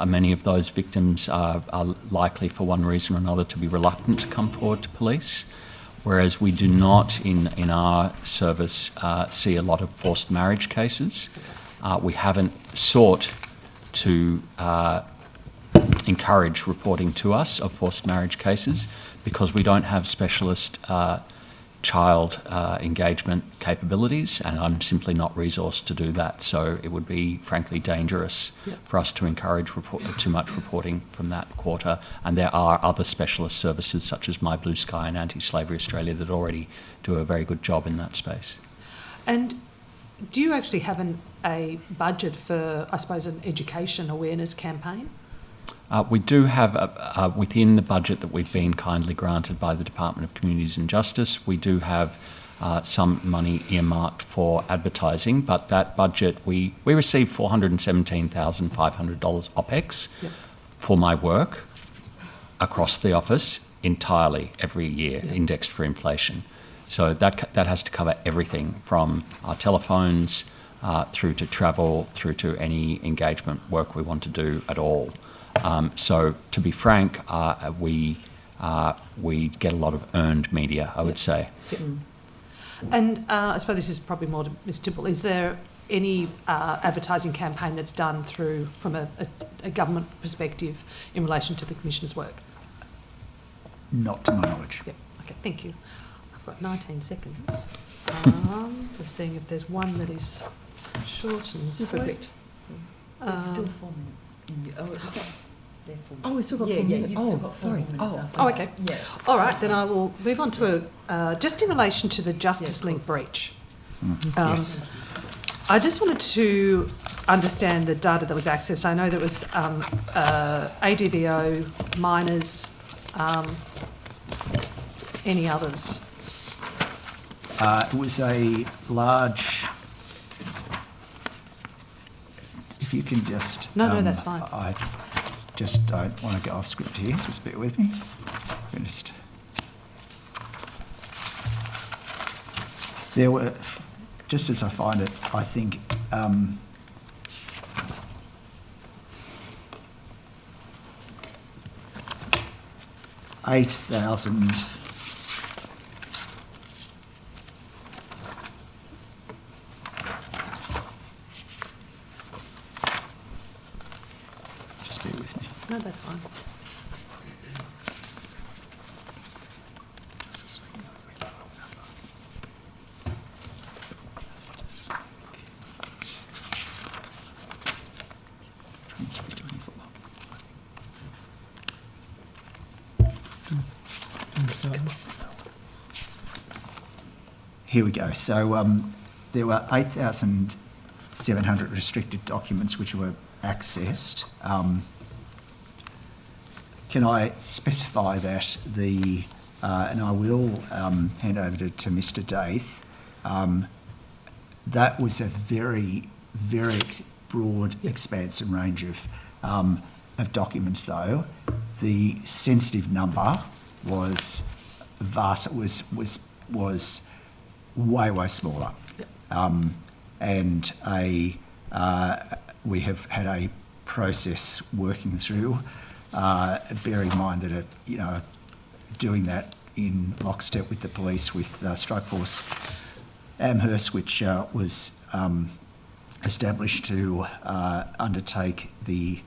Many of those victims are likely, for one reason or another, to be reluctant to come forward to police, whereas we do not, in our service, see a lot of forced marriage cases. We haven't sought to encourage reporting to us of forced marriage cases because we don't have specialist child engagement capabilities, and I'm simply not resourced to do that. So it would be, frankly, dangerous for us to encourage too much reporting from that quarter. And there are other specialist services such as My Blue Sky and Anti-Slavery Australia that already do a very good job in that space. And do you actually have a budget for, I suppose, an education awareness campaign? We do have, within the budget that we've been kindly granted by the Department of Communities and Justice, we do have some money earmarked for advertising, but that budget, we receive $417,500 OPEX for my work across the office entirely every year, indexed for inflation. So that has to cover everything from our telephones through to travel, through to any engagement work we want to do at all. So, to be frank, we get a lot of earned media, I would say. And I suppose this is probably more to Ms. Tipple. Is there any advertising campaign that's done from a government perspective in relation to the Commissioner's work? Not to my knowledge. Yep. Okay, thank you. I've got 19 seconds. Just seeing if there's one that is short and sweet. There's still 4 minutes. Oh, is that? Oh, we've still got 4 minutes. You've still got 4 sorry. minutes. Oh, okay. Yeah. All right, then I will move on to just in relation to the Justice Link breach. Yes. I just wanted to understand the data that was accessed. I know there was ADBO, minors, any others? It was a large... If you can just... No, that's fine. I just don't want to go off script here. Just bear with me. There were, just as I find it, I think... 8,000... Just bear with me. No, that's fine. Here we go. So there were 8,700 restricted documents which were accessed. Can I specify that and I will hand over to Mr. Daith, that was a very, very broad expanse and range of documents though. The sensitive number was vast, was way smaller. And we have had a process working through, bearing in mind that doing that in lockstep with the police, with Strikeforce Amherst, which was established to undertake the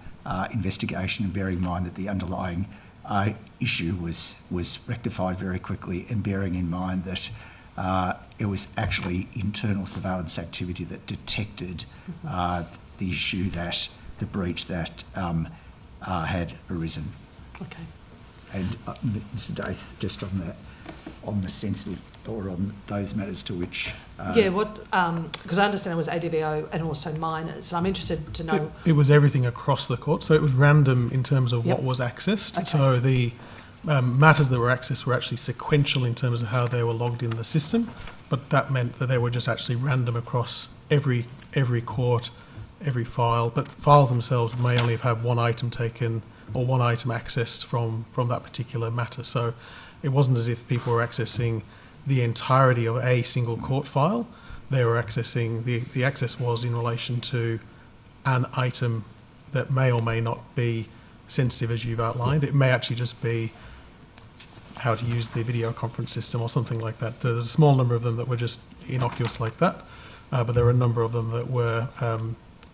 investigation, and bearing in mind that the underlying issue was rectified very quickly, and bearing in mind that it was actually internal surveillance activity that detected the issue, that the breach that had arisen. Okay. And Mr. Daith, just on the sensitive or on those matters to which... Yeah, because I understand it was ADVO and also minors, so I'm interested to know... It was everything across the court, so it was random in terms of what was accessed. Okay. So the matters that were accessed were actually sequential in terms of how they were logged in the system, but that meant that they were just actually random across every court, every file, but files themselves may only have had one item taken or one item accessed from that particular matter. So it wasn't as if people were accessing the entirety of a single court file. They were accessing, the access was in relation to an item that may or may not be sensitive as you've outlined. It may actually just be how to use the video conference system or something like that. There's a small number of them that were just innocuous like that, but there were a number of them that were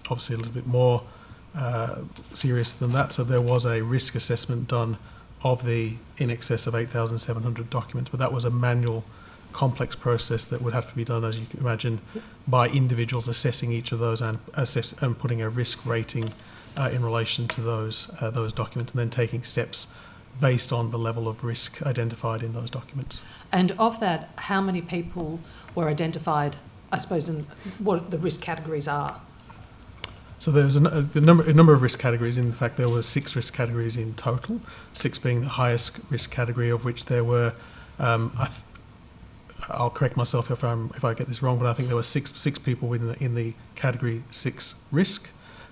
obviously a little bit more serious than that. So there was a risk assessment done of the in excess of 8,700 documents, but that was a manual, complex process that would have to be done, as you can imagine, by individuals assessing each of those and putting a risk rating in relation to those documents, and then taking steps based on the level of risk identified in those documents. And of that, how many people were identified, I suppose, and what the risk categories are? So there's a number of risk categories. In fact, there were 6 risk categories in total, 6 being the highest risk category, of which there were, I'll correct myself if I get this wrong, but I think there were six people in the category 6 risk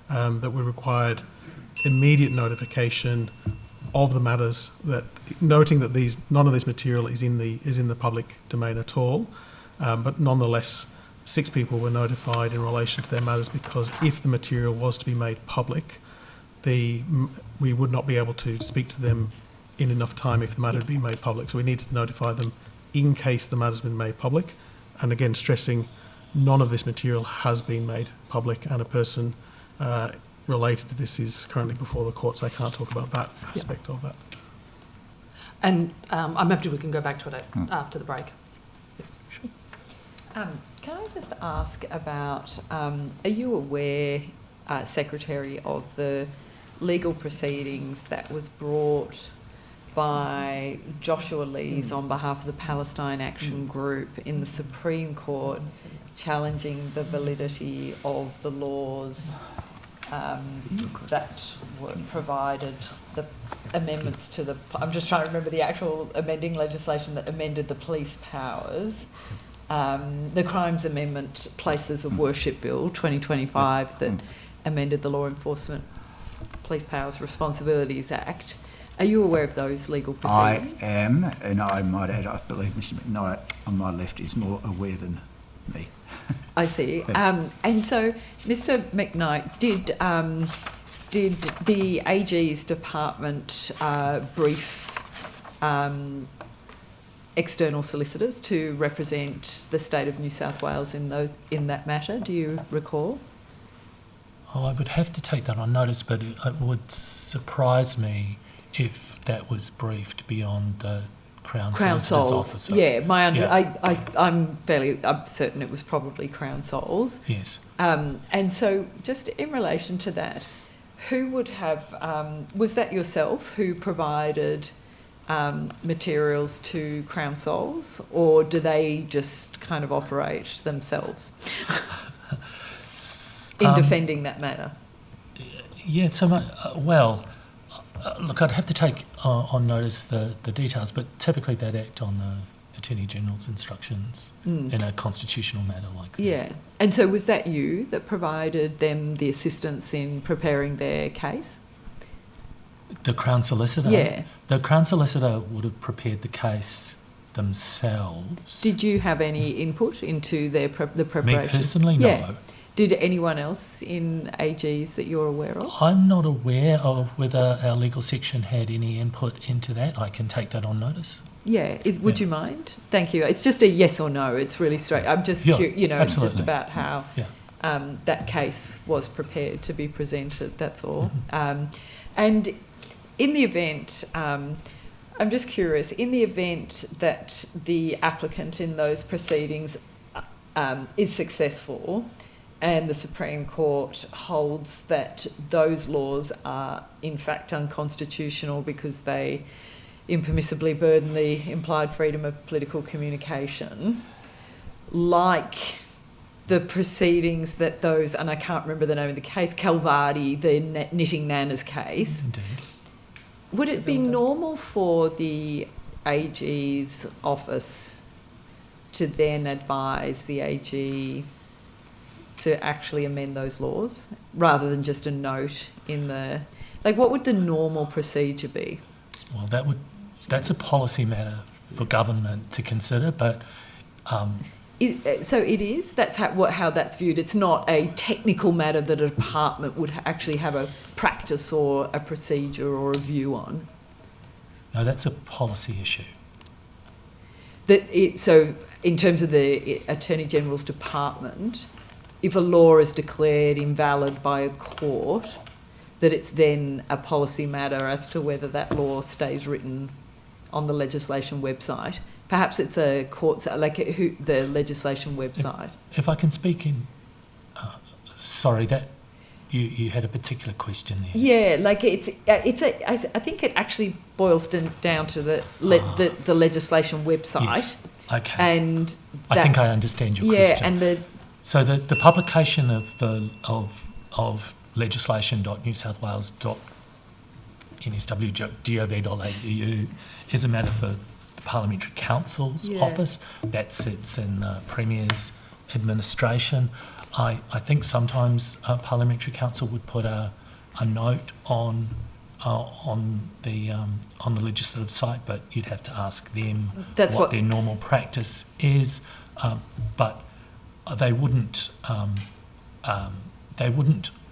that were required immediate notification of the matters, that noting that none of this material is in the public domain at all, but nonetheless 6 people were notified in relation to their matters, because if the material was to be made public, we would not be able to speak to them in enough time if the matter had been made public. So we needed to notify them in case the matter's been made public. And again, stressing none of this material has been made public, and a person related to this is currently before the court, so I can't talk about that aspect of that. And I'm happy we can go back to it after the break. Sure. Can I just ask about, are you aware, Secretary, of the legal proceedings that was brought by Joshua Lees on behalf of the Palestine Action Group in the Supreme Court, challenging the validity of the laws that were provided, the amendments to the... I'm just trying to remember the actual amending legislation that amended the police powers. The Crimes Amendment Places of Worship Bill 2025 that amended the Law Enforcement Police Powers Responsibilities Act. Are you aware of those legal proceedings? I am, and I might add, I believe Mr McKnight on my left is more aware than me. I see. And so, Mr McKnight, did the AG's department brief external solicitors to represent the state of New South Wales in that matter? Do you recall? Oh, I would have to take that on notice, but it would surprise me if that was briefed beyond the Crown Solicitor's officer. Yeah, I'm certain it was probably Crown Sols. Yes. And so, just in relation to that, who would have? Was that yourself who provided materials to Crown Sols, or do they just kind of operate themselves in defending that matter? Yeah. So, look, I'd have to take on notice the details, but typically they'd act on the Attorney General's instructions in a constitutional matter like that. Yeah. And so was that you that provided them the assistance in preparing their case? The Crown Solicitor? Yeah. The Crown Solicitor would have prepared the case themselves. Did you have any input into the preparation? Me personally, no. Yeah. Did anyone else in AGs that you're aware of? I'm not aware of whether our legal section had any input into that. I can take that on notice. Yeah. Would you mind? Thank you. It's just a yes or no. It's really straight. I'm just curious, it's just about how that case was prepared to be presented. That's all. And in the event, I'm just curious, in the event that the applicant in those proceedings is successful, and the Supreme Court holds that those laws are in fact unconstitutional because they impermissibly burden the implied freedom of political communication, like the proceedings that those, and I can't remember the name of the case, Calvati, the knitting nanas case. Indeed. Would it be normal for the AG's office to then advise the AG to actually amend those laws rather than just a note in the... Like, what would the normal procedure be? Well, that's a policy matter for government to consider, but... So it is? That's how that's viewed? It's not a technical matter that a department would actually have a practice or a procedure or a view on? No, that's a policy issue. So in terms of the Attorney General's department, if a law is declared invalid by a court, that it's then a policy matter as to whether that law stays written on the legislation website. Perhaps it's a court, the legislation website. If I can speak in... sorry, that you had a particular question there. Yeah, like I think it actually boils down to the legislation website. Yes. Okay. And I think I understand your question. And so the publication of legislation.newsouthwales.nsw.gov.au is a matter for the Parliamentary Council's office. That sits in the Premier's administration. I think sometimes Parliamentary Council would put a note on the legislative site, but you'd have to ask them what their normal practice is. But they wouldn't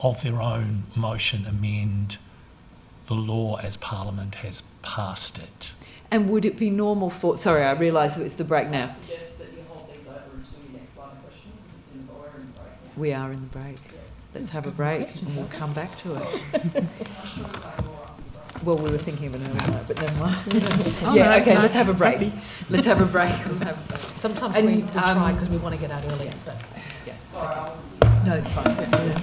of their own motion amend the law as Parliament has passed it. And would it be normal for... Sorry, I realise it's the break now. I suggest that you hold these over until your next line of questioning, because it's in the break now. We are in the break. Let's have a break and we'll come back to it. Well, we were thinking of an early night, but never mind. Let's have a break. Let's have a break. We'll have a break. Sometimes we try because we want to get out earlier, but it's okay. No, it's fine.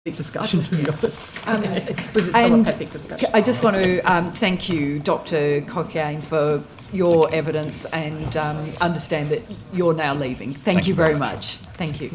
Big discussion, to be honest. I just want to thank you, Dr. Cocchiane, for your evidence and understand that you're now leaving. Thank you very much. Thank you.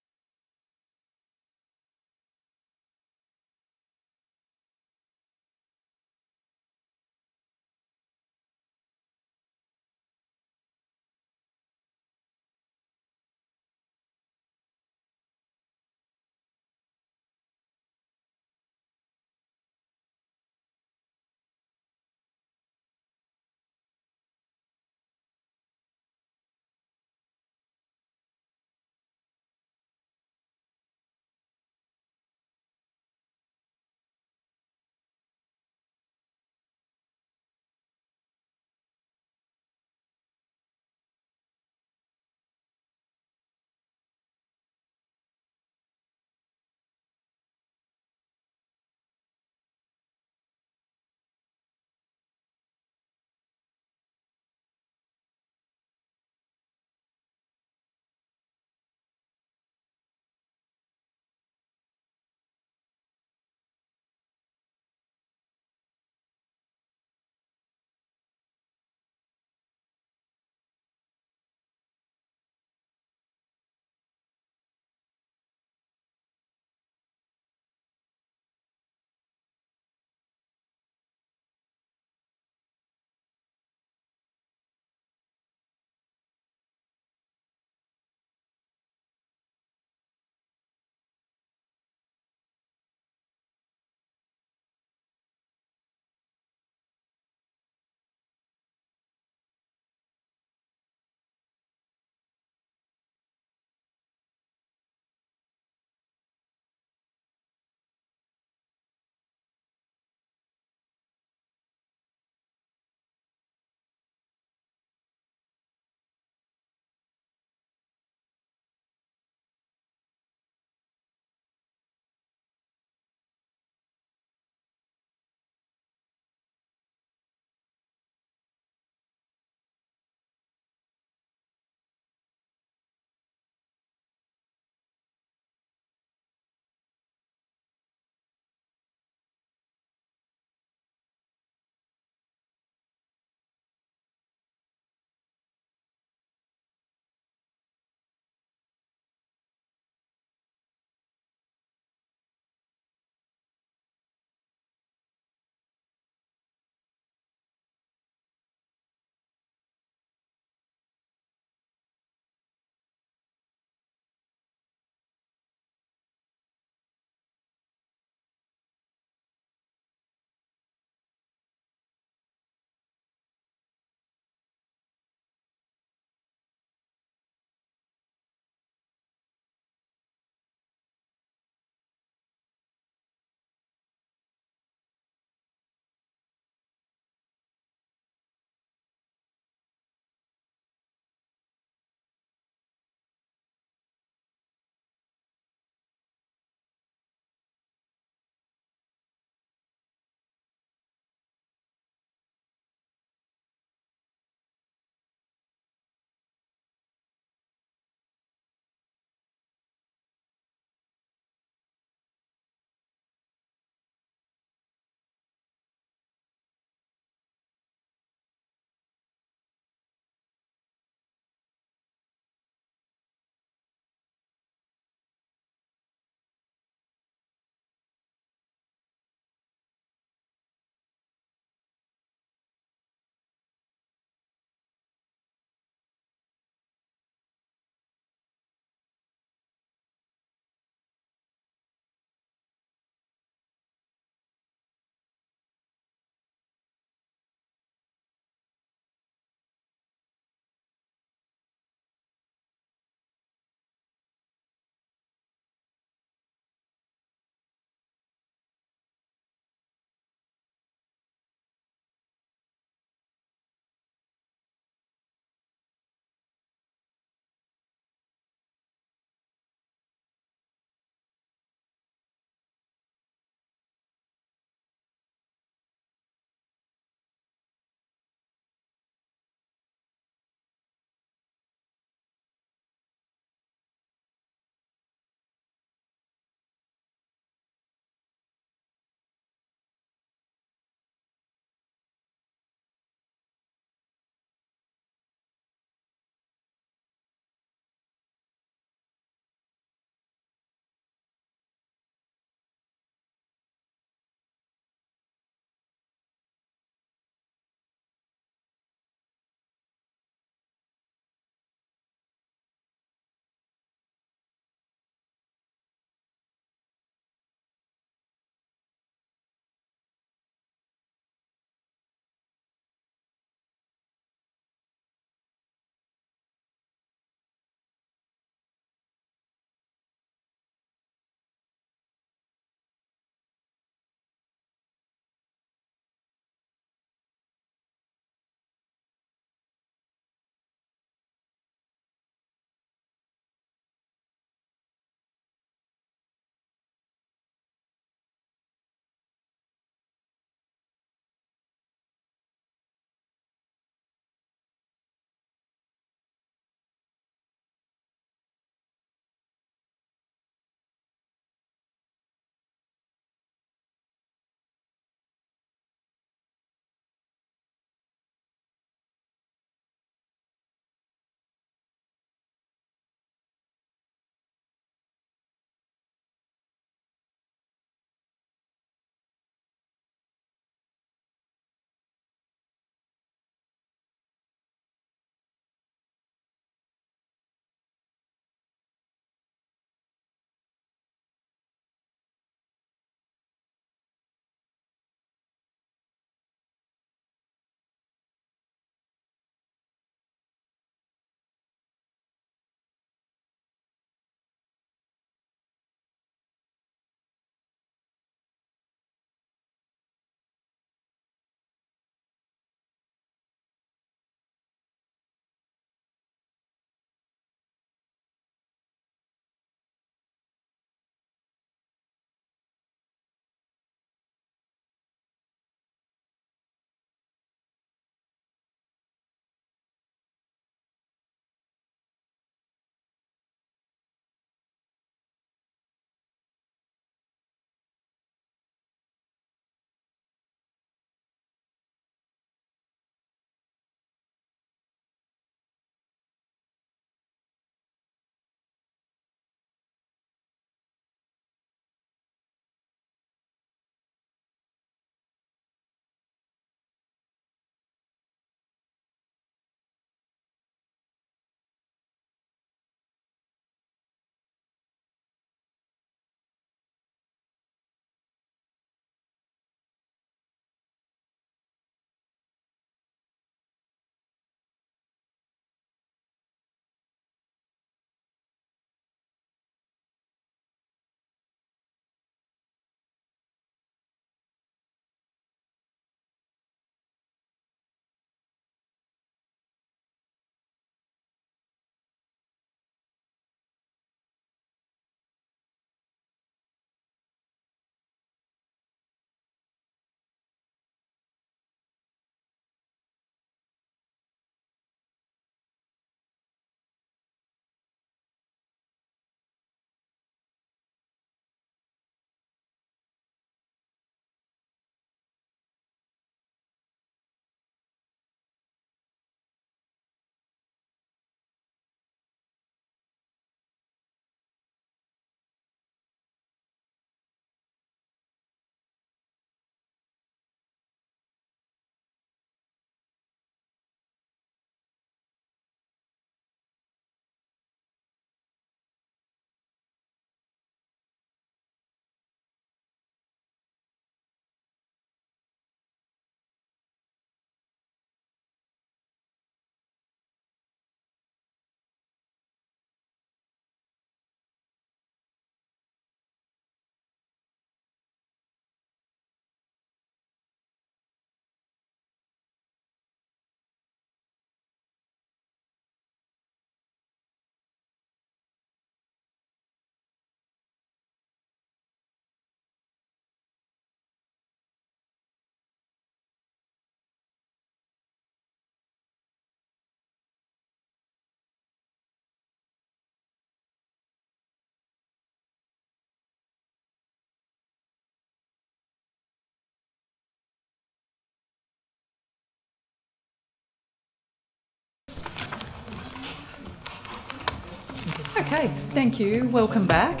Okay, thank you. Welcome back.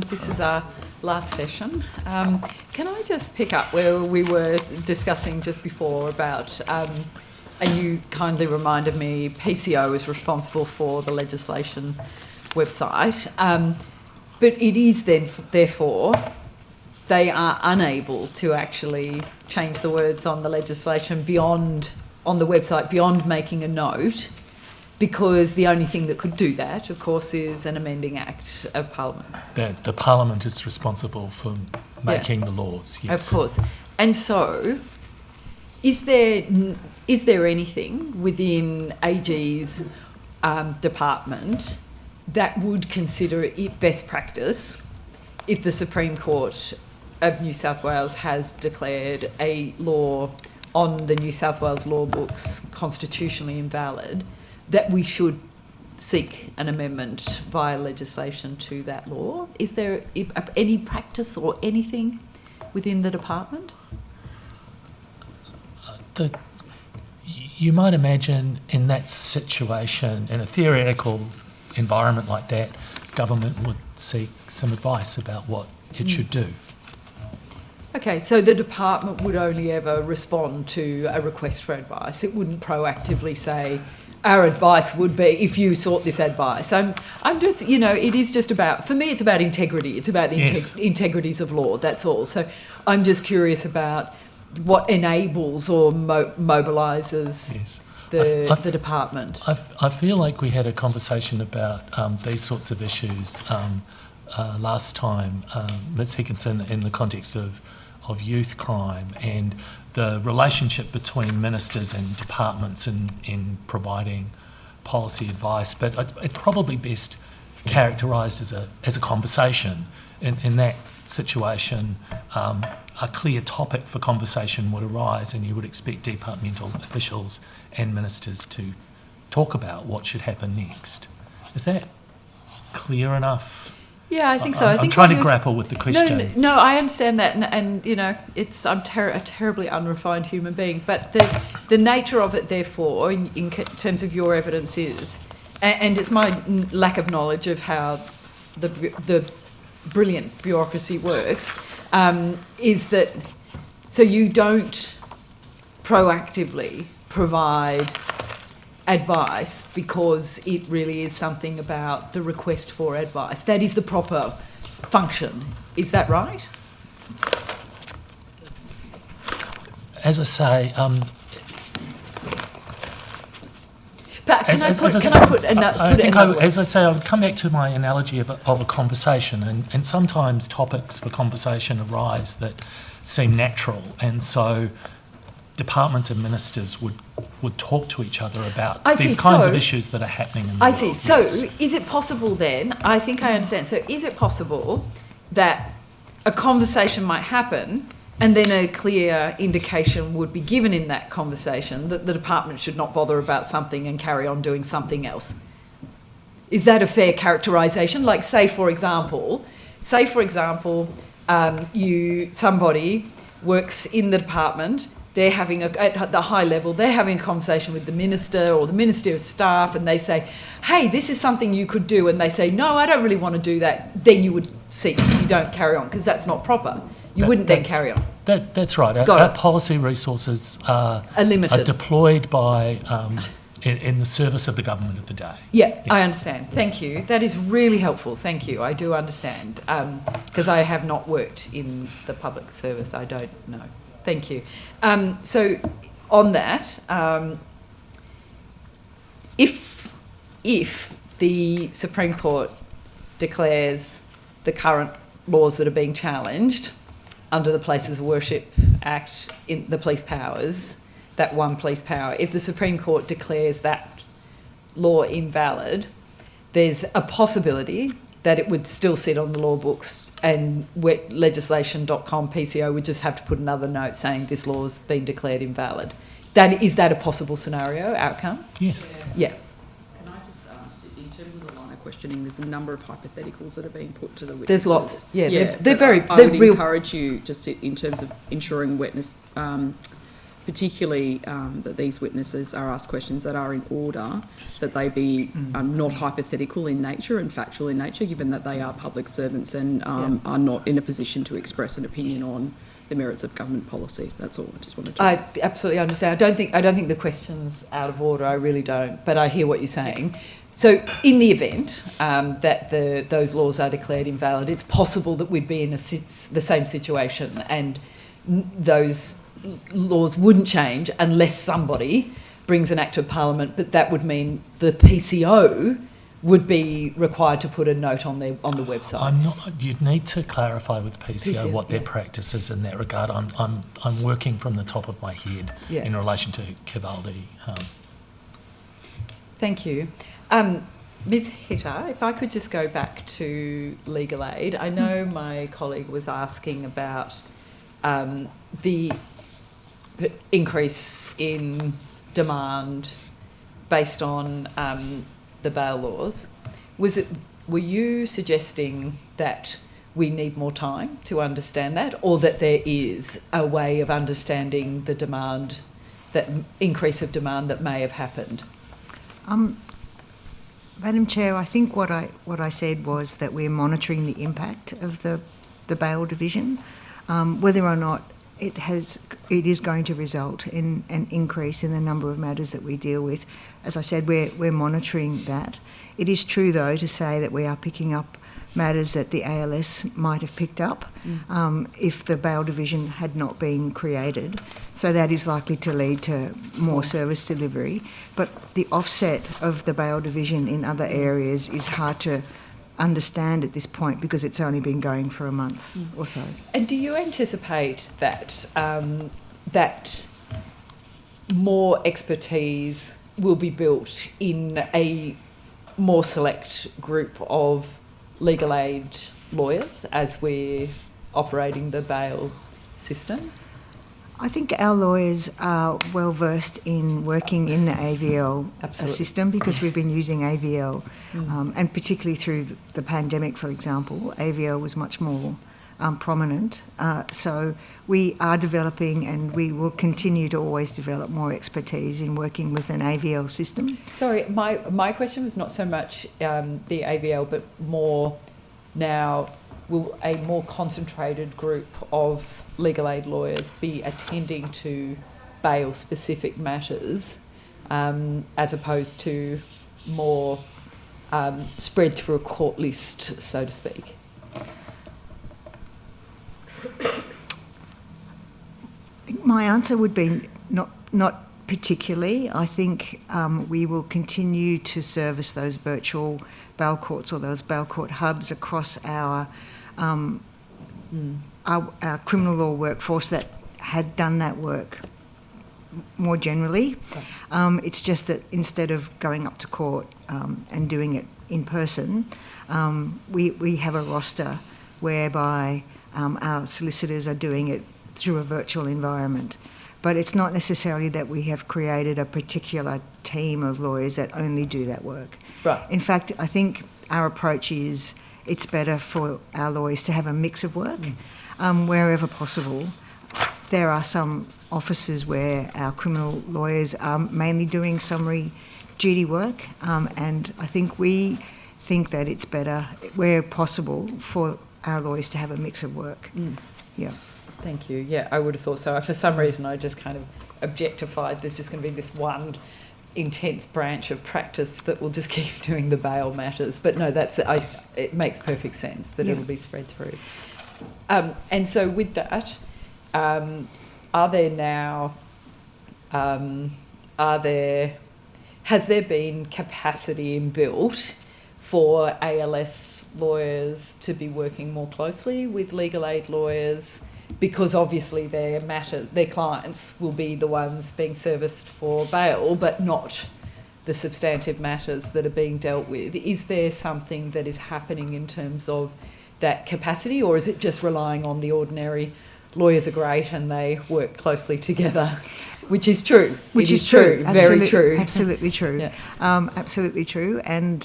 This is our last session. Can I just pick up where we were discussing just before about, and you kindly reminded me, PCO is responsible for the legislation website, but it is then, therefore, they are unable to actually change the words on the legislation beyond, on the website, beyond making a note, because the only thing that could do that, of course, is an amending act of Parliament. The Parliament is responsible for making the laws, yes. Of course. And so, is there anything within AG's department that would consider it best practice if the Supreme Court of New South Wales has declared a law on the New South Wales law books constitutionally invalid, that we should seek an amendment via legislation to that law? Is there any practice or anything within the department? You might imagine in that situation, in a theoretical environment like that, government would seek some advice about what it should do. Okay, so the department would only ever respond to a request for advice. It wouldn't proactively say, our advice would be if you sought this advice. I'm just, you know, it is just about, for me, it's about integrity. It's about the integrities of law, that's all. So I'm just curious about what enables or mobilises the department. I feel like we had a conversation about these sorts of issues last time, Ms Higginson, in the context of youth crime and the relationship between ministers and departments in providing policy advice. But it's probably best characterised as a conversation. In that situation, a clear topic for conversation would arise, and you would expect departmental officials and ministers to talk about what should happen next. Is that clear enough? Yeah, I think so. I'm trying to grapple with the question. No, I understand that, and you know, I'm a terribly unrefined human being. But the nature of it, therefore, in terms of your evidence is, and it's my lack of knowledge of how the brilliant bureaucracy works, is that so you don't proactively provide advice because it really is something about the request for advice. That is the proper function. Is that right? As I say, but can I put another way? As I say, I would come back to my analogy of a conversation, and sometimes topics for conversation arise that seem natural, and so departments and ministers would talk to each other about these kinds of issues that are happening in the world. I see. So is it possible then, I think I understand, so is it possible that a conversation might happen and then a clear indication would be given in that conversation that the department should not bother about something and carry on doing something else? Is that a fair characterisation? Like, say for example, somebody works in the department, they're having at the high level, they're having a conversation with the minister or the ministerial staff, and they say, hey, this is something you could do, and they say, no, I don't really want to do that. Then you would cease, you don't carry on, because that's not proper. You wouldn't then carry on. That's right. Our policy resources are limited, are deployed by in the service of the government of the day. Yeah, I understand. Thank you. That is really helpful. Thank you. I do understand, because I have not worked in the public service. I don't know. Thank you. So on that, if the Supreme Court declares the current laws that are being challenged under the Places of Worship Act, in the police powers, that one police power, if the Supreme Court declares that law invalid, there's a possibility that it would still sit on the law books, and legislation.com PCO would just have to put another note saying this law has been declared invalid. Is that a possible scenario outcome? Yes. Yeah. Can I just, in terms of the line of questioning, there's a number of hypotheticals that are being put to the witnesses. There's lots. Yeah, they're I would real. encourage you, just in terms of ensuring witness particularly that these witnesses are asked questions that are in order, that they be not hypothetical in nature and factual in nature, given that they are public servants and are not in a position to express an opinion on the merits of government policy. That's all I just wanted to I absolutely understand. I don't think the question's out of order. I really don't. But I hear what you're saying. So in the event that those laws are declared invalid, it's possible that we'd be in the same situation and those laws wouldn't change unless somebody brings an act of parliament, but that would mean the PCO would be required to put a note on the website. You'd need to clarify with the PCO what their practice is in that regard. I'm working from the top of my head in relation to Cavaldi. Thank you. Ms Hitter, if I could just go back to legal aid. I know my colleague was asking about the increase in demand based on the bail laws. Were you suggesting that we need more time to understand that, or that there is a way of understanding the demand, that increase of demand that may have happened? Madam Chair, I think what I said was that we're monitoring the impact of the bail division, whether or not it is going to result in an increase in the number of matters that we deal with. As I said, we're monitoring that. It is true, though, to say that we are picking up matters that the ALS might have picked up if the bail division had not been created. So that is likely to lead to more service delivery. But the offset of the bail division in other areas is hard to understand at this point because it's only been going for a month or so. And do you anticipate that that more expertise will be built in a more select group of legal aid lawyers as we're operating the bail system? I think our lawyers are well versed in working in the AVL system because we've been using AVL, and particularly through the pandemic, for example, AVL was much more prominent. So we are developing, and we will continue to always develop more expertise in working with an AVL system. Sorry, my question was not so much the AVL, but more now, will a more concentrated group of legal aid lawyers be attending to bail-specific matters as opposed to more spread through a court list, so to speak? My answer would be not particularly. I think we will continue to service those virtual bail courts or those bail court hubs across our criminal law workforce that had done that work more generally. It's just that instead of going up to court and doing it in person, we have a roster whereby our solicitors are doing it through a virtual environment. But it's not necessarily that we have created a particular team of lawyers that only do that work. Right. In fact, I think our approach is it's better for our lawyers to have a mix of work wherever possible. There are some offices where our criminal lawyers are mainly doing summary duty work, and I think we think that it's better where possible for our lawyers to have a mix of work. Yeah. Thank you. Yeah, I would have thought so. For some reason, I just kind of objectified there's just going to be this one intense branch of practice that will just keep doing the bail matters. But no, it makes perfect sense that it'll be spread through. And so with that, has there been capacity inbuilt for ALS lawyers to be working more closely with legal aid lawyers? Because obviously their clients will be the ones being serviced for bail, but not the substantive matters that are being dealt with. Is there something that is happening in terms of that capacity, or is it just relying on the ordinary lawyers are great and they work closely together? Which is true. Which is true. Very true. Absolutely true. Yeah. Absolutely true. And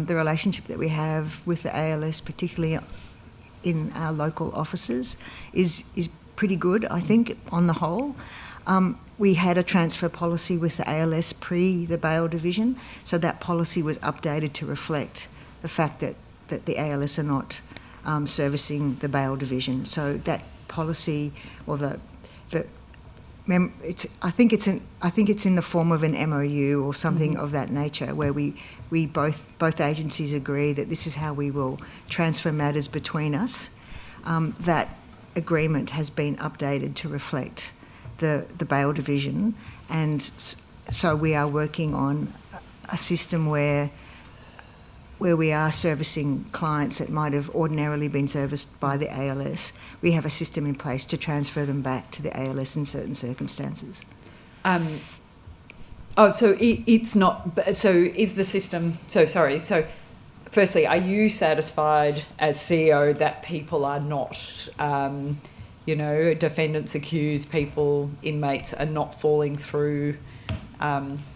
the relationship that we have with the ALS, particularly in our local offices, is pretty good, I think, on the whole. we had a transfer policy with the ALS pre the bail division, so that policy was updated to reflect the fact that the ALS are not servicing the bail division. So that policy, or I think it's in the form of an MOU or something of that nature, where we both agencies agree that this is how we will transfer matters between us. That agreement has been updated to reflect the bail division, and so we are working on a system where we are servicing clients that might have ordinarily been serviced by the ALS. We have a system in place to transfer them back to the ALS in certain circumstances. So it's not. So is the system? So sorry. So firstly, are you satisfied as CEO that people are not, defendants, accused people, inmates are not falling through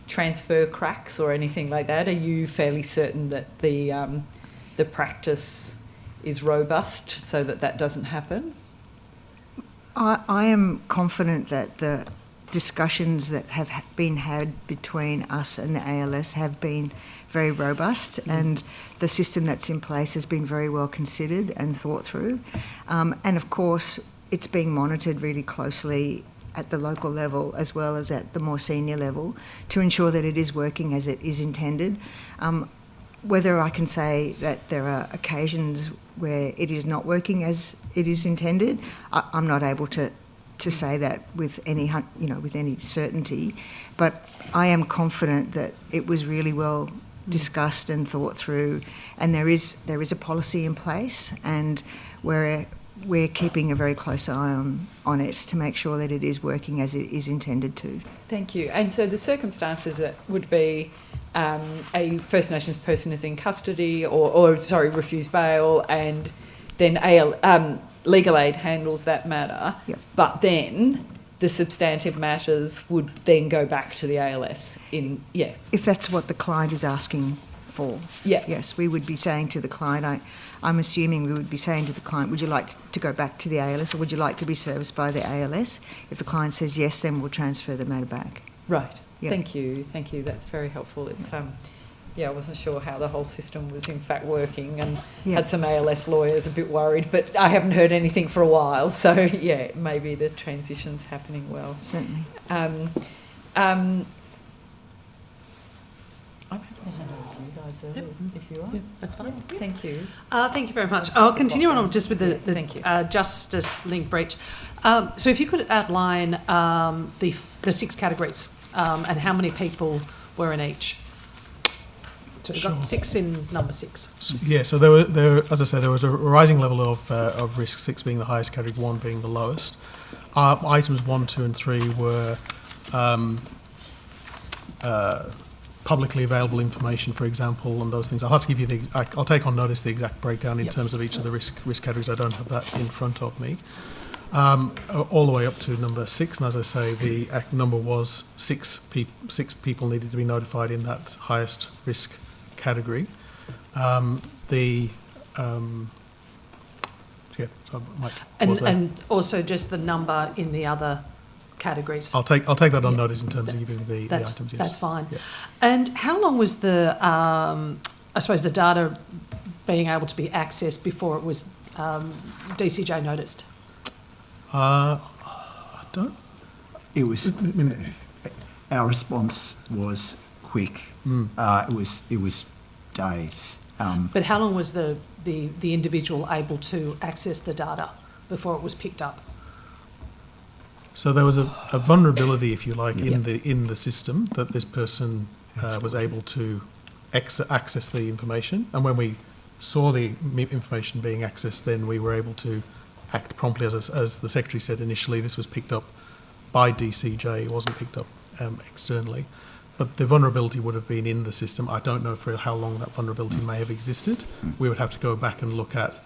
transfer cracks or anything like that? Are you fairly certain that the practice is robust so that doesn't happen? I am confident that the discussions that have been had between us and the ALS have been very robust, and the system that's in place has been very well considered and thought through. And of course, it's being monitored really closely at the local level as well as at the more senior level to ensure that it is working as it is intended. Whether I can say that there are occasions where it is not working as it is intended, I'm not able to say that with any certainty, but I am confident that it was really well discussed and thought through, and there is a policy in place, and we're keeping a very close eye on it to make sure that it is working as it is intended to. Thank you. And so the circumstances would be a First Nations person is in custody or refused bail, and then legal aid handles that matter. Yep. But then the substantive matters would then go back to the ALS If that's what the client is asking for. Yeah. Yes, we would be saying to the client, I'm assuming we would be saying to the client, would you like to go back to the ALS, or would you like to be serviced by the ALS? If the client says yes, then we'll transfer the matter back. Right. Yeah. Thank you. That's very helpful. It's I wasn't sure how the whole system was in fact working, and had some ALS lawyers a bit worried, but I haven't heard anything for a while, so maybe the transition's happening well. Certainly. I'm happy to hand over to you guys early, if you are. Yeah, that's fine. Thank you. Thank you very much. I'll continue on just with the justice link breach. So if you could outline the 6 categories and how many people were in each. So we've got 6 in number 6. So there, as I said, there was a rising level of risk, 6 being the highest category, 1 being the lowest. Items 1, 2 and 3 were publicly available information, for example, and those things. I'll have to give you I'll take on notice the exact breakdown in terms of each of the risk categories. I don't have that in front of me. All the way up to number 6, and as I say, the number was 6 people needed to be notified in that highest risk category. And also just the number in the other categories. I'll take that on notice in terms of giving the items. Yes. That's fine. Yeah. And how long was the the data being able to be accessed before it was DCJ noticed? It was. Our response was quick. It was days. But how long was the individual able to access the data before it was picked up? So there was a vulnerability, if you like, in the system that this person was able to access the information, and when we saw the information being accessed, then we were able to act promptly. As the Secretary said initially, this was picked up by DCJ, it wasn't picked up externally. But the vulnerability would have been in the system. I don't know for how long that vulnerability may have existed. We would have to go back and look at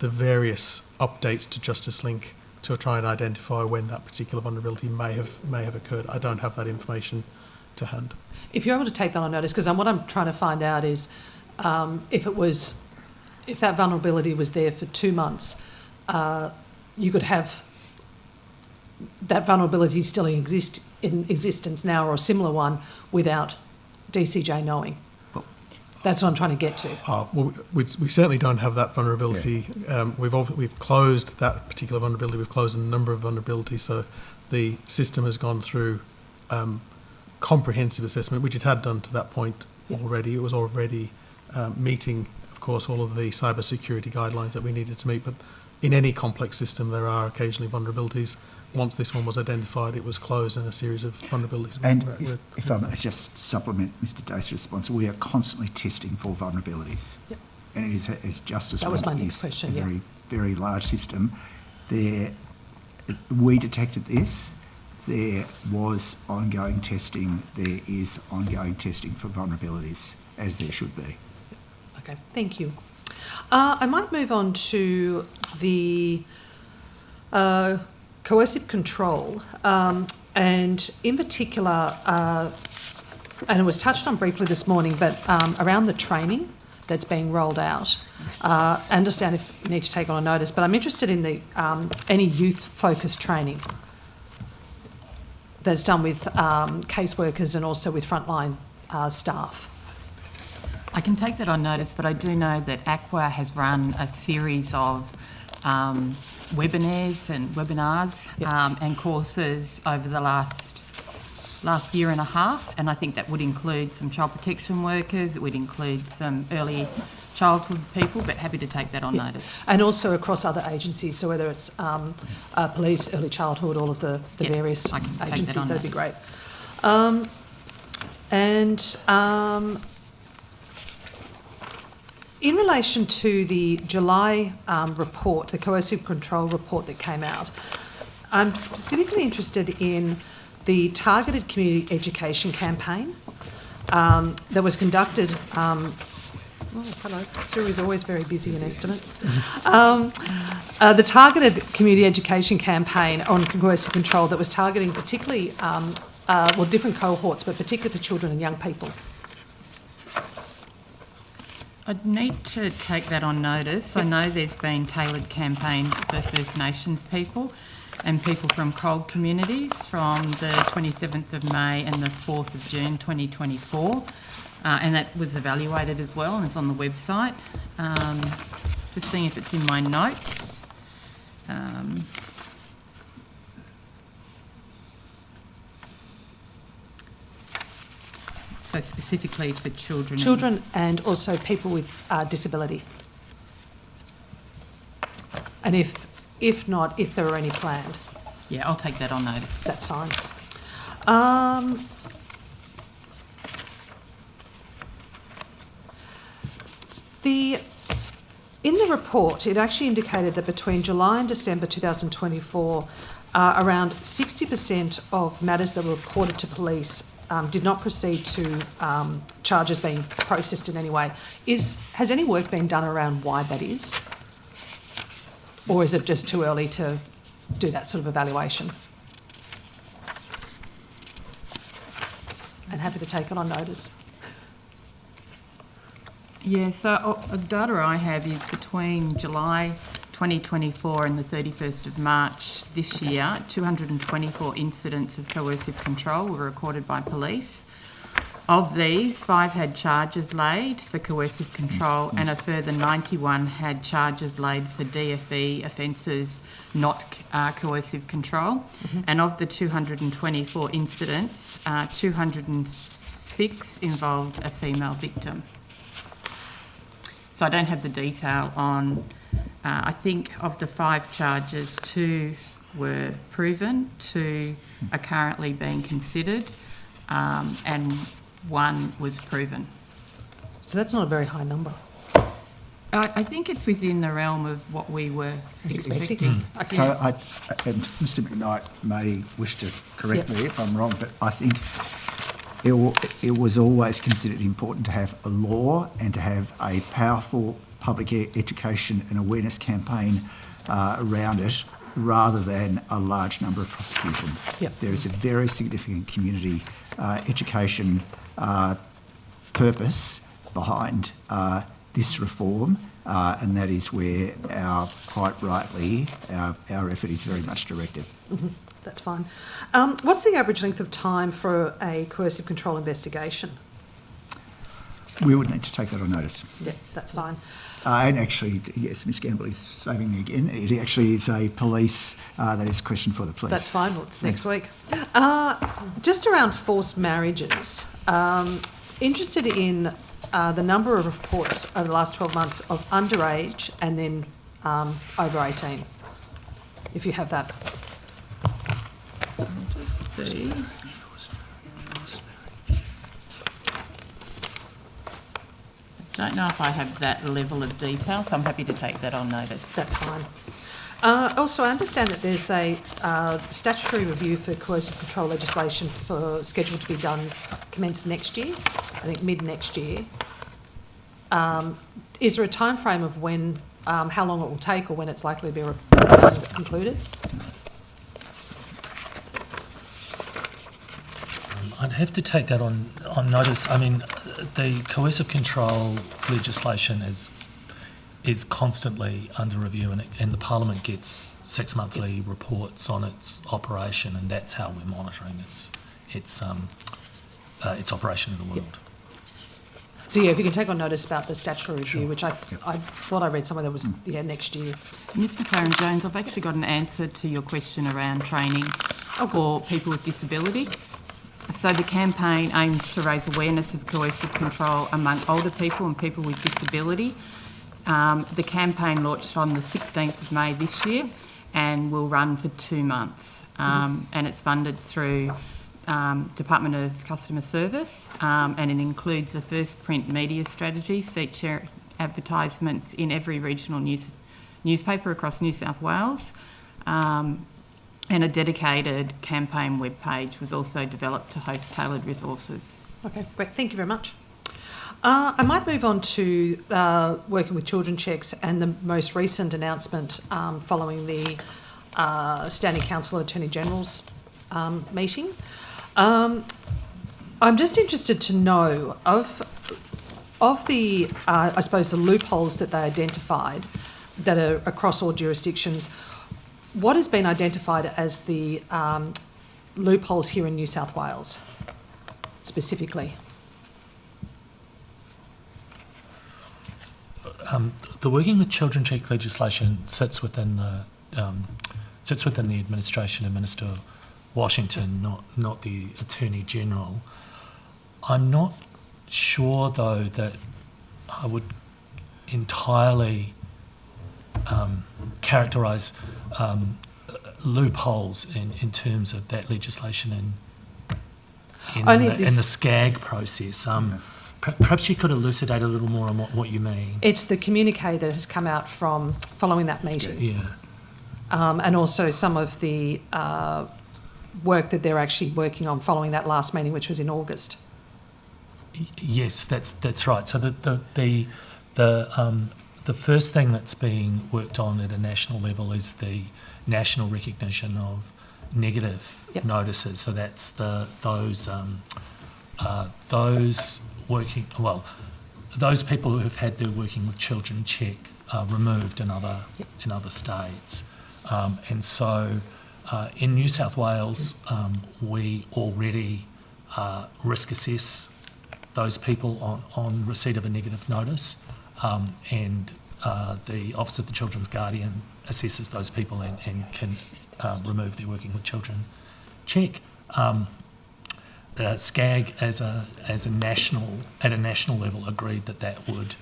the various updates to Justice Link to try and identify when that particular vulnerability may have occurred. I don't have that information to hand. If you're able to take that on notice, because what I'm trying to find out is if that vulnerability was there for 2 months, you could have that vulnerability still in existence now, or a similar one, without DCJ knowing? That's what I'm trying to get to. Well, we certainly don't have that vulnerability. We've closed that particular vulnerability. We've closed a number of vulnerabilities. So the system has gone through comprehensive assessment, which it had done to that point already. It was already meeting, of course, all of the cybersecurity guidelines that we needed to meet. But in any complex system, there are occasionally vulnerabilities. Once this one was identified, it was closed and a series of vulnerabilities. And if I may just supplement Mr. Day's response, we are constantly testing for vulnerabilities. Yep. And it is, as Justice That was my next is question, a yeah. very, very large system. We detected this. There was ongoing testing. There is ongoing testing for vulnerabilities, as there should be. Okay, thank you. I might move on to the coercive control, and in particular, and it was touched on briefly this morning, but around the training that's being rolled out. I understand if you need to take on a notice, but I'm interested in the any youth-focused training that's done with caseworkers and also with frontline staff. I can take that on notice, but I do know that AQUA has run a series of webinars and courses over the last year and a half, and I think that would include some child protection workers, it would include some early childhood people, but happy to take that on notice. And also across other agencies, so whether it's police, early childhood, all of the various agencies, that'd be great. In relation to the July report, the coercive control report that came out, I'm specifically interested in the targeted community education campaign that was conducted. Hello, Sue is always very busy in estimates. The targeted community education campaign on coercive control that was targeting particularly, different cohorts, but particularly for children and young people. I'd need to take that on notice. I know there's been tailored campaigns for First Nations people and people from COG communities from the 27th of May and the 4th of June 2024, and that was evaluated as well and it's on the website. Just seeing if it's in my notes. So specifically for children. Children and also people with disability. And if not, if there are any planned. Yeah, I'll take that on notice. That's fine. In the report, it actually indicated that between July and December 2024, around 60% of matters that were reported to police did not proceed to charges being processed in any way. Has any work been done around why that is? Or is it just too early to do that sort of evaluation? And happy to take it on notice. Yeah, so the data I have is between July 2024 and the 31st of March this year, 224 incidents of coercive control were recorded by police. Of these, 5 had charges laid for coercive control and a further 91 had charges laid for DFE offences, not coercive control. Mm-hmm. And of the 224 incidents, 206 involved a female victim. So I don't have the detail on, I think of the 5 charges, 2 were proven, 2 are currently being considered, and 1 was proven. So that's not a very high number. I think it's within the realm of what we were expecting. Okay. So, and Mr. McKnight may wish to correct me if I'm wrong, but I think it was always considered important to have a law and to have a powerful public education and awareness campaign around it, rather than a large number of prosecutions. Yep. There is a very significant community education purpose behind this reform, and that is where quite rightly, our effort is very much directed. Mm-hmm. That's fine. What's the average length of time for a coercive control investigation? We would need to take that on notice. Yes, that's fine. And actually, yes, Ms Gamble is saving me again. It actually is a police, that is a question for the police. That's fine. Well, it's next week. Just around forced marriages, interested in the number of reports over the last 12 months of underage and then over 18, if you have that. I'll just see. I don't know if I have that level of detail, so I'm happy to take that on notice. That's fine. Also, I understand that there's a statutory review for coercive control legislation scheduled to be commenced next year, I think mid next year. Is there a time frame of when, how long it will take, or when it's likely to be concluded? I'd have to take that on notice. I mean, the coercive control legislation is constantly under review, and the Parliament gets 6-monthly reports on its operation, and that's how we're monitoring its operation in the world. So yeah, if you can take on notice about the statutory review, which I thought I read somewhere that was next year. Ms McLaren-Jones, I've actually got an answer to your question around training for people with disability. So the campaign aims to raise awareness of coercive control among older people and people with disability. The campaign launched on the 16th of May this year and will run for 2 months. And it's funded through Department of Customer Service, and it includes a first print media strategy, feature advertisements in every regional newspaper across New South Wales, and a dedicated campaign webpage was also developed to host tailored resources. Okay, great. Thank you very much. I might move on to working with children checks and the most recent announcement following the Standing Council Attorney General's meeting. I'm just interested to know of the, I suppose, the loopholes that they identified that are across all jurisdictions. What has been identified as the loopholes here in New South Wales, specifically? The working with children check legislation sits within the administration of Minister Washington, not the Attorney General. I'm not sure though that I would entirely characterise loopholes in terms of that legislation in the SCAG process. Perhaps you could elucidate a little more on what you mean. It's the communique that has come out from following that meeting. Yeah. And also some of the work that they're actually working on following that last meeting, which was in August. Yes, that's right. So the first thing that's being worked on at a national level is the national recognition of negative notices. So that's those people who have had their working with children check removed in other states, and so in New South Wales we already risk assess those people on receipt of a negative notice, and the Office of the Children's Guardian assesses those people and can remove their working with children check. SCAG at a national level agreed that would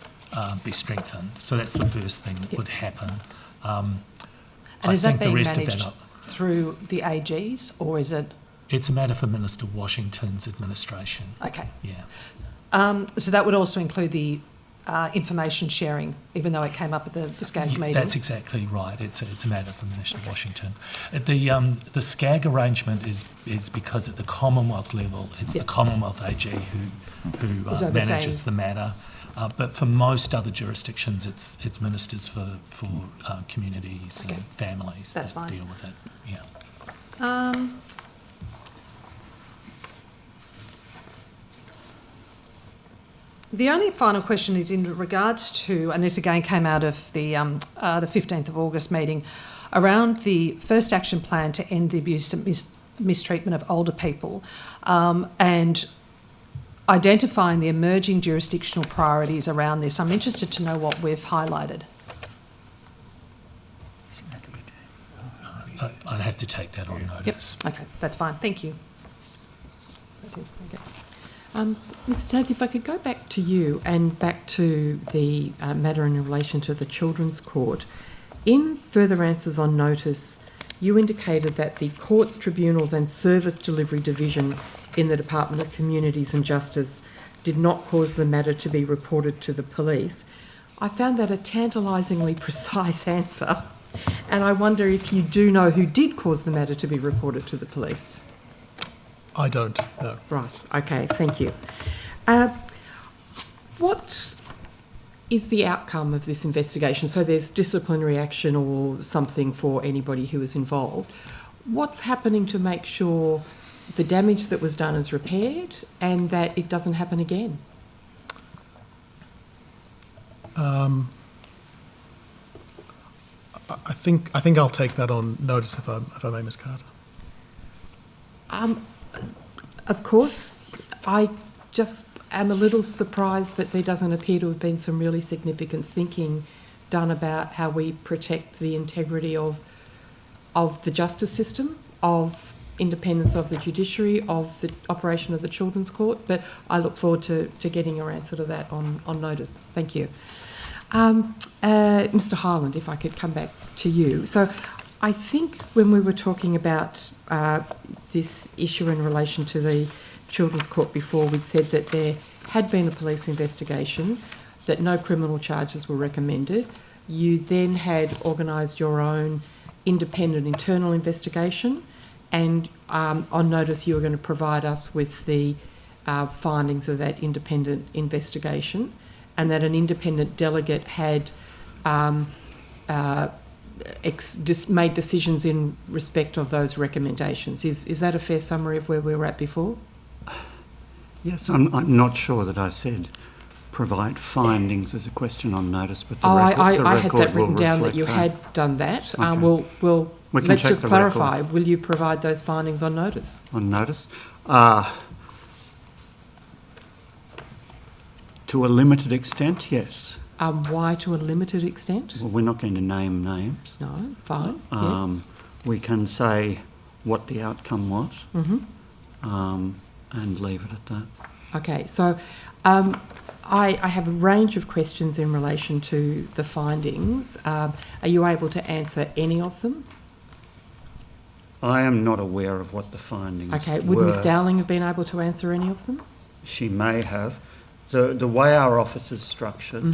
be strengthened. So that's the first thing that would happen. And is that being managed through the AGs, or is it? It's a matter for Minister Washington's administration. Okay. Yeah. So that would also include the information sharing, even though it came up at the SCAG meeting. That's exactly right. It's a matter for Minister Washington. The SCAG arrangement is because at the Commonwealth level, it's the Commonwealth AG who manages the matter. But for most other jurisdictions, it's ministers for communities and families that deal with it. Yeah. The only final question is in regards to, and this again came out of the 15th of August meeting, around the first action plan to end the abuse and mistreatment of older people, and identifying the emerging jurisdictional priorities around this. I'm interested to know what we've highlighted. I'd have to take that on notice. Yep. Okay, that's fine. Thank you. Mr. Tate, if I could go back to you and back to the matter in relation to the Children's Court. In further answers on notice, you indicated that the Courts, Tribunals and Service Delivery Division in the Department of Communities and Justice did not cause the matter to be reported to the police. I found that a tantalisingly precise answer, and I wonder if you do know who did cause the matter to be reported to the police. I don't know. Right, okay, thank you. What is the outcome of this investigation? So there's disciplinary action or something for anybody who was involved. What's happening to make sure the damage that was done is repaired and that it doesn't happen again? I think I'll take that on notice if I may, Ms. Carter. Of course, I just am a little surprised that there doesn't appear to have been some really significant thinking done about how we protect the integrity of the justice system, of independence of the judiciary, of the operation of the Children's Court, but I look forward to getting your answer to that on notice. Thank you. Mr. Hyland, if I could come back to you. So I think when we were talking about this issue in relation to the Children's Court before, we'd said that there had been a police investigation, that no criminal charges were recommended. You then had organised your own independent internal investigation, and on notice you were going to provide us with the findings of that independent investigation, and that an independent delegate had made decisions in respect of those recommendations. Is that a fair summary of where we were at before? Yes, I'm not sure that I said provide findings as a question on notice, but the I record had that written will down that reflect you that. had done that. Okay. Let's just the clarify. record. Will you provide those findings on notice? On notice? To a limited extent, yes. Why to a limited extent? Well, we're not going to name names. No, fine, yes. We can say what the outcome was, and leave it at that. Okay, so I have a range of questions in relation to the findings. Are you able to answer any of them? I am not aware of what the findings were. Okay, would Ms Dowling have been able to answer any of them? She may have. The way our office is structured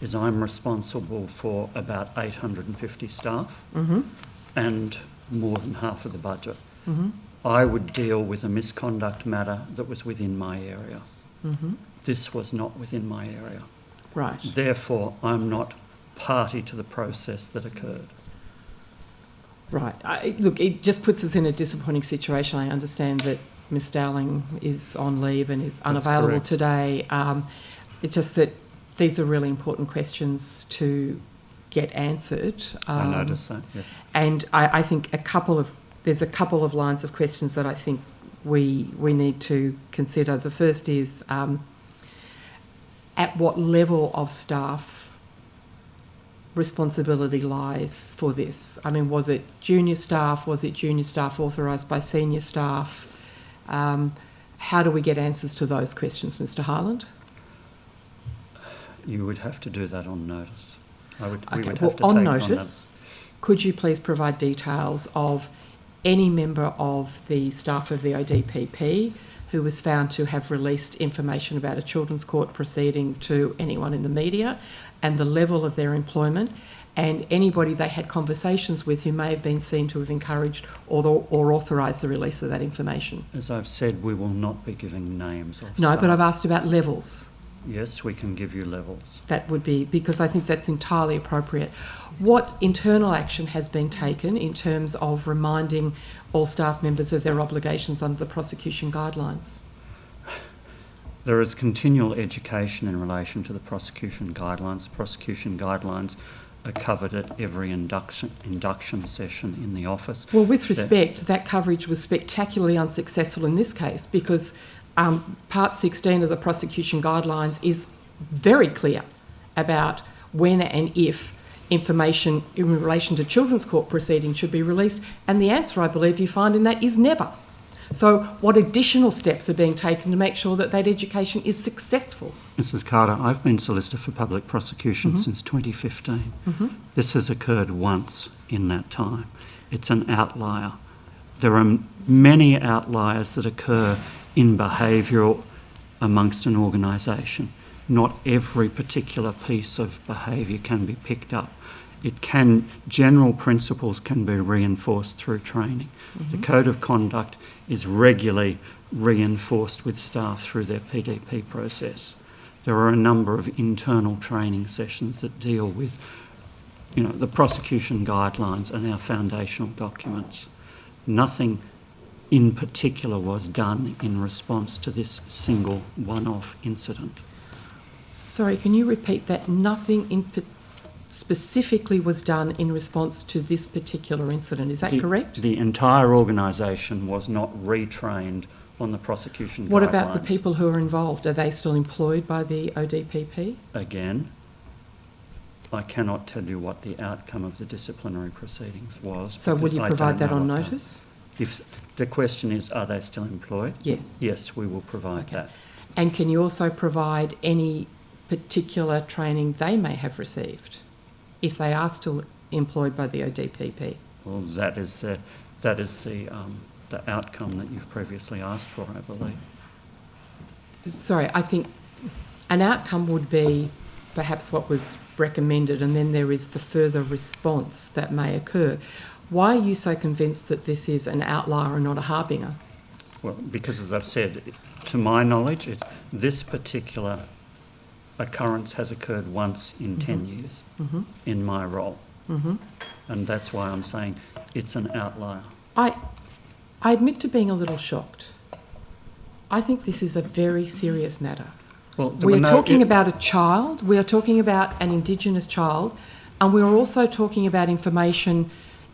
is I'm responsible for about 850 staff and more than half of the budget. I would deal with a misconduct matter that was within my area. This was not within my area. Right. Therefore, I'm not party to the process that occurred. Right. Look, it just puts us in a disappointing situation. I understand that Ms Dowling is on leave and is unavailable today. It's just that these are really important questions to get answered. I noticed that, yes. And I think there's a couple of lines of questions that I think we need to consider. The first is at what level of staff responsibility lies for this? I mean, was it junior staff? Was it junior staff authorised by senior staff? How do we get answers to those questions, Mr Hyland? You would have to do that on notice. We would have to take on on notice, could you please provide details of any member of the staff of the ODPP who was found to have released information about a children's court proceeding to anyone in the media, and the level of their employment, and anybody they had conversations with who may have been seen to have encouraged or authorised the release of that information? As I've said, we will not be giving names of No, staff. but I've asked about levels. Yes, we can give you levels. That would be, because I think that's entirely appropriate. What internal action has been taken in terms of reminding all staff members of their obligations under the prosecution guidelines? There is continual education in relation to the prosecution guidelines. The prosecution guidelines are covered at every induction session in the office. Well, with respect, that coverage was spectacularly unsuccessful in this case because Part 16 of the prosecution guidelines is very clear about when and if information in relation to children's court proceedings should be released, and the answer, I believe, you find in that is never. So what additional steps are being taken to make sure that that education is successful? Mrs. Carter, I've been Solicitor for Public Prosecution since 2015. This has occurred once in that time. It's an outlier. There are many outliers that occur in behaviour amongst an organisation. Not every particular piece of behaviour can be picked up. General principles can be reinforced through training. The Code of Conduct is regularly reinforced with staff through their PDP process. There are a number of internal training sessions that deal with, the prosecution guidelines and our foundational documents. Nothing in particular was done in response to this single one-off incident. Sorry, can you repeat that? Nothing specifically was done in response to this particular incident. Is that correct? The entire organisation was not retrained on the prosecution guidelines. What about the people who are involved? Are they still employed by the ODPP? Again, I cannot tell you what the outcome of the disciplinary proceedings was. So will you provide that on notice? If the question is, are they still employed? Yes. Yes, we will provide that. And can you also provide any particular training they may have received if they are still employed by the ODPP? Well, that is the outcome that you've previously asked for, I believe. Sorry, I think an outcome would be perhaps what was recommended, and then there is the further response that may occur. Why are you so convinced that this is an outlier and not a harbinger? Well, because as I've said, to my knowledge, this particular occurrence has occurred once in 10 years in my role. And that's why I'm saying it's an outlier. I admit to being a little shocked. I think this is a very serious matter. Well, we are talking about a child, we are talking about an Indigenous child, and we are also talking about information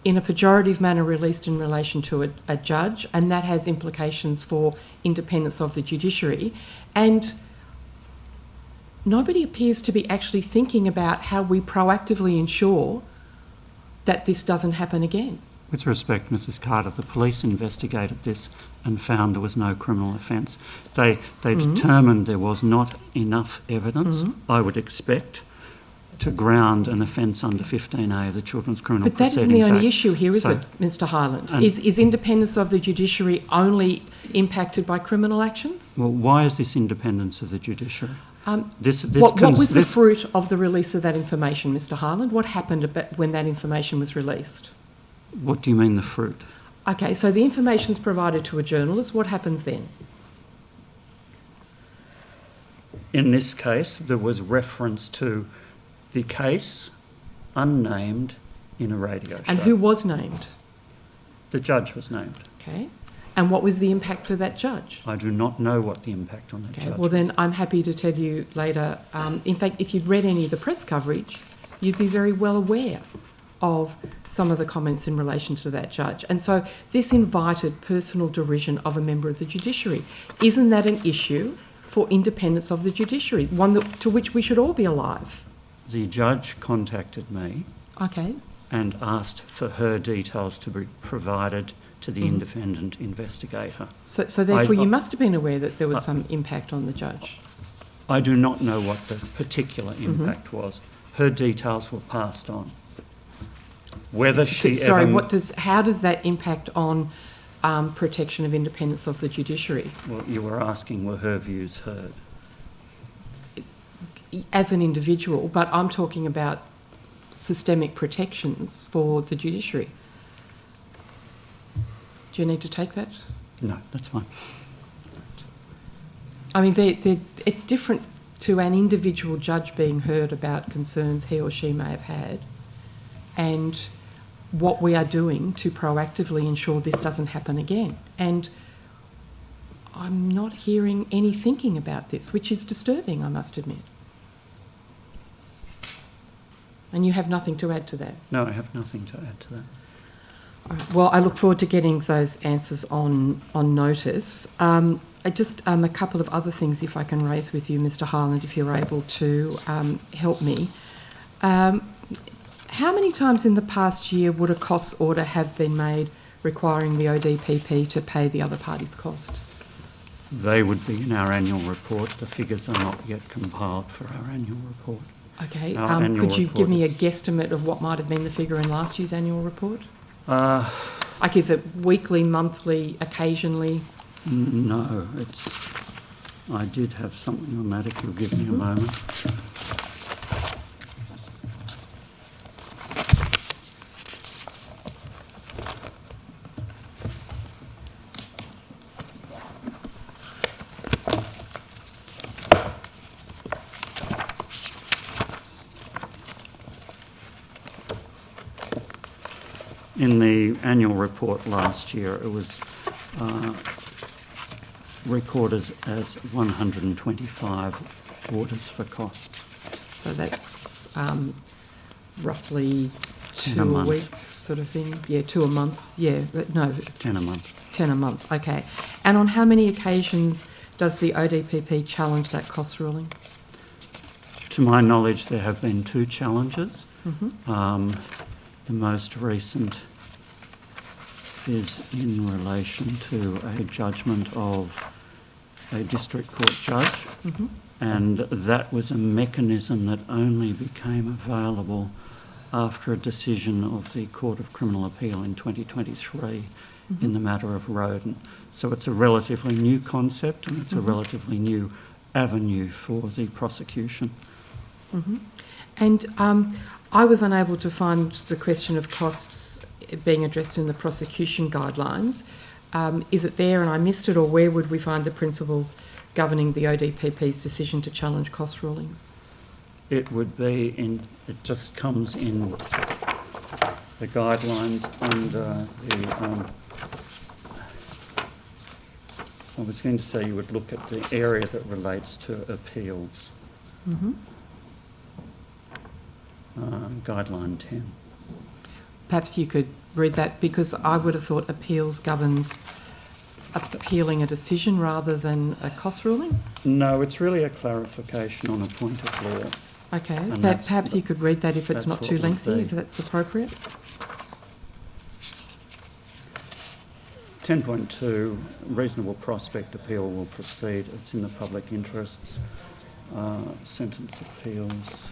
in a pejorative manner released in relation to a judge, and that has implications for independence of the judiciary. And nobody appears to be actually thinking about how we proactively ensure that this doesn't happen again. With respect, Mrs. Carter, the police investigated this and found there was no criminal offence. They determined there was not enough evidence, I would expect, to ground an offence under 15A of the Children's Criminal Proceedings Act. But that isn't the only issue here, is it, Mr. Highland? Is independence of the judiciary only impacted by criminal actions? Well, why is this independence of the judiciary? What was the fruit of the release of that information, Mr. Highland? What happened when that information was released? What do you mean, the fruit? Okay, so the information's provided to a journalist. What happens then? In this case, there was reference to the case unnamed in a radio show. And who was named? The judge was named. Okay. And what was the impact for that judge? I do not know what the impact on that judge was. Well, then I'm happy to tell you later. In fact, if you'd read any of the press coverage, you'd be very well aware of some of the comments in relation to that judge. And so this invited personal derision of a member of the judiciary. Isn't that an issue for independence of the judiciary, one to which we should all be alive? The judge contacted me and asked for her details to be provided to the independent investigator. So therefore you must have been aware that there was some impact on the judge. I do not know what the particular impact was. Her details were passed on. Whether she how does that impact on protection of independence of the judiciary? Well, you were asking were her views heard? As an individual, but I'm talking about systemic protections for the judiciary. Do you need to take that? No, that's fine. I mean, it's different to an individual judge being heard about concerns he or she may have had, and what we are doing to proactively ensure this doesn't happen again. And I'm not hearing any thinking about this, which is disturbing, I must admit. And you have nothing to add to that? No, I have nothing to add to that. All right. Well, I look forward to getting those answers on notice. Just a couple of other things, if I can raise with you, Mr. Hyland, if you're able to help me. How many times in the past year would a costs order have been made requiring the ODPP to pay the other party's costs? They would be in our annual report. The figures are not yet compiled for our annual report. Okay. Could you give me a guesstimate of what might have been the figure in last year's annual report? Like, is it weekly, monthly, occasionally? No, I did have something on that, if you'll give me a moment. In the annual report last year, it was recorded as 125 orders for costs. So that's roughly 10 2 a month. week sort of thing? Yeah, 2 a month. Yeah, no. 10 a month. 10 a month, okay. And on how many occasions does the ODPP challenge that cost ruling? To my knowledge, there have been 2 challenges. Mm-hmm. The most recent is in relation to a judgment of a district court judge, Mm-hmm. and that was a mechanism that only became available after a decision of the Court of Criminal Appeal in 2023 in the matter of Roden. So it's a relatively new concept, and it's a relatively new avenue for the prosecution. Mm-hmm. And I was unable to find the question of costs being addressed in the prosecution guidelines. Is it there and I missed it, or where would we find the principles governing the ODPP's decision to challenge cost rulings? It would be it just comes in the guidelines under the, I was going to say you would look at the area that relates to appeals. Mm-hmm. Guideline 10. Perhaps you could read that, because I would have thought appeals governs appealing a decision rather than a cost ruling. No, it's really a clarification on a point of law. Okay, And perhaps you could read that if it's that's not what too would lengthy, be. if that's appropriate. 10.2, reasonable prospect appeal will proceed. It's in the public interests. Sentence appeals.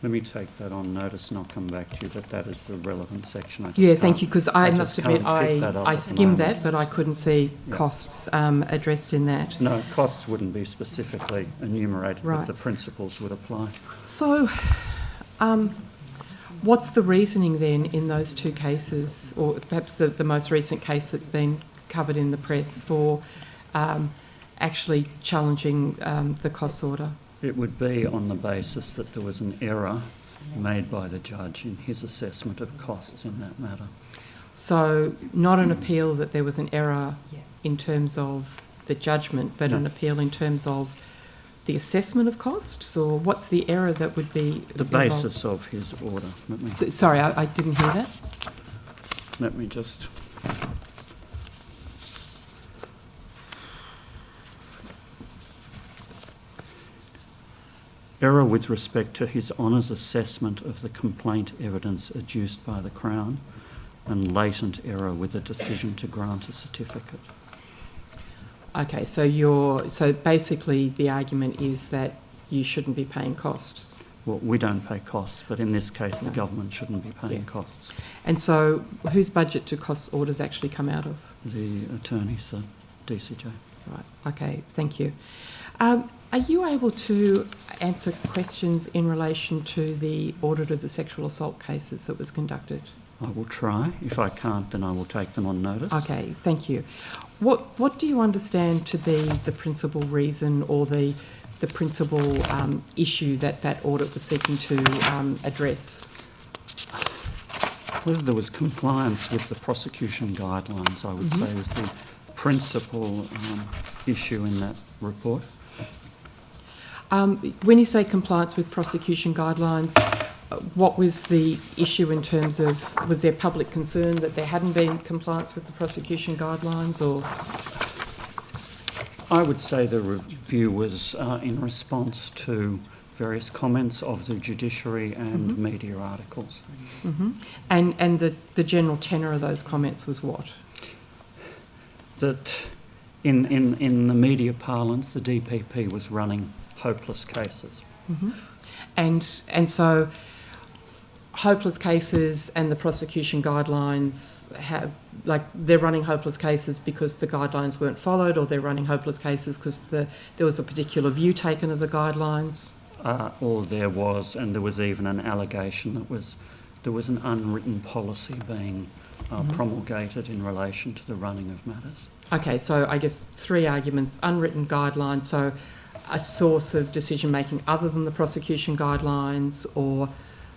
Let me take that on notice and I'll come back to you, but that is the relevant section. Yeah, thank you, because I just must admit can't pick that up I at the skimmed moment. that, but I couldn't see Yeah. costs addressed in that. No, costs wouldn't be specifically enumerated, Right. but the principles would apply. So, what's the reasoning then in those 2 cases, or perhaps the most recent case that's been covered in the press, for actually challenging the costs order? It would be on the basis that there was an error made by the judge in his assessment of costs in that matter. So, not an appeal that there was an error in terms of the judgment, but No. an appeal in terms of the assessment of costs, or what's the error that would be The involved? basis of his order. Sorry, I didn't hear that. Let me just... Error with respect to His Honour's assessment of the complaint evidence adduced by the Crown, and latent error with a decision to grant a certificate. Okay, so basically the argument is that you shouldn't be paying costs. Well, we don't pay costs, but in this case the No. government shouldn't be paying Yeah. costs. And so whose budget do costs orders actually come out of? The attorneys, the DCJ. Right, okay, thank you. Are you able to answer questions in relation to the audit of the sexual assault cases that was conducted? I will try. If I can't, then I will take them on notice. Okay, thank you. What do you understand to be the principal reason or the the principal issue that that audit was seeking to address? Whether there was compliance with the prosecution guidelines, I would say, was the principal issue in that report. When you say compliance with prosecution guidelines, what was the issue in terms of, was there public concern that there hadn't been compliance with the prosecution guidelines, or? I would say the review was in response to various comments of the judiciary and media articles. And the general tenor of those comments was what? That in the media parlance, the DPP was running hopeless cases. And so hopeless cases and the prosecution guidelines have, like, they're running hopeless cases because the guidelines weren't followed, or they're running hopeless cases because there was a particular view taken of the guidelines? Or there was even an allegation that there was an unwritten policy being promulgated in relation to the running of matters. Okay, so I guess three arguments: unwritten guidelines, so a source of decision making other than the prosecution guidelines, or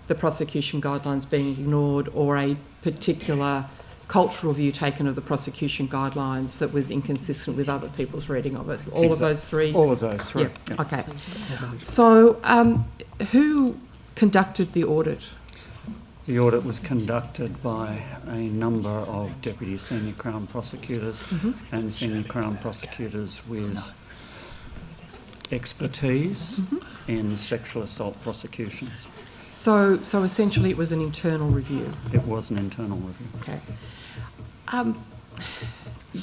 the prosecution guidelines being ignored, or a particular cultural view taken of the prosecution guidelines that was inconsistent with other people's reading of it. All of those three? All of those three. Yeah. Okay. So who conducted the audit? The audit was conducted by a number of Deputy Senior Crown Prosecutors and Senior Crown Prosecutors with expertise in sexual assault prosecutions. So essentially it was an internal review? It was an internal review. Okay.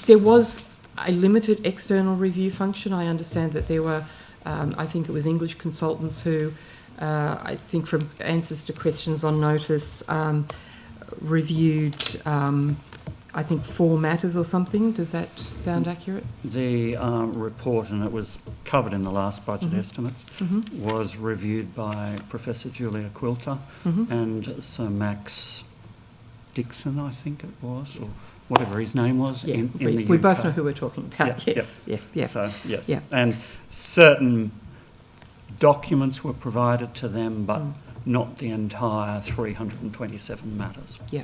There was a limited external review function. I understand that there were, I think it was English consultants who, I think from answers to questions on notice, reviewed, I think 4 matters or something. Does that sound accurate? The report, and it was covered in the last budget estimates, was reviewed by Professor Julia Quilter and Sir Max Dixon, I think it was, or whatever his name was, Yeah, in the we UK. both know who we're talking about, Yeah, yes. Yeah. So, yes. Yeah. And certain documents were provided to them, but not the entire 327 matters. Yeah.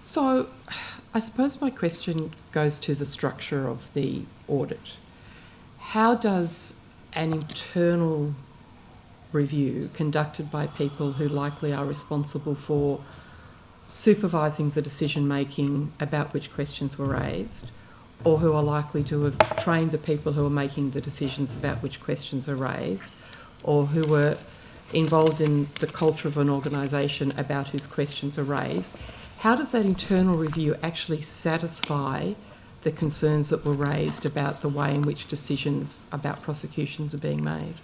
So I suppose my question goes to the structure of the audit. How does an internal review conducted by people who likely are responsible for supervising the decision making about which questions were raised, or who are likely to have trained the people who are making the decisions about which questions are raised, or who were involved in the culture of an organisation about whose questions are raised, how does that internal review actually satisfy the concerns that were raised about the way in which decisions about prosecutions are being made?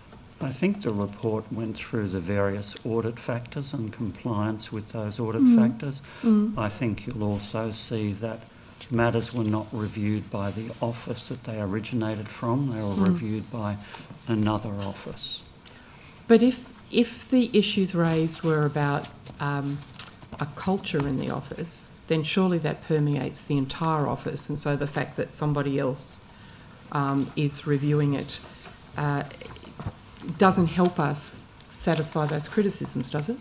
I think the report went through the various audit factors and compliance with those audit factors. I think you'll also see that matters were not reviewed by the office that they originated from. They were reviewed by another office. But if the issues raised were about a culture in the office, then surely that permeates the entire office, and so the fact that somebody else is reviewing it doesn't help us satisfy those criticisms, does it?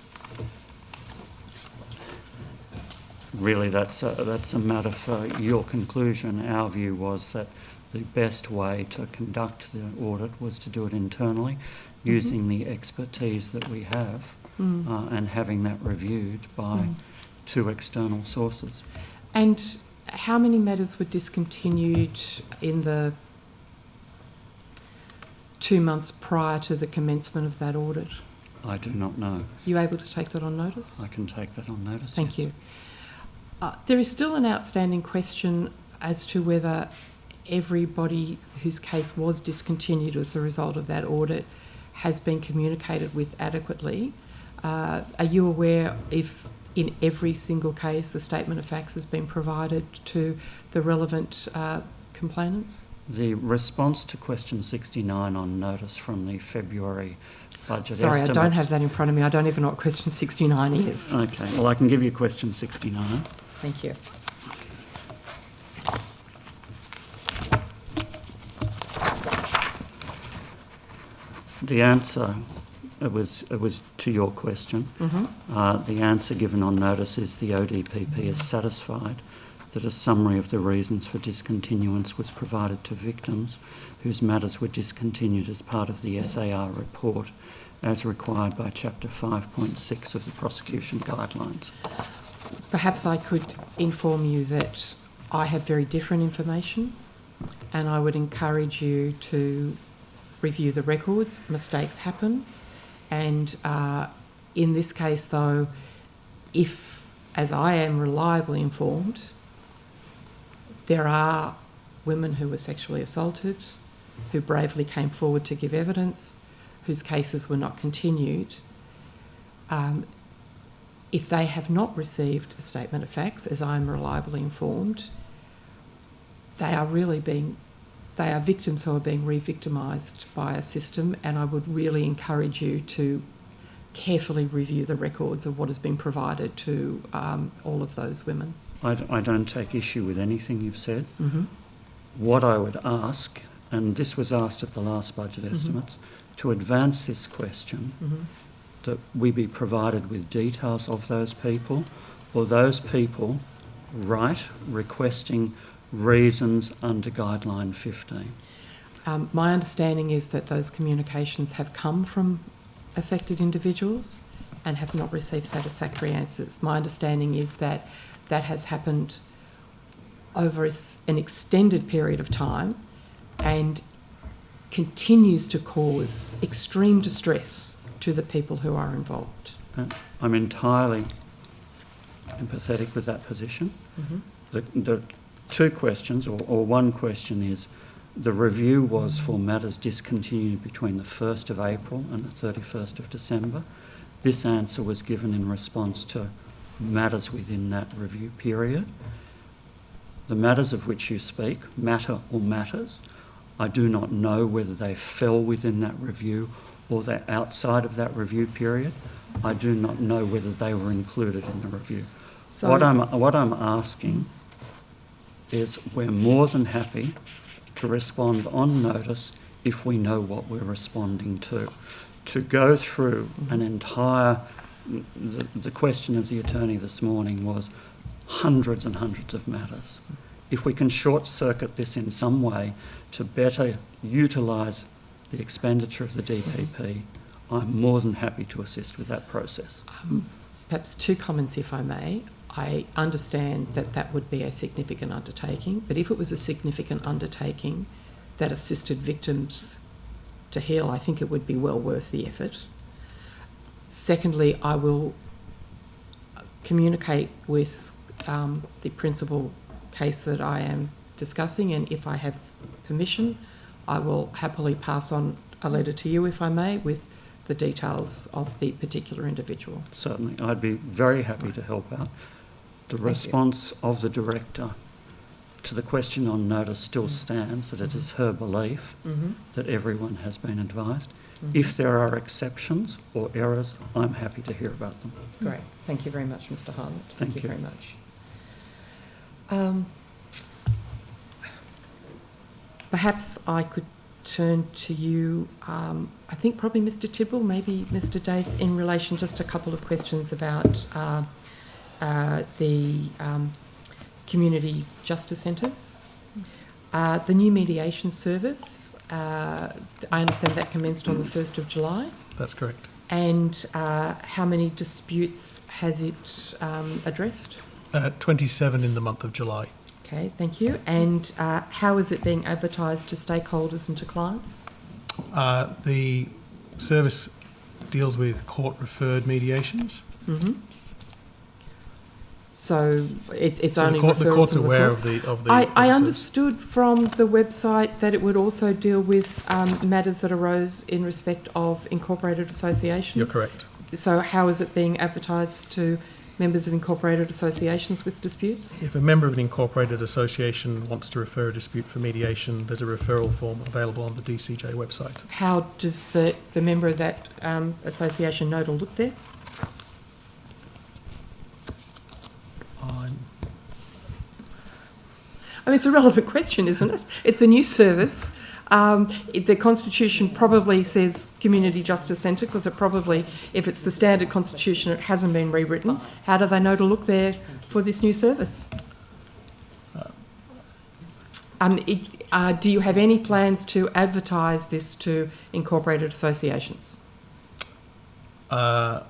Really, that's a matter for your conclusion. Our view was that the best way to conduct the audit was to do it internally, using the expertise that we have and having that reviewed by 2 external sources. And how many matters were discontinued in the 2 months prior to the commencement of that audit? I do not know. You able to take that on notice? I can take that on notice. Thank yes. you. There is still an outstanding question as to whether everybody whose case was discontinued as a result of that audit has been communicated with adequately. Are you aware if in every single case a statement of facts has been provided to the relevant complainants? The response to question 69 on notice from the February budget Sorry, estimates... I don't have that in front of me. I don't even know what question 69 is. Okay, well, I can give you question 69. Thank you. The answer, it was to your question. The answer given on notice is the ODPP is satisfied that a summary of the reasons for discontinuance was provided to victims whose matters were discontinued as part of the SAR report as required by Chapter 5.6 of the Prosecution Guidelines. Perhaps I could inform you that I have very different information, and I would encourage you to review the records. Mistakes happen, and in this case, though, if, as I am reliably informed, there are women who were sexually assaulted, who bravely came forward to give evidence, whose cases were not continued. If they have not received a statement of facts, as I am reliably informed, they are victims who are being re-victimised by a system, and I would really encourage you to carefully review the records of what has been provided to all of those women. I don't take issue with anything you've said. What I would ask, and this was asked at the last budget estimates, to advance this question, that we be provided with details of those people, or those people write requesting reasons under Guideline 15. My understanding is that those communications have come from affected individuals and have not received satisfactory answers. My understanding is that that has happened over an extended period of time and continues to cause extreme distress to the people who are involved. I'm entirely empathetic with that position. The two questions, or one question is, the review was for matters discontinued between the 1st of April and the 31st of December. This answer was given in response to matters within that review period. The matters of which you speak, matter or matters, I do not know whether they fell within that review or they're outside of that review period. I do not know whether they were included in the review. So what I'm asking is, we're more than happy to respond on notice if we know what we're responding to. To go through an entire, the question of the attorney this morning was hundreds and hundreds of matters. If we can short-circuit this in some way to better utilise the expenditure of the DPP, I'm more than happy to assist with that process. Perhaps two comments, if I may. I understand that that would be a significant undertaking, but if it was a significant undertaking that assisted victims to heal, I think it would be well worth the effort. Secondly, I will communicate with the principal case that I am discussing, and if I have permission, I will happily pass on a letter to you, if I may, with the details of the particular individual. Certainly, I'd be very happy to help out. The response of the Director to the question on notice still stands, that it is her belief that everyone has been advised. If there are exceptions or errors, I'm happy to hear about them. Great. Thank you very much, Mr. Harland. Thank you very much. Perhaps I could turn to you, I think probably Mr. Tibble, maybe Mr. Dave, in relation just a couple of questions about the community justice centres. The new mediation service, I understand that commenced on the 1st of July. That's correct. And how many disputes has it addressed? 27 in the month of July. Okay, thank you. And how is it being advertised to stakeholders and to clients? The service deals with court-referred mediations. So it's So only the court's from aware court? of the I service. understood from the website that it would also deal with matters that arose in respect of incorporated associations. You're correct. So how is it being advertised to members of incorporated associations with disputes? If a member of an incorporated association wants to refer a dispute for mediation, there's a referral form available on the DCJ website. How does the member of that association know to look there? I mean, it's a relevant question, isn't it? It's a new service. The Constitution probably says Community Justice Centre because it probably, if it's the standard Constitution, it hasn't been rewritten. How do they know to look there for this new service? Do you have any plans to advertise this to incorporated associations? I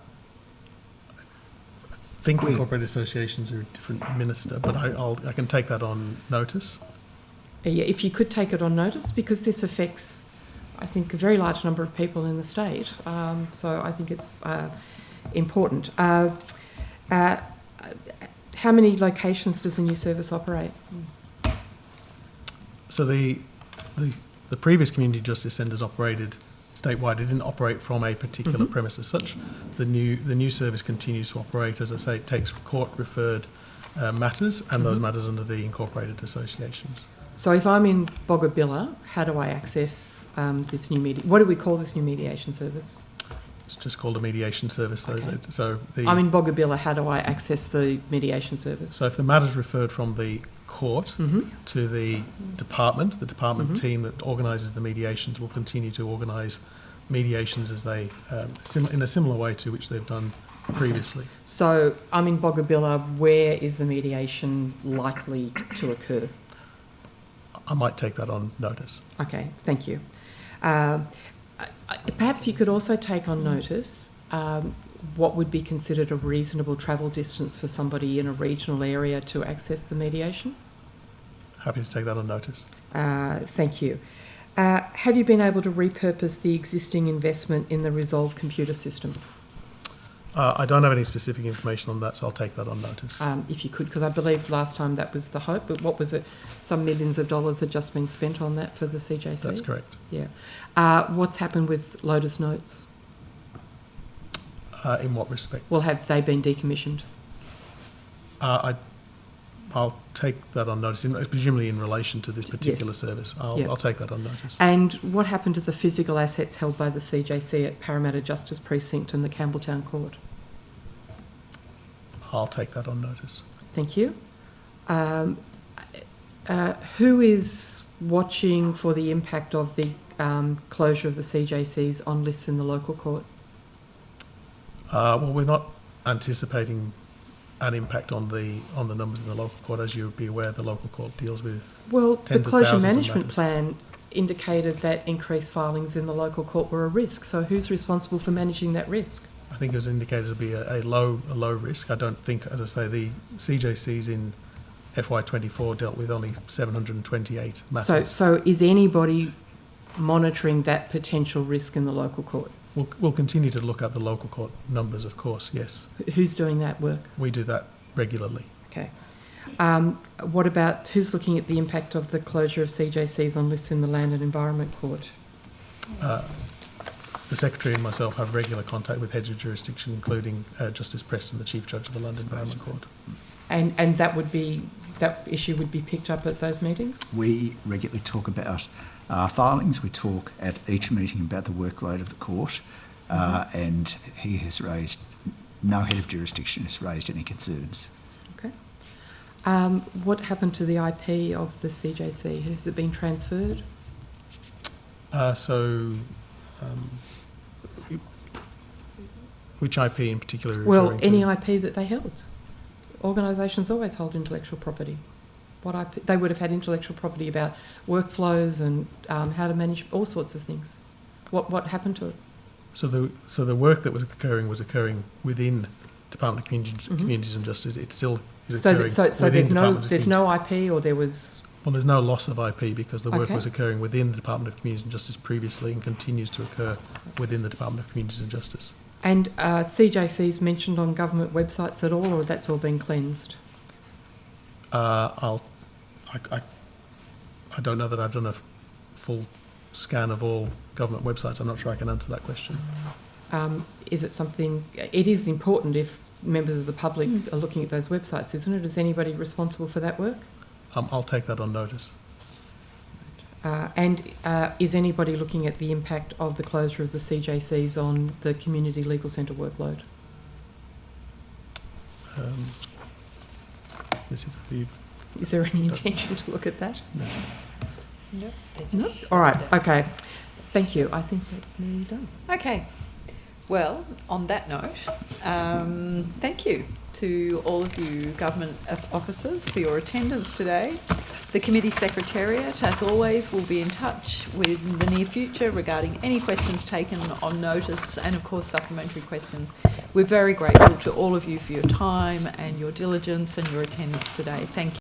think incorporated associations are a different minister, but I can take that on notice. Yeah, if you could take it on notice, because this affects, I think, a very large number of people in the state. So I think it's important. How many locations does the new service operate? So the previous community justice centres operated statewide. It didn't operate from a particular premise as such. The new service continues to operate, as I say, it takes court referred matters and those matters under the incorporated associations. So if I'm in Boggabilla, how do I access this new what do we call this new mediation service? It's just called a mediation service. Okay. So I'm in Boggabilla, how do I access the mediation service? So if the matter's referred from the court to the department team that organises the mediations will continue to organise mediations as they, in a similar way to which they've done previously. So I'm in Boggabilla, where is the mediation likely to occur? I might take that on notice. Okay, thank you. Perhaps you could also take on notice what would be considered a reasonable travel distance for somebody in a regional area to access the mediation? Happy to take that on notice. Thank you. Have you been able to repurpose the existing investment in the Resolve computer system? I don't have any specific information on that, so I'll take that on notice. If you could, because I believe last time that was the hope, but what was it? Some millions of dollars had just been spent on that for the CJC? That's correct. Yeah. What's happened with Lotus Notes? In what respect? Well, have they been decommissioned? I'll take that on notice, presumably in relation to this particular service. I'll take that on notice. And what happened to the physical assets held by the CJC at Parramatta Justice Precinct and the Campbelltown Court? I'll take that on notice. Thank you. Who is watching for the impact of the closure of the CJCs on lists in the local court? Well, we're not anticipating an impact on the numbers in the local court. As you'll be aware, the local court deals with the closure management plan indicated that increased filings in the local court were a risk. So who's responsible for managing that risk? I think it was indicated to be a low risk. I don't think, as I say, the CJCs in FY24 dealt with only 728 matters. So is anybody monitoring that potential risk in the local court? We'll continue to look at the local court numbers, of course, yes. Who's doing that work? We do that regularly. Okay. What about who's looking at the impact of the closure of CJCs on lists in the Land and Environment Court? The Secretary and myself have regular contact with heads of jurisdiction, including Justice Preston, the Chief Judge of the London Environment Court. And that issue would be picked up at those meetings? We regularly talk about filings. We talk at each meeting about the workload of the court, and he has raised, no head of jurisdiction has raised any concerns. Okay. What happened to the IP of the CJC? Has it been transferred? Which IP in particular are you Well, referring to? any IP that they held. Organisations always hold intellectual property. What IP? They would have had intellectual property about workflows and how to manage all sorts of things. What happened to it? So the work that was occurring within Department of Communities and Justice. It still is occurring. So there's no IP, or there was. Well, there's no loss of IP because the work was occurring within the Department of Communities and Justice previously and continues to occur within the Department of Communities and Justice. And CJC's mentioned on government websites at all, or that's all been cleansed? I don't know that I've done a full scan of all government websites. I'm not sure I can answer that question. Is it something? It is important if members of the public are looking at those websites, isn't it? Is anybody responsible for that work? I'll take that on notice. And is anybody looking at the impact of the closure of the CJCs on the community legal centre workload? Is there any intention to look at that? No. Nope. No? All right, okay. Thank you. I think that's me done. Okay. Well, on that note, thank you to all of you government officers for your attendance today. The committee secretariat, as always, will be in touch with the near future regarding any questions taken on notice and, of course, supplementary questions. We're very grateful to all of you for your time and your diligence and your attendance today. Thank you.